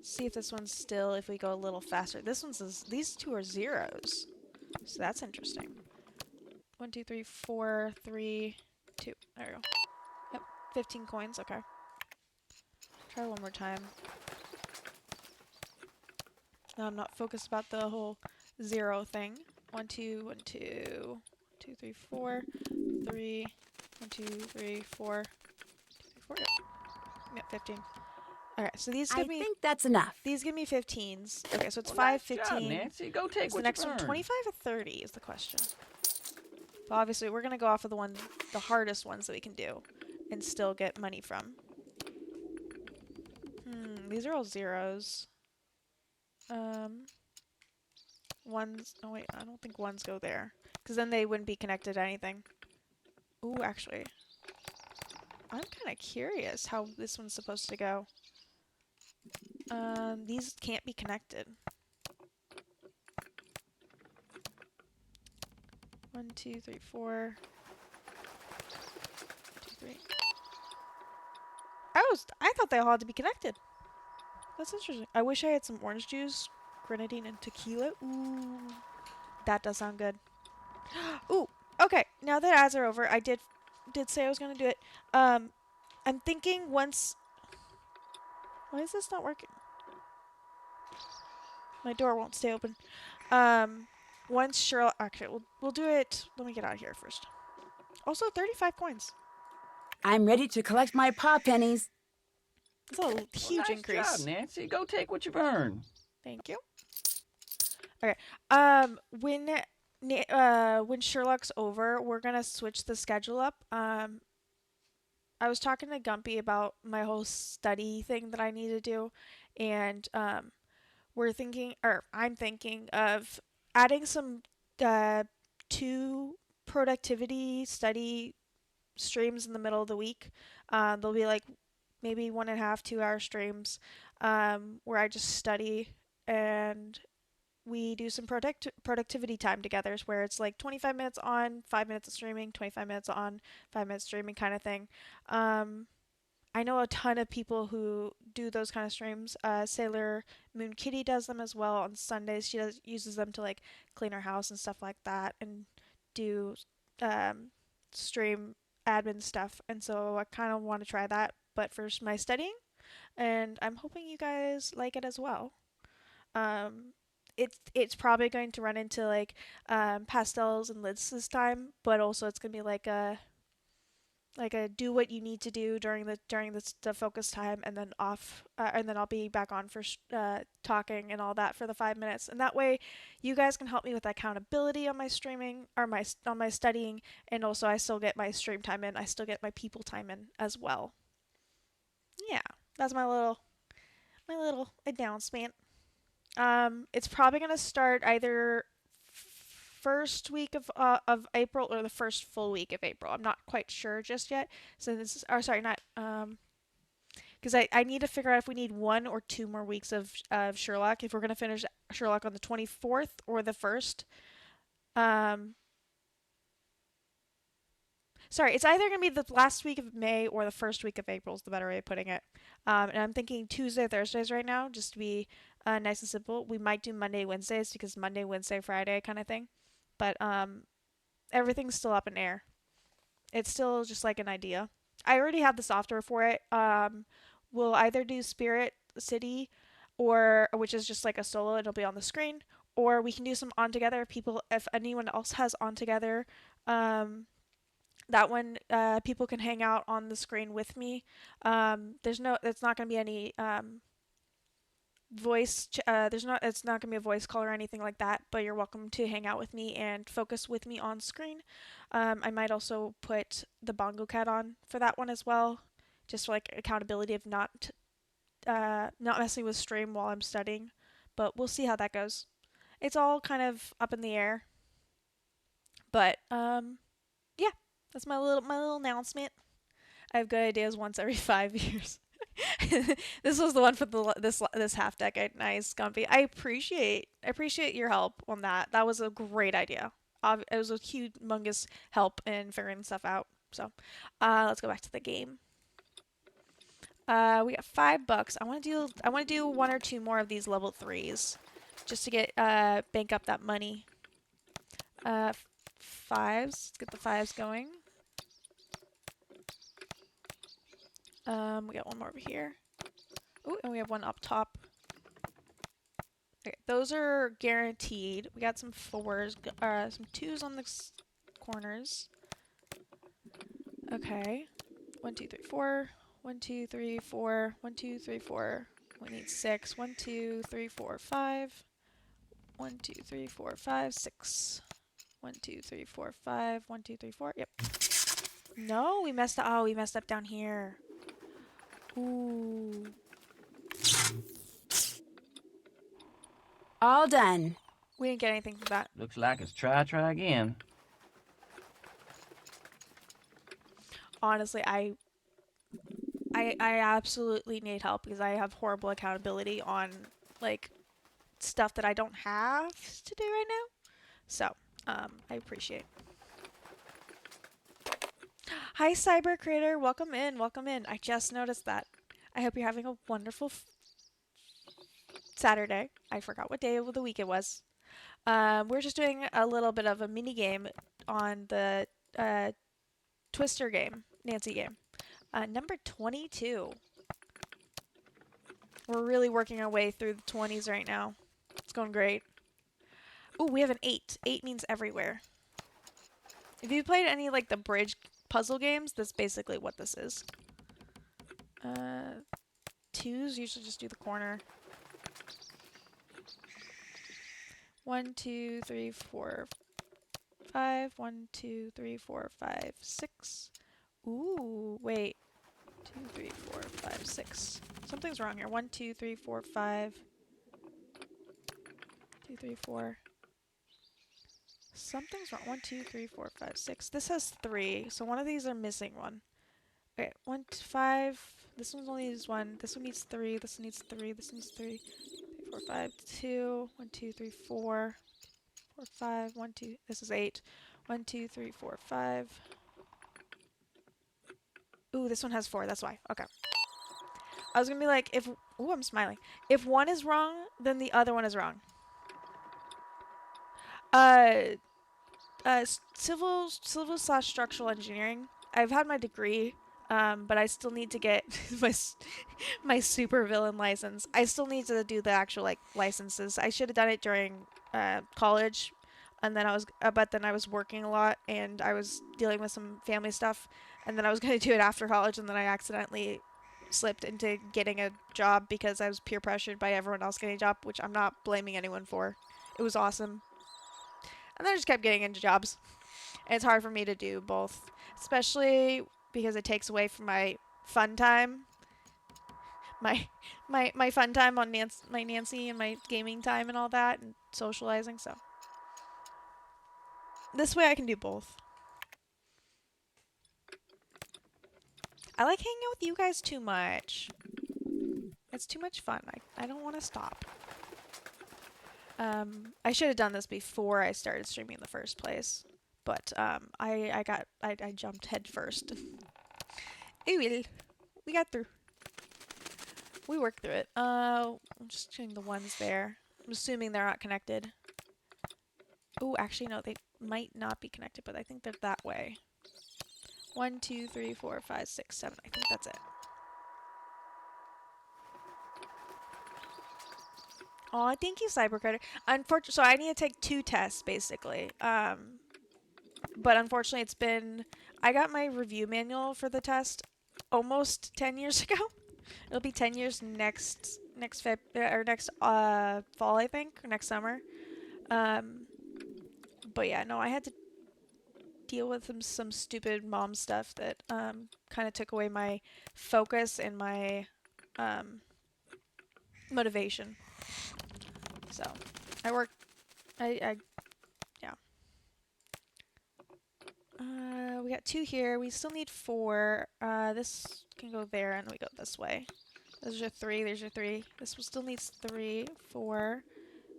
See if this one's still, if we go a little faster. These 2 are 0s. So that's interesting. 1, 2, 3, 4, 3, 2. There we go. Yep, 15 coins, okay. Try one more time. Now I'm not focused about the whole 0 thing. 1, 2, 1, 2, 2, 3, 4, 3, 1, 2, 3, 4, 2, 3, 4, yep, 15. Okay, so these give me... I think that's enough. These give me 15s. Okay, so it's 5, 15. Job, Nancy. Go take Is what the next you one earned. 25 or 30 is the question. But obviously, we're going to go off of the hardest ones that we can do and still get money from. These are all 0s. Ones... Oh, wait, I don't think 1s go there. Because then they wouldn't be connected to anything. Ooh, actually. I'm kind of curious how this one's supposed to go. These can't be connected. 1, 2, 3, 4. 2, 3. I thought they all had to be connected. That's interesting. I wish I had some orange juice, grenadine, and tequila. Ooh, that does sound good. Ooh, okay. Now that ads are over, I did say I was gonna do it. I'm thinking once. Why is this not working? My door won't stay open. Once Sherlock... Actually, we'll do it... Let me get out of here first. Also, 35 coins. I'm ready to collect my paw pennies. It's a huge nice increase. Job, Nancy. Go take what you've earned. Thank you. Okay. When Sherlock's over, we're gonna switch the schedule up. I was talking to Gumpy about my whole study thing that I need to do, and I'm thinking of adding some 2 productivity study streams in the middle of the week. They'll be like maybe 1.5, 2 hour streams where I just study and we do some productivity time together, where it's like 25 minutes on, 5 minutes of streaming, 25 minutes on, 5 minutes streaming kind of thing. I know a ton of people who do those kind of streams. Sailor Moon Kitty does them as well on Sundays. She uses them to like clean her house and stuff like that, and do stream admin stuff. And so I kind of want to try that, but for my studying, and I'm hoping you guys like it as well. It's probably going to run into like pastels and lids this time, but also it's gonna be like a do what you need to do during the focus time, and then off, and then I'll be back on for talking and all that for the 5 minutes, and that way you guys can help me with accountability on my streaming or on my studying, and also I still get my stream time in, I still get my people time in as well. Yeah, that's my little announcement. It's probably gonna start either first week of April or the first full week of April. I'm not quite sure just yet. So this is, or sorry, not because I need to figure out if we need 1 or 2 more weeks of Sherlock, if we're gonna finish Sherlock on the 24th or the 1st. Sorry, it's either going to be the last week of May or the first week of April is the better way of putting it. And I'm thinking Tuesday, Thursdays right now, just to be nice and simple. We might do Monday, Wednesdays, because Monday, Wednesday, Friday kind of thing. But everything's still up in air. It's still just like an idea. I already have the software for it. We'll either do Spirit City, which is just like a solo, it'll be on the screen, or we can do some on together. People, if anyone else has on together, that one, people can hang out on the screen with me. It's not going to be any it's not going to be a voice call or anything like that, but you're welcome to hang out with me and focus with me on screen. I might also put the Bongo Cat on for that one as well, just for like accountability of not messing with stream while I'm studying, but we'll see how that goes. It's all kind of up in the air, but yeah. That's my little announcement. I have good ideas once every 5 years. This was the one for this half decade. Nice, Gumpy. I appreciate your help on that. That was a great idea. It was a humongous help in figuring stuff out. So, let's go back to the game. We got $5. I want to do 1 or 2 more of these level 3s, just to get bank up that money. 5s. Let's get the 5s going. We got 1 more over here. Ooh, and we have 1 up top. Okay, those are guaranteed. We got some 4s, some 2s on the corners. Okay. 1, 2, 3, 4. 1, 2, 3, 4. 1, 2, 3, 4. We need 6. 1, 2, 3, 4, 5. 1, 2, 3, 4, 5, 6. 1, 2, 3, 4, 5. 1, 2, 3, 4. Yep. No, we messed up. Oh, we messed up down here. Ooh. All done. We didn't get anything from that. Looks like it's try again. Honestly, I absolutely need help because I have horrible accountability on like stuff that I don't have to do right now. So, I appreciate. Hi, Cyber Creator. Welcome in. Welcome in. I just noticed that. I hope you're having a wonderful Saturday. I forgot what day of the week it was. We're just doing a little bit of a mini game on the Twister game, Nancy game. Number 22. We're really working our way through the 20s right now. It's going great. Ooh, we have an 8. 8 means everywhere. If you played any like the bridge puzzle games, that's basically what this is. 2s usually just do the corner. 1, 2, 3, 4, 5. 1, 2, 3, 4, 5, 6. Ooh, wait. 2, 3, 4, 5, 6. Something's wrong here. 1, 2, 3, 4, 5. 2, 3, 4. Something's wrong. 1, 2, 3, 4, 5, 6. This has 3, so one of these are missing one. Okay, 1, 2, 5. This one only needs 1. This one needs 3. This one needs 3. This one needs 3. 3, 4, 5, 2. 1, 2, 3, 4. 4, 5. 1, 2. This is 8. 1, 2, 3, 4, 5. Ooh, this one has 4. That's why. Okay. I was gonna be like, if... Ooh, I'm smiling. If one is wrong, then the other one is wrong. Civil/structural engineering. I've had my degree, but I still need to get my supervillain license. I still need to do the actual like licenses. I should have done it during college, and then but then I was working a lot and I was dealing with some family stuff, and then I was gonna do it after college, and then I accidentally slipped into getting a job because I was peer pressured by everyone else getting a job, which I'm not blaming anyone for. It was awesome. And then I just kept getting into jobs. And it's hard for me to do both, especially because it takes away from my fun time. My fun time on my Nancy and my gaming time and all that and socializing, so this way I can do both. I like hanging out with you guys too much. It's too much fun. I don't want to stop. I should have done this before I started streaming in the first place, but I jumped head first. We got through. We worked through it. I'm just doing the ones there. I'm assuming they're not connected. Oh, actually no, they might not be connected, but I think they're that way. 1, 2, 3, 4, 5, 6, 7. I think that's it. Oh, thank you, Cybercritter. Unfortunately, so I need to take 2 tests basically. But unfortunately, I got my review manual for the test almost 10 years ago. It'll be 10 years next fall, I think, or next summer. But yeah, no, I had to deal with some stupid mom stuff that kind of took away my focus and my motivation. So, yeah. We got 2 here. We still need 4. This can go there, and we go this way. There's your 3. There's your 3. This one still needs 3, 4,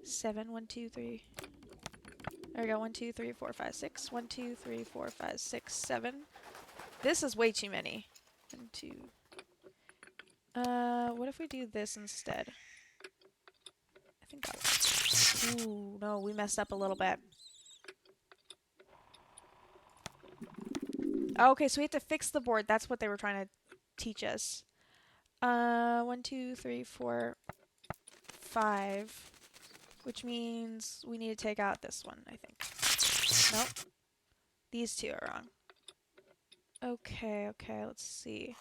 7. 1, 2, 3. There we go. 1, 2, 3, 4, 5, 6. 1, 2, 3, 4, 5, 6, 7. This is way too many. 1, 2. What if we do this instead? I think that works. Ooh, no, we messed up a little bit. Okay, so we have to fix the board. That's what they were trying to teach us. 1, 2, 3, 4, 5. Which means we need to take out this one, I think. Nope. These 2 are wrong. Okay, let's see.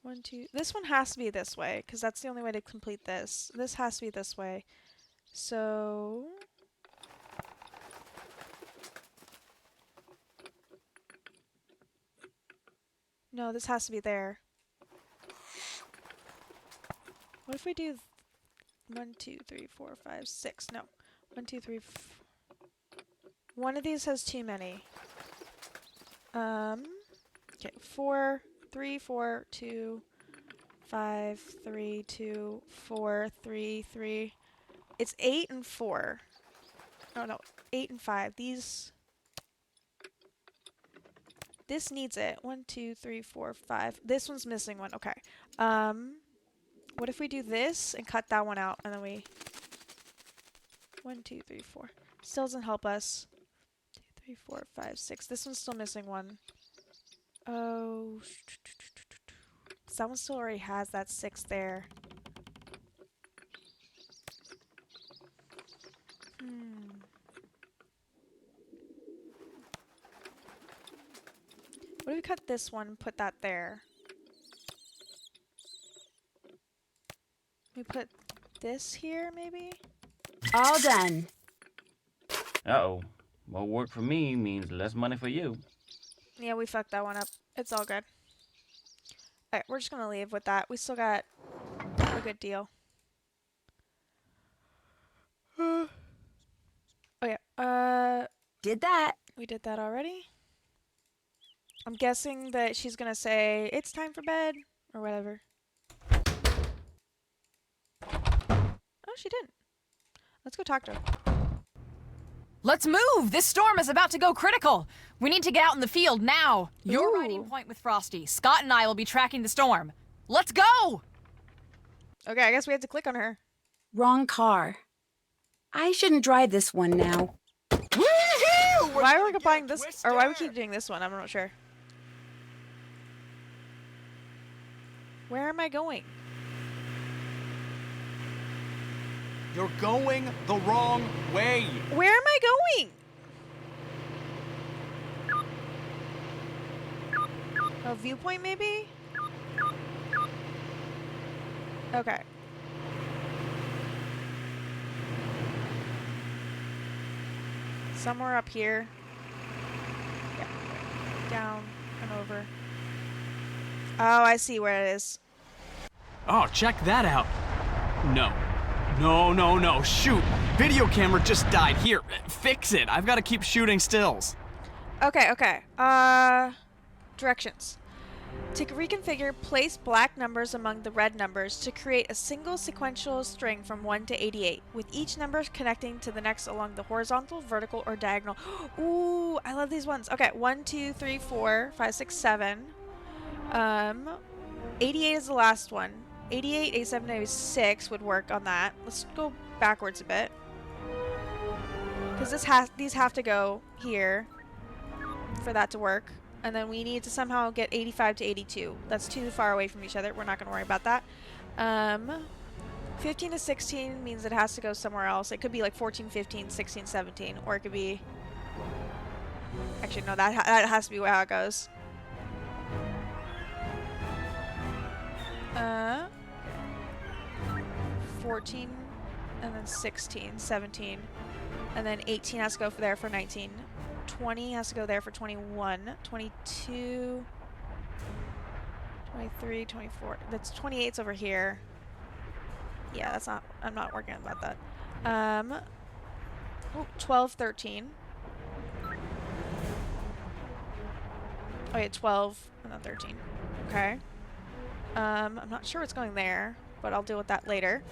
1, 2. This one has to be this way, because that's the only way to complete this. This has to be this way. So... No, this has to be there. What if we do 1, 2, 3, 4, 5, 6? No. 1, 2, 3. One of these has too many. Okay. 4, 3, 4, 2, 5, 3, 2, 4, 3, 3. It's 8 and 4. No. 8 and 5. This needs it. 1, 2, 3, 4, 5. This one's missing one. Okay. What if we do this and cut that one out, and then we... 1, 2, 3, 4. Still doesn't help us. 2, 3, 4, 5, 6. This one's still missing one. Oh. That one still already has that 6 there. What if we cut this one and put that there? We put this here, maybe? All done. Uh-oh. More work for me means less money for you. Yeah, we fucked that one up. It's all good. Alright, we're just gonna leave with that. We still got a good deal. Okay, Did that. we did that already. I'm guessing that she's gonna say, it's time for bed, Or whatever. Oh, she didn't. Let's go talk to her. Let's move! This storm is about to go critical! We need to get out in the field now! You're riding point with Frosty. Scott and I will be tracking the storm. Let's go! Okay, I guess we have to click on her. Wrong car. I shouldn't drive this one now. Why are we buying this, or why we keep doing this one? I'm not sure. Where am I going? You're going the wrong way. Where am I going? A viewpoint, maybe? Okay. Somewhere up here. Yeah. Down and over. Oh, I see where it is. Oh, check that out. No. No. Shoot. Video camera just died. Here, fix it. I've got to keep shooting stills. Okay. Directions. To reconfigure, place black numbers among the red numbers to create a single sequential string from 1 to 88, with each number connecting to the next along the horizontal, vertical, or diagonal. Ooh, I love these ones. Okay, 1, 2, 3, 4, 5, 6, 7. 88 is the last one. 88, 87, 86 would work on that. Let's go backwards a bit. Because these have to go here for that to work. And then we need to somehow get 85 to 82. That's too far away from each other. We're not going to worry about that. 15 to 16 means it has to go somewhere else. It could be like 14, 15, 16, 17. Or it could be... Actually, no, that has to be how it goes. 14, and then 16, 17. And then 18 has to go there for 19. 20 has to go there for 21, 22, 23, 24. That's 28's over here. Yeah, that's not, I'm not working about that. 12, 13. Oh yeah, 12 and then 13. Okay. I'm not sure what's going there, but I'll deal with that later.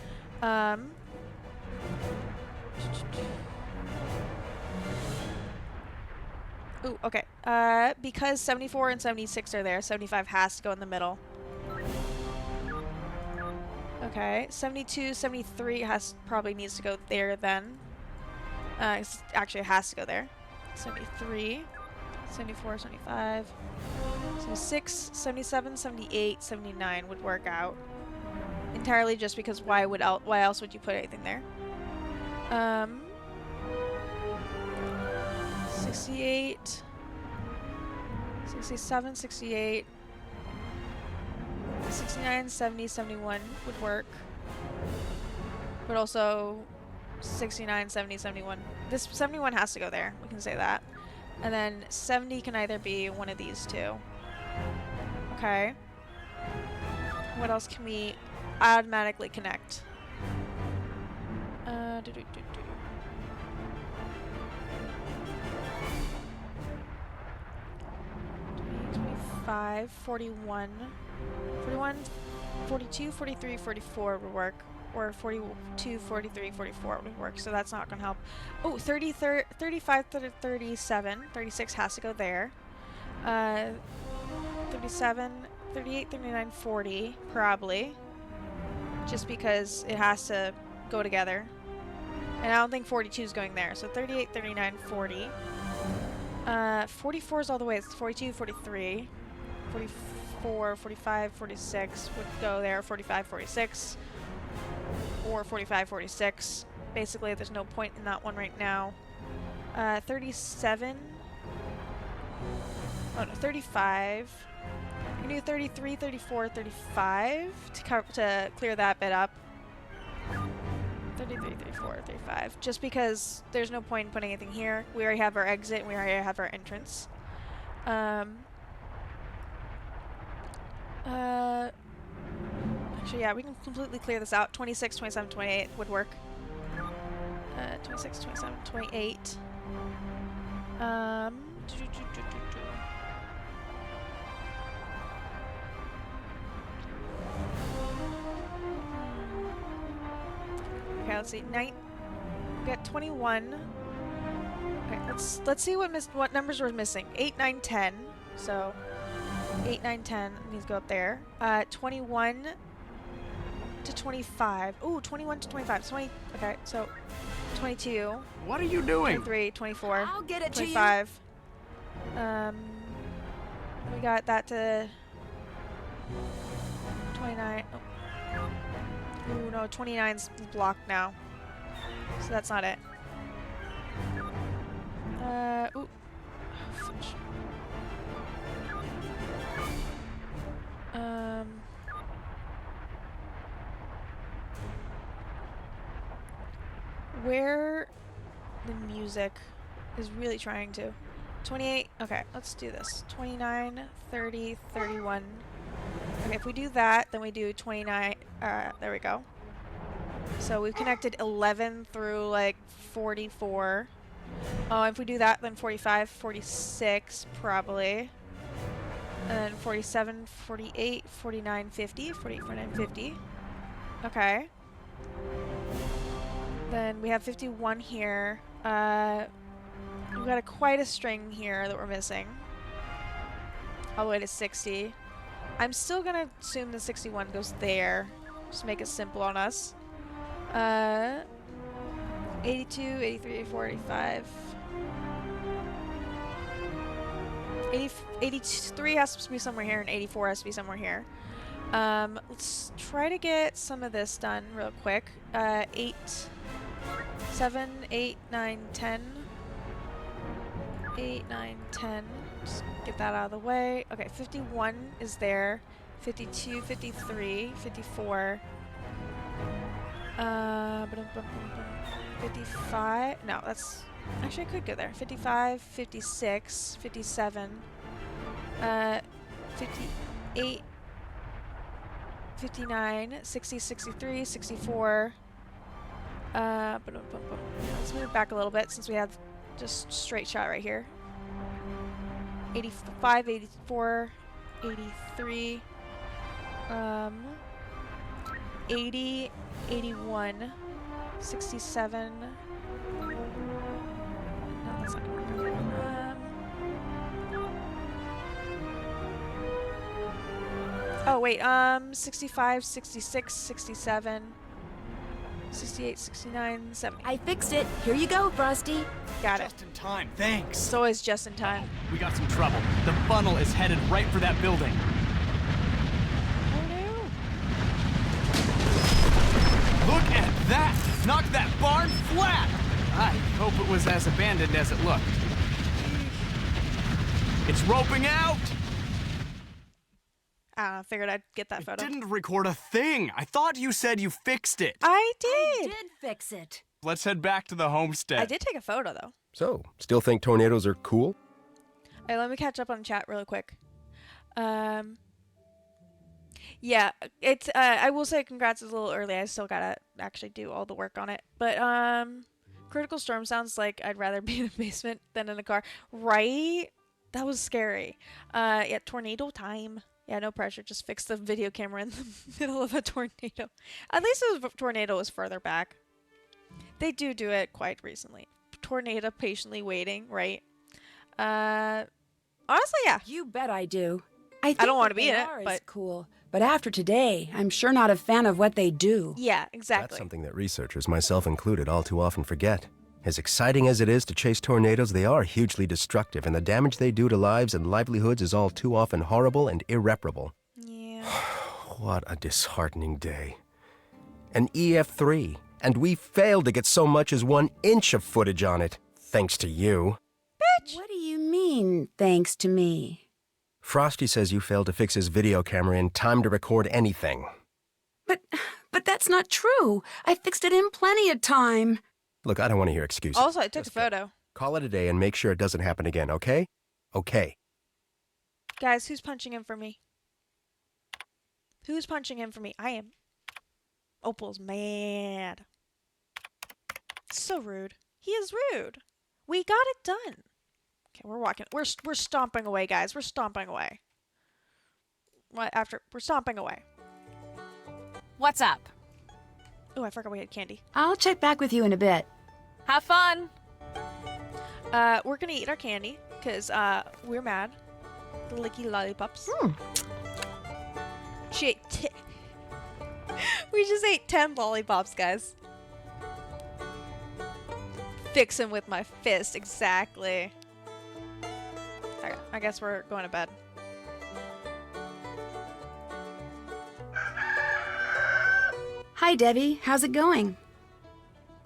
Ooh, okay. Because 74 and 76 are there, 75 has to go in the middle. Okay, 72, 73 probably needs to go there then. Actually, it has to go there. 73, 74, 75, 76, 77, 78, 79 would work out. Entirely just because why else would you put anything there? 68, 67, 68, 69, 70, 71 would work. But also 69, 70, 71. This 71 has to go there. We can say that. And then 70 can either be one of these two. Okay. What else can we automatically connect? 25, 41, 42, 43, 44 would work. Or 42, 43, 44 would work, so that's not going to help. Oh, 35, 37, 36 has to go there. 37, 38, 39, 40, probably. Just because it has to go together. And I don't think 42 is going there, so 38, 39, 40. 44 is all the way, it's 42, 43, 44, 45, 46 would go there, 45, 46. Or 45, 46. Basically, there's no point in that one right now. 37. Oh no, 35. You can do 33, 34, 35 to clear that bit up. 33, 34, 35. Just because there's no point in putting anything here. We already have our exit and we already have our entrance. Actually, yeah, we can completely clear this out. 26, 27, 28 would work. 26, 27, 28. 28, Okay, let's see. We got 21. Okay, let's see what numbers we're missing. 8, 9, 10. So 8, 9, 10 needs to go up there. 21 to 25. Ooh, 21 to 25. 20. Okay, so 22. What are you doing? 23, 24. I'll get it 25. We got that to 29. Oh. Ooh, no, 29's blocked now. So that's not it. Ooh. Fudge. Where the music is really trying to. 28. Okay, let's do this. 29, 30, 31. Okay, if we do that, then we do 29. There we go. So we've connected 11 through like 44. If we do that, then 45, 46 probably. And then 47, 48, 49, 50. 48, 49, 50. Okay. Then we have 51 here. We've got quite a string here that we're missing. All the way to 60. I'm still gonna assume the 61 goes there. Just to make it simple on us. 82, 83, 84, 85. 83 has to be somewhere here, and 84 has to be somewhere here. Let's try to get some of this done real quick. 8, 7, 8, 9, 10. 8, 9, 10. Just get that out of the way. Okay, 51 is there. 52, 53, 54. 55. No, that's... Actually, I could go there. 55, 56, 57. 58, 59, 60, 63, 64. Let's move back a little bit since we have just straight shot right here. 85, 84, 83, 80, 81, 67. No, that's not gonna work. Oh wait, 65, 66, 67. 68, 69, 70. I fixed it. Here you go, Frosty. Got it. Just in time, thanks. It's always just in time. We got some trouble. The funnel is headed right for that building. Oh no. Look at that! Knocked that barn flat! I hope it was as abandoned as it looked. It's roping out! I figured I'd get that photo. Didn't record a thing. I thought you said you fixed it. I did. I did fix it. Let's head back to the homestead. I did take a photo though. So, still think tornadoes are cool? Hey, let me catch up on chat really quick. Yeah, it's I will say congrats is a little early. I still gotta actually do all the work on it. But critical storm sounds like I'd rather be in a basement than in a car. Right? That was scary. Yeah, tornado time. Yeah, no pressure. Just fix the video camera in the middle of a tornado. At least the tornado was further back. They do it quite recently. Tornado patiently waiting, right? Honestly, yeah. You bet I do. I don't want to what be in they it, are but is cool. But after today, I'm sure not a fan of what they do. Yeah, exactly. That's something that researchers, myself included, all too often forget. As exciting as it is to chase tornadoes, they are hugely destructive, and the damage they do to lives and livelihoods is all too often horrible and irreparable. Yeah. What a disheartening day. An EF3, and we failed to get so much as 1 inch of footage on it, thanks to you. Bitch! What do you mean, thanks to me? Frosty says you failed to fix his video camera in time to record anything. But that's not true. I fixed it in plenty of time. Look, I don't want to hear excuses. Also, I took a photo. Call it a day and make sure it doesn't happen again, okay? Okay. Guys, who's punching in for me? Who's punching in for me? I am. Opal's mad. So rude. He is rude. We got it done. Okay, we're walking. We're stomping away, guys. We're stomping away. We're stomping away. What's up? Oh, I forgot we had candy. I'll check back with you in a bit. Have fun! We're gonna eat our candy, because, we're mad. The licky lollipops. She ate we just ate 10 lollipops, guys. Fix him with my fist, exactly. Okay, I guess we're going to bed. Hi, Debbie. How's it going?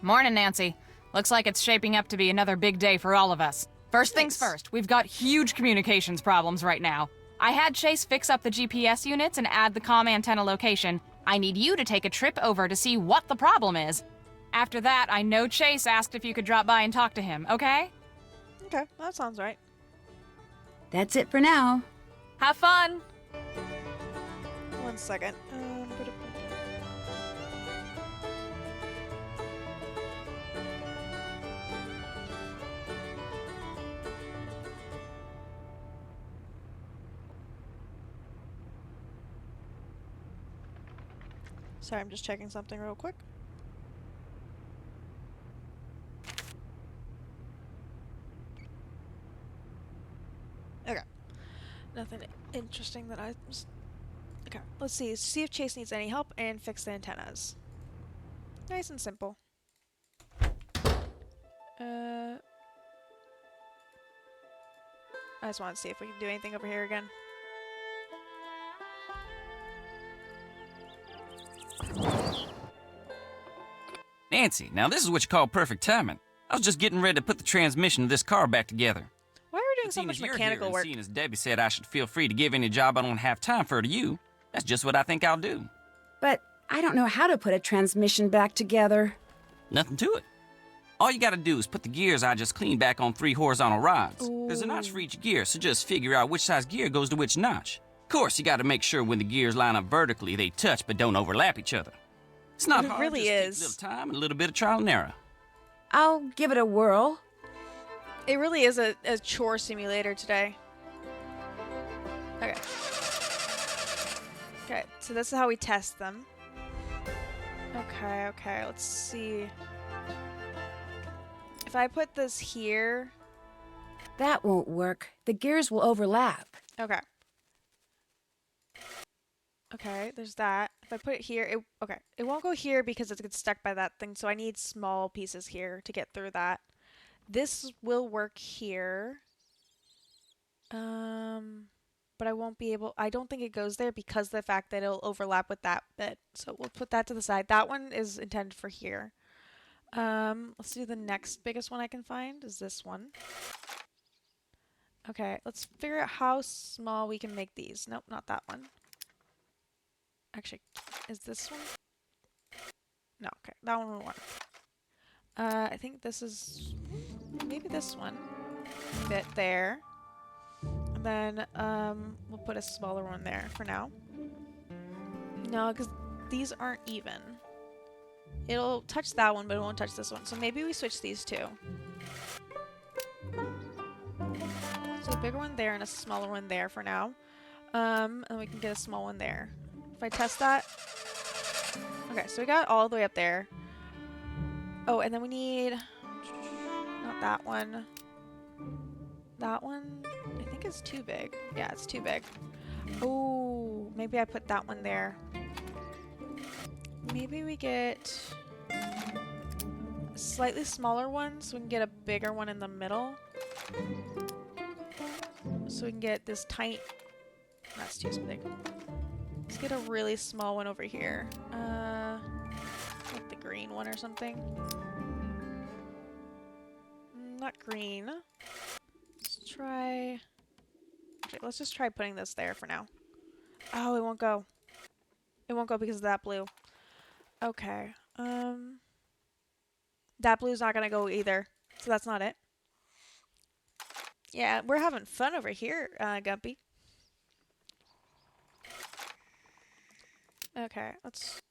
Morning, Nancy. Looks like it's shaping up to be another big day for all of us. First things first, we've got huge communications problems right now. I had Chase fix up the GPS units and add the comm antenna location. I need you to take a trip over to see what the problem is. After that, I know Chase asked if you could drop by and talk to him, okay? Okay, that sounds right. That's it for now. Have fun! 1 second. Sorry, I'm just checking something real quick. Okay. Nothing interesting that I was... Okay, let's see. See if Chase needs any help and fix the antennas. Nice and simple. I just want to see if we can do anything over here again. Nancy, now this is what you call perfect timing. I was just getting ready to put the transmission of this car back together. Why are we doing so much mechanical work? Seeing as Debbie said I should feel free to give any job I don't have time for to you, that's just what I think I'll do. But I don't know how to put a transmission back together. Nothing to it. All you gotta do is put the gears I just cleaned back on 3 horizontal rods. There's a notch for each gear, so just figure out which size gear goes to which notch. Of course, you gotta make sure when the gears line up vertically, they touch but don't overlap each other. It's not hard, really just takes a little time and a little bit of trial and error. I'll give it a whirl. It really is a chore simulator today. Okay. Okay, so this is how we test them. Okay, let's see. If I put this here... That won't work. The gears will overlap. Okay. Okay, there's that. If I put it here, it won't go here because it gets stuck by that thing, so I need small pieces here to get through that. This will work here. But I won't be able, I don't think it goes there because of the fact that it'll overlap with that bit. So we'll put that to the side. That one is intended for here. Let's do the next biggest one I can find is this one. Okay, let's figure out how small we can make these. Nope, not that one. Actually, is this one? No, okay, that one will work. I think this is maybe this one fit there. And then we'll put a smaller one there for now. No, because these aren't even. It'll touch that one, but it won't touch this one. So maybe we switch these two. So a bigger one there and a smaller one there for now. And we can get a small one there. If I test that. Okay, so we got all the way up there. Oh, and then we need... Not that one. That one, I think is too big. Yeah, it's too big. Oh, maybe I put that one there. Maybe we get a slightly smaller one so we can get a bigger one in the middle. So we can get this tiny... That's too big. Let's get a really small one over here. Like the green one or something. Not green. Let's try... Okay, let's just try putting this there for now. Oh, it won't go. It won't go because of that blue. Okay. That blue's not gonna go either. So that's not it. Yeah, we're having fun over here, Gumpy. Okay, let's...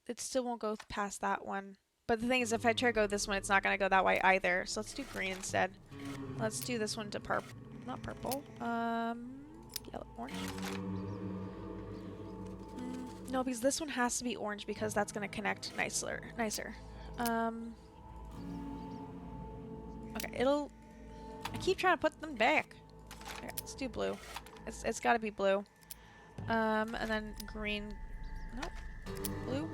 It still won't go past that one. But the thing is, if I try to go this one, it's not gonna go that way either. So let's do green instead. Let's do this one to purple. Not purple. Yellow, orange. No, because this one has to be orange because that's gonna connect nicer. Okay, it'll... I keep trying to put them back. Okay, let's do blue. It's gotta be blue. And then green... Nope. Blue.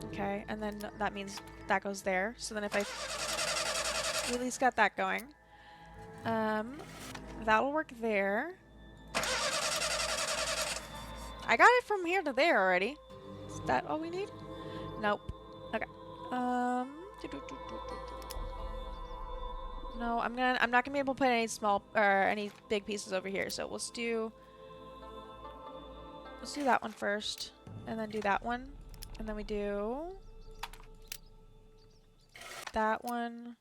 Okay, and then that means that goes there. So then if I... We at least got that going. That'll work there. I got it from here to there already. Is that all we need? Nope. Okay. No, I'm not gonna be able to put any small or any big pieces over here. So let's do that one first, and then do that one, and then we do that one.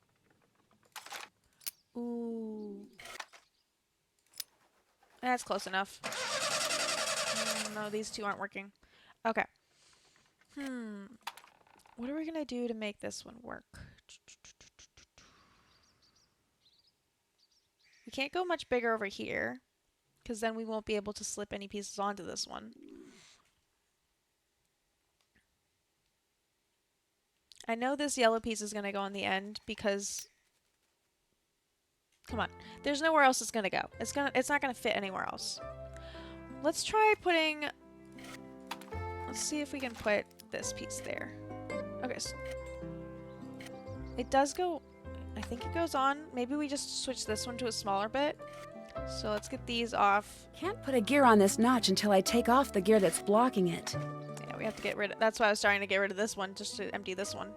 Ooh, that's close enough. No, these two aren't working. Okay. What are we gonna do to make this one work? We can't go much bigger over here, because then we won't be able to slip any pieces onto this one. I know this yellow piece is gonna go on the end because... Come on. There's nowhere else it's gonna go. It's not gonna fit anywhere else. Let's try putting... Let's see if we can put this piece there. Okay, so it does go... I think it goes on. Maybe we just switch this one to a smaller bit. So let's get these off. Can't put a gear on this notch until I take off the gear that's blocking it. Yeah, we have to get rid of... That's why I was trying to get rid of this one, just to empty this one.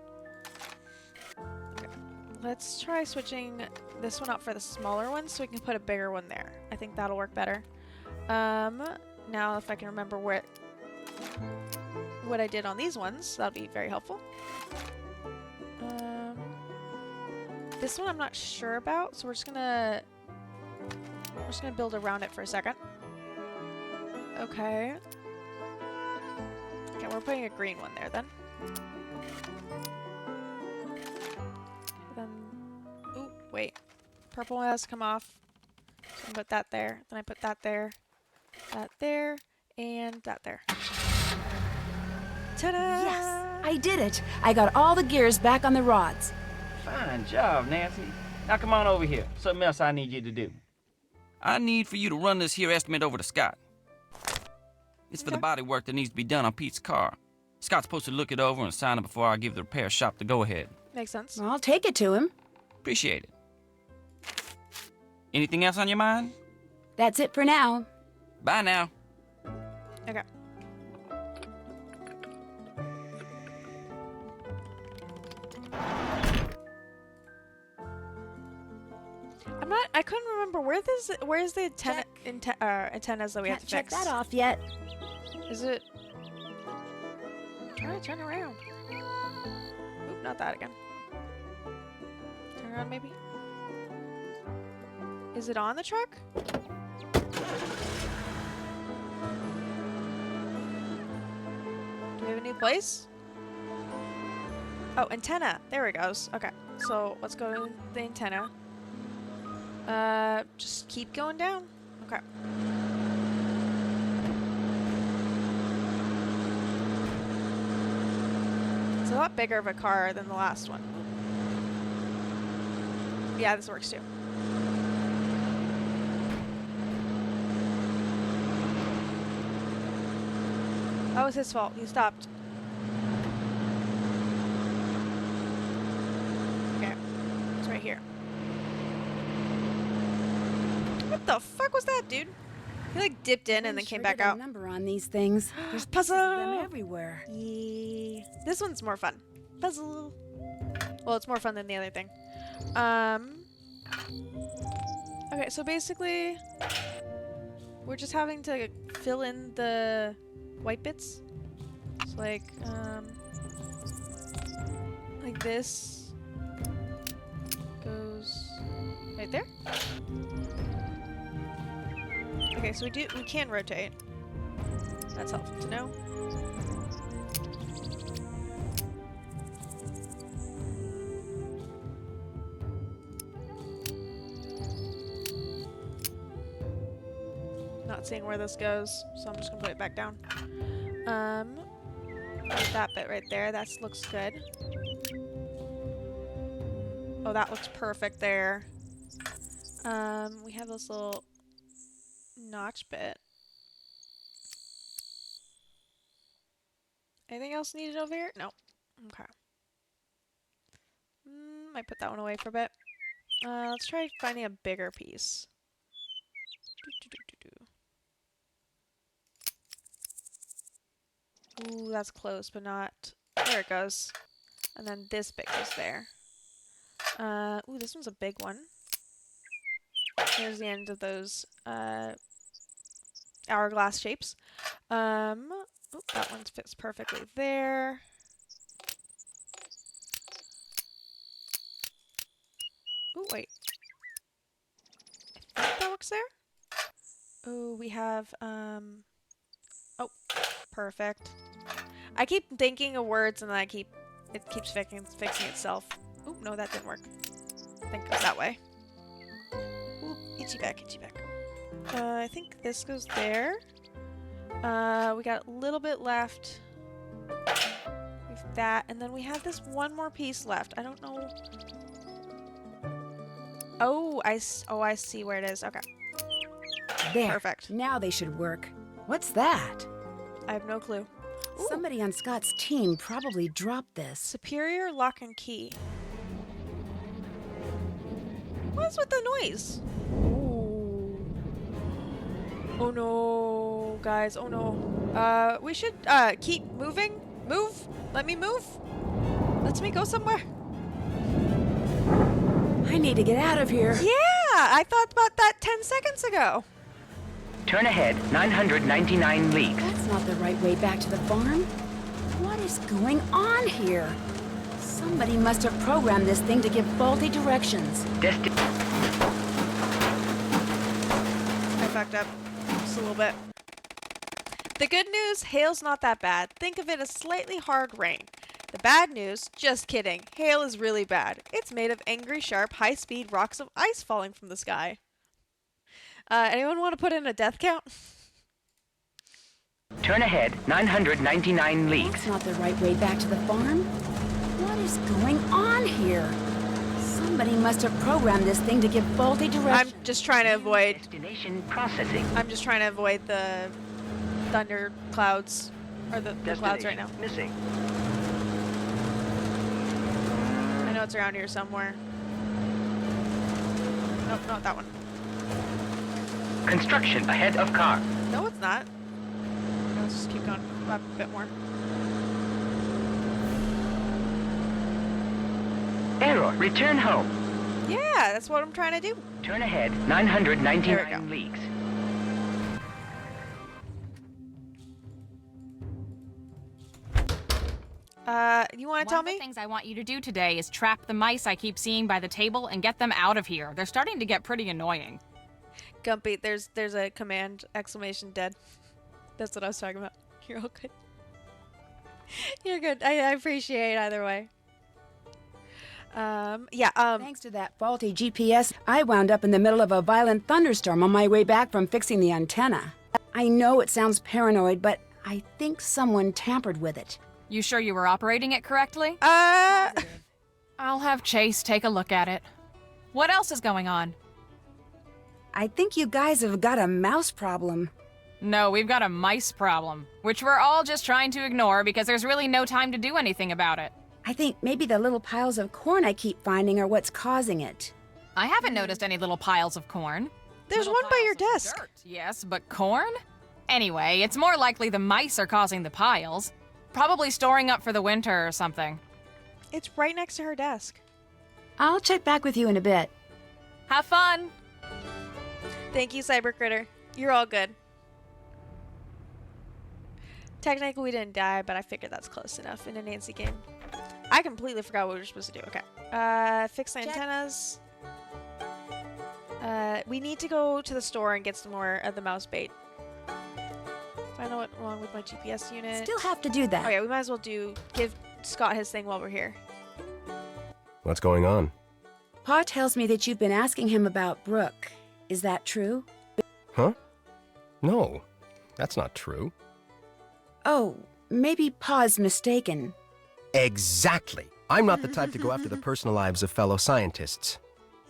Okay. Let's try switching this one out for the smaller one so we can put a bigger one there. I think that'll work better. Now if I can remember what I did on these ones, that'll be very helpful. This one I'm not sure about, so we're just gonna build around it for a second. Okay. Okay, we're putting a green one there then. Then, ooh, wait. Purple one has to come off. So I put that there. Then I put that there, and that there. Ta-da! Yes! I did it! I got all the gears back on the rods. Fine job, Nancy. Now come on over here. Something else I need you to do. I need for you to run this here estimate over to Scott. It's for the body work that needs to be done on Pete's car. Scott's supposed to look it over and sign it before I give the repair shop the go-ahead. Makes sense. I'll take it to him. Appreciate it. Anything else on your mind? That's it for now. Bye now. Okay. I couldn't remember where's the antennas that we have to Can't check fix. that off yet. Is it? Try to turn around. Oop, not that again. Turn around, maybe. Is it on the truck? Do we have a new place? Oh, antenna. There it goes. Okay, so let's go to the antenna. Just keep going down. Okay. It's a lot bigger of a car than the last one. Yeah, this works too. Oh, it's his fault. He stopped. Okay. It's right here. What the fuck was that, dude? He like dipped in and then came back out. Number on these things. There's Puzzle. pieces of them everywhere. Yeah. This one's more fun. Puzzle. Well, it's more fun than the other thing. Okay, so basically, we're just having to fill in the white bits. So like this goes right there. Okay, so we can rotate. That's helpful to know. Not seeing where this goes, so I'm just gonna put it back down. That bit right there, that looks good. Oh, that looks perfect there. We have this little notch bit. Anything else needed over here? No. Okay. Might put that one away for a bit. Let's try finding a bigger piece. Ooh, that's close, but not... There it goes. And then this bit goes there. Ooh, this one's a big one. There's the end of those hourglass shapes. Oh, that one fits perfectly there. Ooh, wait. I think that works there. Oh, we have, oh, perfect. I keep thinking of words and then it keeps fixing itself. Ooh, no, that didn't work. I think it goes that way. Ooh, itchy back, itchy back. I think this goes there. We got a little bit left. We've that, and then we have this one more piece left. I don't know. Oh, I see where it is. Okay. There. Perfect. Now they should work. What's that? I have no clue. Ooh. Somebody on Scott's team probably dropped this. Superior lock and key. What's with the noise? Ooh. Oh no, guys. Oh no. We should keep moving. Move. Let me move. Let me go somewhere. I need to get out of here. Yeah, I thought about that 10 seconds ago. Turn ahead 999 leagues. That's not the right way back to the farm. What is going on here? Somebody must have programmed this thing to give faulty directions. I fucked up just a little bit. The good news, hail's not that bad. Think of it as slightly hard rain. The bad news, just kidding. Hail is really bad. It's made of angry, sharp, high-speed rocks of ice falling from the sky. Anyone want to put in a death count? Turn ahead 999 leagues. That's not the right way back to the farm. What is going on here? Somebody must have programmed this thing to give faulty directions. I'm just trying to avoid... Destination processing. I'm just trying to avoid the thunder clouds. Or the clouds right now. Missing. I know it's around here somewhere. Nope, not that one. Construction ahead of car. No, it's not. Let's just keep going up a bit more. Error. Return home. Yeah, that's what I'm trying to do. Turn ahead 999 leagues. You want to tell me? One of the things I want you to do today is trap the mice I keep seeing by the table and get them out of here. They're starting to get pretty annoying. Gumpy, there's a command exclamation dead. That's what I was talking about. You're all good. You're good. I appreciate either way. Thanks to that faulty GPS, I wound up in the middle of a violent thunderstorm on my way back from fixing the antenna. I know it sounds paranoid, but I think someone tampered with it. You sure you were operating it correctly? Positive. I'll have Chase take a look at it. What else is going on? I think you guys have got a mouse problem. No, we've got a mice problem, which we're all just trying to ignore because there's really no time to do anything about it. I think maybe the little piles of corn I keep finding are what's causing it. I haven't noticed any little piles of corn. There's Little one by your piles of desk. dirt, yes, but corn? Anyway, it's more likely the mice are causing the piles. Probably storing up for the winter or something. It's right next to her desk. I'll check back with you in a bit. Have fun! Thank you, Cyber Critter. You're all good. Technically, we didn't die, but I figured that's close enough in a Nancy game. I completely forgot what we were supposed to do. Okay. Fix the antennas. We need to go to the store and get some more of the mouse bait. I know what's wrong with my GPS unit. Still have to do that. Oh yeah, we might as well give Scott his thing while we're here. What's going on? Pa tells me that you've been asking him about Brooke. Is that true? Huh? No, that's not true. Oh, maybe Pa's mistaken. Exactly. I'm not the type to go after the personal lives of fellow scientists.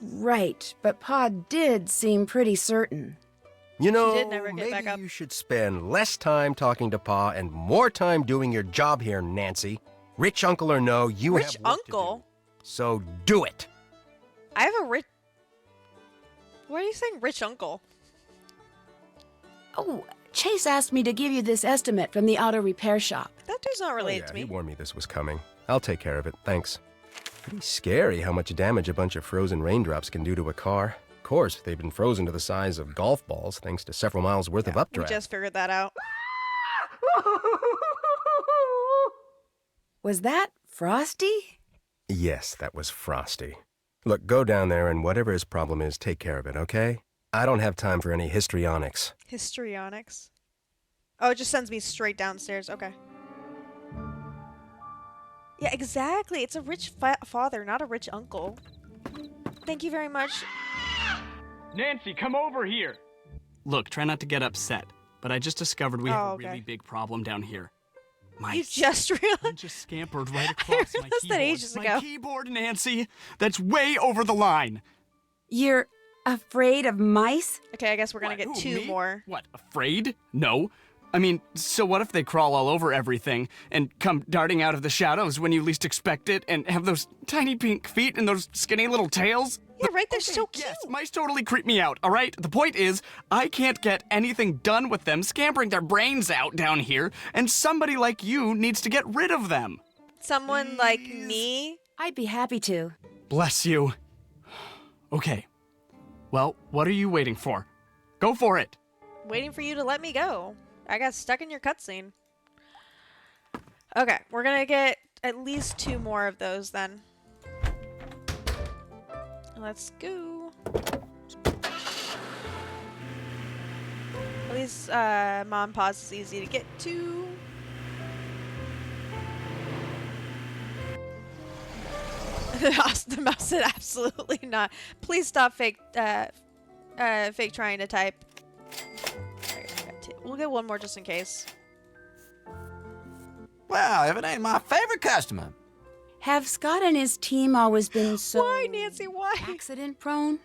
Right, but Pa did seem pretty certain. You know, did never get back maybe up. you should spend less time talking to Pa and more time doing your job here, Nancy. Rich uncle or no, you Rich have work uncle? to do. So do it. I have a rich... Why are you saying rich uncle? Oh, Chase asked me to give you this estimate from the auto repair shop. That dude's not related Oh, yeah, to me. he warned me this was coming. I'll take care of it, thanks. Pretty scary how much damage a bunch of frozen raindrops can do to a car. Of course, they've been frozen to the size of golf balls thanks to several miles worth of We updraft. just figured that out. Was that Frosty? Yes, that was Frosty. Look, go down there and whatever his problem is, take care of it, okay? I don't have time for any histrionics. Histrionics. Oh, it just sends me straight downstairs. Okay. Yeah, exactly. It's a rich father, not a rich uncle. Thank you very much. Nancy, come over here. Look, try not to get upset, but I just discovered we have a okay. really big problem down here. You just realized? One just scampered right across my realized that keyboard. ages ago. My keyboard, Nancy! That's way over the line! You're afraid of mice? Okay, I guess we're gonna What, get who, two me? more. What, afraid? No. I mean, so what if they crawl all over everything and come darting out of the shadows when you least expect it and have those tiny pink feet and those skinny little tails? Yeah, right, they're so cute. Yes, mice totally creep me out, all right? The point is, I can't get anything done with them scampering their brains out down here, and somebody like you needs to get rid of them. Someone like me? I'd be happy to. Bless you. Okay. Well, what are you waiting for? Go for it. Waiting for you to let me go. I got stuck in your cutscene. Okay, we're gonna get at least two more of those then. Let's go. At least Mom Paws is easy to get to. The mouse said absolutely not. Please stop fake trying to type. Alright, I got two. We'll get one more just in case. Well, if it ain't my favorite customer. Have Scott and his team always been so... Why, Nancy, why? Accident prone?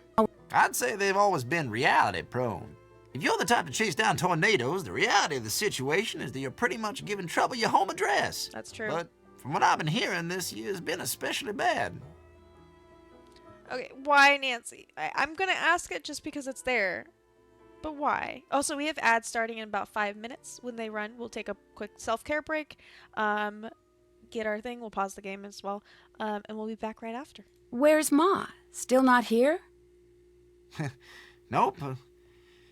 I'd say they've always been reality prone. If you're the type to chase down tornadoes, the reality of the situation is that you're pretty much giving trouble your home address. That's true. But from what I've been hearing, this year's been especially bad. Okay, why, Nancy? I'm gonna ask it just because it's there. But why? Also, we have ads starting in about 5 minutes. When they run, we'll take a quick self-care break, get our thing, we'll pause the game as well, and we'll be back right after. Where's Ma? Still not here? Nope.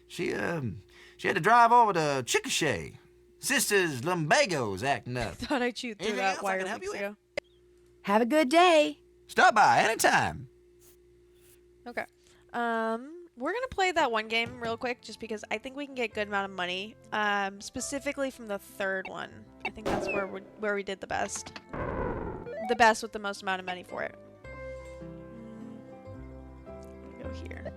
She had to drive over to Chickasha. Sister's lumbago's acting up. Thought I chewed through Anything that else I wire can help weeks you ago. Have a good day. Stop by anytime. Okay. We're gonna play that one game real quick just because I think we can get a good amount of money. Specifically from the third one. I think that's where we did the best. The best with the most amount of money for it. Go here.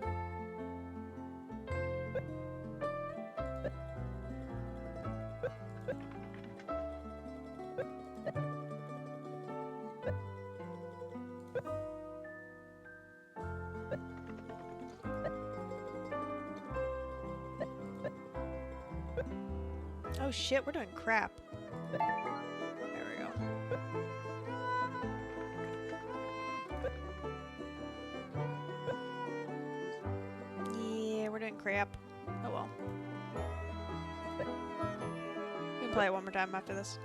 Oh shit, we're doing crap. There we go. Yeah, we're doing crap. Oh well. We can play it one more time after this.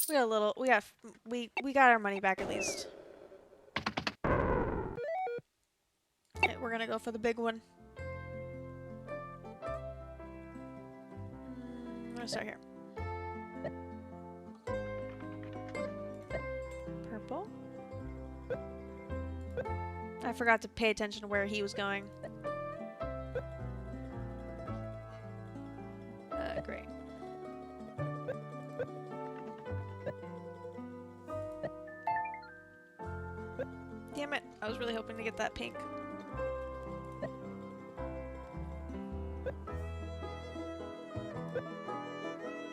We got a little. We got our money back at least. Okay, we're gonna go for the big one. I'm gonna start here. Purple. I forgot to pay attention to where he was going. Great. Damn it. I was really hoping to get that pink.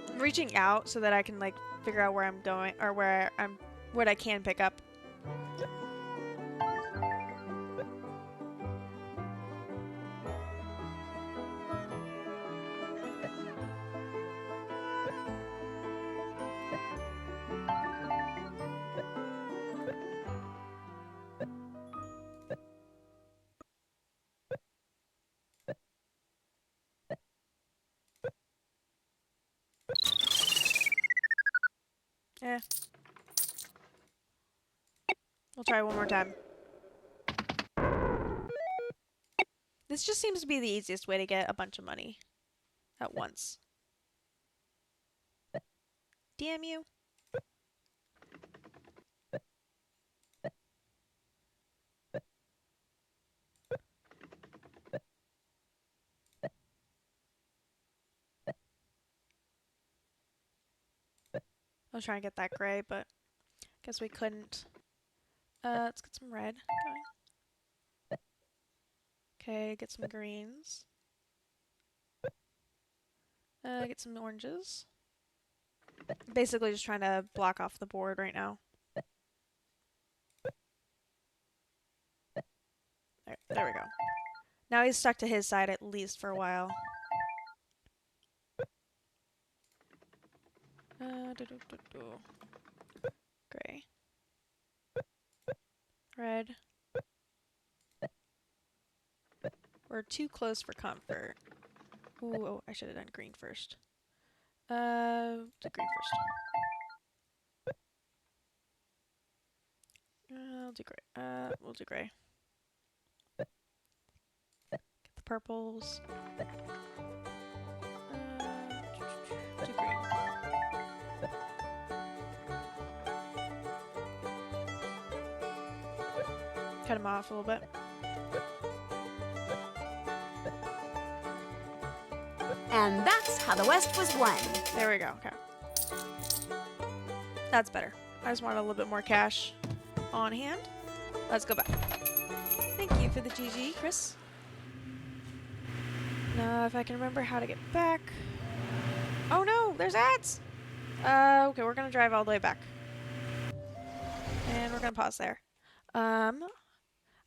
I'm reaching out so that I can like figure out where I'm going or what I can pick up. Eh. We'll try one more time. This just seems to be the easiest way to get a bunch of money at once. Damn you. I was trying to get that gray, but guess we couldn't. Let's get some red going. Okay, get some greens. Get some oranges. Basically just trying to block off the board right now. There we go. Now he's stuck to his side at least for a while. Gray. Red. We're too close for comfort. Ooh, oh, I should have done green first. Do green first. I'll do gray. We'll do gray. Get the purples. Do green. Cut him off a little bit. And that's how the West was won. There we go. Okay. That's better. I just want a little bit more cash on hand. Let's go back. Thank you for the GG, Chris. Now, if I can remember how to get back. Oh no, there's ads! Okay, we're gonna drive all the way back. And we're gonna pause there.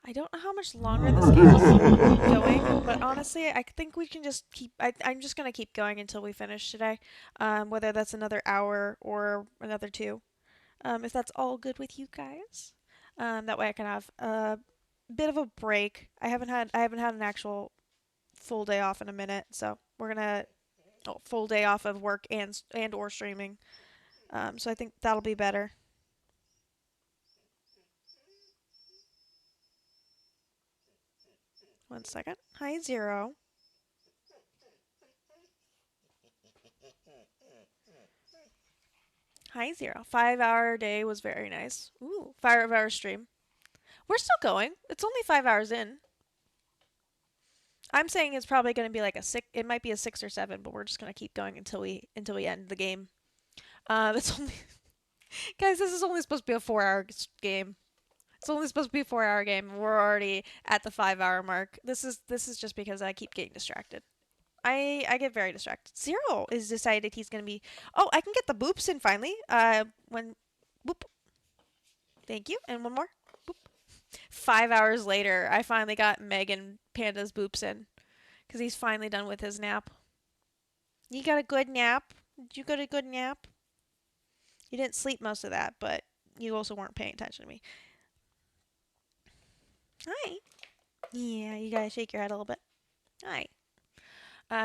I don't know how much longer this game is going, but honestly, I think we can just keep. I'm just gonna keep going until we finish today, whether that's another hour or another 2, if that's all good with you guys. That way I can have a bit of a break. I haven't had an actual full day off in a minute, so we're gonna full day off of work and or streaming. So I think that'll be better. One second. Hi, Zero. Hi, Zero. 5-hour day was very nice. Ooh, 5-hour stream. We're still going. It's only 5 hours in. I'm saying it's probably going to be like a 6. It might be a 6 or 7, but we're just going to keep going until we end the game. It's only guys. This is only supposed to be a 4-hour game. It's only supposed to be a 4-hour game. We're already at the 5-hour mark. This is just because I keep getting distracted. I get very distracted. Zero is decided he's gonna be. Oh, I can get the boops in finally. When, boop. Thank you, and one more. Boop. 5 hours later, I finally got Megan Panda's boops in, because he's finally done with his nap. You got a good nap? Did you get a good nap? You didn't sleep most of that, but you also weren't paying attention to me. Hi. Yeah, you gotta shake your head a little bit. Hi.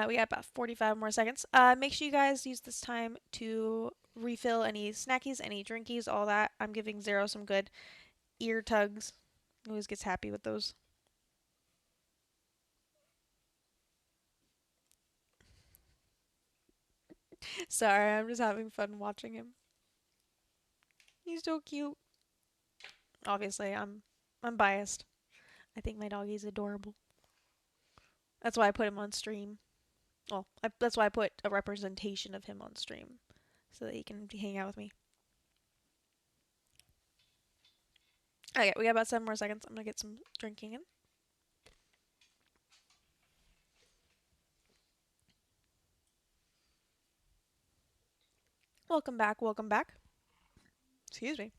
We got about 45 more seconds. Make sure you guys use this time to refill any snackies, any drinkies, all that. I'm giving Zero some good ear tugs. He always gets happy with those. Sorry, I'm just having fun watching him. He's so cute. Obviously, I'm biased. I think my doggy's adorable. That's why I put him on stream. Well, that's why I put a representation of him on stream. So that he can hang out with me. Okay, we got about 7 more seconds. I'm gonna get some drinking in. Welcome back, welcome back. Excuse me.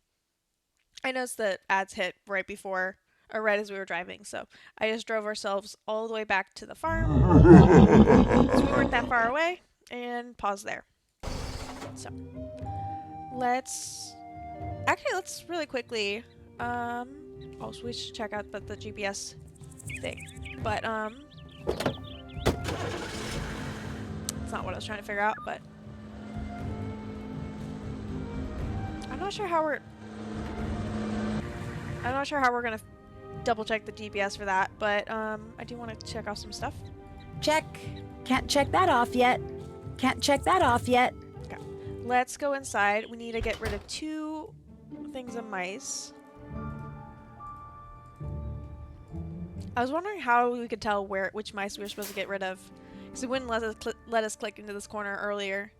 I noticed that ads hit right before, or right as we were driving, so I just drove ourselves all the way back to the farm. So we weren't that far away, and pause there. So, let's really quickly, also we should check out the GPS thing, but, it's not what I was trying to figure out, but I'm not sure how we're gonna double check the GPS for that, but I do want to check off some stuff. Check. Can't check that off yet. Can't check that off yet. Okay. Let's go inside. We need to get rid of 2 things of mice. I was wondering how we could tell which mice we were supposed to get rid of, because it wouldn't let us click into this corner earlier,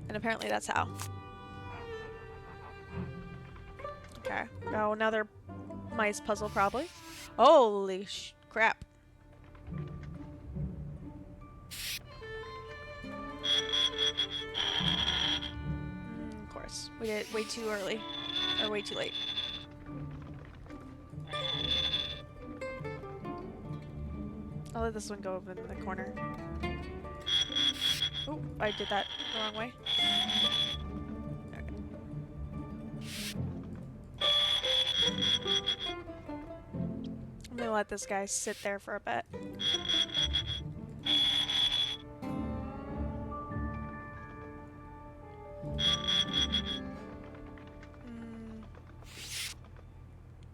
and apparently that's how. Okay. Oh, another mice puzzle probably. Holy crap. Of course. We did it way too early. Or way too late. I'll let this one go over in the corner. Oh, I did that the wrong way. I'm gonna let this guy sit there for a bit.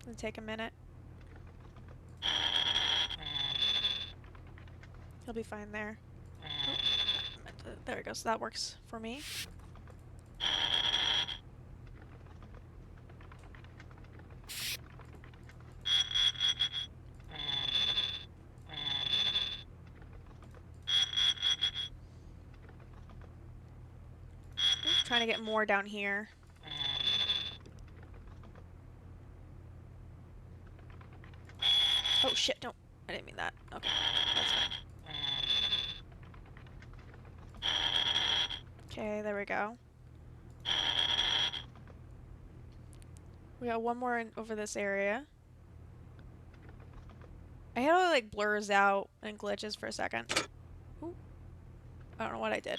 It'll take a minute. He'll be fine there. Oh, there we go, so that works for me. Trying to get more down here. Oh shit, no. I didn't mean that. Okay, that's fine. Okay, there we go. We got one more over this area. I had it like blurs out and glitches for a second. Ooh. I don't know what I did.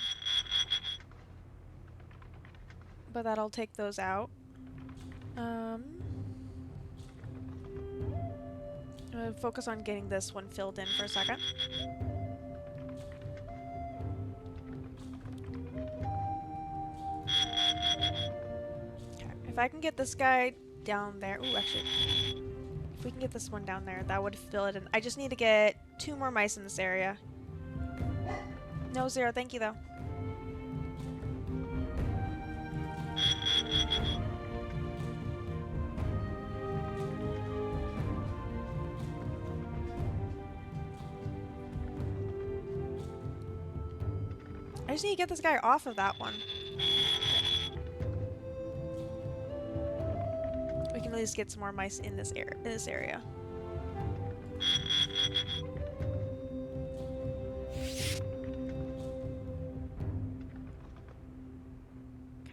But that'll take those out. I'm gonna focus on getting this one filled in for a second. Okay, if I can get this guy down there. Ooh, actually. If we can get this one down there, that would fill it in. I just need to get 2 more mice in this area. No, 0, thank you though. I just need to get this guy off of that one. We can at least get some more mice in this area.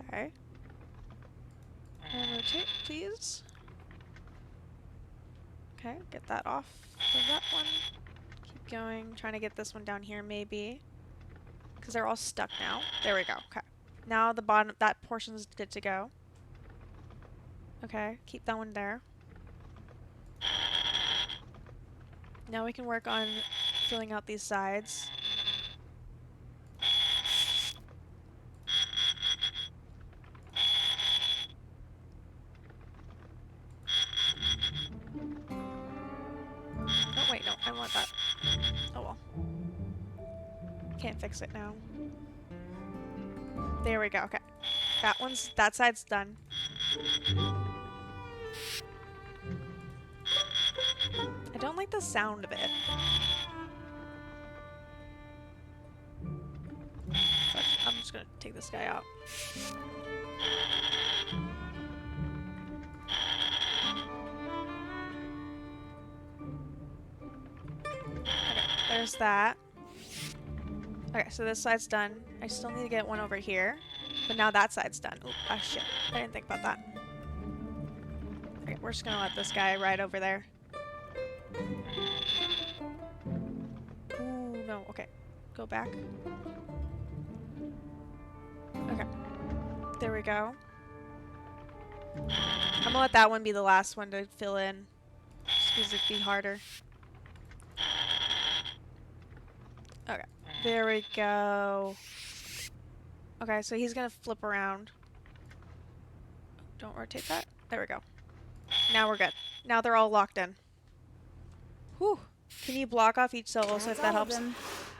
Okay. And rotate, please. Okay, get that off of that one. Keep going, trying to get this one down here maybe. Because they're all stuck now. There we go. Okay. Now the bottom, that portion is good to go. Okay, keep that one there. Now we can work on filling out these sides. Oh wait, no, I want that. Oh well. Can't fix it now. There we go, okay. That side's done. I don't like like the sound of it. So I'm just gonna take this guy out. Okay, there's that. Okay, so this side's done. I still need to get one over here. But now that side's done. Oop, ah, shit. I didn't think about that. Okay, we're just gonna let this guy ride over there. Ooh, no. Okay. Go back. Okay. There we go. I'm gonna let that one be the last one to fill in. Just because it'd be harder. Okay. There we go. Okay, so he's gonna flip around. Don't rotate that. There we go. Now we're good. Now they're all locked in. Whew. Can you block off each cell also if that helps?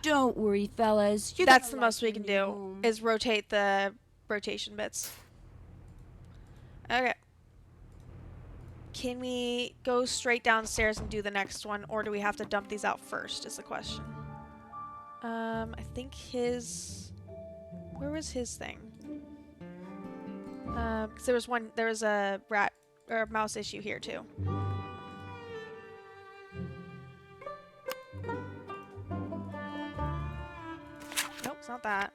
Don't worry, fellas. That's the most we can do, is rotate the rotation bits. Okay. Can we go straight downstairs and do the next one, or do we have to dump these out first, is the question. I think his... Where was his thing? 'Cause there was a rat, or a mouse issue here too. Nope, it's not that.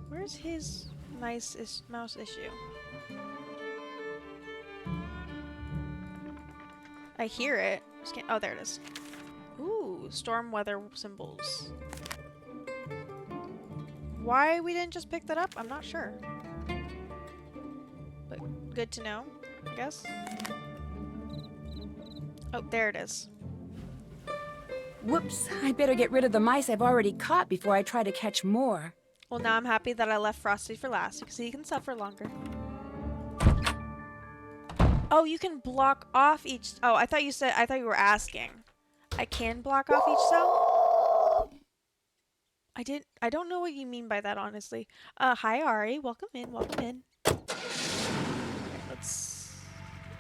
Where's his mouse issue? I hear it. Just can't, oh, there it is. Ooh, storm weather symbols. Why we didn't just pick that up, I'm not sure. But good to know, I guess. Oh, there it is. Whoops, I better get rid of the mice I've already caught before I try to catch more. Well, now I'm happy that I left Frosty for last, because he can suffer longer. Oh, you can block off each... Oh, I thought you were asking. I can block off each cell? I don't know what you mean by that, honestly. Hi, Ari. Welcome in, welcome in. Okay,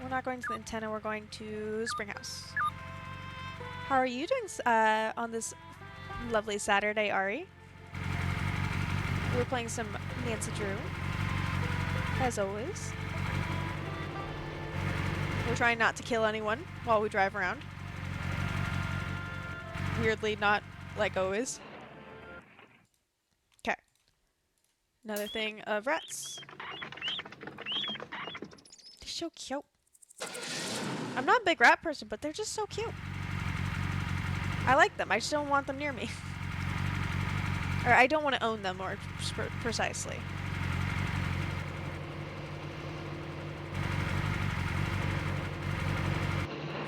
we're not going to the antenna, we're going to Springhouse. How are you doing on this lovely Saturday, Ari? We're playing some Nancy Drew, as always. We're trying not to kill anyone while we drive around. Weirdly, not like always. Okay. Another thing of rats. They're so cute. I'm not a big rat person, but they're just so cute. I like them. I just don't want them near me. Or I don't want to own them more precisely.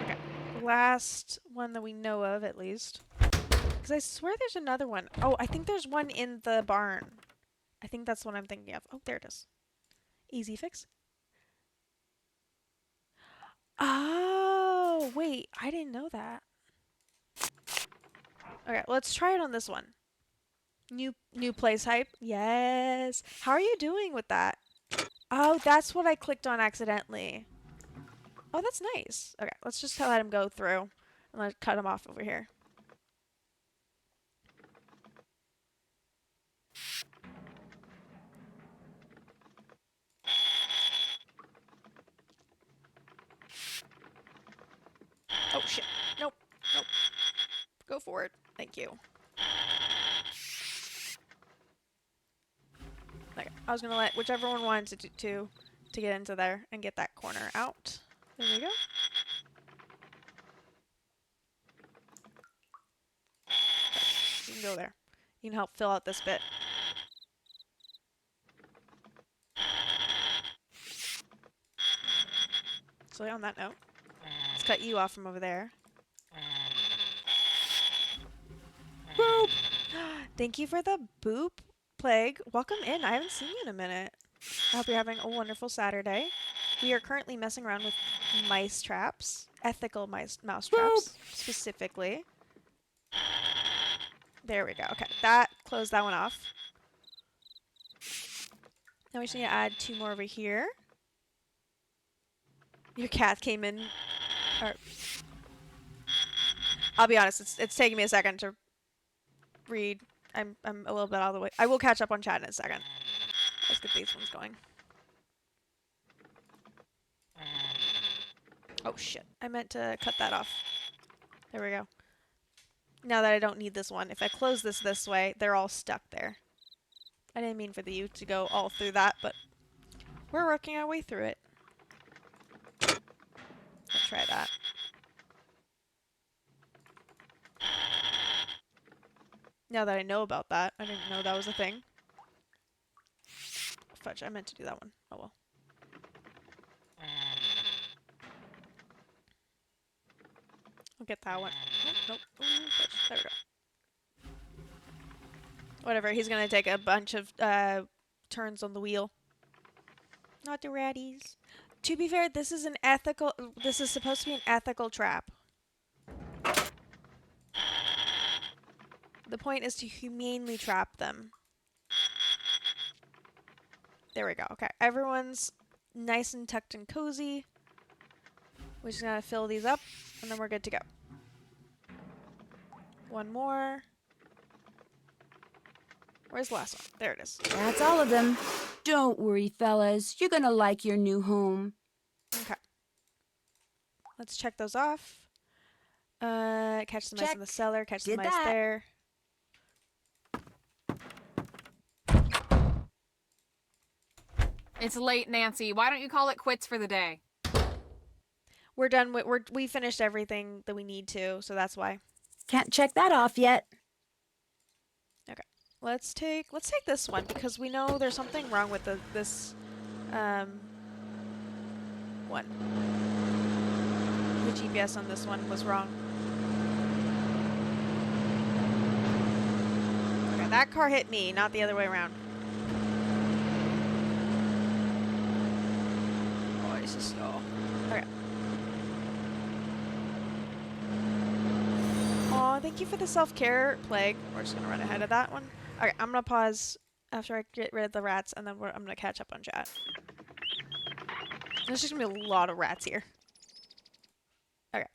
Okay. Last one that we know of, at least. Because I swear there's another one. Oh, I think there's one in the barn. I think that's what I'm thinking of. Oh, there it is. Easy fix. Oh, wait. I didn't know that. Okay, let's try it on this one. New place hype. Yes. How are you doing with that? Oh, that's what I clicked on accidentally. Oh, that's nice. Okay, let's just let him go through and let's cut him off over here. Oh shit. Nope. Nope. Go for it. Thank you. Okay, I was gonna let whichever one wanted to get into there and get that corner out. There we go. Okay, you can go there. You can help fill out this bit. So on that note, let's cut you off from over there. Boop! Thank you for the boop, Plague. Welcome in. I haven't seen you in a minute. I hope you're having a wonderful Saturday. We are currently messing around with mice traps. Ethical mouse traps, specifically. There we go. Okay, closed that one off. Now we just need to add 2 more over here. Your cat came in. Or, I'll be honest, it's taking me a second to read. I'm a little bit out of the way. I will catch up on chat in a second. Let's get these ones going. Oh shit, I meant to cut that off. There we go. Now that I don't need this one, if I close this way, they're all stuck there. I didn't mean for the U to go all through that, but we're working our way through it. Let's try that. Now that I know about that, I didn't know that was a thing. Fudge, I meant to do that one. Oh well. I'll get that one. Oh, nope. Ooh, fudge. There we go. Whatever, he's gonna take a bunch of turns on the wheel. Not the ratties. To be fair, this is supposed to be an ethical trap. The point is to humanely trap them. There we go. Okay, everyone's nice and tucked and cozy. We're just gonna fill these up, and then we're good to go. One more. Where's the last one? There it is. That's all of them. Don't worry, fellas. You're gonna like your new home. Okay. Let's check those off. Catch the mice in the cellar. Catch the mice there. It's late, Nancy. Why don't you call it quits for the day? We're done with. We finished everything that we need to, so that's why. Can't check that off yet. Okay. Let's take this one because we know there's something wrong with this one. The GPS on this one was wrong. Okay, that car hit me, not the other way around. Oh, this is slow. Okay. Aw, thank you for the self-care, Plague. We're just gonna run ahead of that one. Okay, I'm gonna pause after I get rid of the rats, and then I'm gonna catch up on chat. There's just gonna be a lot of rats here. Okay.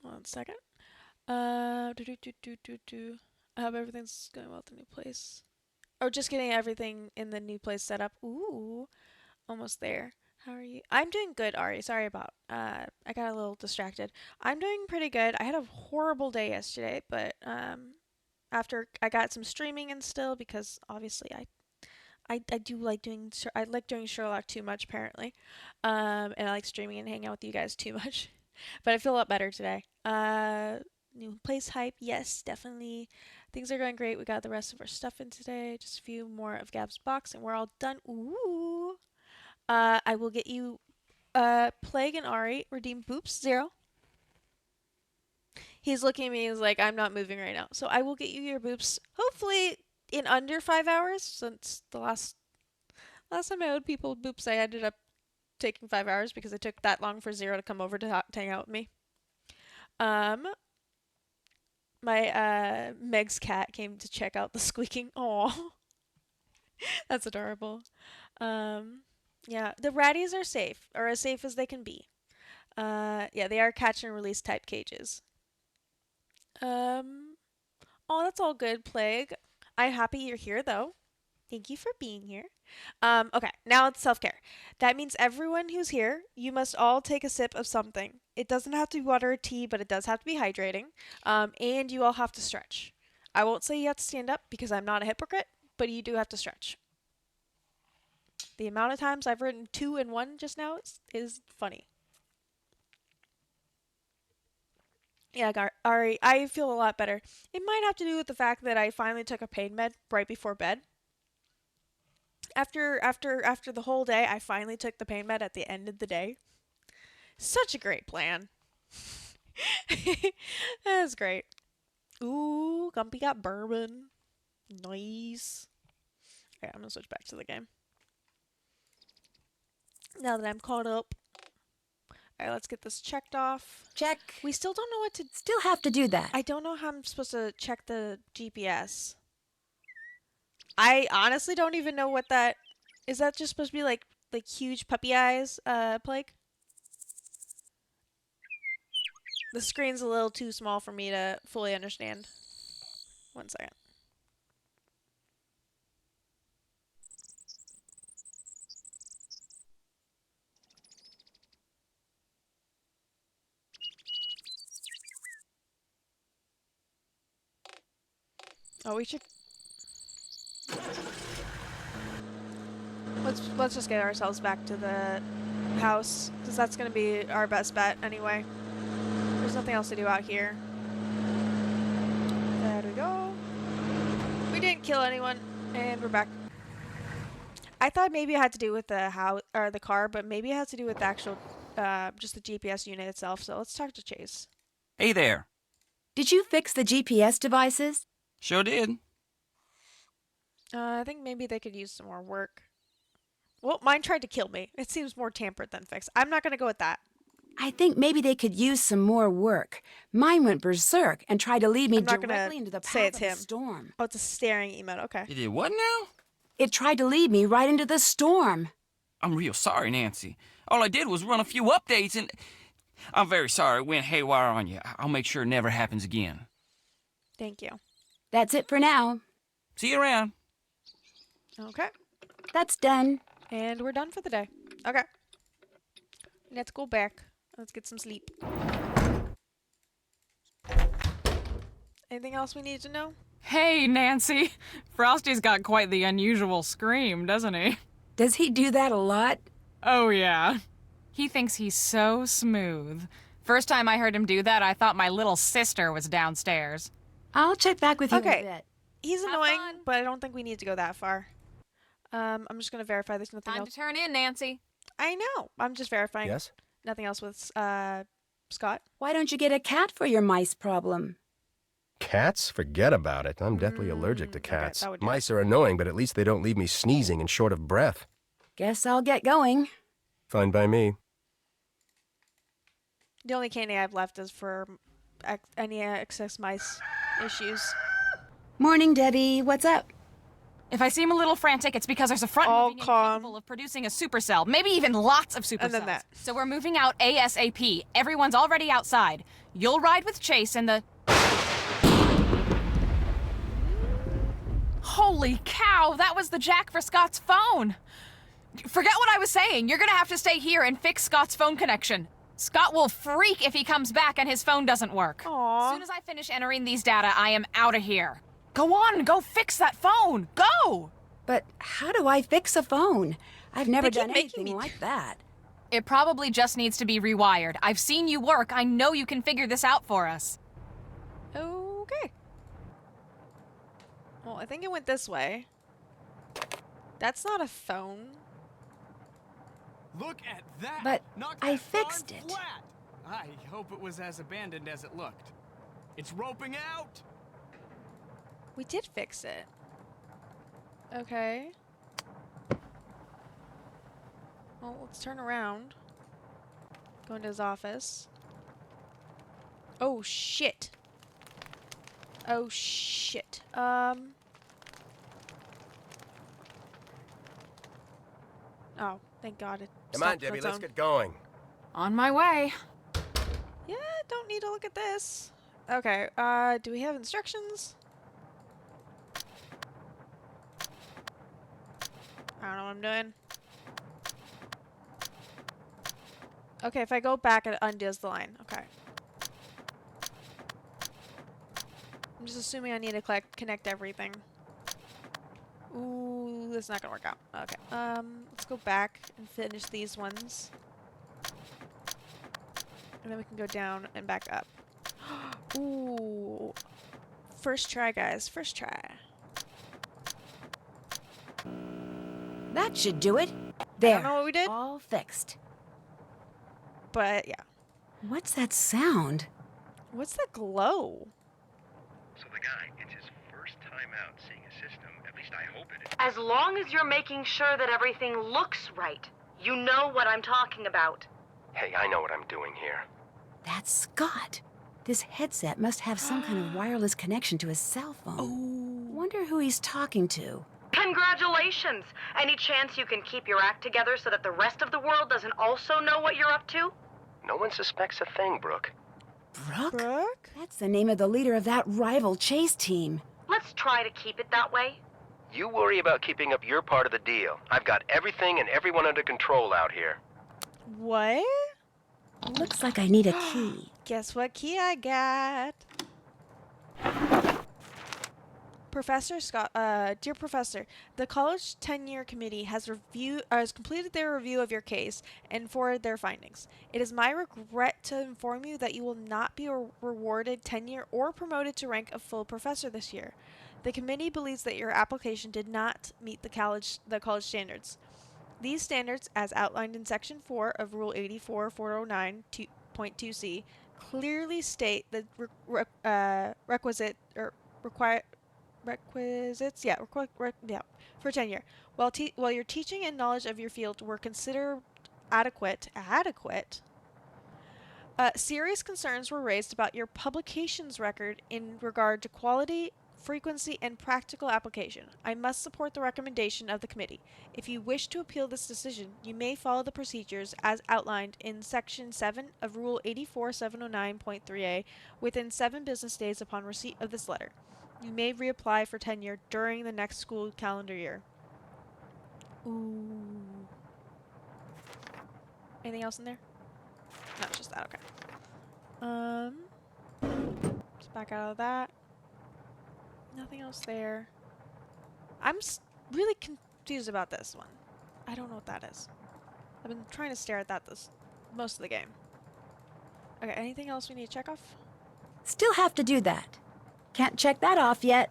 One second. I hope everything's going well at the new place. Oh, just getting everything in the new place set up. Ooh, almost there. How are you? I'm doing good, Ari. Sorry about, I got a little distracted. I'm doing pretty good. I had a horrible day yesterday, but, after I got some streaming and still, because obviously I do like doing, I like doing Sherlock too much, apparently. And I like streaming and hanging out with you guys too much. But I feel a lot better today. New place hype, yes, definitely. Things are going great. We got the rest of our stuff in today. Just a few more of Gab's box, and we're all done. Ooh. I will get you, Plague and Ari redeem Boops 0. He's looking at me, he's like, I'm not moving right now. So I will get you your Boops, hopefully in under 5 hours, since the last time I owed people Boops, I ended up taking 5 hours because it took that long for 0 to come over to hang out with me. My Meg's cat came to check out the squeaking. Aw. That's adorable. Yeah, the ratties are safe, or as safe as they can be. Yeah, they are catch and release type cages. Oh, that's all good, Plague. I'm happy you're here, though. Thank you for being here. Okay, now it's self-care. That means everyone who's here, you must all take a sip of something. It doesn't have to be water or tea, but it does have to be hydrating. And you all have to stretch. I won't say you have to stand up because I'm not a hypocrite, but you do have to stretch. The amount of times I've written 2 and 1 just now is funny. Yeah, Ari, I feel a lot better. It might have to do with the fact that I finally took a pain med right before bed. After the whole day, I finally took the pain med at the end of the day. Such a great plan. That's great. Ooh, Gumpy got bourbon. Nice. Okay, I'm gonna switch back to the game. Now that I'm caught up. Alright, let's get this checked off. Check. We still don't know what to... Still have to do that. I don't know how I'm supposed to check the GPS. I honestly don't even know what that... Is that just supposed to be like huge puppy eyes, Plague? The screen's a little too small for me to fully understand. 1 second. Oh, we should... Let's just get ourselves back to the house, because that's going to be our best bet anyway. There's nothing else to do out here. There we go. We didn't kill anyone, and we're back. I thought maybe it had to do with the house or the car, but maybe it has to do with the actual, just the GPS unit itself. So let's talk to Chase. Hey there. Did you fix the GPS devices? Sure did. I think maybe they could use some more work. Well, mine tried to kill me. It seems more tampered than fixed. I'm not going to go with that. I think maybe they could use some more work. Mine went berserk and tried to lead me directly into the path of the storm. Oh, it's a staring emote. Okay. You did what now? It tried to lead me right into the storm. I'm real sorry, Nancy. All I did was run a few updates and... I'm very sorry it went haywire on you. I'll make sure it never happens again. Thank you. That's it for now. See you around. Okay. That's done. And we're done for the day. Okay. Let's go back. Let's get some sleep. Anything else we need to know? Hey, Nancy. Frosty's got quite the unusual scream, doesn't he? Does he do that a lot? Oh, yeah. He thinks he's so smooth. First time I heard him do that, I thought my little sister was downstairs. I'll check back with you in a bit. He's annoying, but I don't think we need to go that far. I'm just going to verify there's nothing else. Time to turn in, Nancy. I know. I'm just verifying. Yes? Nothing else with Scott. Why don't you get a cat for your mice problem? Cats? Forget about it. I'm deathly allergic to cats. that would do Mice are annoying, but at least they don't leave me sneezing and short of breath. Guess I'll get going. Fine by me. The only candy I have left is for any excess mice issues. Morning, Debbie. What's up? If I seem a little frantic, it's because there's a front moving capable of producing a supercell, maybe even lots of supercells. And then that. So we're moving out ASAP. Everyone's already outside. You'll ride with Chase in the... Holy cow, that was the jack for Scott's phone. Forget what I was saying. You're gonna have to stay here and fix Scott's phone connection. Scott will freak if he comes back and his phone doesn't work. Aww. As soon as I finish entering these data, I am out of here. Go on, go fix that phone. Go! But how do I fix a phone? I've never done anything like that. It probably just needs to be rewired. I've seen you work. I know you can figure this out for us. Okay. Well, I think it went this way. That's not a phone. Look at that! But Knock I that fixed darn it. Flat. I hope it was as abandoned as it looked. It's roping out! We did fix it. Okay. Well, let's turn around. Go into his office. Oh, shit. Oh, shit. Oh, thank God it Come on, stopped Debbie, its let's own. get going. On my way. Yeah, don't need to look at this. Okay, do we have instructions? I don't know what I'm doing. Okay, if I go back, it undoes the line. Okay. I'm just assuming I need to connect everything. Ooh, this is not gonna work out. Okay. Let's go back and finish these ones. And then we can go down and back up. Ooh. First try, guys. First try. That should do it. There. I don't know what we did. All fixed. But, yeah. What's that sound? What's the glow? So the guy, it's his first time out seeing a system. At least I hope it is. As long as you're making sure that everything looks right, you know what I'm talking about. Hey, I know what I'm doing here. That's Scott. This headset must have some kind of wireless connection to his cell phone. Oh. Wonder who he's talking to. Congratulations! Any chance you can keep your act together so that the rest of the world doesn't also know what you're up to? No one suspects a thing, Brooke. Brooke? That's the name of the leader of that rival chase team. Let's try to keep it that way. You worry about keeping up your part of the deal. I've got everything and everyone under control out here. What? Looks like I need a key. Guess what key I got? Professor Scott, dear Professor, the college tenure committee has completed their review of your case and forwarded their findings. It is my regret to inform you that you will not be rewarded tenure or promoted to rank of full professor this year. The committee believes that your application did not meet the college standards. These standards, as outlined in Section 4 of Rule 84.409.2c, clearly state the requisites for tenure. While your teaching and knowledge of your field were considered adequate, serious concerns were raised about your publications record in regard to quality, frequency, and practical application. I must support the recommendation of the committee. If you wish to appeal this decision, you may follow the procedures as outlined in Section 7 of Rule 84.709.3a within 7 business days upon receipt of this letter. You may reapply for tenure during the next school calendar year. Ooh. Anything else in there? No, it's just that. Okay. Let's back out of that. Nothing else there. I'm really confused about this one. I don't know what that is. I've been trying to stare at that most of the game. Okay, anything else we need to check off? Still have to do that. Can't check that off yet.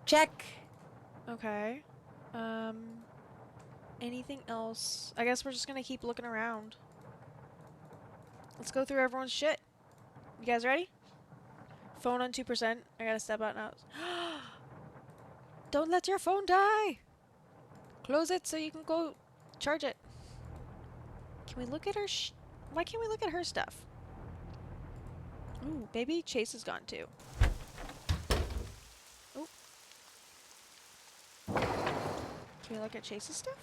Check. Okay. Anything else? I guess we're just gonna keep looking around. Let's go through everyone's shit. You guys ready? Phone on 2%. I gotta step out now. Don't let your phone die! Close it so you can go charge it. Can we look at her why can't we look at her stuff? Ooh, maybe Chase is gone too. Oh. Can we look at Chase's stuff?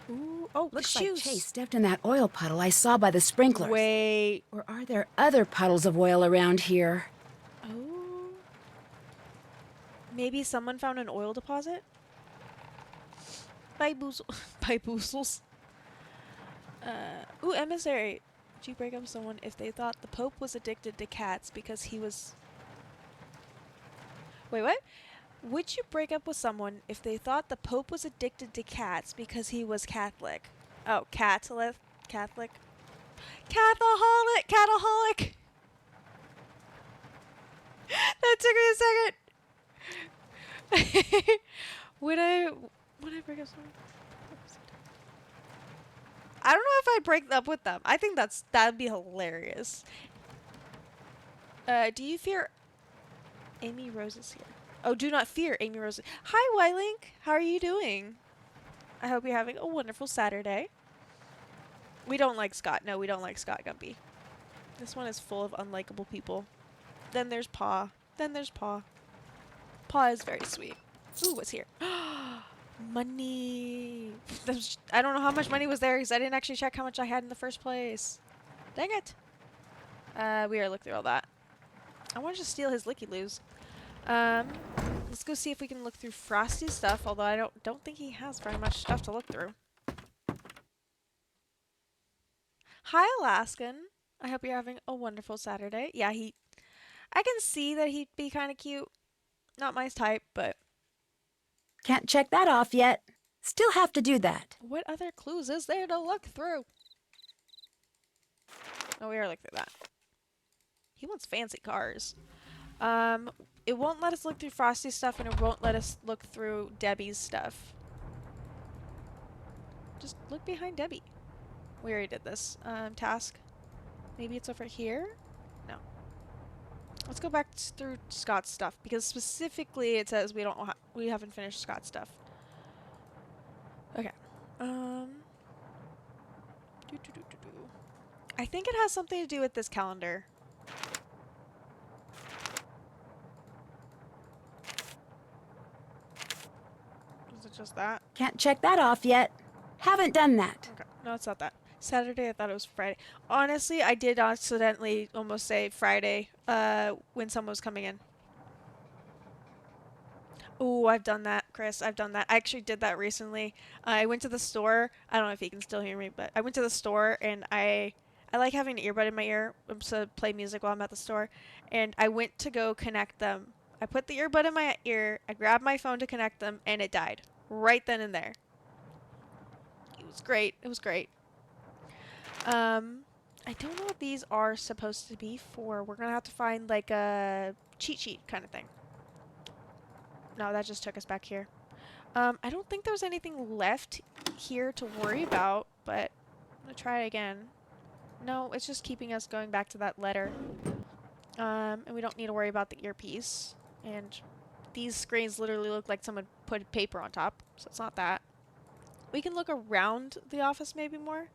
Ooh, oh, Looks the like shoes. Chase stepped in that oil puddle I saw by the sprinklers. Wait. Or are there other puddles of oil around here? Oh. Maybe someone found an oil deposit? Boozles. Ooh, emissary. Would you break up with someone if they thought the Pope was addicted to cats because he was... Wait, what? Would you break up with someone if they thought the Pope was addicted to cats because he was Catholic? Oh, Catholic? Catholic? Cataholic! That took me a second. Would I break up someone? I don't know if I'd break up with them. I think that'd be hilarious. Do you fear Amy Rose is here? Oh, do not fear Amy Rose. Hi, Wylink. How are you doing? I hope you're having a wonderful Saturday. We don't like Scott. No, we don't like Scott Gumby. This one is full of unlikable people. Then there's Pa. Pa is very sweet. Ooh, what's here? Money. I don't know how much money was there because I didn't actually check how much I had in the first place. Dang it. We gotta look through all that. I want to just steal his Licky-Loos. Let's go see if we can look through Frosty's stuff, although I don't think he has very much stuff to look through. Hi, Alaskan. I hope you're having a wonderful Saturday. Yeah, I can see that he'd be kind of cute. Not my type, but... Can't check that off yet. Still have to do that. What other clues is there to look through? Oh, we already looked through that. He wants fancy cars. It won't let us look through Frosty's stuff, and it won't let us look through Debbie's stuff. Just look behind Debbie. We already did this. Task. Maybe it's over here? No. Let's go back through Scott's stuff, because specifically it says we haven't finished Scott's stuff. Okay. I think it has something to do with this calendar. Is it just that? Can't check that off yet. Haven't done that. Okay. No, it's not that. Saturday, I thought it was Friday. Honestly, I did accidentally almost say Friday when someone was coming in. Oh, I've done that, Chris. I've done that. I actually did that recently. I went to the store. I don't know if you can still hear me, but I went to the store and I like having an earbud in my ear to play music while I'm at the store. And I went to go connect them. I put the earbud in my ear. I grabbed my phone to connect them, and it died right then and there. It was great. It was great. I don't know what these are supposed to be for. We're gonna have to find like a cheat sheet kind of thing. No, that just took us back here. I don't think there's anything left here to worry about, but I'm gonna try it again. No, it's just keeping us going back to that letter. And we don't need to worry about the earpiece. And these screens literally look like someone put paper on top, so it's not that. We can look around the office maybe more,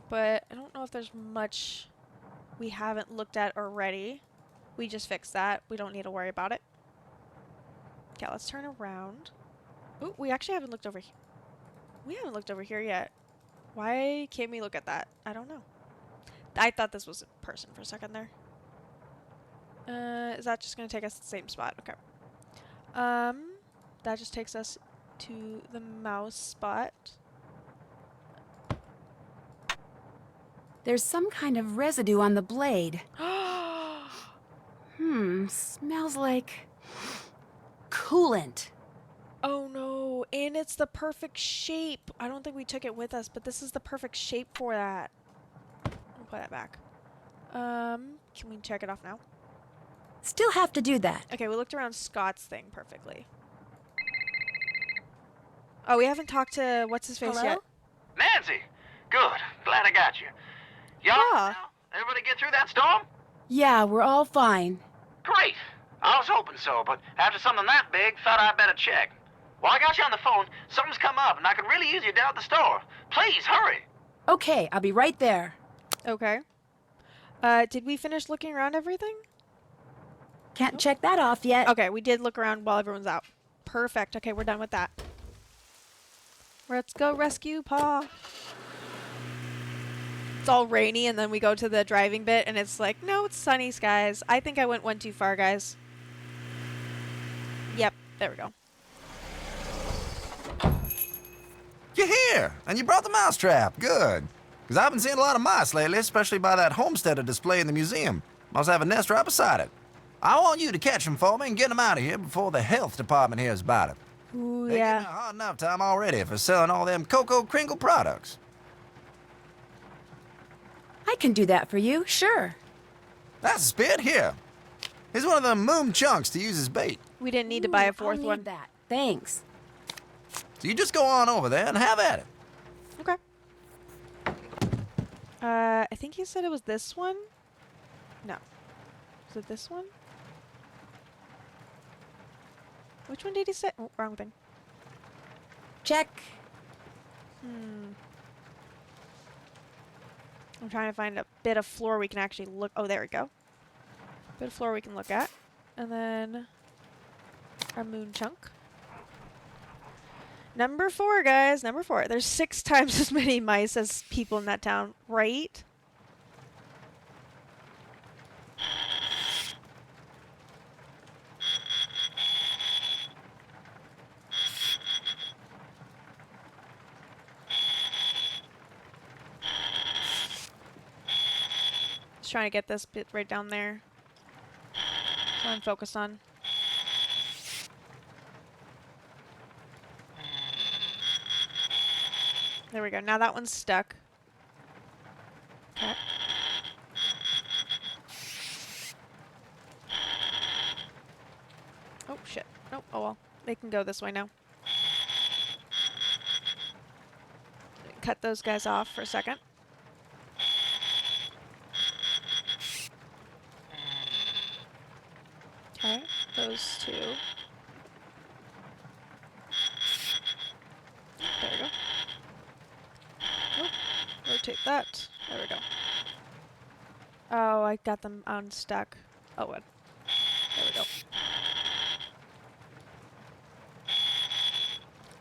but I don't know if there's much we haven't looked at already. We just fixed that. We don't need to worry about it. Okay, let's turn around. Ooh, we actually haven't looked over here. We haven't looked over here yet. Why can't we look at that? I don't know. I thought this was a person for a second there. Is that just going to take us to the same spot? Okay. That just takes us to the mouse spot. There's some kind of residue on the blade. Smells like coolant. Oh no, and it's the perfect shape. I don't think we took it with us, but this is the perfect shape for that. I'll put that back. Can we check it off now? Still have to do that. Okay, we looked around Scott's thing perfectly. Oh, we haven't talked to what's-his-face yet. Nancy! Good. Glad I got you. Y'all now? Everybody get through that storm? Yeah, we're all fine. Great. I was hoping so, but after something that big, thought I'd better check. While I got you on the phone, something's come up, and I could really use you down at the store. Please, hurry. Okay, I'll be right there. Okay. Did we finish looking around everything? Can't check that off yet. Okay, we did look around while everyone's out. Perfect. Okay, we're done with that. Let's go rescue Pa. It's all rainy, and then we go to the driving bit, and it's like, no, it's sunny skies. I think I went one too far, guys. Yep, there we go. You're here, and you brought the mousetrap. Good. Because I've been seeing a lot of mice lately, especially by that homesteader display in the museum. Must have a nest right beside it. I want you to catch them for me and get them out of here before the health department hears about it. Ooh, They're yeah. getting a hard enough time already for selling all them Cocoa Kringle products. I can do that for you, sure. That's a spit. Here. Here's one of them moon chunks to use as bait. We didn't need to buy a fourth I'll one. need that. Thanks. So you just go on over there and have at it. Okay. I think he said it was this one. No. Was it this one? Which one did he say? Oh, wrong thing. Check. I'm trying to find a bit of floor we can actually look. Oh, there we go. Bit of floor we can look at. And then our moon chunk. Number 4, guys. Number 4. There's 6 times as many mice as people in that town, right? Just trying to get this bit right down there. That's what I'm focused on. There we go. Now that one's stuck. Okay. Oh, shit. Nope. Oh, well. They can go this way now. Cut those guys off for a second. Okay. Those 2. There we go. Nope. Rotate that. There we go. Oh, I got them unstuck. Oh, what? There we go.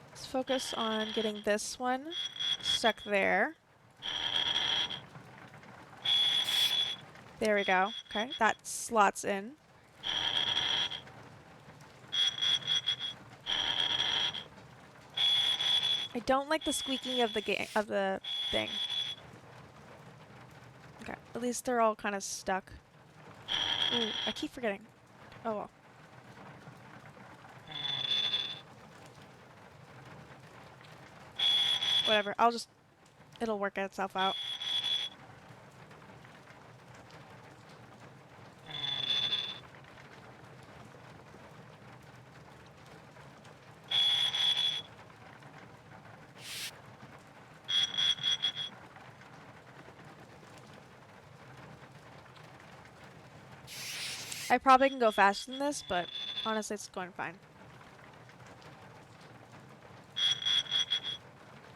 Let's focus on getting this one stuck there. There we go. Okay, that slots in. I don't like the squeaking of the thing. Okay, at least they're all kind of stuck. Ooh, I keep forgetting. Oh well. Whatever, it'll work itself out. I probably can go faster than this, but honestly it's going fine.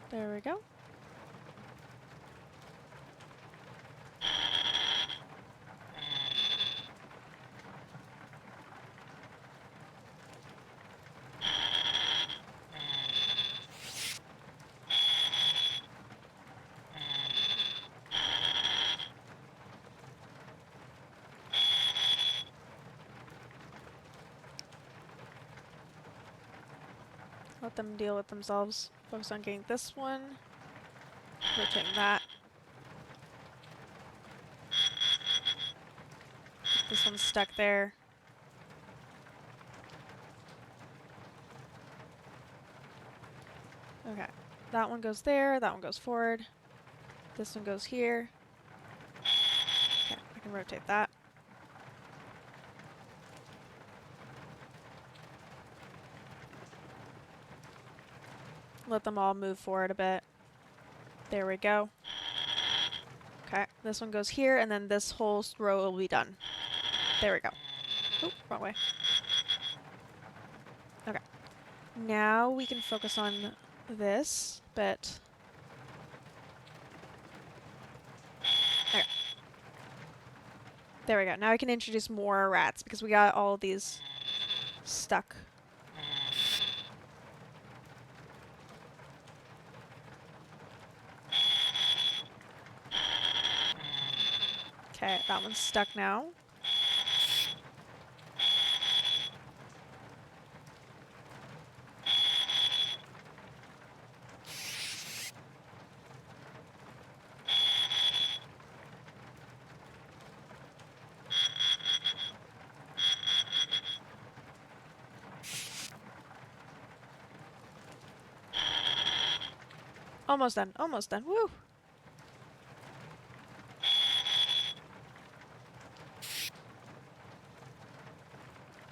There we go. Let them deal with themselves. Focus on getting this one. Rotating that. This one's stuck there. Okay. That one goes there. That one goes forward. This one goes here. Okay, I can rotate that. Let them all move forward a bit. There we go. Okay, this one goes here, and then this whole row will be done. There we go. Oop, wrong way. Okay. Now we can focus on this bit. Okay. There we go. Now I can introduce more rats because we got all these stuck. Okay, that one's stuck now. Almost done. Almost done. Woo!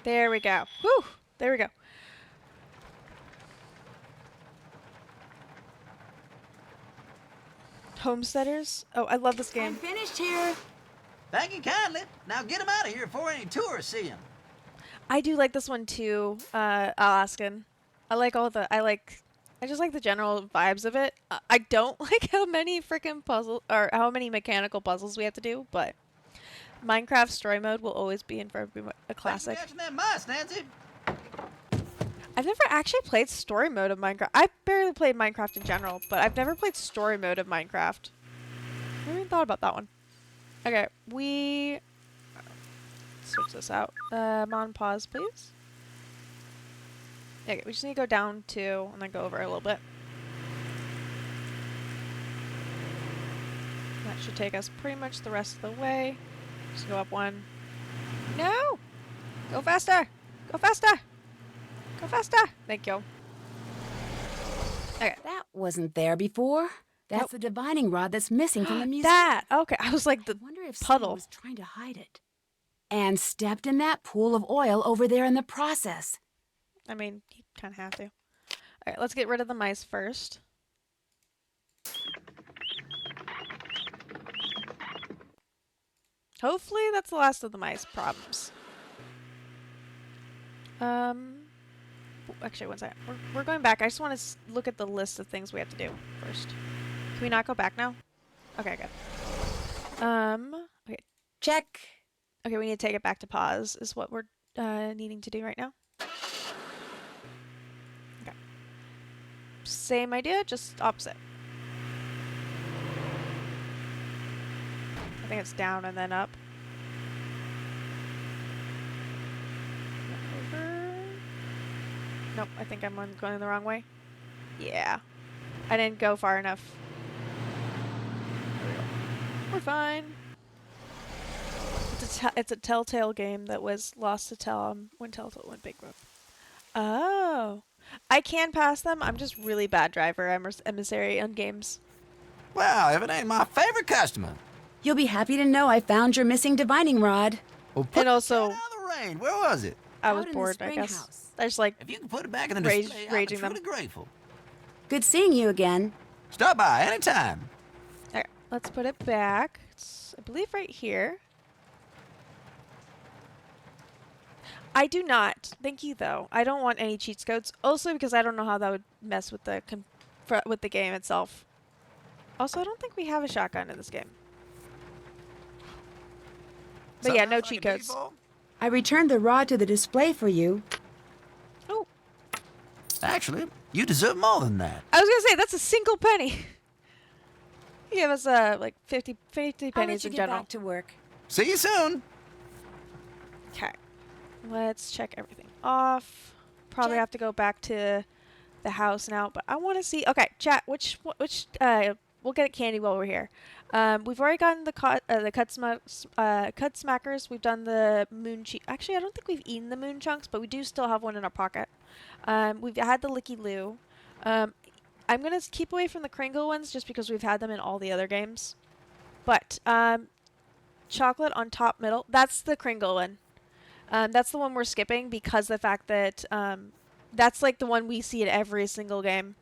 There we go. Woo! There we go. Homesteaders? Oh, I love this game. I'm finished here. Thank you kindly. Now get him out of here before any tourists see him. I do like this one too, Alaskan. I just like the general vibes of it. I don't like how many freaking or how many mechanical puzzles we have to do, but Minecraft story mode will always be in for a classic. Thanks for catching that mice, Nancy. I've never actually played story mode of Minecraft. I've barely played Minecraft in general, but I've never played story mode of Minecraft. I never even thought about that one. Okay, switch this out. On pause, please. Okay, we just need to go down 2 and then go over a little bit. That should take us pretty much the rest of the way. Just go up 1. No! Go faster! Go faster! Go faster! Thank you. Okay. That wasn't there before. That's the divining rod that's missing from the museum. That! Okay, I was like, the I wonder if puddle someone was trying to hide it. And stepped in that pool of oil over there in the process. I mean, you kind of have to. Alright, let's get rid of the mice first. Hopefully that's the last of the mice problems. Actually, one second. We're going back. I just want to look at the list of things we have to do first. Can we not go back now? Okay, good. Okay. Check. Okay, we need to take it back to pause, is what we're needing to do right now. Okay. Same idea, just opposite. I think it's down and then up. Nope, I think I'm going the wrong way. Yeah. I didn't go far enough. There we go. We're fine. It's a Telltale game that was lost to Tell when Telltale went bankrupt. Oh. I can pass them. I'm just really bad driver. I'm emissary on games. Well, if it ain't my favorite customer. You'll be happy to know I found your missing divining rod. Well, put And also, the cat out of the rain. Where was it? I was Out in the bored, I spring guess. house. I just like If you can put it back in the display, I'd be raging truly them. grateful. Good seeing you again. Stop by anytime. Alright, let's put it back. It's, I believe, right here. I do not. Thank you, though. I don't want any cheat codes. Also, because I don't know how that would mess with the game itself. Also, I don't think we have a shotgun in this game. But yeah, no cheat codes. I returned the rod to the display for you. Oh. Actually, you deserve more than that. I was gonna say, that's a single penny. He gave us, like, 50 I'll let pennies you in get general. back to work. See you soon. Okay. Let's check everything off. Probably have to go back to the house now, but I want to see. Okay, chat. Which we'll get candy while we're here. We've already gotten the cut smackers. We've done the moon cheese. Actually, I don't think we've eaten the moon chunks, but we do still have one in our pocket. We've had the Licky Loo. I'm gonna keep away from the Kringle ones just because we've had them in all the other games. But chocolate on top middle. That's the Kringle one. That's the one we're skipping because the fact that that's like the one we see in every single game.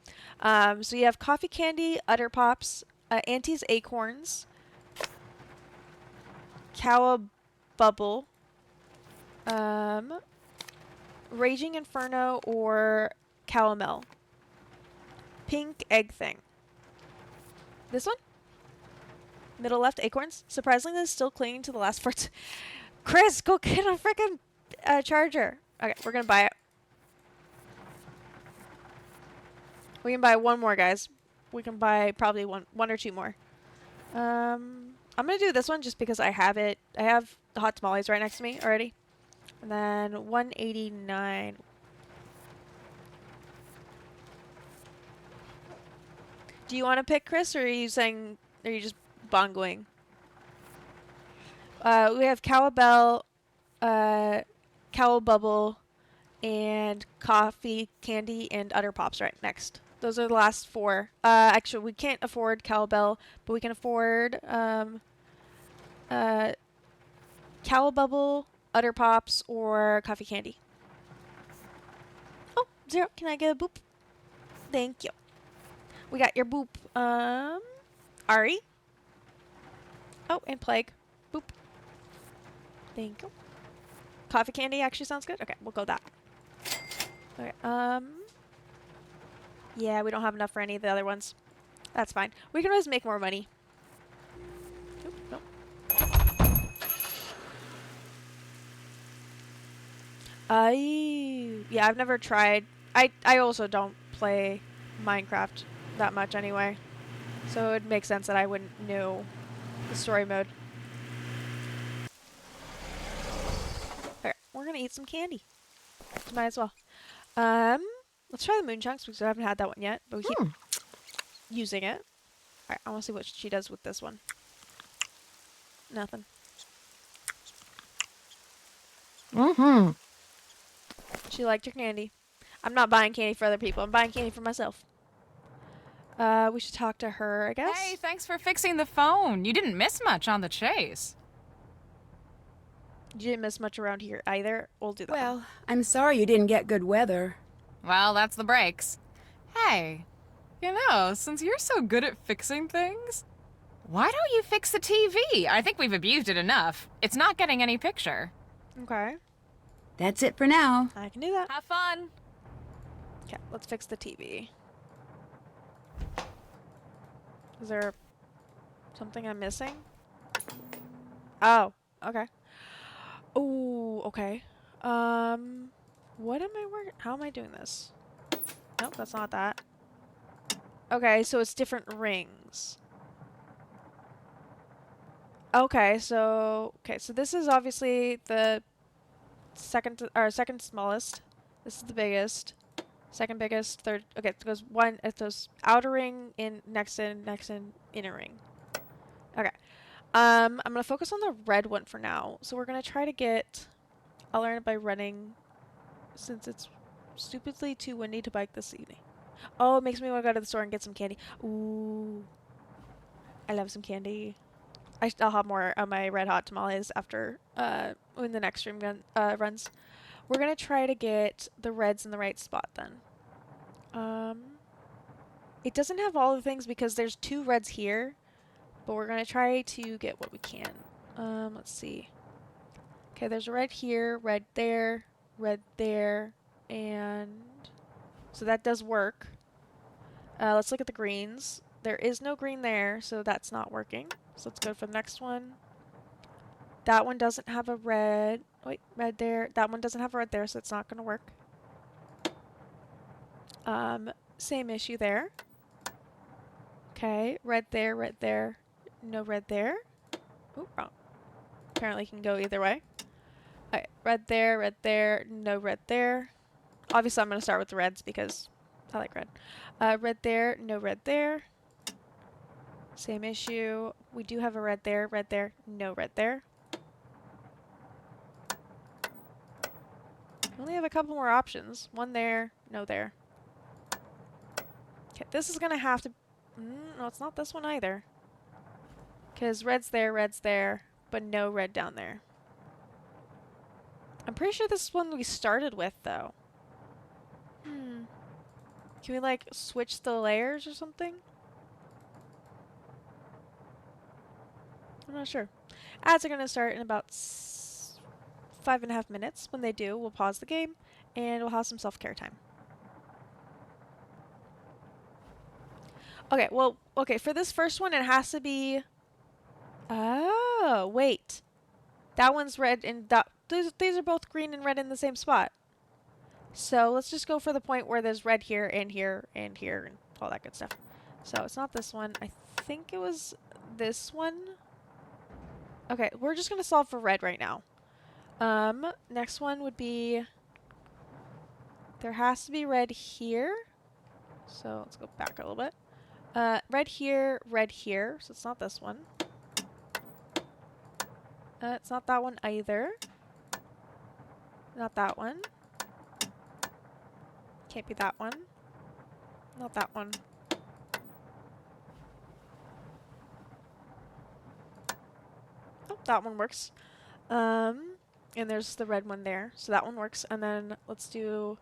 So you have coffee candy, Utter Pops, Auntie's Acorns, Cowabubble, Raging Inferno, or Caramel. Pink Egg Thing. This one? Middle left, Acorns. Surprisingly, it's still clinging to the last parts. Chris, go get a freaking charger. Okay, we're gonna buy it. We can buy one more, guys. We can buy probably one or two more. I'm gonna do this one just because I have it. I have the hot tamales right next to me already. And then 189. Do you want to pick, Chris, or are you saying? Are you just bongoing? We have Cowabell, Cowabubble, and Coffee Candy and Utter Pops right next. Those are the last four. Actually, we can't afford Cowabell, but we can afford Cowabubble, Utter Pops, or Coffee Candy. Oh, Zero, can I get a boop? Thank you. We got your boop. Ari. Oh, and Plague. Boop. Thank you. Coffee candy actually sounds good. Okay, we'll go that. Okay. Yeah, we don't have enough for any of the other ones. That's fine. We can always make more money. Oop, nope. Yeah, I've never tried. I also don't play Minecraft that much anyway. So it would make sense that I wouldn't know the story mode. Alright, we're gonna eat some candy. Might as well. Let's try the moon chunks because I haven't had that one yet, but we keep using it. Alright, I wanna see what she does with this one. Nothing. Mm-hmm. She liked your candy. I'm not buying candy for other people. I'm buying candy for myself. We should talk to her, I guess. Hey, thanks for fixing the phone. You didn't miss much on the chase. You didn't miss much around here either. We'll do that. Well, I'm sorry you didn't get good weather. Well, that's the breaks. Hey, you know, since you're so good at fixing things, why don't you fix the TV? I think we've abused it enough. It's not getting any picture. Okay. That's it for now. I can do that. Have fun. Okay, let's fix the TV. Is there something I'm missing? Oh, okay. Oh, okay. What am I working? How am I doing this? Nope, that's not that. Okay, so it's different rings. Okay, so this is obviously the second smallest. This is the biggest. Second biggest, third. Okay, it goes one. It goes outer ring, next in, inner ring. Okay. I'm gonna focus on the red one for now. So we're gonna try to get. I'll learn it by running, since it's stupidly too windy to bike this evening. Oh, it makes me want to go to the store and get some candy. Ooh, I love some candy. I'll have more of my red hot tamales after when the next stream runs. We're gonna try to get the reds in the right spot then. It doesn't have all the things because there's 2 reds here, but we're gonna try to get what we can. Let's see. Okay, there's a red here, red there, and so that does work. Let's look at the greens. There is no green there, so that's not working. So let's go for the next one. That one doesn't have a red. Wait, red there. That one doesn't have a red there, so it's not going to work. Same issue there. Okay, red there. No red there. Ooh, wrong. Apparently can go either way. Okay, red there, no red there. Obviously I'm going to start with the reds because I like red. Red there, no red there. Same issue. We do have a red there, no red there. We only have a couple more options. One there, no there. Okay, this is going to have to... no, it's not this one either. Because red's there, but no red down there. I'm pretty sure this is one we started with, though. Can we, like, switch the layers or something? I'm not sure. Ads are going to start in about 5.5 minutes. When they do, we'll pause the game, and we'll have some self-care time. Okay, well, okay, for this first one, it has to be... Oh, wait. That one's red, and these are both green and red in the same spot. So let's just go for the point where there's red here, and here, and here, and all that good stuff. So it's not this one. I think it was this one. Okay, we're just going to solve for red right now. Next one would be... There has to be red here. So let's go back a little bit. Red here, so it's not this one. It's not that one either. Not that one. Can't be that one. Not that one. Oh, that one works. And there's the red one there, so that one works. And then let's do...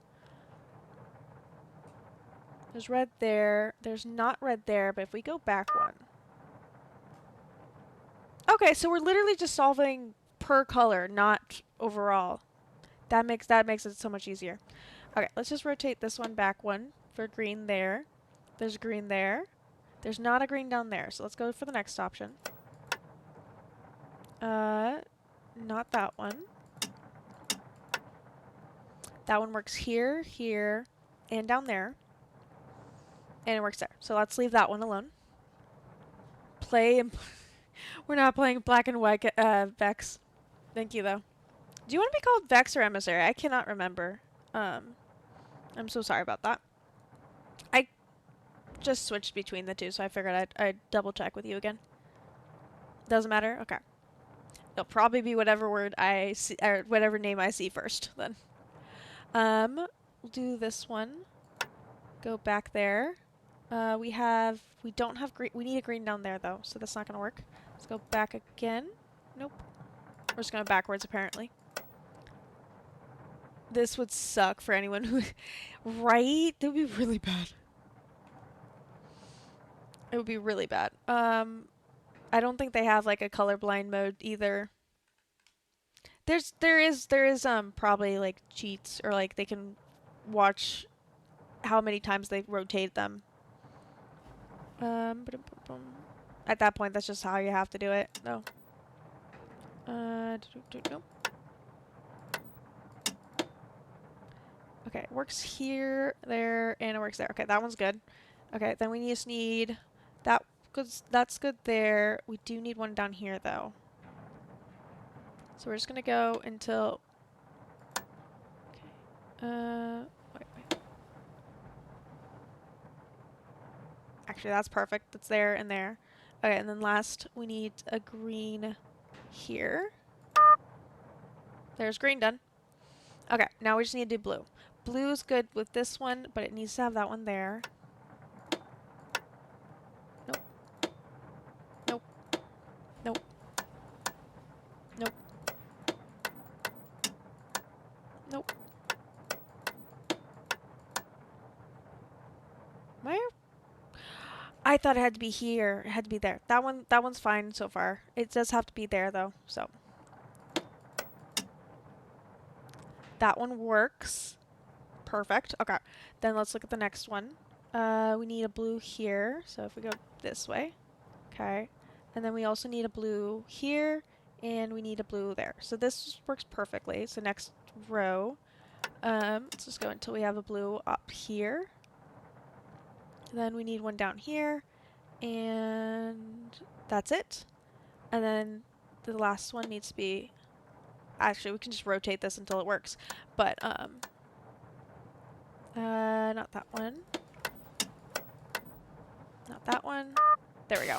There's red there. There's not red there, but if we go back one... Okay, so we're literally just solving per color, not overall. That makes it so much easier. Okay, let's just rotate this one back one for green there. There's green there. There's not a green down there, so let's go for the next option. Not that one. That one works here, here, and down there. And it works there. So let's leave that one alone. Play and... We're not playing black and white Vex. Thank you, though. Do you want to be called Vex or Emissary? I cannot remember. I'm so sorry about that. I just switched between the two, so I figured I'd double check with you again. Doesn't matter? Okay. It'll probably be whatever word I see, or whatever name I see first, then. We'll do this one. Go back there. We don't have green. We need a green down there, though, so that's not going to work. Let's go back again. Nope. We're just going backwards, apparently. This would suck for anyone who... Right? That would be really bad. It would be really bad. I don't think they have, like, a colorblind mode, either. There is probably, like, cheats, or, like, they can watch how many times they rotate them. At that point, that's just how you have to do it, though. Nope. Okay, it works here, there, and it works there. Okay, that one's good. Okay, then we just need that. That's good there. We do need one down here, though. So we're just gonna go until. Okay. Wait. Actually, that's perfect. That's there and there. Okay, and then last, we need a green here. There's green done. Okay, now we just need to do blue. Blue's good with this one, but it needs to have that one there. Nope. Nope. Nope. Nope. Nope. Where? I thought it had to be here. It had to be there. That one's fine so far. It does have to be there though, so. That one works. Perfect. Okay. Then let's look at the next one. We need a blue here. So if we go this way. Okay. And then we also need a blue here. And we need a blue there. So this works perfectly. So next row. Let's just go until we have a blue up here. Then we need one down here. And that's it. And then the last one needs to be... Actually, we can just rotate this until it works. But, not that one. Not that one. There we go.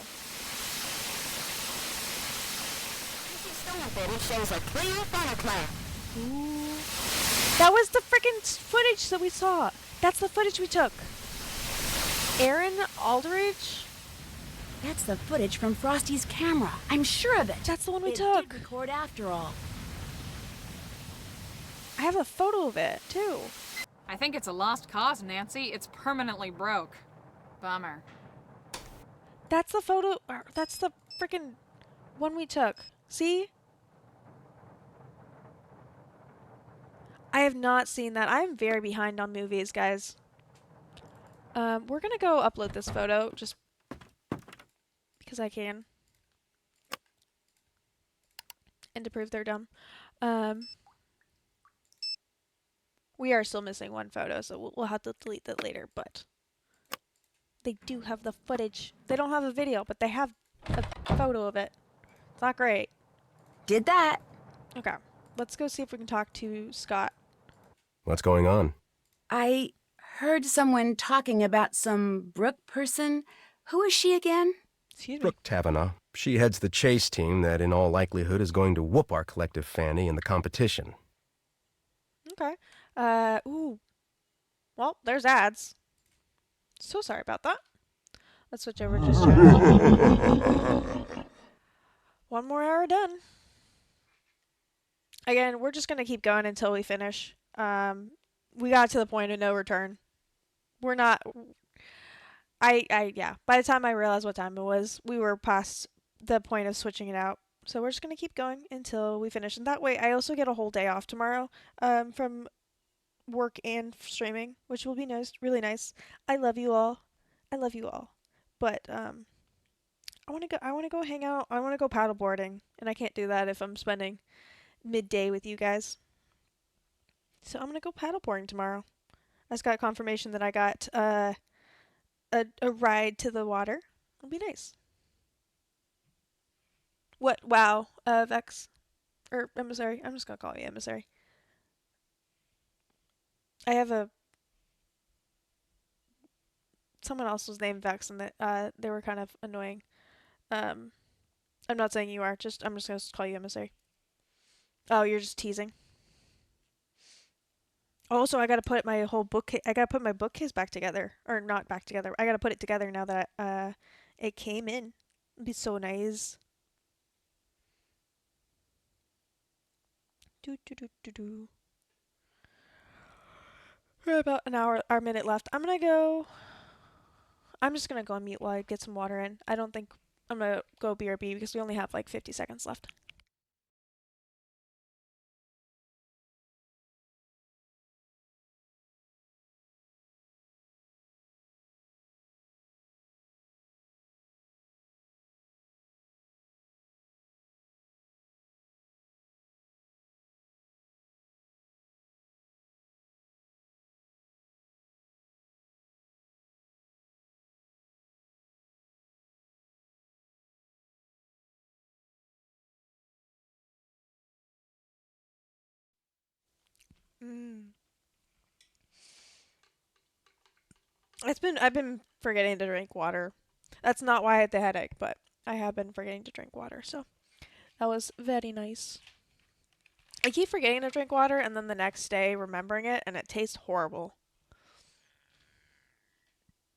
Ooh. That was the freaking footage that we saw. That's the footage we took. Aaron Aldridge? That's the footage from Frosty's camera. I'm sure of it. That's the one we It took. did record after all. I have a photo of it, too. I think it's a lost cause, Nancy. It's permanently broke. Bummer. That's the photo. That's the freaking one we took. See? I have not seen that. I'm very behind on movies, guys. We're gonna go upload this photo just because I can. And to prove they're dumb. We are still missing one photo, so we'll have to delete that later, but they do have the footage. They don't have a video, but they have a photo of it. It's not great. Did that. Okay. Let's go see if we can talk to Scott. What's going on? I heard someone talking about some Brooke person. Who is she again? Excuse me. Brooke Tavenaugh. She heads the chase team that in all likelihood is going to whoop our collective fanny in the competition. Okay. Ooh. Well, there's ads. So sorry about that. Let's switch over to just chat. One more hour done. Again, we're just going to keep going until we finish. We got to the point of no return. We're not... yeah. By the time I realized what time it was, we were past the point of switching it out. So we're just going to keep going until we finish. And that way, I also get a whole day off tomorrow from work and streaming, which will be nice, really nice. I love you all. I love you all. But I want to go hang out. I want to go paddleboarding, and I can't do that if I'm spending midday with you guys. So I'm going to go paddleboarding tomorrow. I just got confirmation that I got a ride to the water. It'll be nice. What? Wow. Vex. Or emissary. I'm just going to call you emissary. I have someone else was named Vex, and that they were kind of annoying. I'm not saying you are. I'm just going to call you emissary. Oh, you're just teasing. Also, I gotta put my whole bookcase. I gotta put my bookcase back together, or not back together. I gotta put it together now that it came in. It'd be so nice. We're about our minute left. I'm just gonna go on mute while I get some water in. I don't think I'm gonna go BRB because we only have like 50 seconds left. I've been forgetting to drink water. That's not why I had the headache, but I have been forgetting to drink water, so that was very nice. I keep forgetting to drink water and then the next day remembering it and it tastes horrible.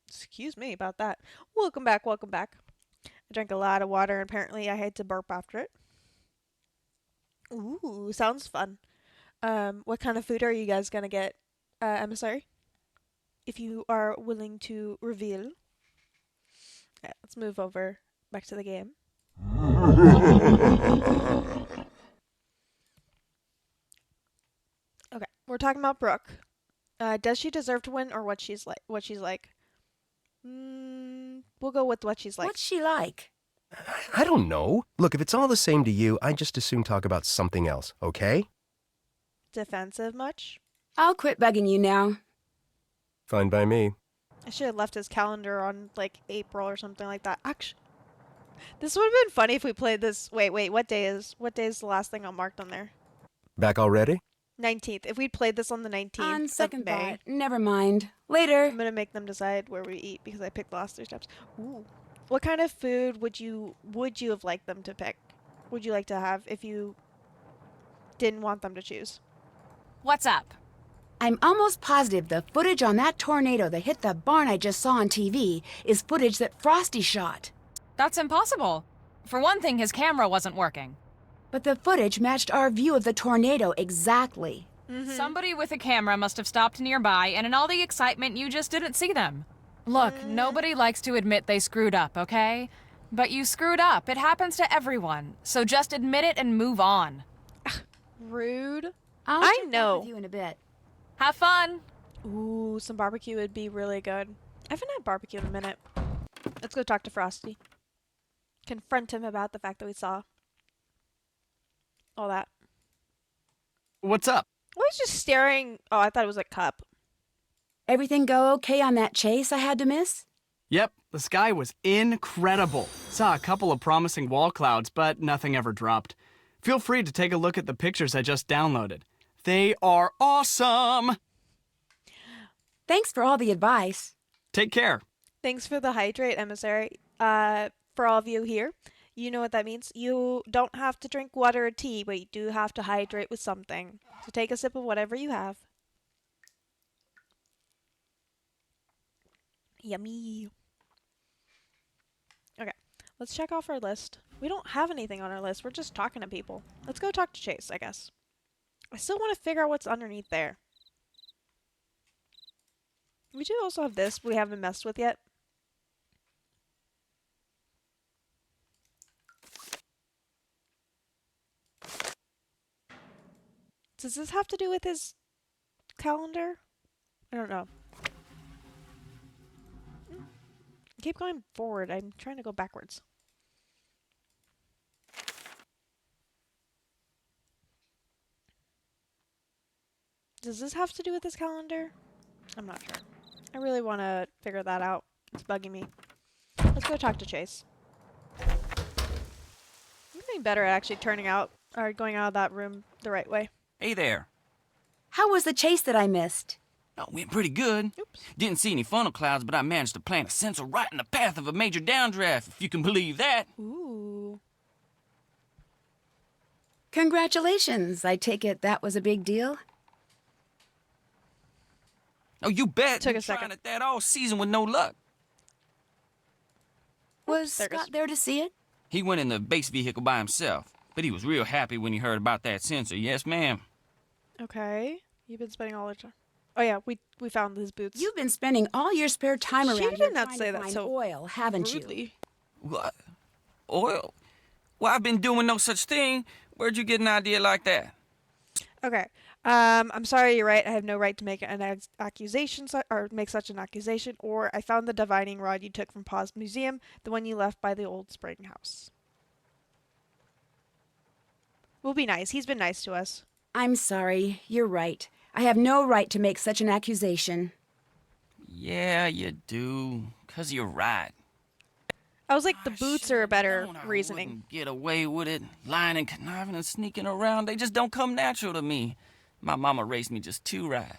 Excuse me about that. Welcome back, welcome back. I drank a lot of water and apparently I had to burp after it. Ooh, sounds fun. What kind of food are you guys gonna get, emissary? If you are willing to reveal. Yeah, let's move over back to the game. Okay, we're talking about Brooke. Does she deserve to win or what she's like? We'll go with what she's like. What's she like? I don't know. Look, if it's all the same to you, I just as soon talk about something else, okay? Defensive much? I'll quit bugging you now. Fine by me. I should have left his calendar on like April or something like that. Actually, this would have been funny if we played this. Wait, what day is the last thing I marked on there? Back already? 19th. If we played this on the 19th On second of May, thought, never mind. Later. I'm gonna make them decide where we eat because I picked the last 3 steps. Ooh. What kind of food would you have liked them to pick? Would you like to have if you didn't want them to choose? What's up? I'm almost positive the footage on that tornado that hit the barn I just saw on TV is footage that Frosty shot. That's impossible. For one thing, his camera wasn't working. But the footage matched our view of the tornado exactly. Somebody with a camera must have stopped nearby, and in all the excitement, you just didn't see them. Look, nobody likes to admit they screwed up, okay? But you screwed up. It happens to everyone. So just admit it and move on. Rude. I know. With you in a bit. Have fun. Ooh, some barbecue would be really good. I haven't had barbecue in a minute. Let's go talk to Frosty. Confront him about the fact that we saw all that. What's up? I was just staring. Oh, I thought it was a cup. Everything go okay on that chase I had to miss? Yep, the sky was incredible. Saw a couple of promising wall clouds, but nothing ever dropped. Feel free to take a look at the pictures I just downloaded. They are awesome! Thanks for all the advice. Take care. Thanks for the hydrate, emissary. For all of you here, you know what that means. You don't have to drink water or tea, but you do have to hydrate with something. So take a sip of whatever you have. Yummy. Okay, let's check off our list. We don't have anything on our list. We're just talking to people. Let's go talk to Chase, I guess. I still want to figure out what's underneath there. We do also have this we haven't messed with yet. Does this have to do with his calendar? I don't know. Keep going forward. I'm trying to go backwards. Does this have to do with his calendar? I'm not sure. I really want to figure that out. It's bugging me. Let's go talk to Chase. I'm getting better at actually going out of that room the right way. Hey there. How was the chase that I missed? Oh, went pretty good. Oops. Didn't see any funnel clouds, but I managed to plant a sensor right in the path of a major downdraft, if you can believe that. Ooh. Congratulations. I take it that was a big deal? Oh, you bet. Took Been a second. trying at that all season with no luck. Was there it goes. Scott there to see it? He went in the base vehicle by himself, but he was real happy when he heard about that sensor. Yes, ma'am. Okay. You've been spending all the time. Oh yeah, we found his boots. You've been spending all your spare time She around did here not trying say to that find so oil, haven't you? rudely. What? Oil? Well, I've been doing no such thing. Where'd you get an idea like that? Okay. I'm sorry, you're right. I have no right to make an accusation or make such an accusation. Or I found the divining rod you took from Pa's museum, the one you left by the old spring house. We'll be nice. He's been nice to us. I'm sorry. You're right. I have no right to make such an accusation. Yeah, you do. 'Cause you're right. I was like, the boots are a better I reasoning. wouldn't get away with it. Lying and conniving and sneaking around, they just don't come natural to me. My mama raised me just too right.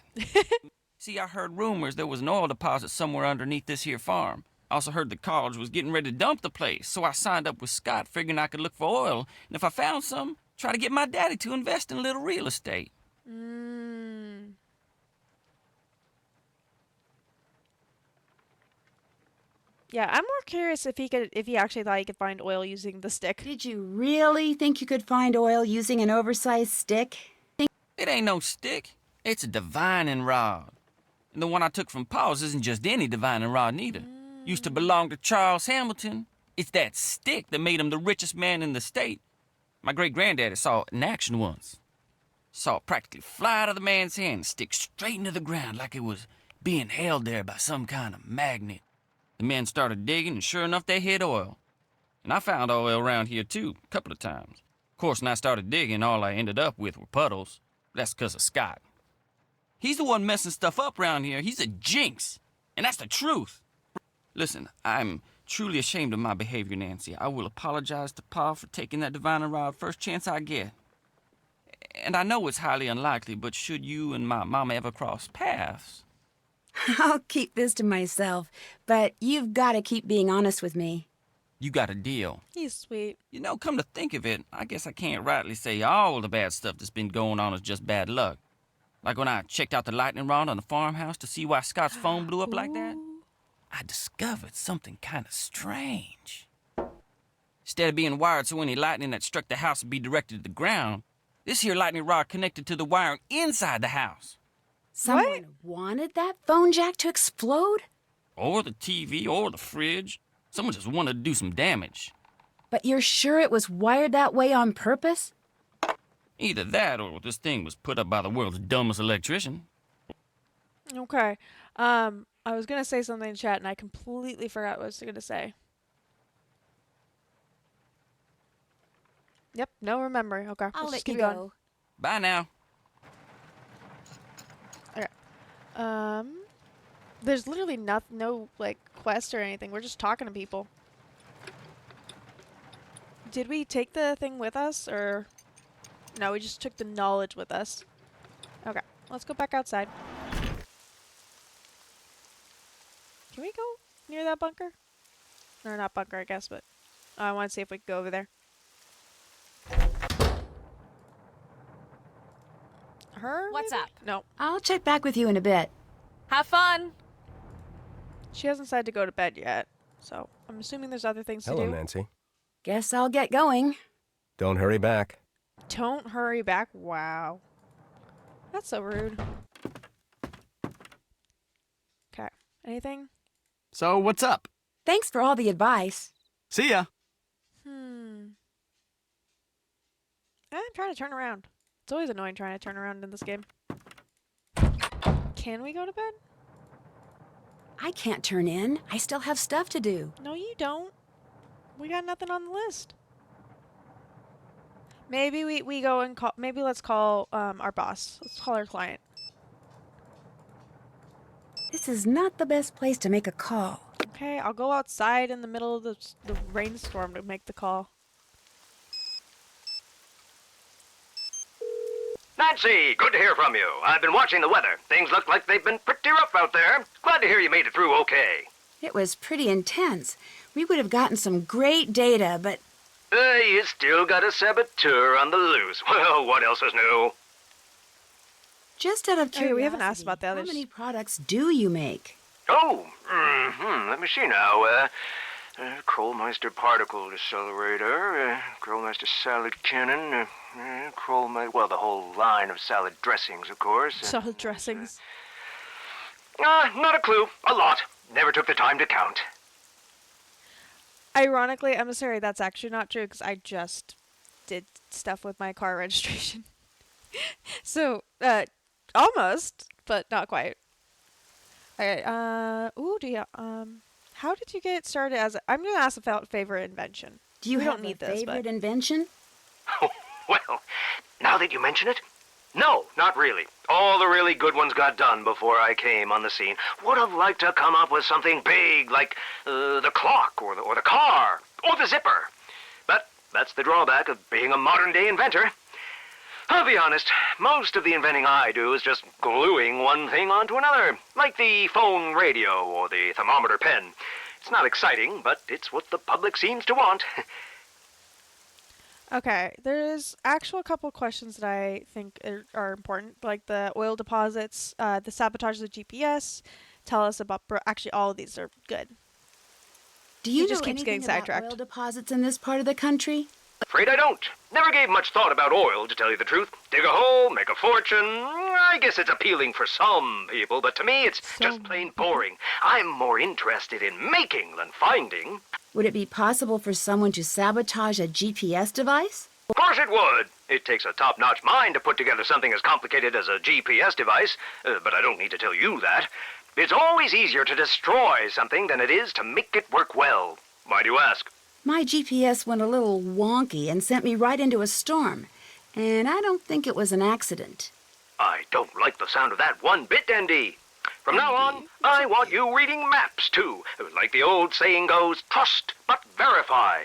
See, I heard rumors there was an oil deposit somewhere underneath this here farm. I also heard the college was getting ready to dump the place, so I signed up with Scott, figuring I could look for oil, and if I found some, try to get my daddy to invest in a little real estate. Yeah, I'm more curious if he actually thought he could find oil using the stick. Did you really think you could find oil using an oversized stick? It ain't no stick. It's a divining rod. And the one I took from Paul's isn't just any divining rod, neither. Used to belong to Charles Hamilton. It's that stick that made him the richest man in the state. My great-granddaddy saw it in action once. Saw it practically fly out of the man's hand and stick straight into the ground like it was being held there by some kind of magnet. The men started digging, and sure enough, they hit oil. And I found oil around here, too, a couple of times. Of course, when I started digging, all I ended up with were puddles. That's 'cause of Scott. He's the one messing stuff up around here. He's a jinx. And that's the truth. Listen, I'm truly ashamed of my behavior, Nancy. I will apologize to Pa for taking that divining rod first chance I get. And I know it's highly unlikely, but should you and my mama ever cross paths... I'll keep this to myself, but you've got to keep being honest with me. You got a deal. He's sweet. You know, come to think of it, I guess I can't rightly say all the bad stuff that's been going on is just bad luck. Like when I checked out the lightning rod on the farmhouse to see why Scott's phone blew up like that, I discovered something kind of strange. Instead of being wired so any lightning that struck the house would be directed to the ground, this here lightning rod connected to the wiring inside the house. Someone wanted that phone jack to explode? Or the TV, or the fridge. Someone just wanted to do some damage. But you're sure it was wired that way on purpose? Either that, or this thing was put up by the world's dumbest electrician. Okay. I was gonna say something in chat, and I completely forgot what I was gonna say. Yep, no remembering. Okay, I'll let's let just keep you going. go. Bye now. Okay. There's literally no like quest or anything. We're just talking to people. Did we take the thing with us, or no? We just took the knowledge with us. Okay, let's go back outside. Can we go near that bunker? Or not bunker, I guess, but I want to see if we can go over there. Her? What's maybe? up? No. I'll check back with you in a bit. Have fun. She hasn't decided to go to bed yet, so I'm assuming there's other things to do. Hello, Nancy. Guess I'll get going. Don't hurry back. Don't hurry back. Wow. That's so rude. Okay. Anything? So, what's up? Thanks for all the advice. See ya. I'm trying to turn around. It's always annoying trying to turn around in this game. Can we go to bed? I can't turn in. I still have stuff to do. No, you don't. We got nothing on the list. Maybe we go and call. Maybe let's call our boss. Let's call our client. This is not the best place to make a call. Okay, I'll go outside in the middle of the rainstorm to make the call. Nancy, good to hear from you. I've been watching the weather. Things look like they've been pretty rough out there. Glad to hear you made it through okay. It was pretty intense. We would have gotten some great data, but... You still got a saboteur on the loose. Well, what else is new? Just out of curiosity, Okay, we haven't asked about the how others. many products do you make? Oh, let me see now. Krollmeister particle decelerator, Krollmeister salad cannon, well, the whole line of salad dressings, of course. Salad dressings. Not a clue. A lot. Never took the time to count. Ironically, I'm sorry, that's actually not true because I just did stuff with my car registration. So, almost, but not quite. Okay, how did you get started as I'm going to ask a favorite invention. Do you We have don't need a this, favorite but... invention? Well, now that you mention it, no, not really. All the really good ones got done before I came on the scene. Would have liked to come up with something big like the clock or the car or the zipper. But that's the drawback of being a modern-day inventor. I'll be honest, most of the inventing I do is just gluing one thing onto another, like the phone radio or the thermometer pen. It's not exciting, but it's what the public seems to want. Okay, there's actual a couple questions that I think are important, like the oil deposits, the sabotage of the GPS. Tell us about actually all of these are good. Do you He just know keeps getting anything about sidetracked. oil deposits in this part of the country? Afraid I don't. Never gave much thought about oil, to tell you the truth. Dig a hole, make a fortune. I guess it's appealing for some people, but to me it's just plain boring. I'm more interested in making than finding. Would it be possible for someone to sabotage a GPS device? Of course it would. It takes a top-notch mind to put together something as complicated as a GPS device, but I don't need to tell you that. It's always easier to destroy something than it is to make it work well. Why do you ask? My GPS went a little wonky and sent me right into a storm, and I don't think it was an accident. I don't like the sound of that one bit, Andy. From now on, I want you reading maps, too. Like the old saying goes, trust but verify.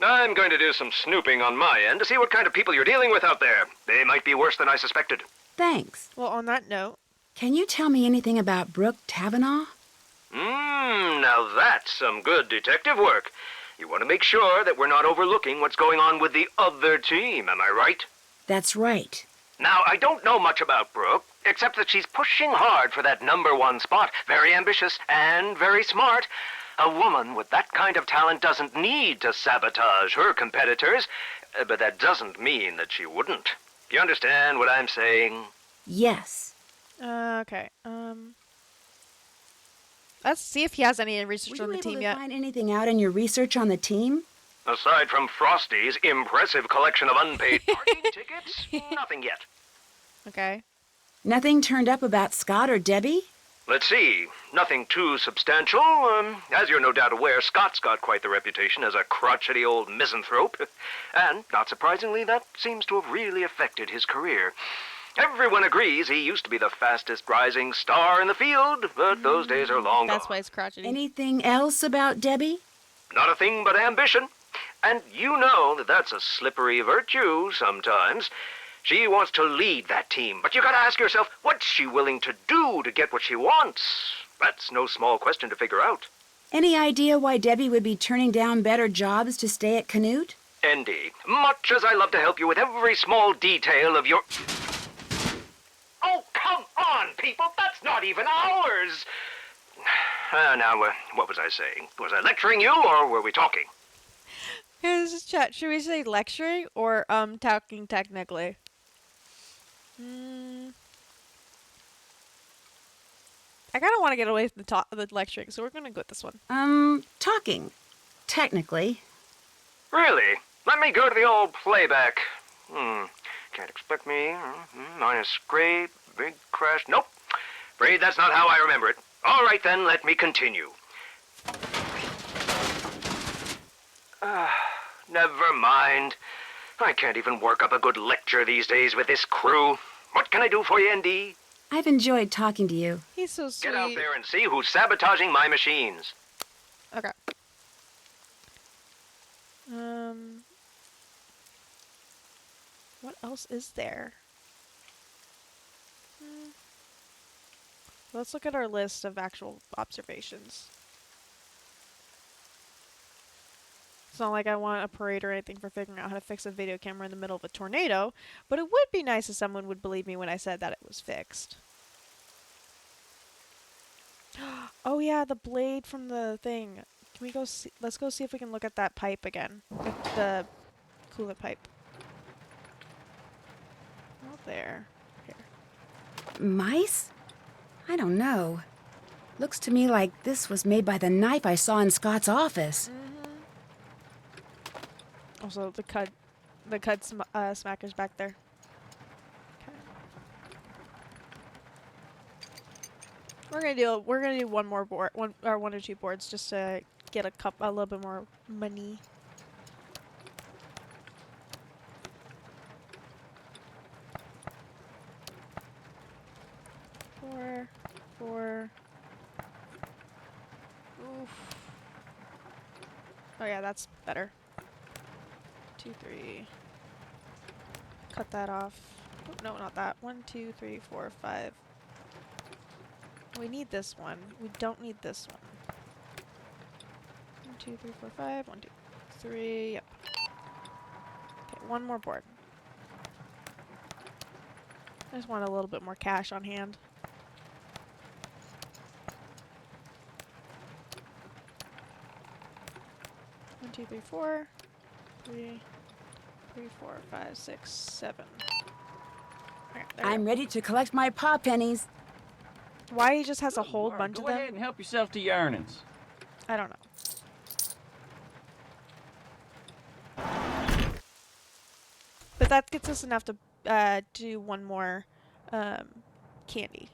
I'm going to do some snooping on my end to see what kind of people you're dealing with out there. They might be worse than I suspected. Thanks. Well, on that note... Can you tell me anything about Brooke Tavenaugh? Now that's some good detective work. You want to make sure that we're not overlooking what's going on with the other team, am I right? That's right. Now, I don't know much about Brooke, except that she's pushing hard for that #1 spot. Very ambitious and very smart. A woman with that kind of talent doesn't need to sabotage her competitors, but that doesn't mean that she wouldn't. You understand what I'm saying? Yes. Okay. Let's see if he has any research on the team yet. Were you able to find anything out in your research on the team? Aside from Frosty's impressive collection of unpaid parking tickets, nothing yet. Okay. Nothing turned up about Scott or Debbie? Let's see. Nothing too substantial. As you're no doubt aware, Scott's got quite the reputation as a crotchety old misanthrope. And, not surprisingly, that seems to have really affected his career. Everyone agrees he used to be the fastest rising star in the field, but those days are long gone. That's why it's crotchety. Anything else about Debbie? Not a thing but ambition. And you know that that's a slippery virtue sometimes. She wants to lead that team, but you gotta ask yourself, what's she willing to do to get what she wants? That's no small question to figure out. Any idea why Debbie would be turning down better jobs to stay at Canute? Andy, much as I love to help you with every small detail of your... Oh, come on, people! That's not even ours! Now, what was I saying? Was I lecturing you, or were we talking? Here's this chat. Should we say lecturing or talking technically? I kind of want to get away from the lecturing, so we're going to go with this one. Talking. Technically. Really? Let me go to the old playback. Can't expect me. Minus grade, big crash. Nope. Afraid that's not how I remember it. All right, then, let me continue. Never mind. I can't even work up a good lecture these days with this crew. What can I do for you, ND? I've enjoyed talking to you. He's so sweet. Get out there and see who's sabotaging my machines. Okay. What else is there? Let's look at our list of actual observations. It's not like I want a parade or anything for figuring out how to fix a video camera in the middle of a tornado, but it would be nice if someone would believe me when I said that it was fixed. Oh yeah, the blade from the thing. Can we go see? Let's go see if we can look at that pipe again. The coolant pipe. Out there. Here. Mice? I don't know. Looks to me like this was made by the knife I saw in Scott's office. Also, the cud smacker's back there. Okay. We're gonna do one more board, one or two boards, just to get a little bit more money. Four. Oof. Oh yeah, that's better. 2, 3. Cut that off. No, not that. 1, 2, 3, 4, 5. We need this one. We don't need this one. 1, 2, 3, 4, 5. 1, 2, 3. Yep. Okay, one more board. I just want a little bit more cash on hand. One, two, three, four. 3, 4, 5, 6, 7. Okay, there we I'm go. ready to collect my paw pennies. Why he just has a whole bunch Go of them? ahead and help yourself to your earnings. I don't know. But that gets us enough to do one more candy.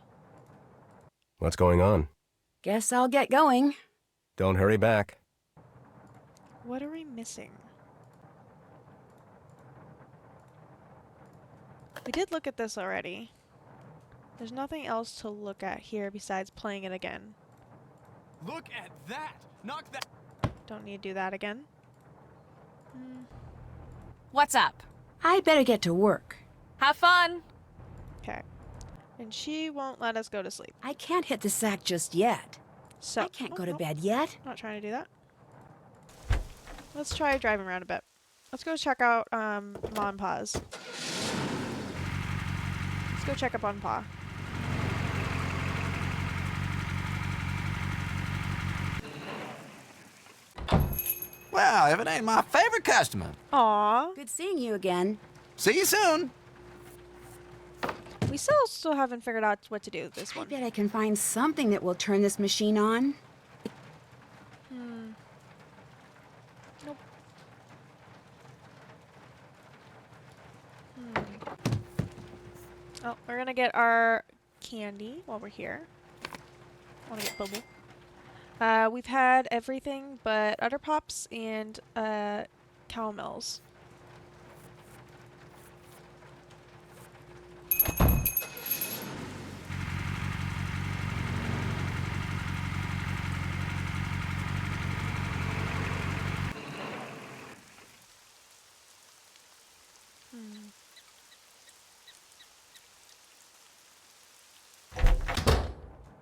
What's going on? Guess I'll get going. Don't hurry back. What are we missing? We did look at this already. There's nothing else to look at here besides playing it again. Look at that! Knock that. Don't need to do that again. What's up? I better get to work. Have fun! Okay. And she won't let us go to sleep. I can't hit the sack just yet. So I can't go to bed yet. Not trying to do that. Let's try driving around a bit. Let's go check out Mom and Pa's. Let's go check up on Pa. Well, if it ain't my favorite customer. Aw. Good seeing you again. See you soon. We still haven't figured out what to do with this I one. bet I can find something that will turn this machine on. Nope. Oh, we're gonna get our candy while we're here. I wanna get bubble. We've had everything but Udder Pops and caramels.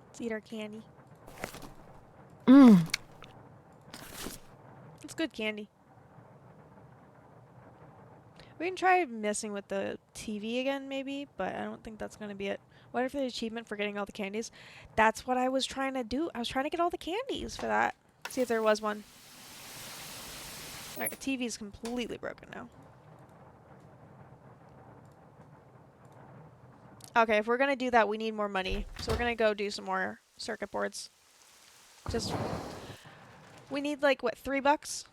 Let's eat our candy. It's good candy. We can try messing with the TV again, maybe, but I don't think that's going to be it. What if the achievement for getting all the candies? That's what I was trying to do. I was trying to get all the candies for that. See if there was one. Alright, the TV is completely broken now. Okay, if we're going to do that, we need more money. So we're going to go do some more circuit boards. Just... We need, like, what, $3?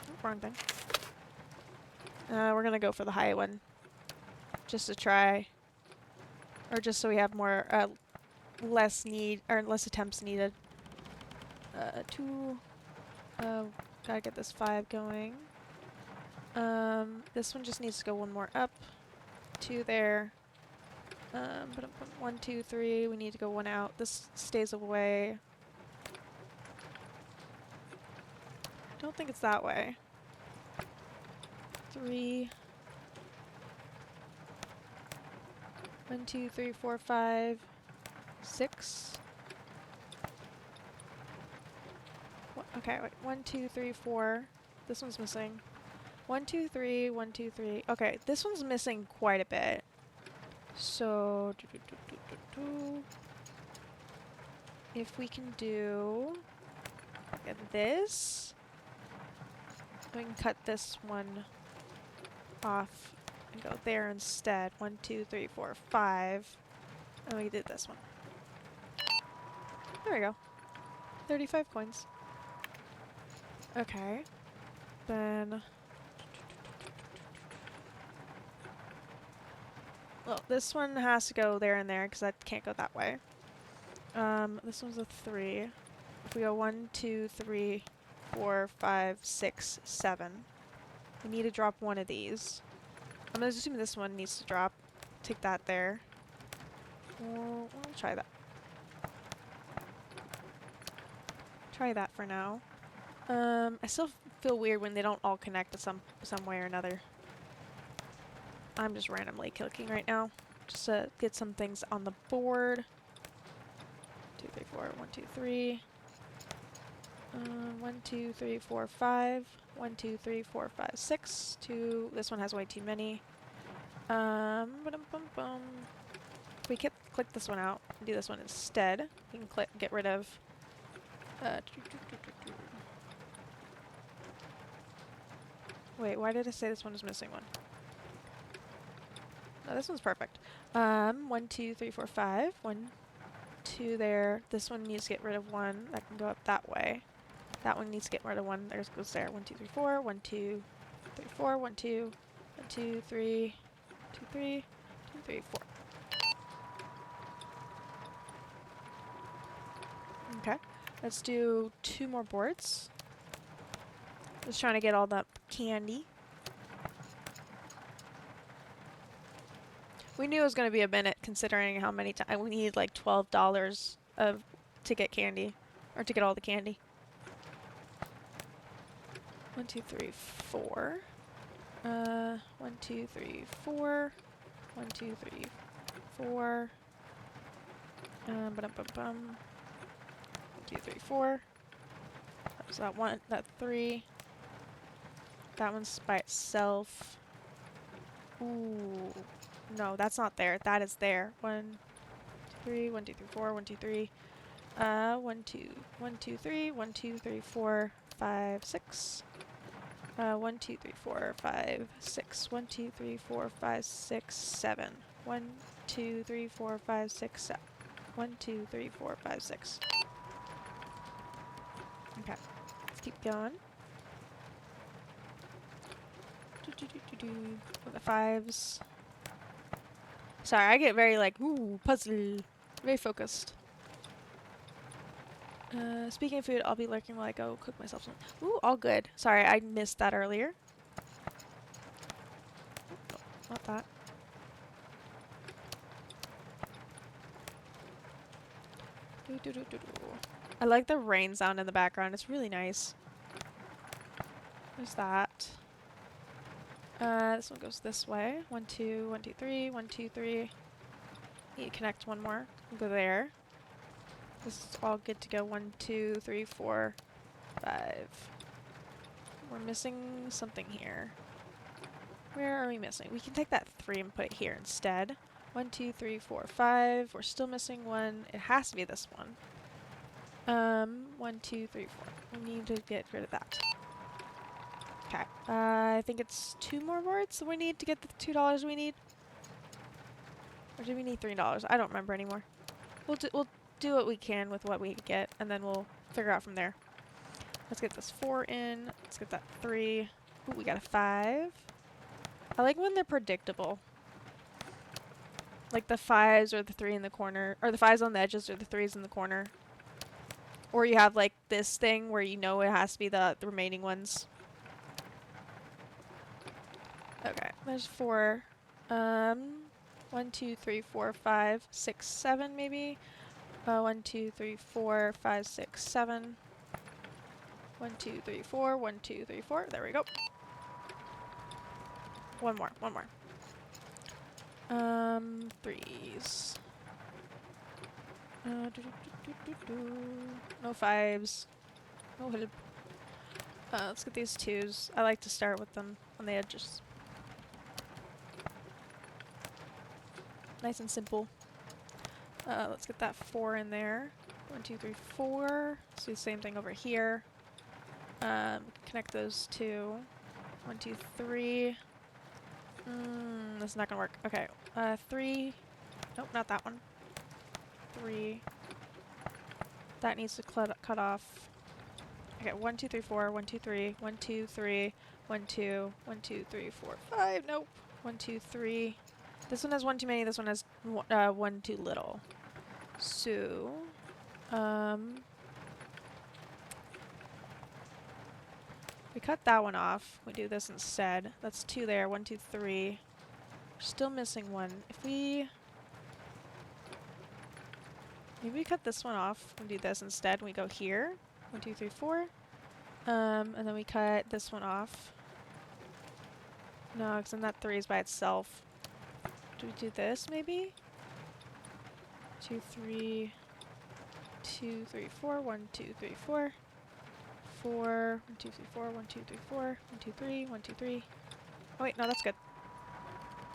Oh, wrong thing. We're gonna go for the high one. Just to try. Or just so we have more, less attempts needed. Gotta get this 5 going. This one just needs to go one more up. 2 there. 1, 2, 3. We need to go 1 out. This stays away. Don't think it's that way. 3. 1, 2, 3, 4, 5, 6. Okay, wait. 1, 2, 3, 4. This one's missing. 1, 2, 3, 1, 2, 3. Okay, this one's missing quite a bit. So, if we can do this, we can cut this one off and go there instead. 1, 2, 3, 4, 5. And we did this one. There we go. 35 coins. Okay. Then... Well, this one has to go there and there because that can't go that way. This one's a 3. If we go 1, 2, 3, 4, 5, 6, 7. We need to drop one of these. I'm assuming this one needs to drop. Take that there. We'll try that. Try that for now. I still feel weird when they don't all connect to some way or another. I'm just randomly clicking right now. Just to get some things on the board. 2, 3, 4, 1, 2, 3. 1, 2, 3, 4, 5. 1, 2, 3, 4, 5, 6. 2. This one has way too many. Ba-dum-bum-bum. If we click this one out and do this one instead, we can get rid of. Wait, why did I say this one is missing one? No, this one's perfect. 1, 2, 3, 4, 5. 1, 2 there. This one needs to get rid of 1. That can go up that way. That one needs to get rid of 1. There's goes there. 1, 2, 3, 4. 1, 2, 3, 4. 1, 2. 1, 2, 3. 2, 3. 2, 3, 4. Okay. Let's do 2 more boards. Just trying to get all that candy. We knew it was going to be a minute considering how many times we need like $12 to get candy, or to get all the candy. 1, 2, 3, 4. 1, 2, 3, 4. 1, 2, 3, 4. Ba-dum-bum-bum. 1, 2, 3, 4. That was that one. That 3. That one's by itself. Ooh. No, that's not there. That is there. 1, 2, 3. 1, 2, 3, 4. 1, 2, 3. 1, 2. 1, 2, 3. 1, 2, 3, 4, 5, 6. 1, 2, 3, 4, 5, 6. 1, 2, 3, 4, 5, 6, 7. 1, 2, 3, 4, 5, 6, 7. 1, 2, 3, 4, 5, 6. Okay. Let's keep going. With the 5s. Sorry, I get very like, ooh, puzzle. Very focused. Speaking of food, I'll be lurking while I go cook myself some. Ooh, all good. Sorry, I missed that earlier. Oh, not that. I like the rain sound in the background. It's really nice. There's that. This one goes this way. 1, 2, 1, 2, 3. 1, 2, 3. Need to connect one more. We'll go there. This is all good to go. 1, 2, 3, 4, 5. We're missing something here. Where are we missing? We can take that 3 and put it here instead. 1, 2, 3, 4, 5. We're still missing 1. It has to be this one. 1, 2, 3, 4. We need to get rid of that. Okay. I think it's 2 more boards that we need to get the $2 we need. Or do we need $3? I don't remember anymore. We'll do what we can with what we get, and then we'll figure out from there. Let's get this 4 in. Let's get that 3. Ooh, we got a 5. I like when they're predictable. Like the 5s or the 3 in the corner, or the 5s on the edges or the 3s in the corner. Or you have like this thing where you know it has to be the remaining ones. Okay, there's 4. 1, 2, 3, 4, 5, 6, 7 maybe. 1, 2, 3, 4, 5, 6, 7. 1, 2, 3, 4. 1, 2, 3, 4. There we go. One more. 3s. No 5s. No help. Let's get these 2s. I like to start with them on the edges. Nice and simple. Let's get that 4 in there. 1, 2, 3, 4. Let's do the same thing over here. Connect those 2. 1, 2, 3. This is not gonna work. Okay. 3. Nope, not that one. 3. That needs to cut off. Okay, 1, 2, 3, 4. 1, 2, 3. 1, 2, 3. 1, 2. 1, 2, 3, 4, 5. Nope. 1, 2, 3. This one has 1 too many. This one has 1 too little. So, we cut that one off. We do this instead. That's 2 there. 1, 2, 3. We're still missing 1. If we maybe we cut this one off and do this instead. We go here. 1, 2, 3, 4. And then we cut this one off. No, because then that 3 is by itself. Do we do this, maybe? 2, 3... 2, 3, 4. 1, 2, 3, 4. 4. 1, 2, 3, 4. 1, 2, 3, 4. 1, 2, 3. 1, 2, 3. Oh, wait, no, that's good.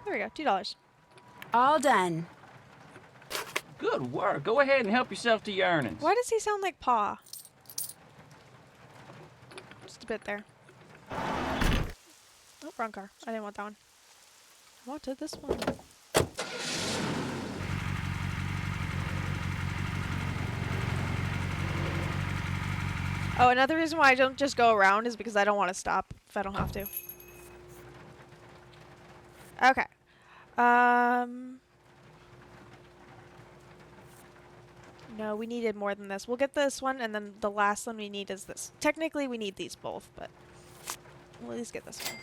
There we go. $2. All done. Good work. Go ahead and help yourself to your earnings. Why does he sound like Pa? Just a bit there. Oh, wrong car. I didn't want that one. I wanted this one. Oh, another reason why I don't just go around is because I don't want to stop if I don't have to. Okay. No, we needed more than this. We'll get this one, and then the last one we need is this. Technically, we need these both, but we'll at least get this one.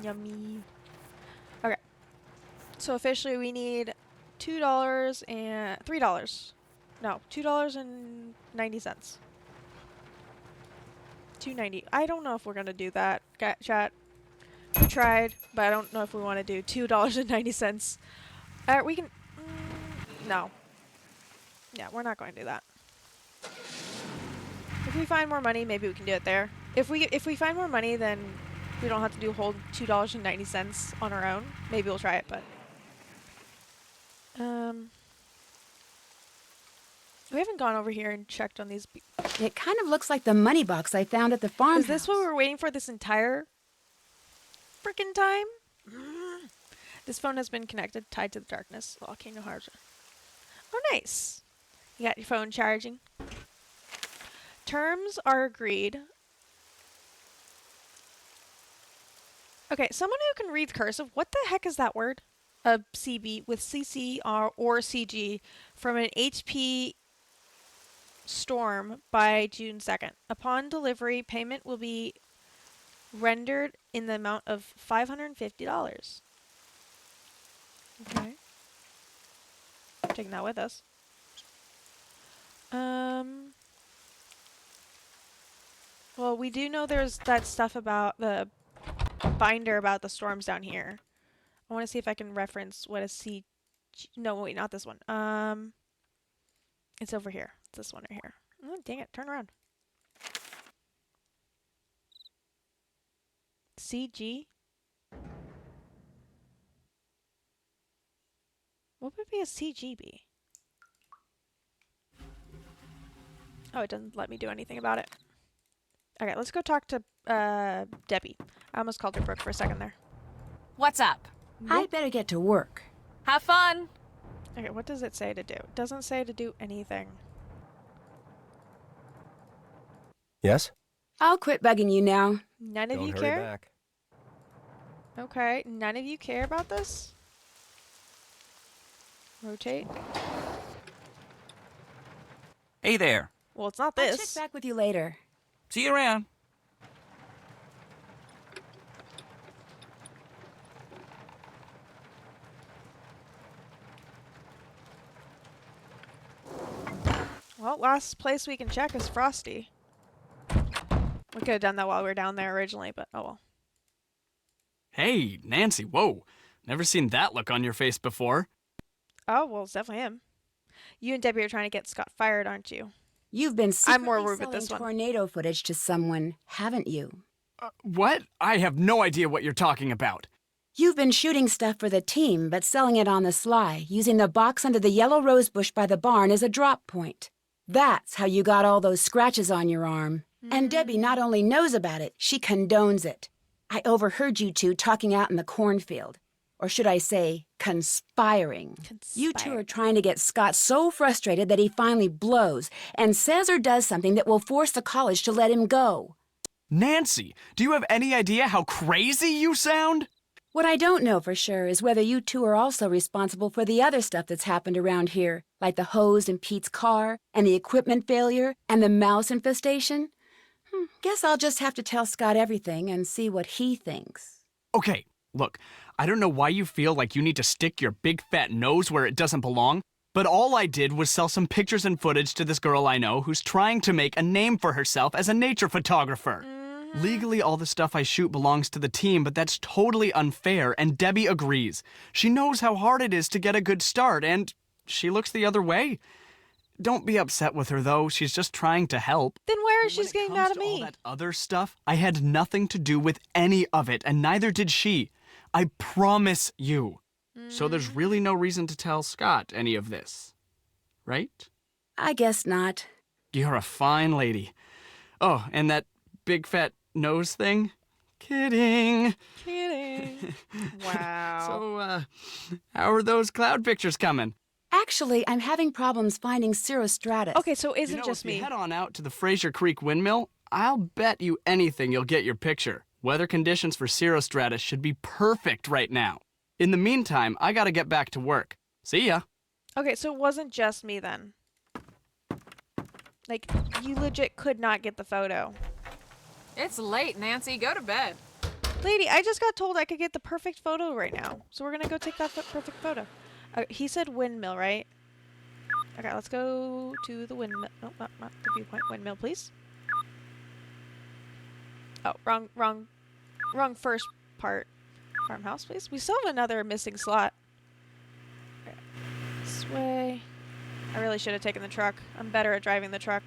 Yummy. Okay. So officially, we need $2 and $3. No, $2.90. $2.90. I don't know if we're gonna do that, chat. We tried, but I don't know if we want to do $2.90. We can. No. Yeah, we're not going to do that. If we find more money, maybe we can do it there. If we find more money, then we don't have to do a whole $2.90 on our own. Maybe we'll try it, but we haven't gone over here and checked on these. It kind of looks like the money box I found at the farmhouse. Is this what we were waiting for this entire frickin' time? This phone has been connected, tied to the darkness. Locking no hardware. Oh, nice. You got your phone charging. Terms are agreed. Okay, someone who can read cursive. What the heck is that word? A CB with CC or CG from an HP Storm by June 2nd. Upon delivery, payment will be rendered in the amount of $550. Okay. Taking that with us. Well, we do know there's that stuff about the binder about the storms down here. I want to see if I can reference what a C... No, wait, not this one. It's over here. It's this one right here. Oh, dang it. Turn around. CG? What would be a CGB? Oh, it doesn't let me do anything about it. Okay, let's go talk to Debbie. I almost called her Brooke for a second there. What's up? I'd better get to work. Have fun. Okay, what does it say to do? It doesn't say to do anything. Yes? I'll quit bugging you now. None of Don't you hurry care? back. Okay, none of you care about this? Rotate. Hey there. Well, it's not I'll this. check back with you later. See you around. Well, last place we can check is Frosty. We could have done that while we were down there originally, but oh well. Hey, Nancy, whoa. Never seen that look on your face before. Oh, well, it's definitely him. You and Debbie are trying to get Scott fired, aren't you? You've been I'm more secretly worried with selling this one. tornado footage to someone, haven't you? What? I have no idea what you're talking about. You've been shooting stuff for the team, but selling it on the sly, using the box under the yellow rose bush by the barn as a drop point. That's how you got all those scratches on your arm. And Debbie not only knows about it, she condones it. I overheard you two talking out in the cornfield. Or should I say, conspiring. You two are trying to get Scott so frustrated that he finally blows and says or does something that will force the college to let him go. Nancy, do you have any idea how crazy you sound? What I don't know for sure is whether you two are also responsible for the other stuff that's happened around here, like the hose in Pete's car, and the equipment failure, and the mouse infestation. Guess I'll just have to tell Scott everything and see what he thinks. Okay, look, I don't know why you feel like you need to stick your big fat nose where it doesn't belong, But all I did was sell some pictures and footage to this girl I know who's trying to make a name for herself as a nature photographer. Legally, all the stuff I shoot belongs to the team, but that's totally unfair, and Debbie agrees. She knows how hard it is to get a good start, and she looks the other way. Don't be upset with her, though. She's just trying to help. Then where is she getting mad at me? All that other stuff, I had nothing to do with any of it, and neither did she. I promise you. So there's really no reason to tell Scott any of this, right? I guess not. You're a fine lady. Oh, and that big fat nose thing? Kidding. Kidding. Wow. So, how are those cloud pictures coming? Actually, I'm having problems finding cirrostratus. Okay, so it isn't just if me. you head on out to the Fraser Creek windmill, I'll bet you anything you'll get your picture. Weather conditions for cirrostratus should be perfect right now. In the meantime, I gotta get back to work. See ya. Okay, so it wasn't just me then. Like, you legit could not get the photo. It's late, Nancy. Go to bed. Lady, I just got told I could get the perfect photo right now. So we're gonna go take that perfect photo. He said windmill, right? Okay, let's go to the windmill. No, not the viewpoint. Windmill, please. Oh, wrong first part. Farmhouse, please. We still have another missing slot. Okay. This way. I really should have taken the truck. I'm better at driving the truck.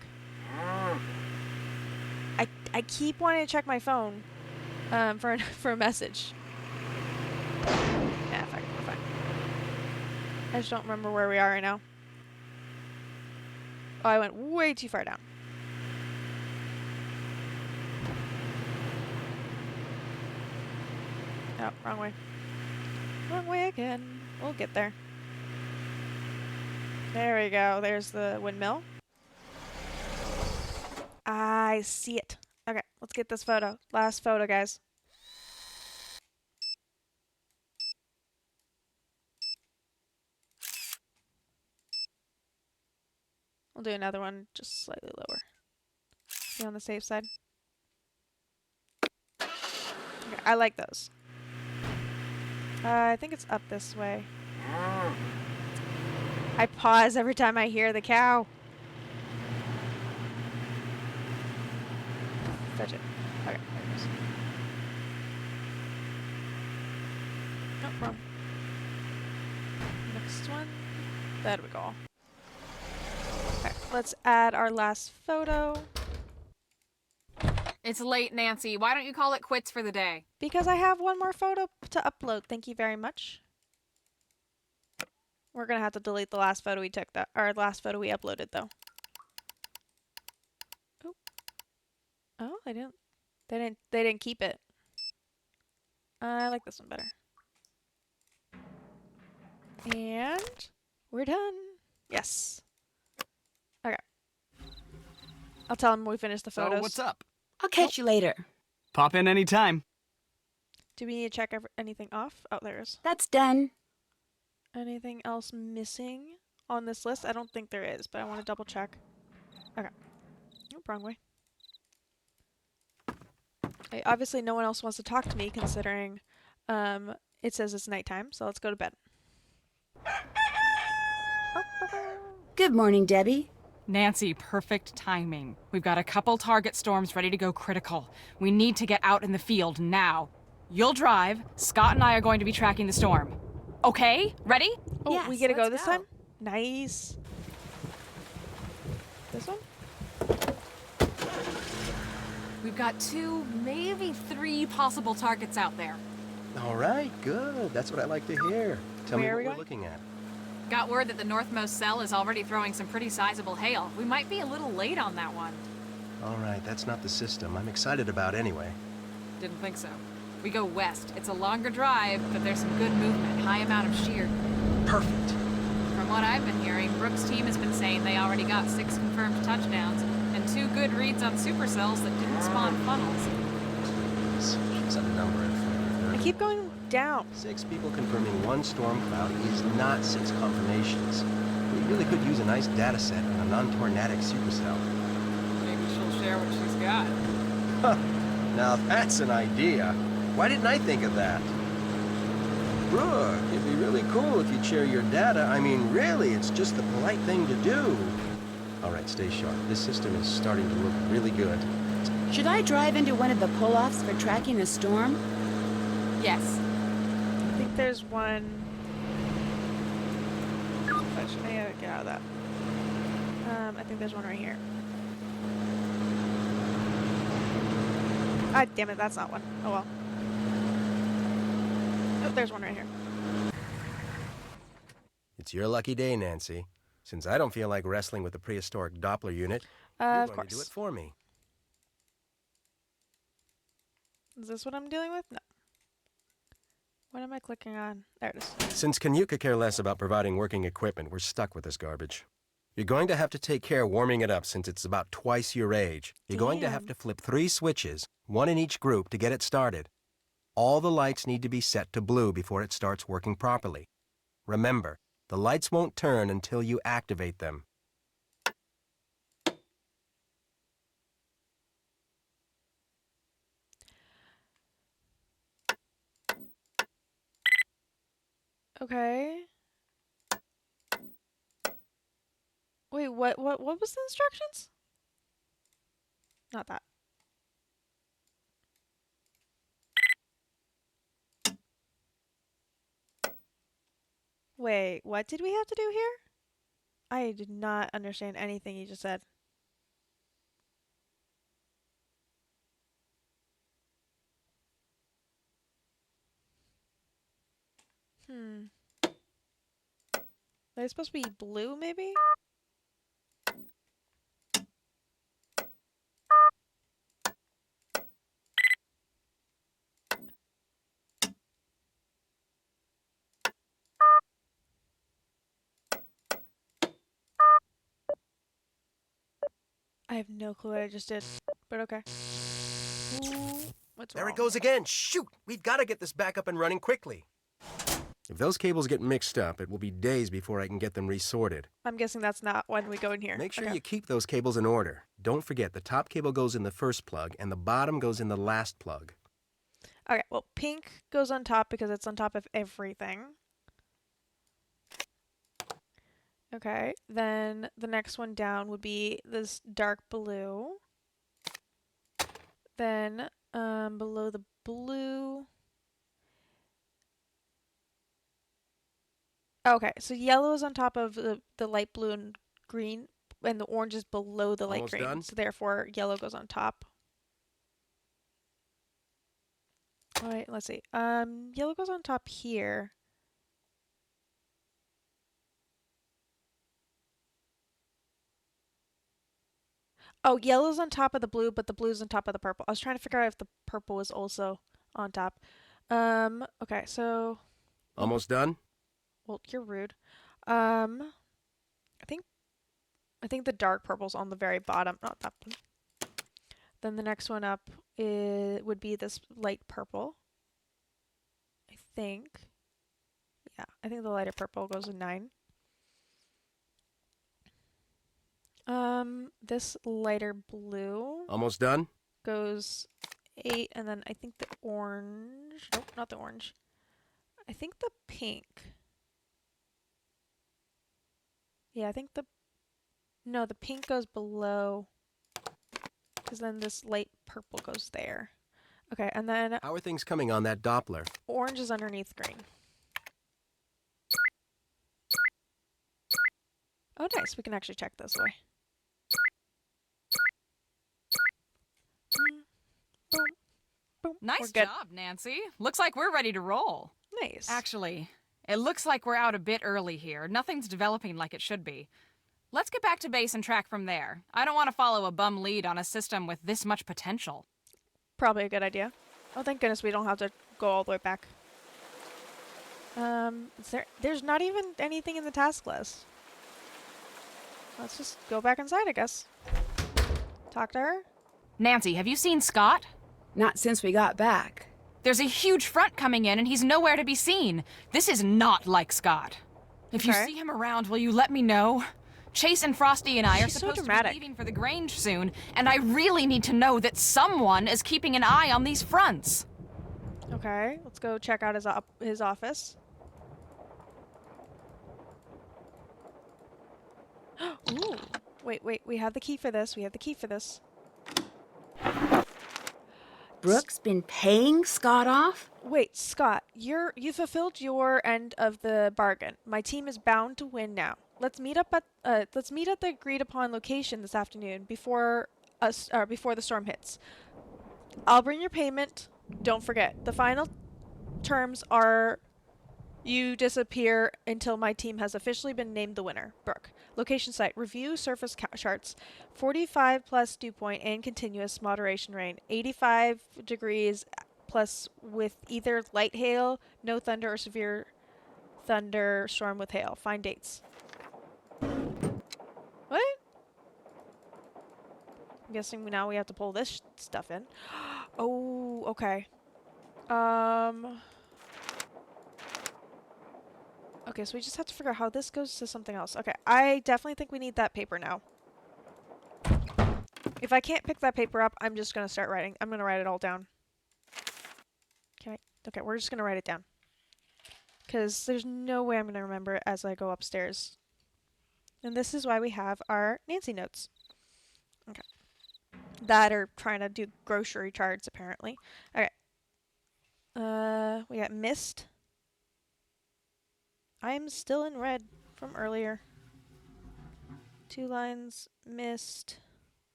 I keep wanting to check my phone for a message. Yeah, fuck it, we're fine. I just don't remember where we are right now. Oh, I went way too far down. Oh, wrong way. Wrong way again. We'll get there. There we go. There's the windmill. I see it. Okay, let's get this photo. Last photo, guys. We'll do another one just slightly lower. Be on the safe side. Okay, I like those. I think it's up this way. I pause every time I hear the cow. Fetch it. Okay, there it goes. Nope, wrong. Next one. There we go. Okay, let's add our last photo. It's late, Nancy. Why don't you call it quits for the day? Because I have one more photo to upload. Thank you very much. We're gonna have to delete the last photo we took, last photo we uploaded, though. Oh, they didn't keep it. I like this one better. And we're done. Yes. Okay. I'll tell him when we finish the photos. So what's up? I'll catch you later. Pop in anytime. Do we need to check anything off? Oh, there is. That's done. Anything else missing on this list? I don't think there is, but I want to double check. Okay. Oh, wrong way. Obviously, no one else wants to talk to me, considering it says it's nighttime, so let's go to bed. Good morning, Debbie. Nancy, perfect timing. We've got a couple target storms ready to go critical. We need to get out in the field now. You'll drive. Scott and I are going to be tracking the storm. Okay? Ready? Oh, yes, we get to go let's this time? Nice. This one? We've got 2, maybe 3 possible targets out there. All right, good. That's what I like to hear. Tell me Where are what we we're going? looking at. Got word that the northmost cell is already throwing some pretty sizable hail. We might be a little late on that one. All right, that's not the system I'm excited about anyway. Didn't think so. We go west. It's a longer drive, but there's some good movement, high amount of shear. Perfect. From what I've been hearing, Brooks' team has been saying they already got 6 confirmed touchdowns and 2 good reads on supercells that didn't spawn funnels. It's a number in front of I 30. keep going down. 6 people confirming 1 storm cloud is not 6 confirmations. We really could use a nice data set on a non-tornadic supercell. Maybe she'll share what she's got. Huh. Now that's an idea. Why didn't I think of that? Brooke, it'd be really cool if you'd share your data. I mean, really, it's just the polite thing to do. All right, stay sharp. This system is starting to look really good. Should I drive into one of the pull-offs for tracking a storm? Yes. I think there's one. I should get out of that. I think there's one right here. Ah, damn it, that's not one. Oh well. Oh, there's one right here. It's your lucky day, Nancy. Since I don't feel like wrestling with the prehistoric Doppler unit, you're Of going course. to do it for me. Is this what I'm dealing with? No. What am I clicking on? There it is. Since Kanyuk could care less about providing working equipment, we're stuck with this garbage. You're going to have to take care warming it up since it's about twice your age. You're going to have to flip 3 switches, 1 in each group, to get it started. All the lights need to be set to blue before it starts working properly. Remember, the lights won't turn until you activate them. Okay. Wait, what was the instructions? Not that. Wait, what did we have to do here? I did not understand anything you just said. Are they supposed to be blue, maybe? I have no clue what I just did, but okay. Ooh, what's There wrong? it goes again. Shoot! We've got to get this back up and running quickly. If those cables get mixed up, it will be days before I can get them resorted. I'm guessing that's not when we go in here. Make sure Okay. you keep those cables in order. Don't forget, the top cable goes in the first plug, and the bottom goes in the last plug. Okay, well, pink goes on top because it's on top of everything. Okay, then the next one down would be this dark blue. Then below the blue. Okay, so yellow is on top of the light blue and green, and the orange is below the light Almost green. done? So therefore, yellow goes on top. All right, let's see. Yellow goes on top here. Oh, yellow's on top of the blue, but the blue's on top of the purple. I was trying to figure out if the purple was also on top. Okay, so Almost done? well, you're rude. I think the dark purple's on the very bottom, not that one. Then the next one up would be this light purple. I think. Yeah, I think the lighter purple goes in 9. This lighter blue Almost done? goes 8, and then I think the orange. Nope, not the orange. I think the pink. Yeah, I think no, the pink goes below, because then this light purple goes there. Okay, and then How are things coming on that Doppler? orange is underneath green. Oh, nice. We can actually check this way. Boom. Boom. We're Nice good. job, Nancy. Looks like we're ready to roll. Nice. Actually, it looks like we're out a bit early here. Nothing's developing like it should be. Let's get back to base and track from there. I don't want to follow a bum lead on a system with this much potential. Probably a good idea. Oh, thank goodness we don't have to go all the way back. There's not even anything in the task list. Let's just go back inside, I guess. Talk to her. Nancy, have you seen Scott? Not since we got back. There's a huge front coming in and he's nowhere to be seen. This is not like Scott. If you Okay. see him around, will you let me know? Chase and Frosty and I are She's so supposed to be dramatic. leaving for the Grange soon, and I really need to know that someone is keeping an eye on these fronts. Okay, let's go check out his office. Ooh. Wait. We have the key for this. Brooke's been paying Scott off? Wait, Scott, you fulfilled your end of the bargain. My team is bound to win now. Let's meet at the agreed upon location this afternoon before the storm hits. I'll bring your payment. Don't forget, the final terms are you disappear until my team has officially been named the winner. Brooke. Location site. Review surface charts. 45 plus dew point and continuous moderation rain. 85 degrees plus with either light hail, no thunder, or severe thunderstorm with hail. Find dates. What? I'm guessing now we have to pull this stuff in. Oh, okay. Okay, so we just have to figure out how this goes to something else. Okay, I definitely think we need that paper now. If I can't pick that paper up, I'm just going to start writing. I'm going to write it all down. Okay, we're just going to write it down. Because there's no way I'm going to remember it as I go upstairs. And this is why we have our Nancy notes. Okay. That are trying to do grocery charts, apparently. Okay. We got mist. I'm still in red from earlier. 2 lines, mist.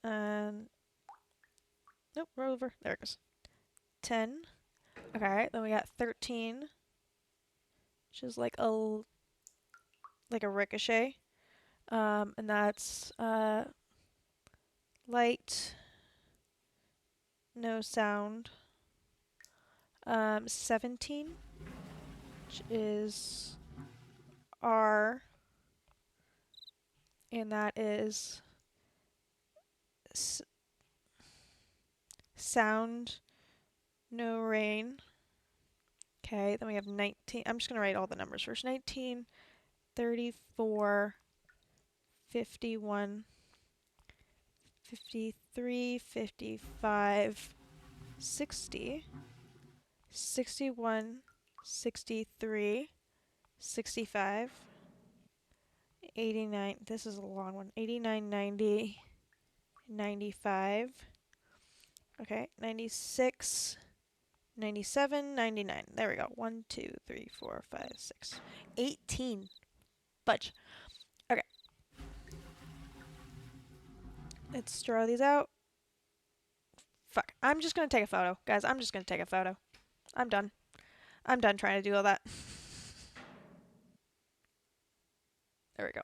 And nope, roll over. There it goes. 10. Okay, then we got 13, which is like a ricochet. And that's light, no sound. 17, which is R, and that is sound, no rain. Okay, then we have 19. I'm just going to write all the numbers first. 19, 34, 51, 53, 55, 60, 61, 63, 65, 89. This is a long one. 89, 90, 95. Okay, 96, 97, 99. There we go. 1, 2, 3, 4, 5, 6, 18. Budge. Okay. Let's draw these out. Fuck. I'm just going to take a photo. Guys, I'm just going to take a photo. I'm done. I'm done trying to do all that. There we go.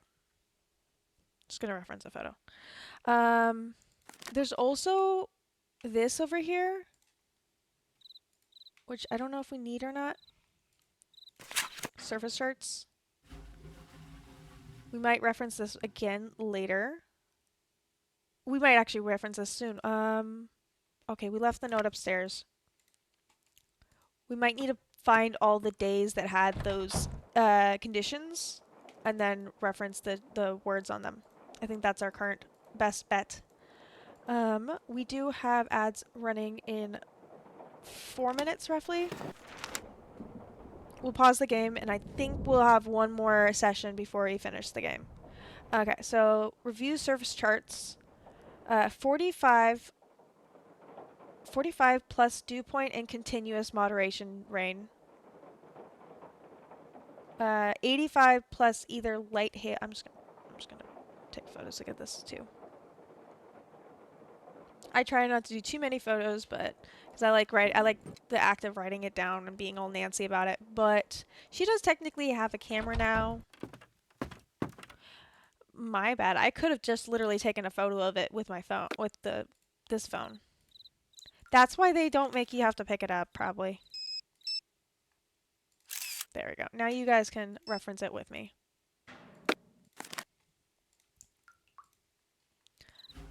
Just going to reference a photo. There's also this over here, which I don't know if we need or not. Surface charts. We might reference this again later. We might actually reference this soon. Okay, we left the note upstairs. We might need to find all the days that had those conditions and then reference the words on them. I think that's our current best bet. We do have ads running in 4 minutes roughly. We'll pause the game and I think we'll have one more session before we finish the game. Okay, so review surface charts. 45 plus dew point and continuous moderation rain. 85 plus either light hail. I'm just gonna take photos to get this too. I try not to do too many photos, but because I like the act of writing it down and being all Nancy about it. But she does technically have a camera now. My bad. I could have just literally taken a photo of it with my phone, with this phone. That's why they don't make you have to pick it up, probably. There we go. Now you guys can reference it with me.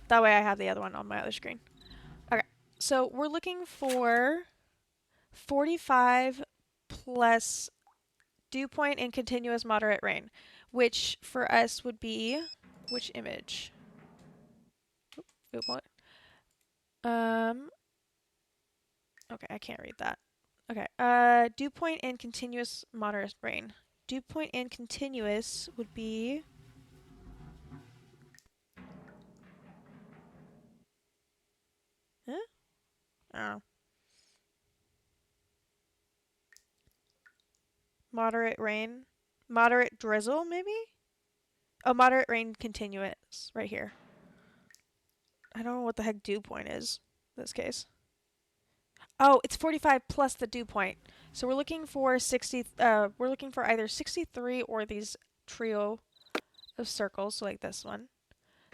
That way I have the other one on my other screen. Okay, so we're looking for 45 plus dew point and continuous moderate rain, which for us would be, which image? Oop, what? Okay, I can't read that. Okay, dew point and continuous moderate rain. Dew point and continuous would be don't know. Moderate rain. Moderate drizzle, maybe? Oh, moderate rain continuous right here. I don't know what the heck dew point is in this case. Oh, it's 45 plus the dew point. So we're looking for 60. We're looking for either 63 or these trio of circles, so like this one.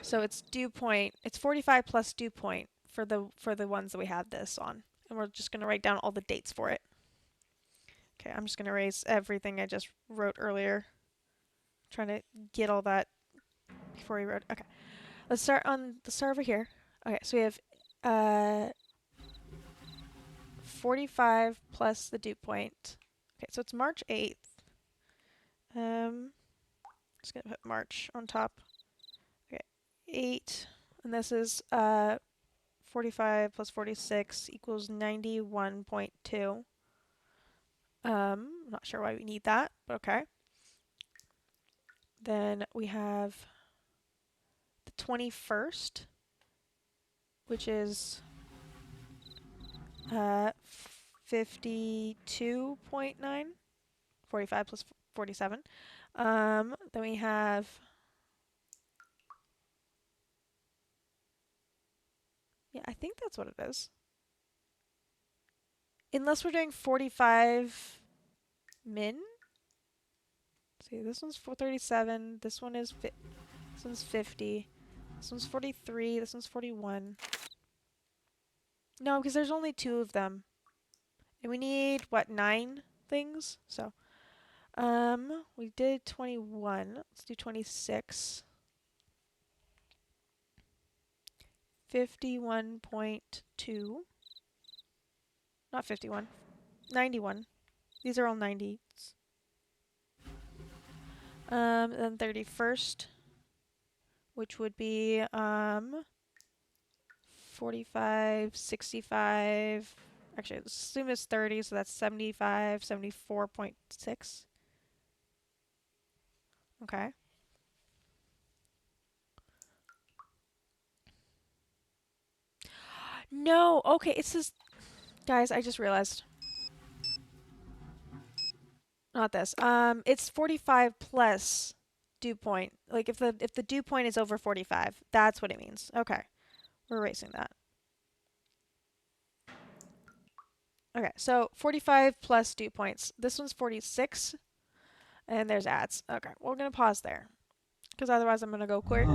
So it's dew point. It's 45 plus dew point for the ones that we have this on, and we're just gonna write down all the dates for it. Okay, I'm just gonna erase everything I just wrote earlier. Trying to get all that before we wrote. Okay, let's start over here. Okay, so we have 45 plus the dew point. Okay, so it's March 8th. Just gonna put March on top. Okay, 8, and this is 45 plus 46 equals 91.2. I'm not sure why we need that, but okay. Then we have the 21st, which is 52.9. 45 plus 47. Then we have I think that's what it is. Unless we're doing 45 min. See, this one's 437. This one is this one's 50. This one's 43. This one's 41. No, because there's only 2 of them. And we need, what, 9 things? So, we did 21. Let's do 26. 51.2. Not 51. 91. These are all 90s. Then 31st, which would be 45, 65. Actually, let's assume it's 30, so that's 75, 74.6. Okay. No, okay, it's this. Guys, I just realized. Not this. It's 45 plus dew point. Like if the dew point is over 45, that's what it means. Okay. We're erasing that. Okay, so 45 plus dew points. This one's 46. And there's ads. Okay, we're going to pause there. Because otherwise I'm going to go quick.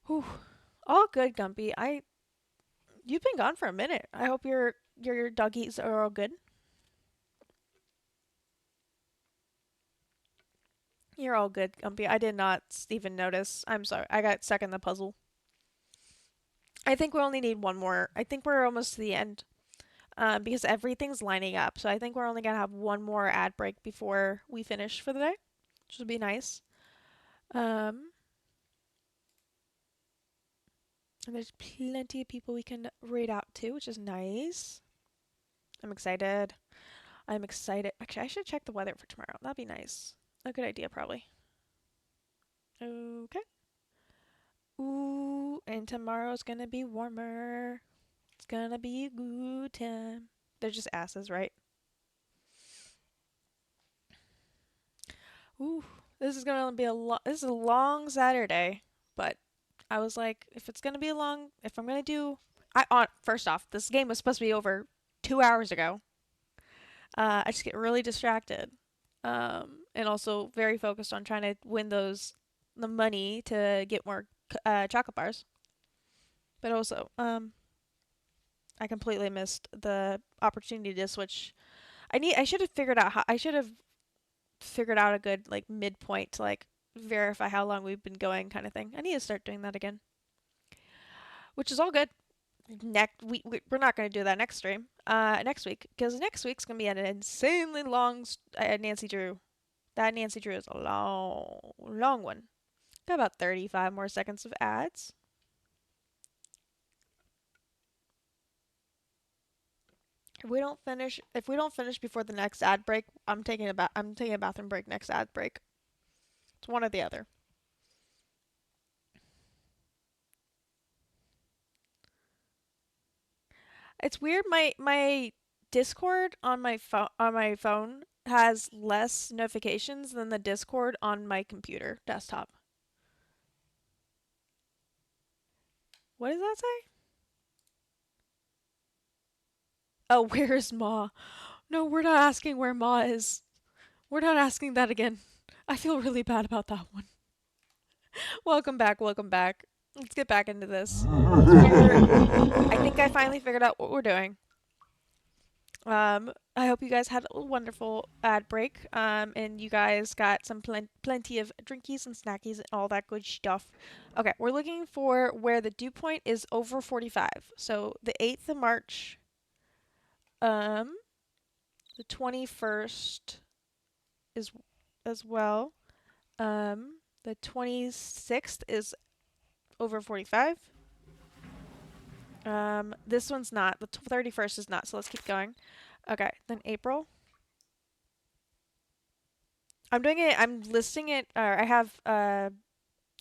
Whew. All good, Gumpy. You've been gone for a minute. I hope your doggies are all good. You're all good, Gumpy. I did not even notice. I'm sorry. I got stuck in the puzzle. I think we only need one more. I think we're almost to the end. Because everything's lining up. So I think we're only going to have one more ad break before we finish for the day. Which would be nice. And there's plenty of people we can read out to, which is nice. I'm excited. I'm excited. Actually, I should check the weather for tomorrow. That'd be nice. A good idea, probably. Okay. Ooh, and tomorrow's gonna be warmer. It's gonna be a good time. They're just asses, right? Ooh, this is gonna be this is a long Saturday, but I was like, if I'm gonna do, first off, this game was supposed to be over 2 hours ago. I just get really distracted. And also very focused on trying to win the money to get more chocolate bars. But also, I completely missed the opportunity to switch. I should have figured out a good like midpoint to like verify how long we've been going kind of thing. I need to start doing that again. Which is all good. We're not going to do that next stream. Next week, because next week's going to be an insanely long Nancy Drew. That Nancy Drew is a long one. Got about 35 more seconds of ads. If we don't finish before the next ad break, I'm taking a bathroom break next ad break. It's one or the other. It's weird. My Discord on my phone has less notifications than the Discord on my computer desktop. What does that say? Oh, where is Ma? No, we're not asking where Ma is. We're not asking that again. I feel really bad about that one. Welcome back, welcome back. Let's get back into this. I think I finally figured out what we're doing. I hope you guys had a wonderful ad break, and you guys got some plenty of drinkies and snackies and all that good stuff. Okay, we're looking for where the dew point is over 45. So the 8th of March, the 21st is as well. The 26th is over 45. This one's not. The 31st is not, so let's keep going. Okay, then April. I'm listing it, I have a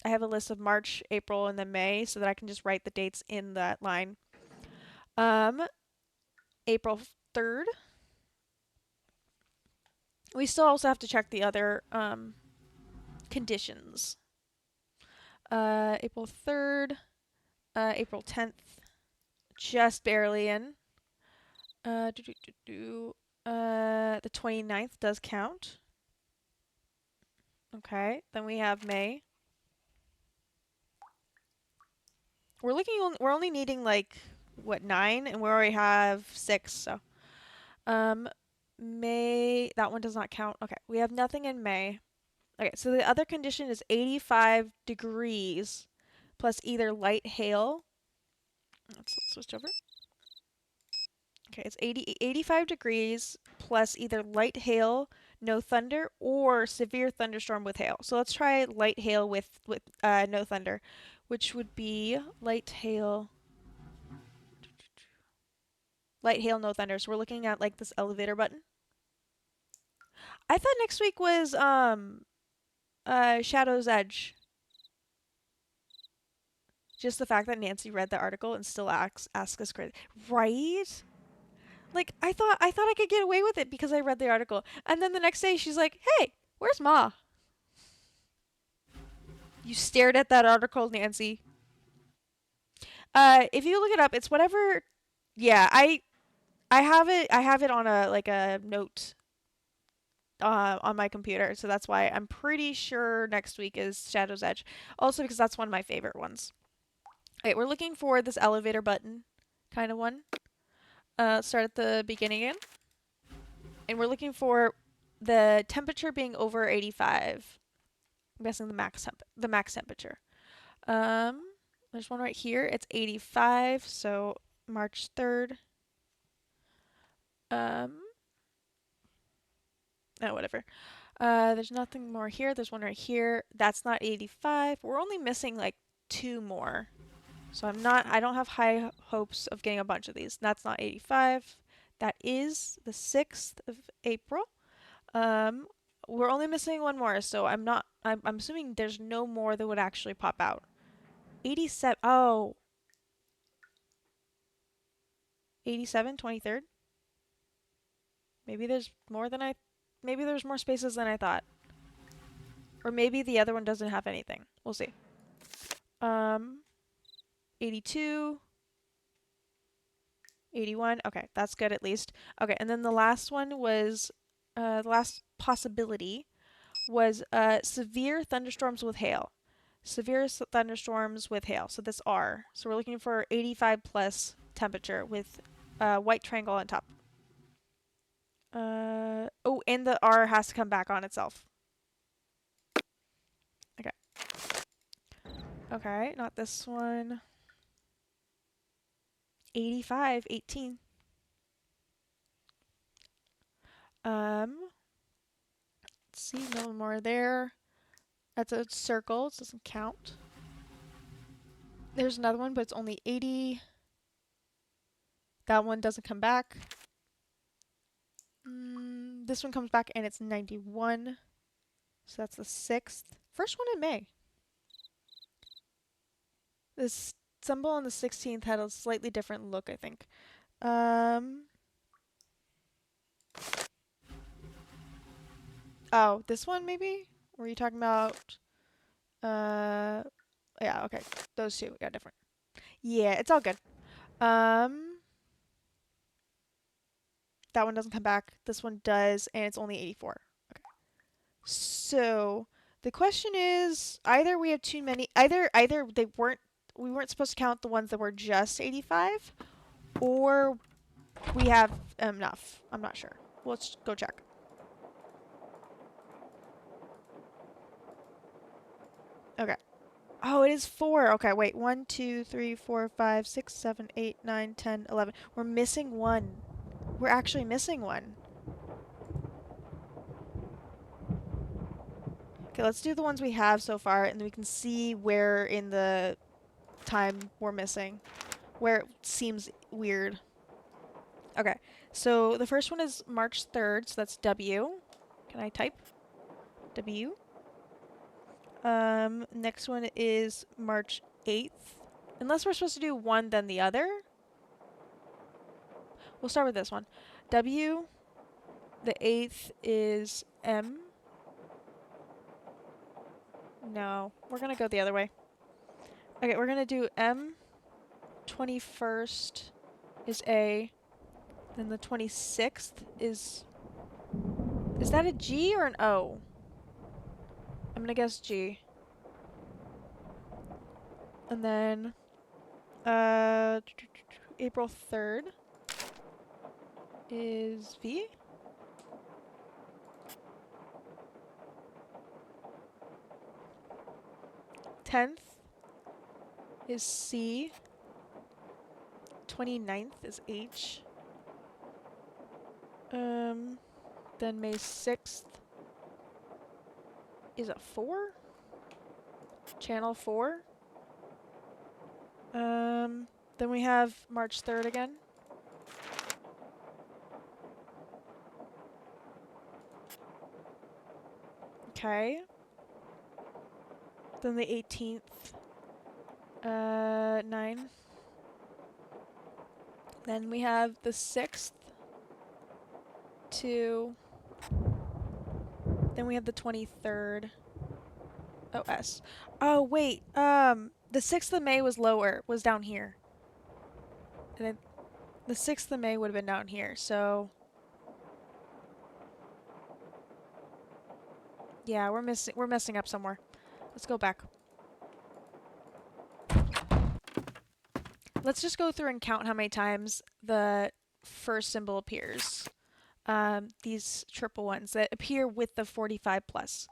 list of March, April, and then May so that I can just write the dates in that line. April 3rd. We still also have to check the other conditions. April 3rd, April 10th, just barely in. The 29th does count. Okay, then we have May. We're only needing like what 9, and we already have 6. So, May, that one does not count. Okay, we have nothing in May. Okay, so the other condition is 85 degrees plus either light hail. Let's switch over. Okay, it's 85 degrees plus either light hail, no thunder, or severe thunderstorm with hail. So let's try light hail with no thunder, which would be light hail, no thunder. So we're looking at like this elevator button. I thought next week was Shadow's Edge. Just the fact that Nancy read the article and still asks us crazy, right? Like I thought I could get away with it because I read the article, and then the next day she's like, "Hey, where's Ma?" You stared at that article, Nancy. If you look it up, it's whatever. Yeah, I have it. I have it on a note on my computer, so that's why I'm pretty sure next week is Shadow's Edge. Also because that's one of my favorite ones. Okay, we're looking for this elevator button kind of one. Start at the beginning again. And we're looking for the temperature being over 85. I'm guessing the max temperature. There's one right here. It's 85, so March 3rd. Oh, whatever. There's nothing more here. There's one right here. That's not 85. We're only missing like 2 more. So I don't have high hopes of getting a bunch of these. That's not 85. That is the 6th of April. We're only missing 1 more, so I'm assuming there's no more that would actually pop out. 87. Oh. 87, 23rd. Maybe there's more spaces than I thought. Or maybe the other one doesn't have anything. We'll see. 82. 81. Okay, that's good at least. Okay, and then the last one was, the last possibility was severe thunderstorms with hail. Severe thunderstorms with hail. So this R. So we're looking for 85 plus temperature with white triangle on top. Oh, and the R has to come back on itself. Okay. Okay, not this one. 85, 18. Let's see, no more there. That's a circle, it doesn't count. There's another one, but it's only 80. That one doesn't come back. This one comes back and it's 91. So that's the 6th. First one in May. This symbol on the 16th had a slightly different look, I think. Oh, this one maybe? Were you talking about? Yeah, okay. Those two, yeah, different. Yeah, it's all good. That one doesn't come back. This one does, and it's only 84. Okay. So the question is, either we have too many, either we weren't supposed to count the ones that were just 85, or we have enough. I'm not sure. Let's go check. Okay. Oh, it is 4. Okay, wait. 1, 2, 3, 4, 5, 6, 7, 8, 9, 10, 11. We're missing one. We're actually missing one. Okay, let's do the ones we have so far, and then we can see where in the time we're missing. Where it seems weird. Okay, so the first one is March 3rd, so that's W. Can I type? W. Next one is March 8th. Unless we're supposed to do one, then the other. We'll start with this one. W. The 8th is M. No, we're gonna go the other way. Okay, we're gonna do M. 21st is A. Then the 26th is... Is that a G or an O? I'm gonna guess G. And then... April 3rd is V. Tenth is C. 29th is H. Then May 6th is a 4? Channel 4. Then we have March 3rd again. Okay. Then the 18th. 9. Then we have the 6th. 2. Then we have the 23rd. Oh, S. Oh, wait. The 6th of May was lower. Was down here. And then the 6th of May would have been down here, so... Yeah, we're messing up somewhere. Let's go back. Let's just go through and count how many times the first symbol appears. These triple ones that appear with the 45 plus.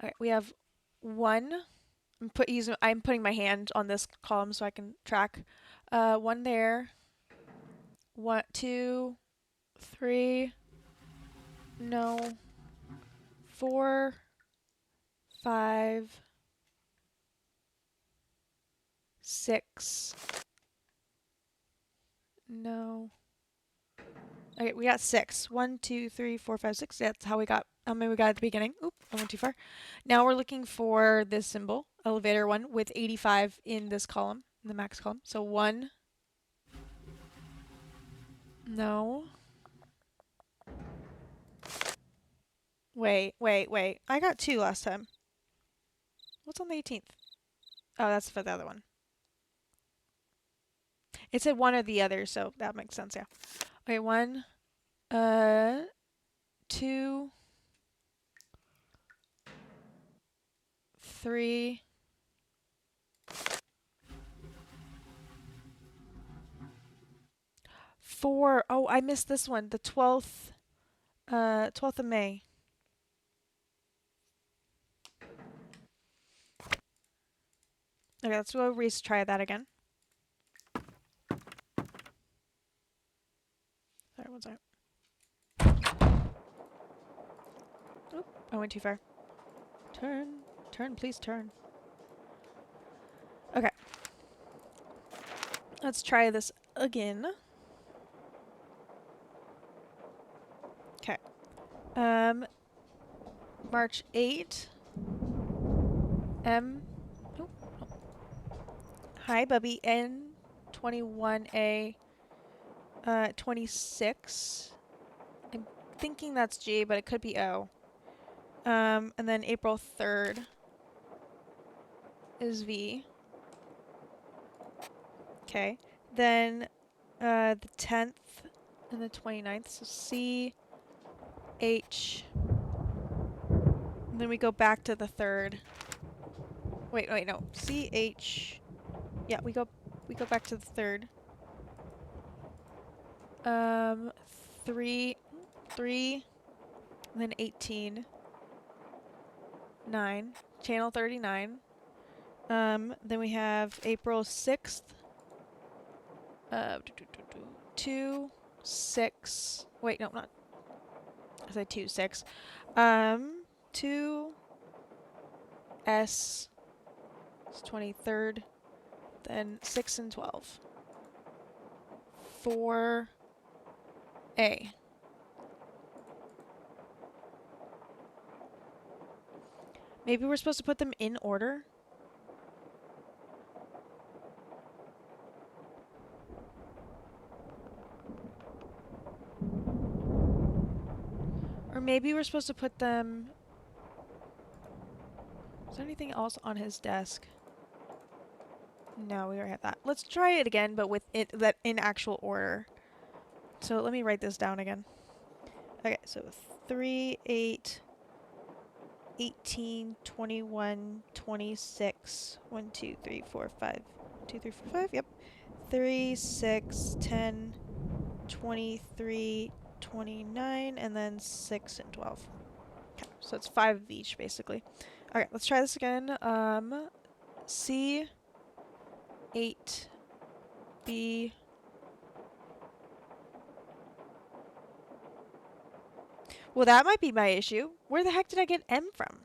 Okay, we have 1. I'm putting my hand on this column so I can track. 1 there. 1, 2, 3. No. 4, 5, 6. No. Okay, we got 6. 1, 2, 3, 4, 5, 6. That's how many we got at the beginning. Oop, I went too far. Now we're looking for this symbol, elevator 1, with 85 in this column, in the max column. So 1. No. Wait. I got 2 last time. What's on the 18th? Oh, that's for the other one. It said 1 or the other, so that makes sense, yeah. Okay, 1, 2, 3, 4. Oh, I missed this one. The 12th, 12th of May. Okay, let's go retry that again. Sorry, one second. Oop, I went too far. Turn, please turn. Okay. Let's try this again. Okay. March 8. M. Oh. Hi, Bubby. N21A. 26. I'm thinking that's G, but it could be O. And then April 3rd is V. Okay. Then the 10th and the 29th. So C, H. And then we go back to the 3rd. Wait, no. C, H. Yeah, we go back to the 3rd. 3, and then 18. 9. Channel 39. Then we have April 6th. 2, 6. Wait, no, not. I said 2, 6. 2 S. It's 23rd. Then 6 and 12. 4 A. Maybe we're supposed to put them in order? Or maybe we're supposed to put them... Is there anything else on his desk? No, we already have that. Let's try it again, but with it that in actual order. So let me write this down again. Okay, so 3, 8, 18, 21, 26, 1, 2, 3, 4, 5. 2, 3, 4, 5, yep. 3, 6, 10, 23, 29, and then 6 and 12. Okay, so it's 5 of each, basically. Okay, let's try this again. C, 8, B, well, that might be my issue. Where the heck did I get M from?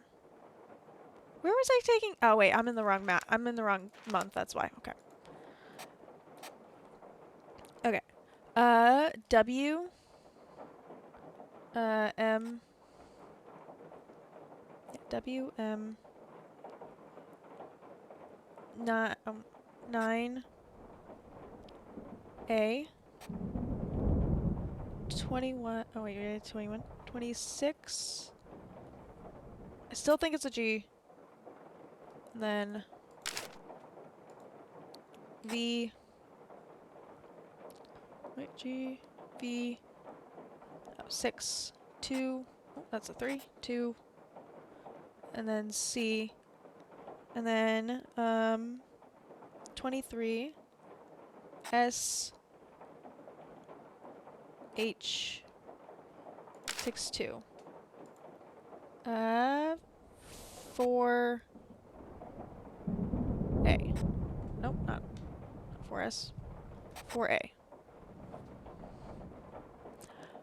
Where was I taking? Oh, wait, I'm in the wrong I'm in the wrong month. That's why. Okay. Okay. W, M, W, M, 9, A, 21, oh wait, 21, 26, I still think it's a G, and then V, wait, G, V, 6, 2, oh, that's a 3, 2, and then C, and then 23, S, H, 6, 2, 4, A, nope, not 4S, 4A.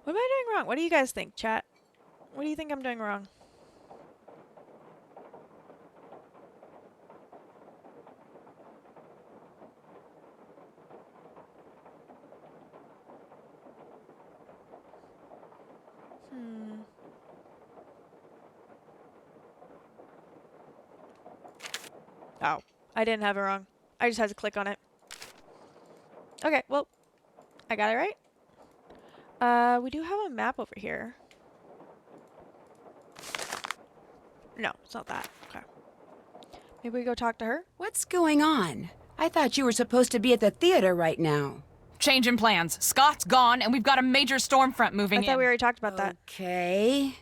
What am I doing wrong? What do you guys think, chat? What do you think I'm doing wrong? Oh, I didn't have it wrong. I just had to click on it. Okay, well, I got it right. We do have a map over here. No, it's not that. Okay. Maybe we go talk to her? What's going on? I thought you were supposed to be at the theater right now. Changing plans. Scott's gone, and we've got a major storm front moving in. I thought we already talked about that. Okay.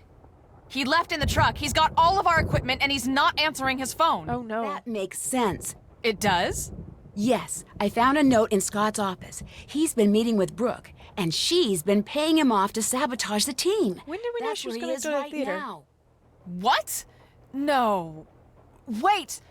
He left in the truck. He's got all of our equipment, and he's not answering his phone. Oh, no. That makes sense. It does? Yes, I found a note in Scott's office. He's been meeting with Brooke, and she's been paying him off to sabotage the team. When did we know she was going to go to the theater? Now. What? No. Wait.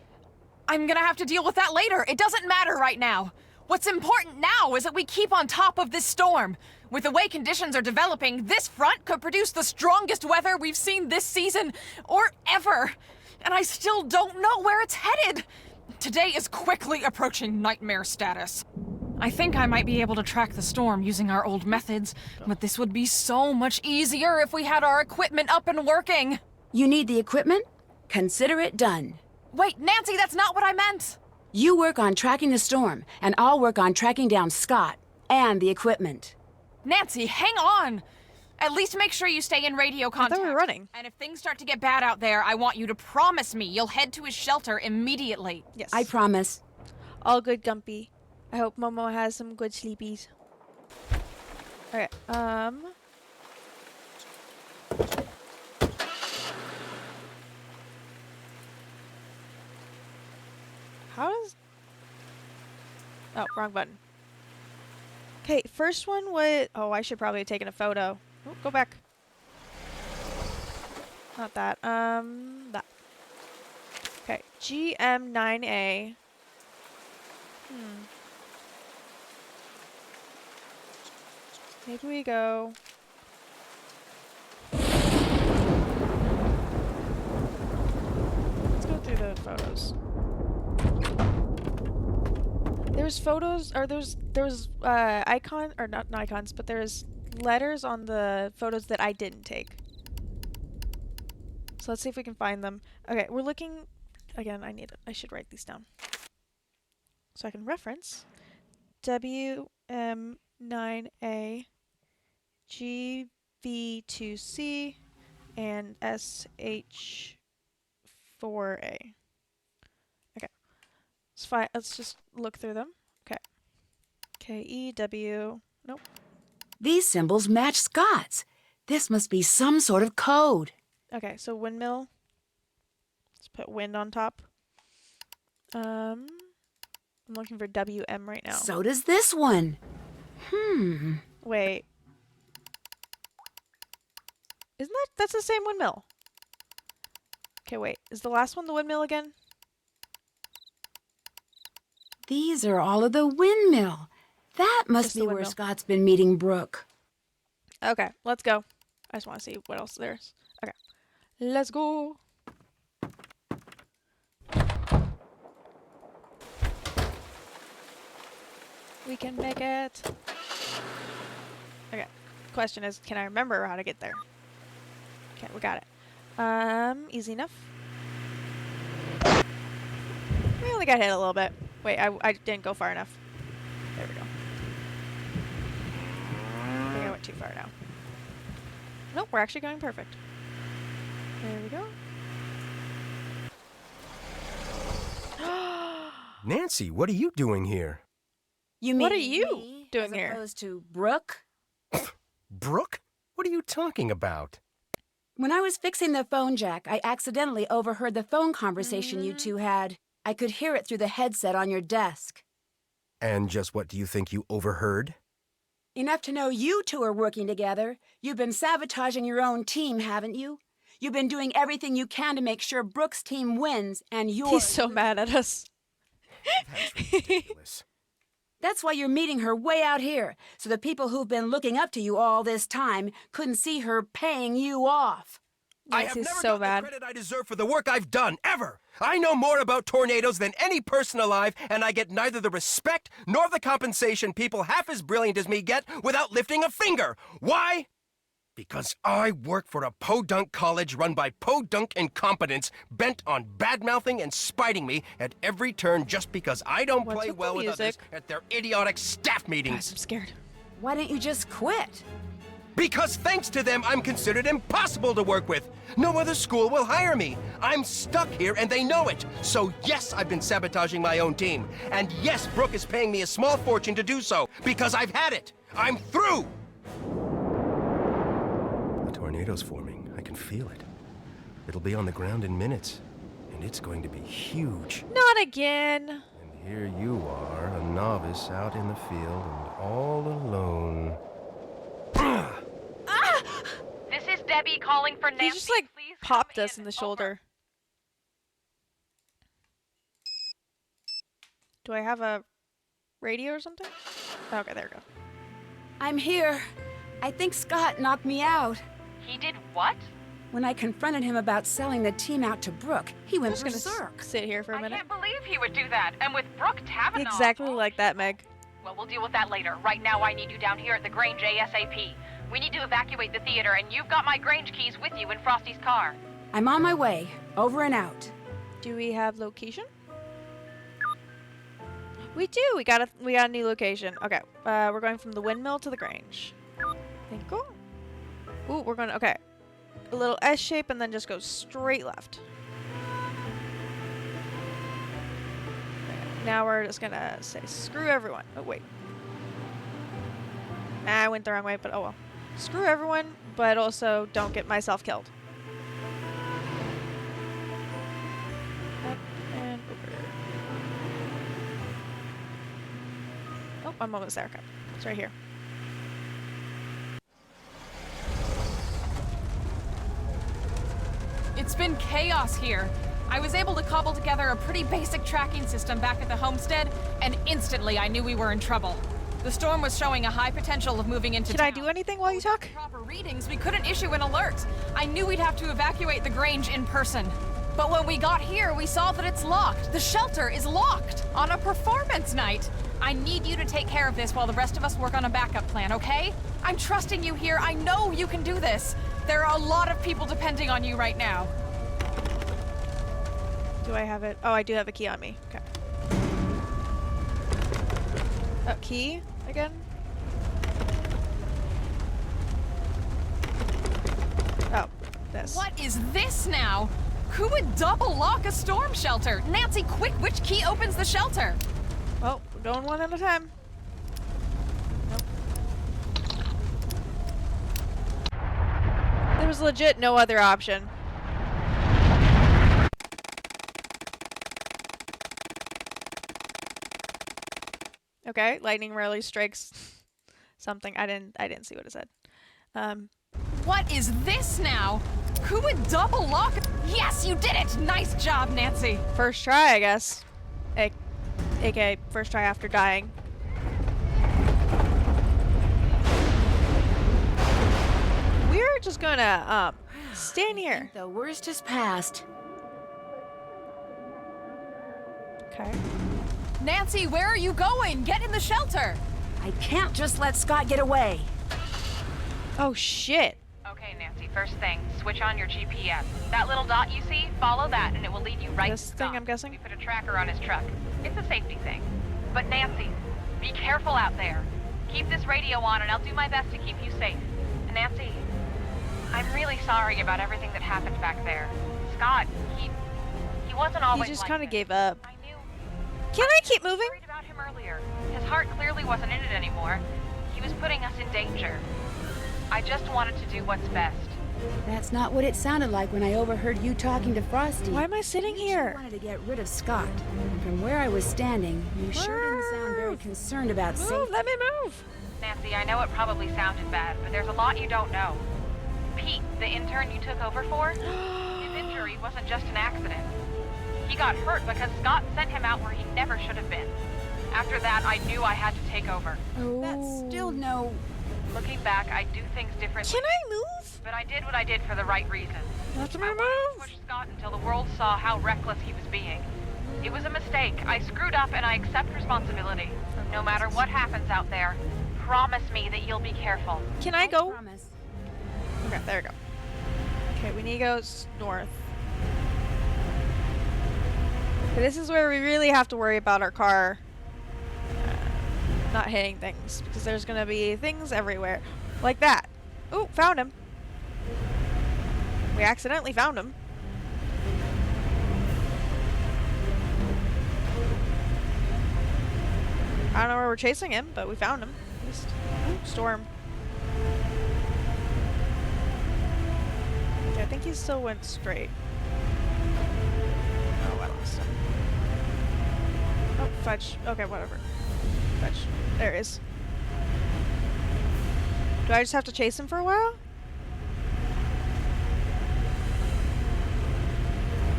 I'm gonna have to deal with that later. It doesn't matter right now. What's important now is that we keep on top of this storm. With the way conditions are developing, this front could produce the strongest weather we've seen this season, or ever. And I still don't know where it's headed. Today is quickly approaching nightmare status. I think I might be able to track the storm using our old methods, but this would be so much easier if we had our equipment up and working. You need the equipment? Consider it done. Wait, Nancy, that's not what I meant. You work on tracking the storm, and I'll work on tracking down Scott and the equipment. Nancy, hang on! At least make sure you stay in radio contact. I thought we were running. And if things start to get bad out there, I want you to promise me you'll head to his shelter immediately. Yes. I promise. All good, Gumpy. I hope Momo has some good sleepies. Okay, how does... Oh, wrong button. Okay, first one was... Oh, I should probably have taken a photo. Oh, go back. Not that. That. Okay, GM9A. Maybe we go... Let's go through the photos. There's photos, or there's icon, or not icons, but there's letters on the photos that I didn't take. So let's see if we can find them. Okay, we're looking, again, I should write these down. So I can reference WM9A, GV2C, and SH4A. Okay. Let's just look through them. Okay. KEW. Nope. These symbols match Scott's. This must be some sort of code. Okay, so windmill. Let's put wind on top. I'm looking for WM right now. So does this one. Wait. Isn't that's the same windmill? Okay, wait. Is the last one the windmill again? These are all of the windmill. That must Just the be where windmill. Scott's been meeting Brooke. Okay, let's go. I just want to see what else there's. Okay. Let's go. We can make it. Okay. Question is, can I remember how to get there? Okay, we got it. Easy enough. We only got hit a little bit. Wait, I didn't go far enough. There we go. I think I went too far now. Nope, we're actually going perfect. There we go. Nancy, what are you doing here? You mean What are you me, doing as here? opposed to Brooke? Brooke? What are you talking about? When I was fixing the phone jack, I accidentally overheard the phone conversation you two had. I could hear it through the headset on your desk. And just what do you think you overheard? Enough to know you two are working together. You've been sabotaging your own team, haven't you? You've been doing everything you can to make sure Brooke's team wins, and yours... He's so mad at us. That's ridiculous. That's why you're meeting her way out here, so the people who've been looking up to you all this time couldn't see her paying you off. I Yes, have he's never so gotten mad. the credit I deserve for the work I've done, ever! I know more about tornadoes than any person alive, and I get neither the respect nor the compensation people half as brilliant as me get without lifting a finger. Why? Because I work for a podunk college run by podunk incompetents bent on bad-mouthing and spiting me at every turn just because I don't What's play with the well with others music? at their idiotic staff Guys, meetings. I'm scared. Why don't you just quit? Because thanks to them, I'm considered impossible to work with. No other school will hire me. I'm stuck here and they know it. So yes, I've been sabotaging my own team. And yes, Brooke is paying me a small fortune to do so, because I've had it. I'm through! The tornado's forming. I can feel it. It'll be on the ground in minutes. And it's going to be huge. Not again. And here you are, a novice out in the field and all alone. This is Debbie calling for Nancy. He just like Please popped come us in the Over. shoulder. Do I have a radio or something? Okay, there we go. I'm here. I think Scott knocked me out. He did what? When I confronted him about selling the team out to Brooke, he I'm went just gonna berserk. sit here for a I minute. can't believe he would do that. And with Brooke Tavenaught. Exactly like that, Meg. Well, we'll deal with that later. Right now, I need you down here at the Grange ASAP. We need to evacuate the theater, and you've got my Grange keys with you in Frosty's car. I'm on my way. Over and out. Do we have location? We do. We got a new location. Okay. We're going from the windmill to the Grange. Tinkle. Ooh, we're gonna, okay. A little S shape and then just go straight left. Okay, now we're just gonna say screw everyone. Oh, wait. Nah, I went the wrong way, but oh well. Screw everyone, but also don't get myself killed. Up and over. Oh, I'm almost there. Okay. It's right here. It's been chaos here. I was able to cobble together a pretty basic tracking system back at the homestead, and instantly I knew we were in trouble. The storm was showing a high potential of moving into town. Can I do anything while you talk? Proper readings, we couldn't issue an alert. I knew we'd have to evacuate the Grange in person. But when we got here, we saw that it's locked. The shelter is locked on a performance night. I need you to take care of this while the rest of us work on a backup plan, okay? I'm trusting you here. I know you can do this. There are a lot of people depending on you right now. Do I have it? Oh, I do have a key on me. Okay. Oh, key again? Oh, this. What is this now? Who would double lock a storm shelter? Nancy, quick, which key opens the shelter? Well, we're going one at a time. Nope. There was legit no other option. Okay, lightning rarely strikes something. I didn't see what it said. What is this now? Who would double lock? Yes, you did it! Nice job, Nancy. First try, I guess. AKA first try after dying. We're just gonna stand here. The worst is past. Okay. Nancy, where are you going? Get in the shelter. I can't just let Scott get away. Oh shit. Okay, Nancy, first thing, switch on your GPS. That little dot you see, follow that and it will lead you right This to thing, Scott. I'm guessing? We put a tracker on his truck. It's a safety thing. But Nancy, be careful out there. Keep this radio on and I'll do my best to keep you safe. And Nancy, I'm really sorry about everything that happened back there. Scott, he wasn't always He just like kind of this. gave up. I knew. Can I keep moving? I was worried about him earlier. His heart clearly wasn't in it anymore. He was putting us in danger. I just wanted to do what's best. That's not what it sounded like when I overheard you talking to Frosty. Why am I sitting You here? wanted to get rid of Scott. And from where I was standing, you sure didn't sound very concerned about Move, safety. let me move. Nancy, I know it probably sounded bad, but there's a lot you don't know. Pete, the intern you took over for, his injury wasn't just an accident. He got hurt because Scott sent him out where he never should have been. After that, I knew I had to take over. That's still no... Looking back, I do things differently. Can I move? But I did what I did for the right reason. Let me I wanted to move. push Scott until the world saw how reckless he was being. It was a mistake. I screwed up and I accept responsibility. No matter what happens out there, promise me that you'll be careful. Can I go? Promise. Okay, there we go. Okay, we need to go north. Okay, this is where we really have to worry about our car not hitting things, because there's gonna be things everywhere. Like that. Ooh, found him. We accidentally found him. I don't know where we're chasing him, but we found him. At least. Ooh, storm. Okay, I think he still went straight. Oh, I lost him. Oh, fudge. Okay, whatever. Fudge. There it is. Do I just have to chase him for a while?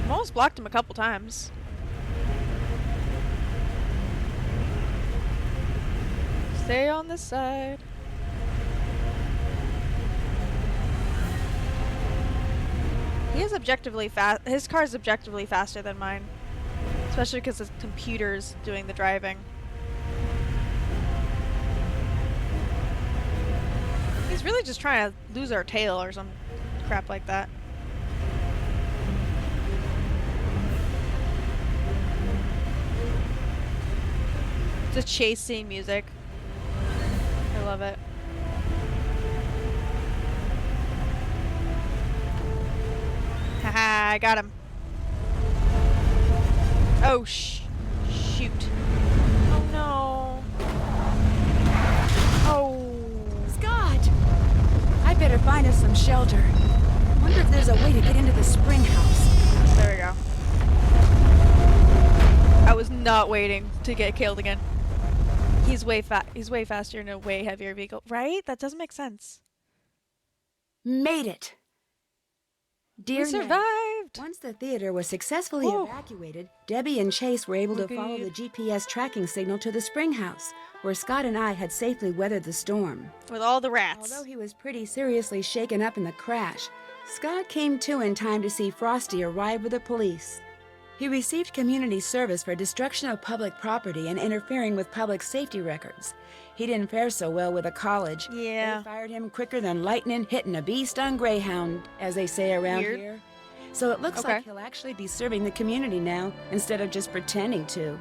I've almost blocked him a couple times. Stay on this side. He is objectively fast. His car is objectively faster than mine. Especially because the computer's doing the driving. He's really just trying to lose our tail or some crap like that. The chase scene music. I love it. Haha, I got him. Oh, shoot. Oh, no. Oh. Scott! I better find us some shelter. Wonder if there's a way to get into the spring house. There we go. I was not waiting to get killed again. He's way faster in a way heavier vehicle. Right? That doesn't make sense. Made it! Dear We Ned, survived! once the theater was successfully evacuated, Debbie and Chase were able to follow the GPS tracking signal to the spring house, where Scott and I had safely weathered the storm. With all the rats. Although he was pretty seriously shaken up in the crash, Scott came to in time to see Frosty arrive with the police. He received community service for destruction of public property and interfering with public safety records. He didn't fare so well with the college. Yeah. They fired him quicker than lightning hitting a bee-stung greyhound, as they say around here. So it looks like he'll actually be serving the community now, instead of just pretending to,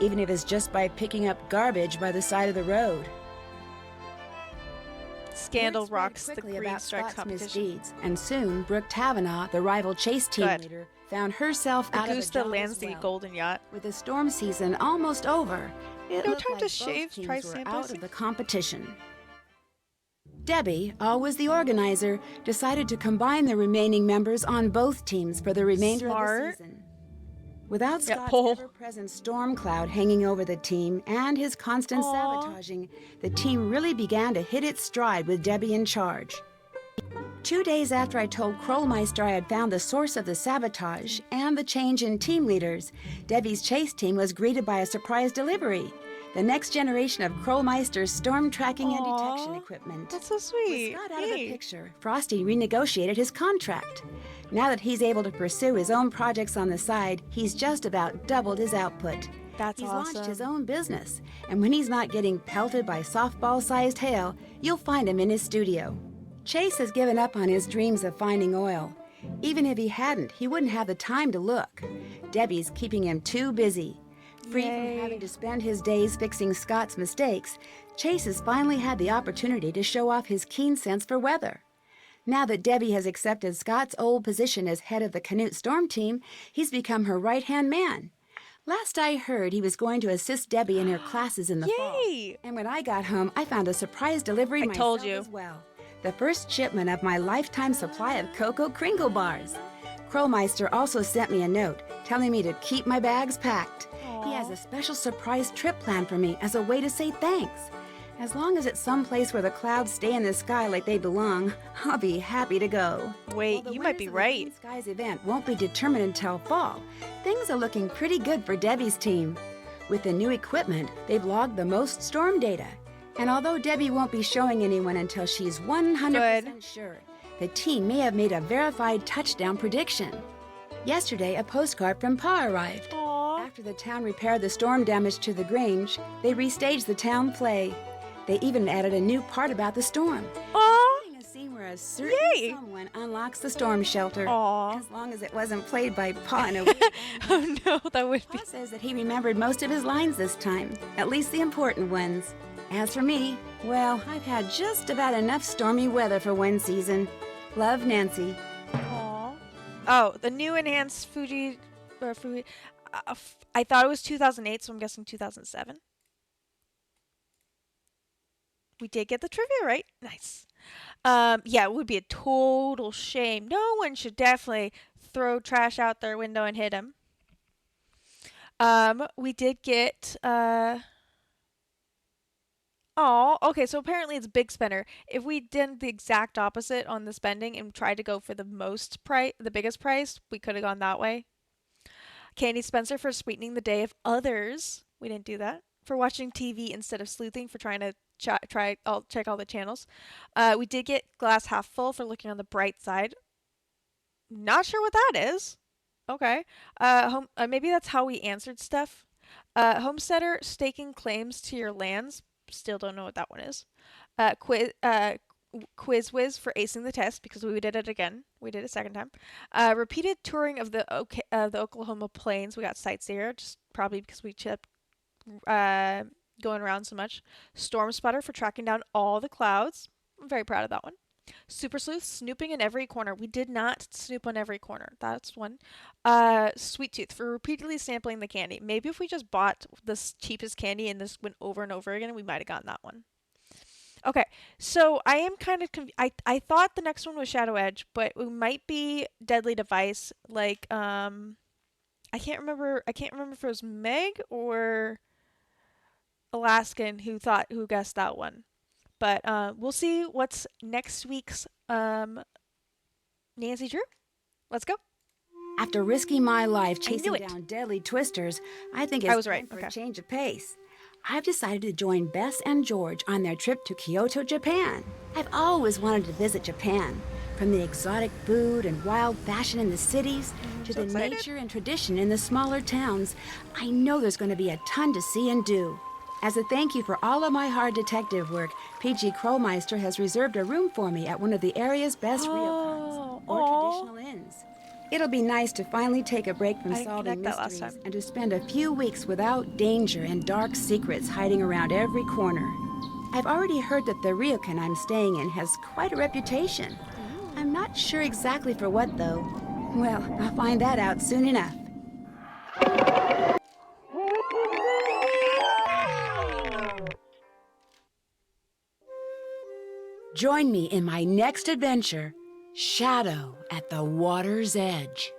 even if it's just by picking up garbage by the side of the road. Scandal Word spread rocks the quickly green about strike Scott's competition. misdeeds, and soon Brooke Tavenaugh, the rival Chase team leader, found herself out of a Augusta job lands as the well. golden yacht. With the storm season almost over, it No looked time like to both shave, teams try were sandblasting. out of the competition. Debbie, always the organizer, decided to combine the remaining members on both teams for the remainder of the season. Without Scott's ever-present storm cloud hanging over the team and his constant sabotaging, the team really began to hit its stride with Debbie in charge. 2 days after I told Krollmeister I had found the source of the sabotage and the change in team leaders, Debbie's chase team was greeted by a surprise delivery. The next generation of Krollmeister's storm tracking and detection equipment. That's so sweet. With Scott out of the picture, Frosty renegotiated his contract. Now that he's able to pursue his own projects on the side, he's just about doubled his output. That's He's awesome. launched his own business, and when he's not getting pelted by softball-sized hail, you'll find him in his studio. Chase has given up on his dreams of finding oil. Even if he hadn't, he wouldn't have the time to look. Debbie's keeping him too busy. Free from having to spend his days fixing Scott's mistakes, Chase has finally had the opportunity to show off his keen sense for weather. Now that Debbie has accepted Scott's old position as head of the Canute Storm team, he's become her right-hand man. Last I heard, he was going to assist Debbie in her classes in the fall. And when I got home, I found a surprise delivery myself as well. The first shipment of my lifetime supply of Cocoa Kringle bars. Krollmeister also sent me a note telling me to keep my bags packed. He has a special surprise trip planned for me as a way to say thanks. As long as it's someplace where the clouds stay in the sky like they belong, I'll be happy to go. Wait, you might be right. The Skies event won't be determined until fall. Things are looking pretty good for Debbie's team. With the new equipment, they've logged the most storm data. And although Debbie won't be showing anyone until she's 100% sure, the team may have made a verified touchdown prediction. Yesterday, a postcard from Pa arrived. After the town repaired the storm damage to the Grange, they restaged the town play. They even added a new part about the storm. Including a scene where a certain someone unlocks the storm shelter. As long as it wasn't played by Pa in a weird Oh no, that would be. Pa says that he remembered most of his lines this time, at least the important ones. As for me, well, I've had just about enough stormy weather for one season. Love, Nancy. Oh, the new enhanced Fuji. I thought it was 2008, so I'm guessing 2007. We did get the trivia right. Nice. Yeah, it would be a total shame. No one should definitely throw trash out their window and hit him. We did get. Oh, okay. So apparently it's big spender. If we did the exact opposite on the spending and tried to go for the biggest price, we could have gone that way. Candy Spencer for sweetening the day of others. We didn't do that. For watching TV instead of sleuthing, for trying to check all the channels. We did get glass half full for looking on the bright side. Not sure what that is. Okay. Maybe that's how we answered stuff. Homesteader staking claims to your lands. Still don't know what that one is. Quiz Whiz for acing the test because we did it again. We did it a second time. Repeated touring of the Oklahoma plains. We got Sightseer, just probably because we kept going around so much. Storm Spotter for tracking down all the clouds. I'm very proud of that one. Super Sleuth, snooping in every corner. We did not snoop on every corner. That's one. Sweet Tooth, for repeatedly sampling the candy. Maybe if we just bought the cheapest candy and this went over and over again, we might have gotten that one. Okay, so I am kind of I thought the next one was Shadow Edge, but it might be Deadly Device. Like I can't remember if it was Meg or Alaskan who guessed that one. But we'll see what's next week's Nancy Drew. Let's go. After risking my life chasing down deadly twisters, I think it's time for a change of pace. I've decided to join Bess and George on their trip to Kyoto, Japan. I've always wanted to visit Japan, from the exotic food and wild fashion in the cities to the nature and tradition in the smaller towns. I know there's going to be a ton to see and do. As a thank you for all of my hard detective work, P.G. Krollmeister has reserved a room for me at one of the area's best ryokans, or traditional inns. It'll be nice to finally take a break from solving mysteries and to spend a few weeks without danger and dark secrets hiding around every corner. I've already heard that the ryokan I'm staying in has quite a reputation. I'm not sure exactly for what, though. Well, I'll find that out soon enough. Join me in my next adventure, Shadow at the Water's Edge.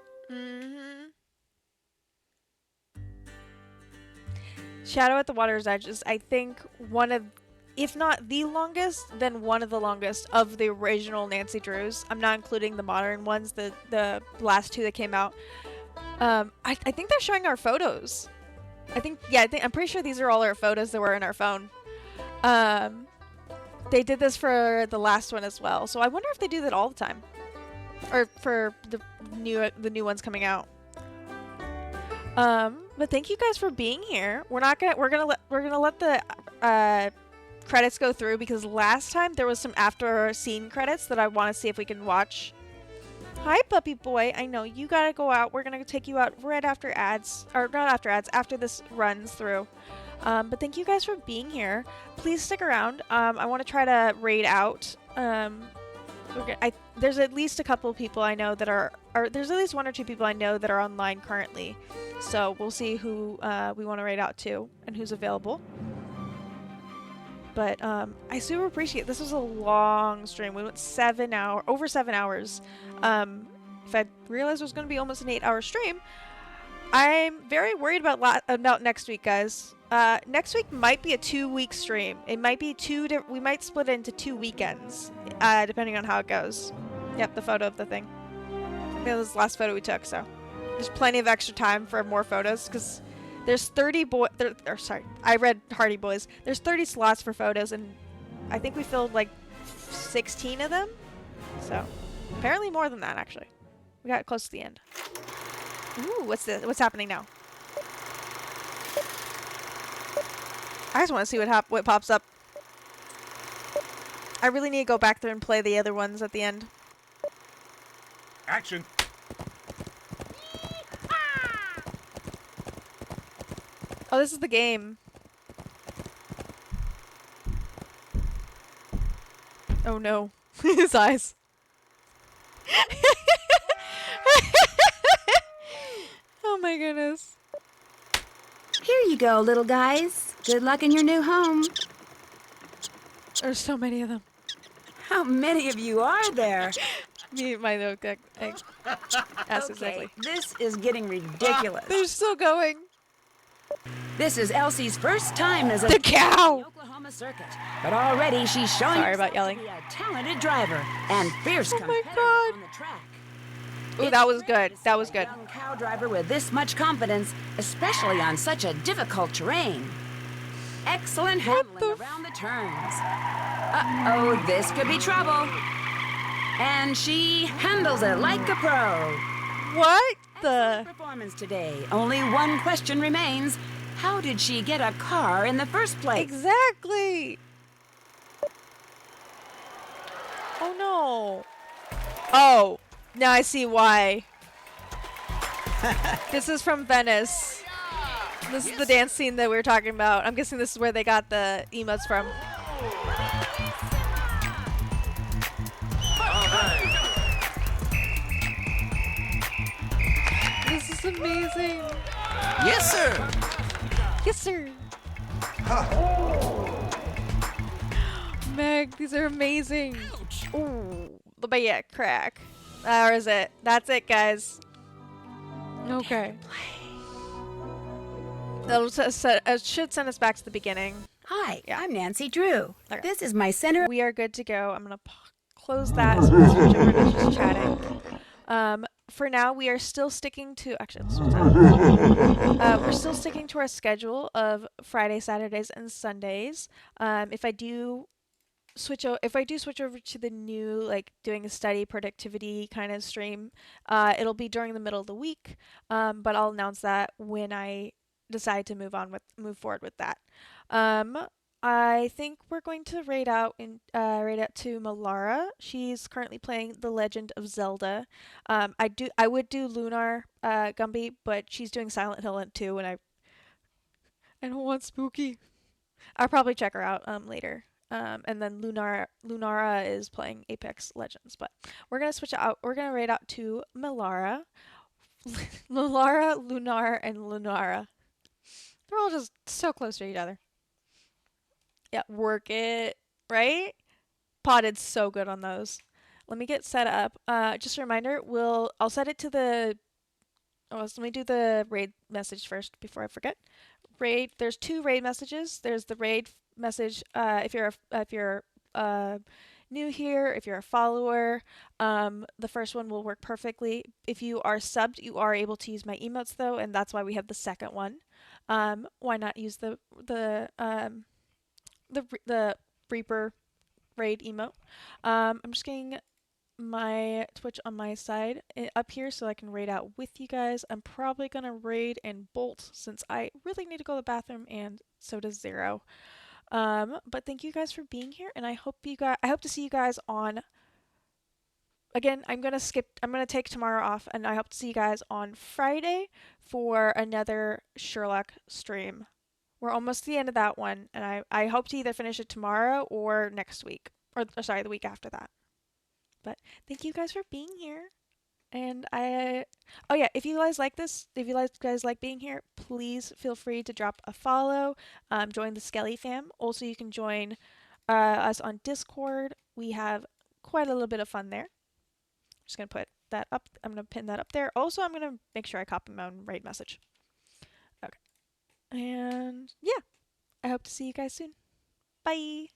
Shadow at the Water's Edge is, I think, one of, if not the longest, then one of the longest of the original Nancy Drews. I'm not including the modern ones, the last two that came out. I think they're showing our photos. I'm pretty sure these are all our photos that were in our phone. They did this for the last one as well, so I wonder if they do that all the time, or for the new ones coming out. But thank you guys for being here. We're gonna let the credits go through because last time there was some after scene credits that I want to see if we can watch. Hi, puppy boy. I know you gotta go out. We're gonna take you out right after ads, or not after ads, after this runs through. But thank you guys for being here. Please stick around. I want to try to raid out. There's at least a couple of people I know that are there's at least one or two people I know that are online currently. So we'll see who we want to raid out to and who's available. But I super appreciate it. This was a long stream. We went over 7 hours. If I realized it was going to be almost an 8-hour stream, I'm very worried about next week, guys. Next week might be a 2-week stream. It might be we might split it into 2 weekends, depending on how it goes. Yep, the photo of the thing. That was the last photo we took, so there's plenty of extra time for more photos because there's 30 I read Hardy Boys. There's 30 slots for photos, and I think we filled like 16 of them. So apparently more than that, actually. We got close to the end. Ooh, what's happening now? I just want to see what pops up. I really need to go back there and play the other ones at the end. Action. Oh, this is the game. Oh no. His eyes. Oh my goodness. Here you go, little guys. Good luck in your new home. There's so many of them. How many of you are there? My little egg. Okay, this is getting ridiculous. They're still going. This is Elsie's first time as the cow. The Oklahoma circuit, but already she's showing Sorry about yelling. to be a talented driver and fierce competitor on the track. Ooh, that was good. That was good. A young cow driver with this much confidence, especially on such a difficult terrain. Excellent handling around the turns. Uh-oh, this could be trouble. And she handles it like a pro. What the? Excellent performance today. Only one question remains. How did she get a car in the first place? Exactly. Oh no. Oh, now I see why. This is from Venice. This is the dance scene that we were talking about. I'm guessing this is where they got the emotes from. Yes, sir. Meg, these are amazing. Ooh, but yeah, crack. That was it. That's it, guys. Okay. It should send us back to the beginning. Hi, Yeah. I'm Nancy Drew. Okay. This is my center. We are good to go. I'm gonna close that so we can switch over to just chatting. For now, we are still sticking to actually. Let's switch that. We're still sticking to our schedule of Friday, Saturdays, and Sundays. If I do switch over to the new like doing a study productivity kind of stream, it'll be during the middle of the week. But I'll announce that when I decide to move forward with that. I think we're going to raid out to Malara. She's currently playing The Legend of Zelda. I would do Lunar Gumby, but she's doing Silent Hill 2, and I don't want spooky. I'll probably check her out later. And then Lunara is playing Apex Legends, but we're gonna switch out. We're gonna raid out to Malara, Lunar, and Lunara. They're all just so close to each other. Yeah, work it, right? Potted so good on those. Let me get set up. Just a reminder, I'll set it to the. Oh, let me do the raid message first before I forget. There's 2 raid messages. There's the raid message if you're new here, if you're a follower. The first one will work perfectly. If you are subbed, you are able to use my emotes though, and that's why we have the second one. Why not use the Reaper raid emote? I'm just getting my Twitch on my side up here so I can raid out with you guys. I'm probably gonna raid and bolt since I really need to go to the bathroom, and so does Zero. But thank you guys for being here, and I hope to see you guys on. Again, I'm gonna take tomorrow off, and I hope to see you guys on Friday for another Sherlock stream. We're almost to the end of that one, and I hope to either finish it tomorrow or next week, or sorry, the week after that. But thank you guys for being here. And oh yeah, if you guys like this, if you guys like being here, please feel free to drop a follow, join the Skelly fam. Also, you can join us on Discord. We have quite a little bit of fun there. I'm just gonna put that up. I'm gonna pin that up there. Also, I'm gonna make sure I copy my own raid message. Okay. And yeah, I hope to see you guys soon. Bye.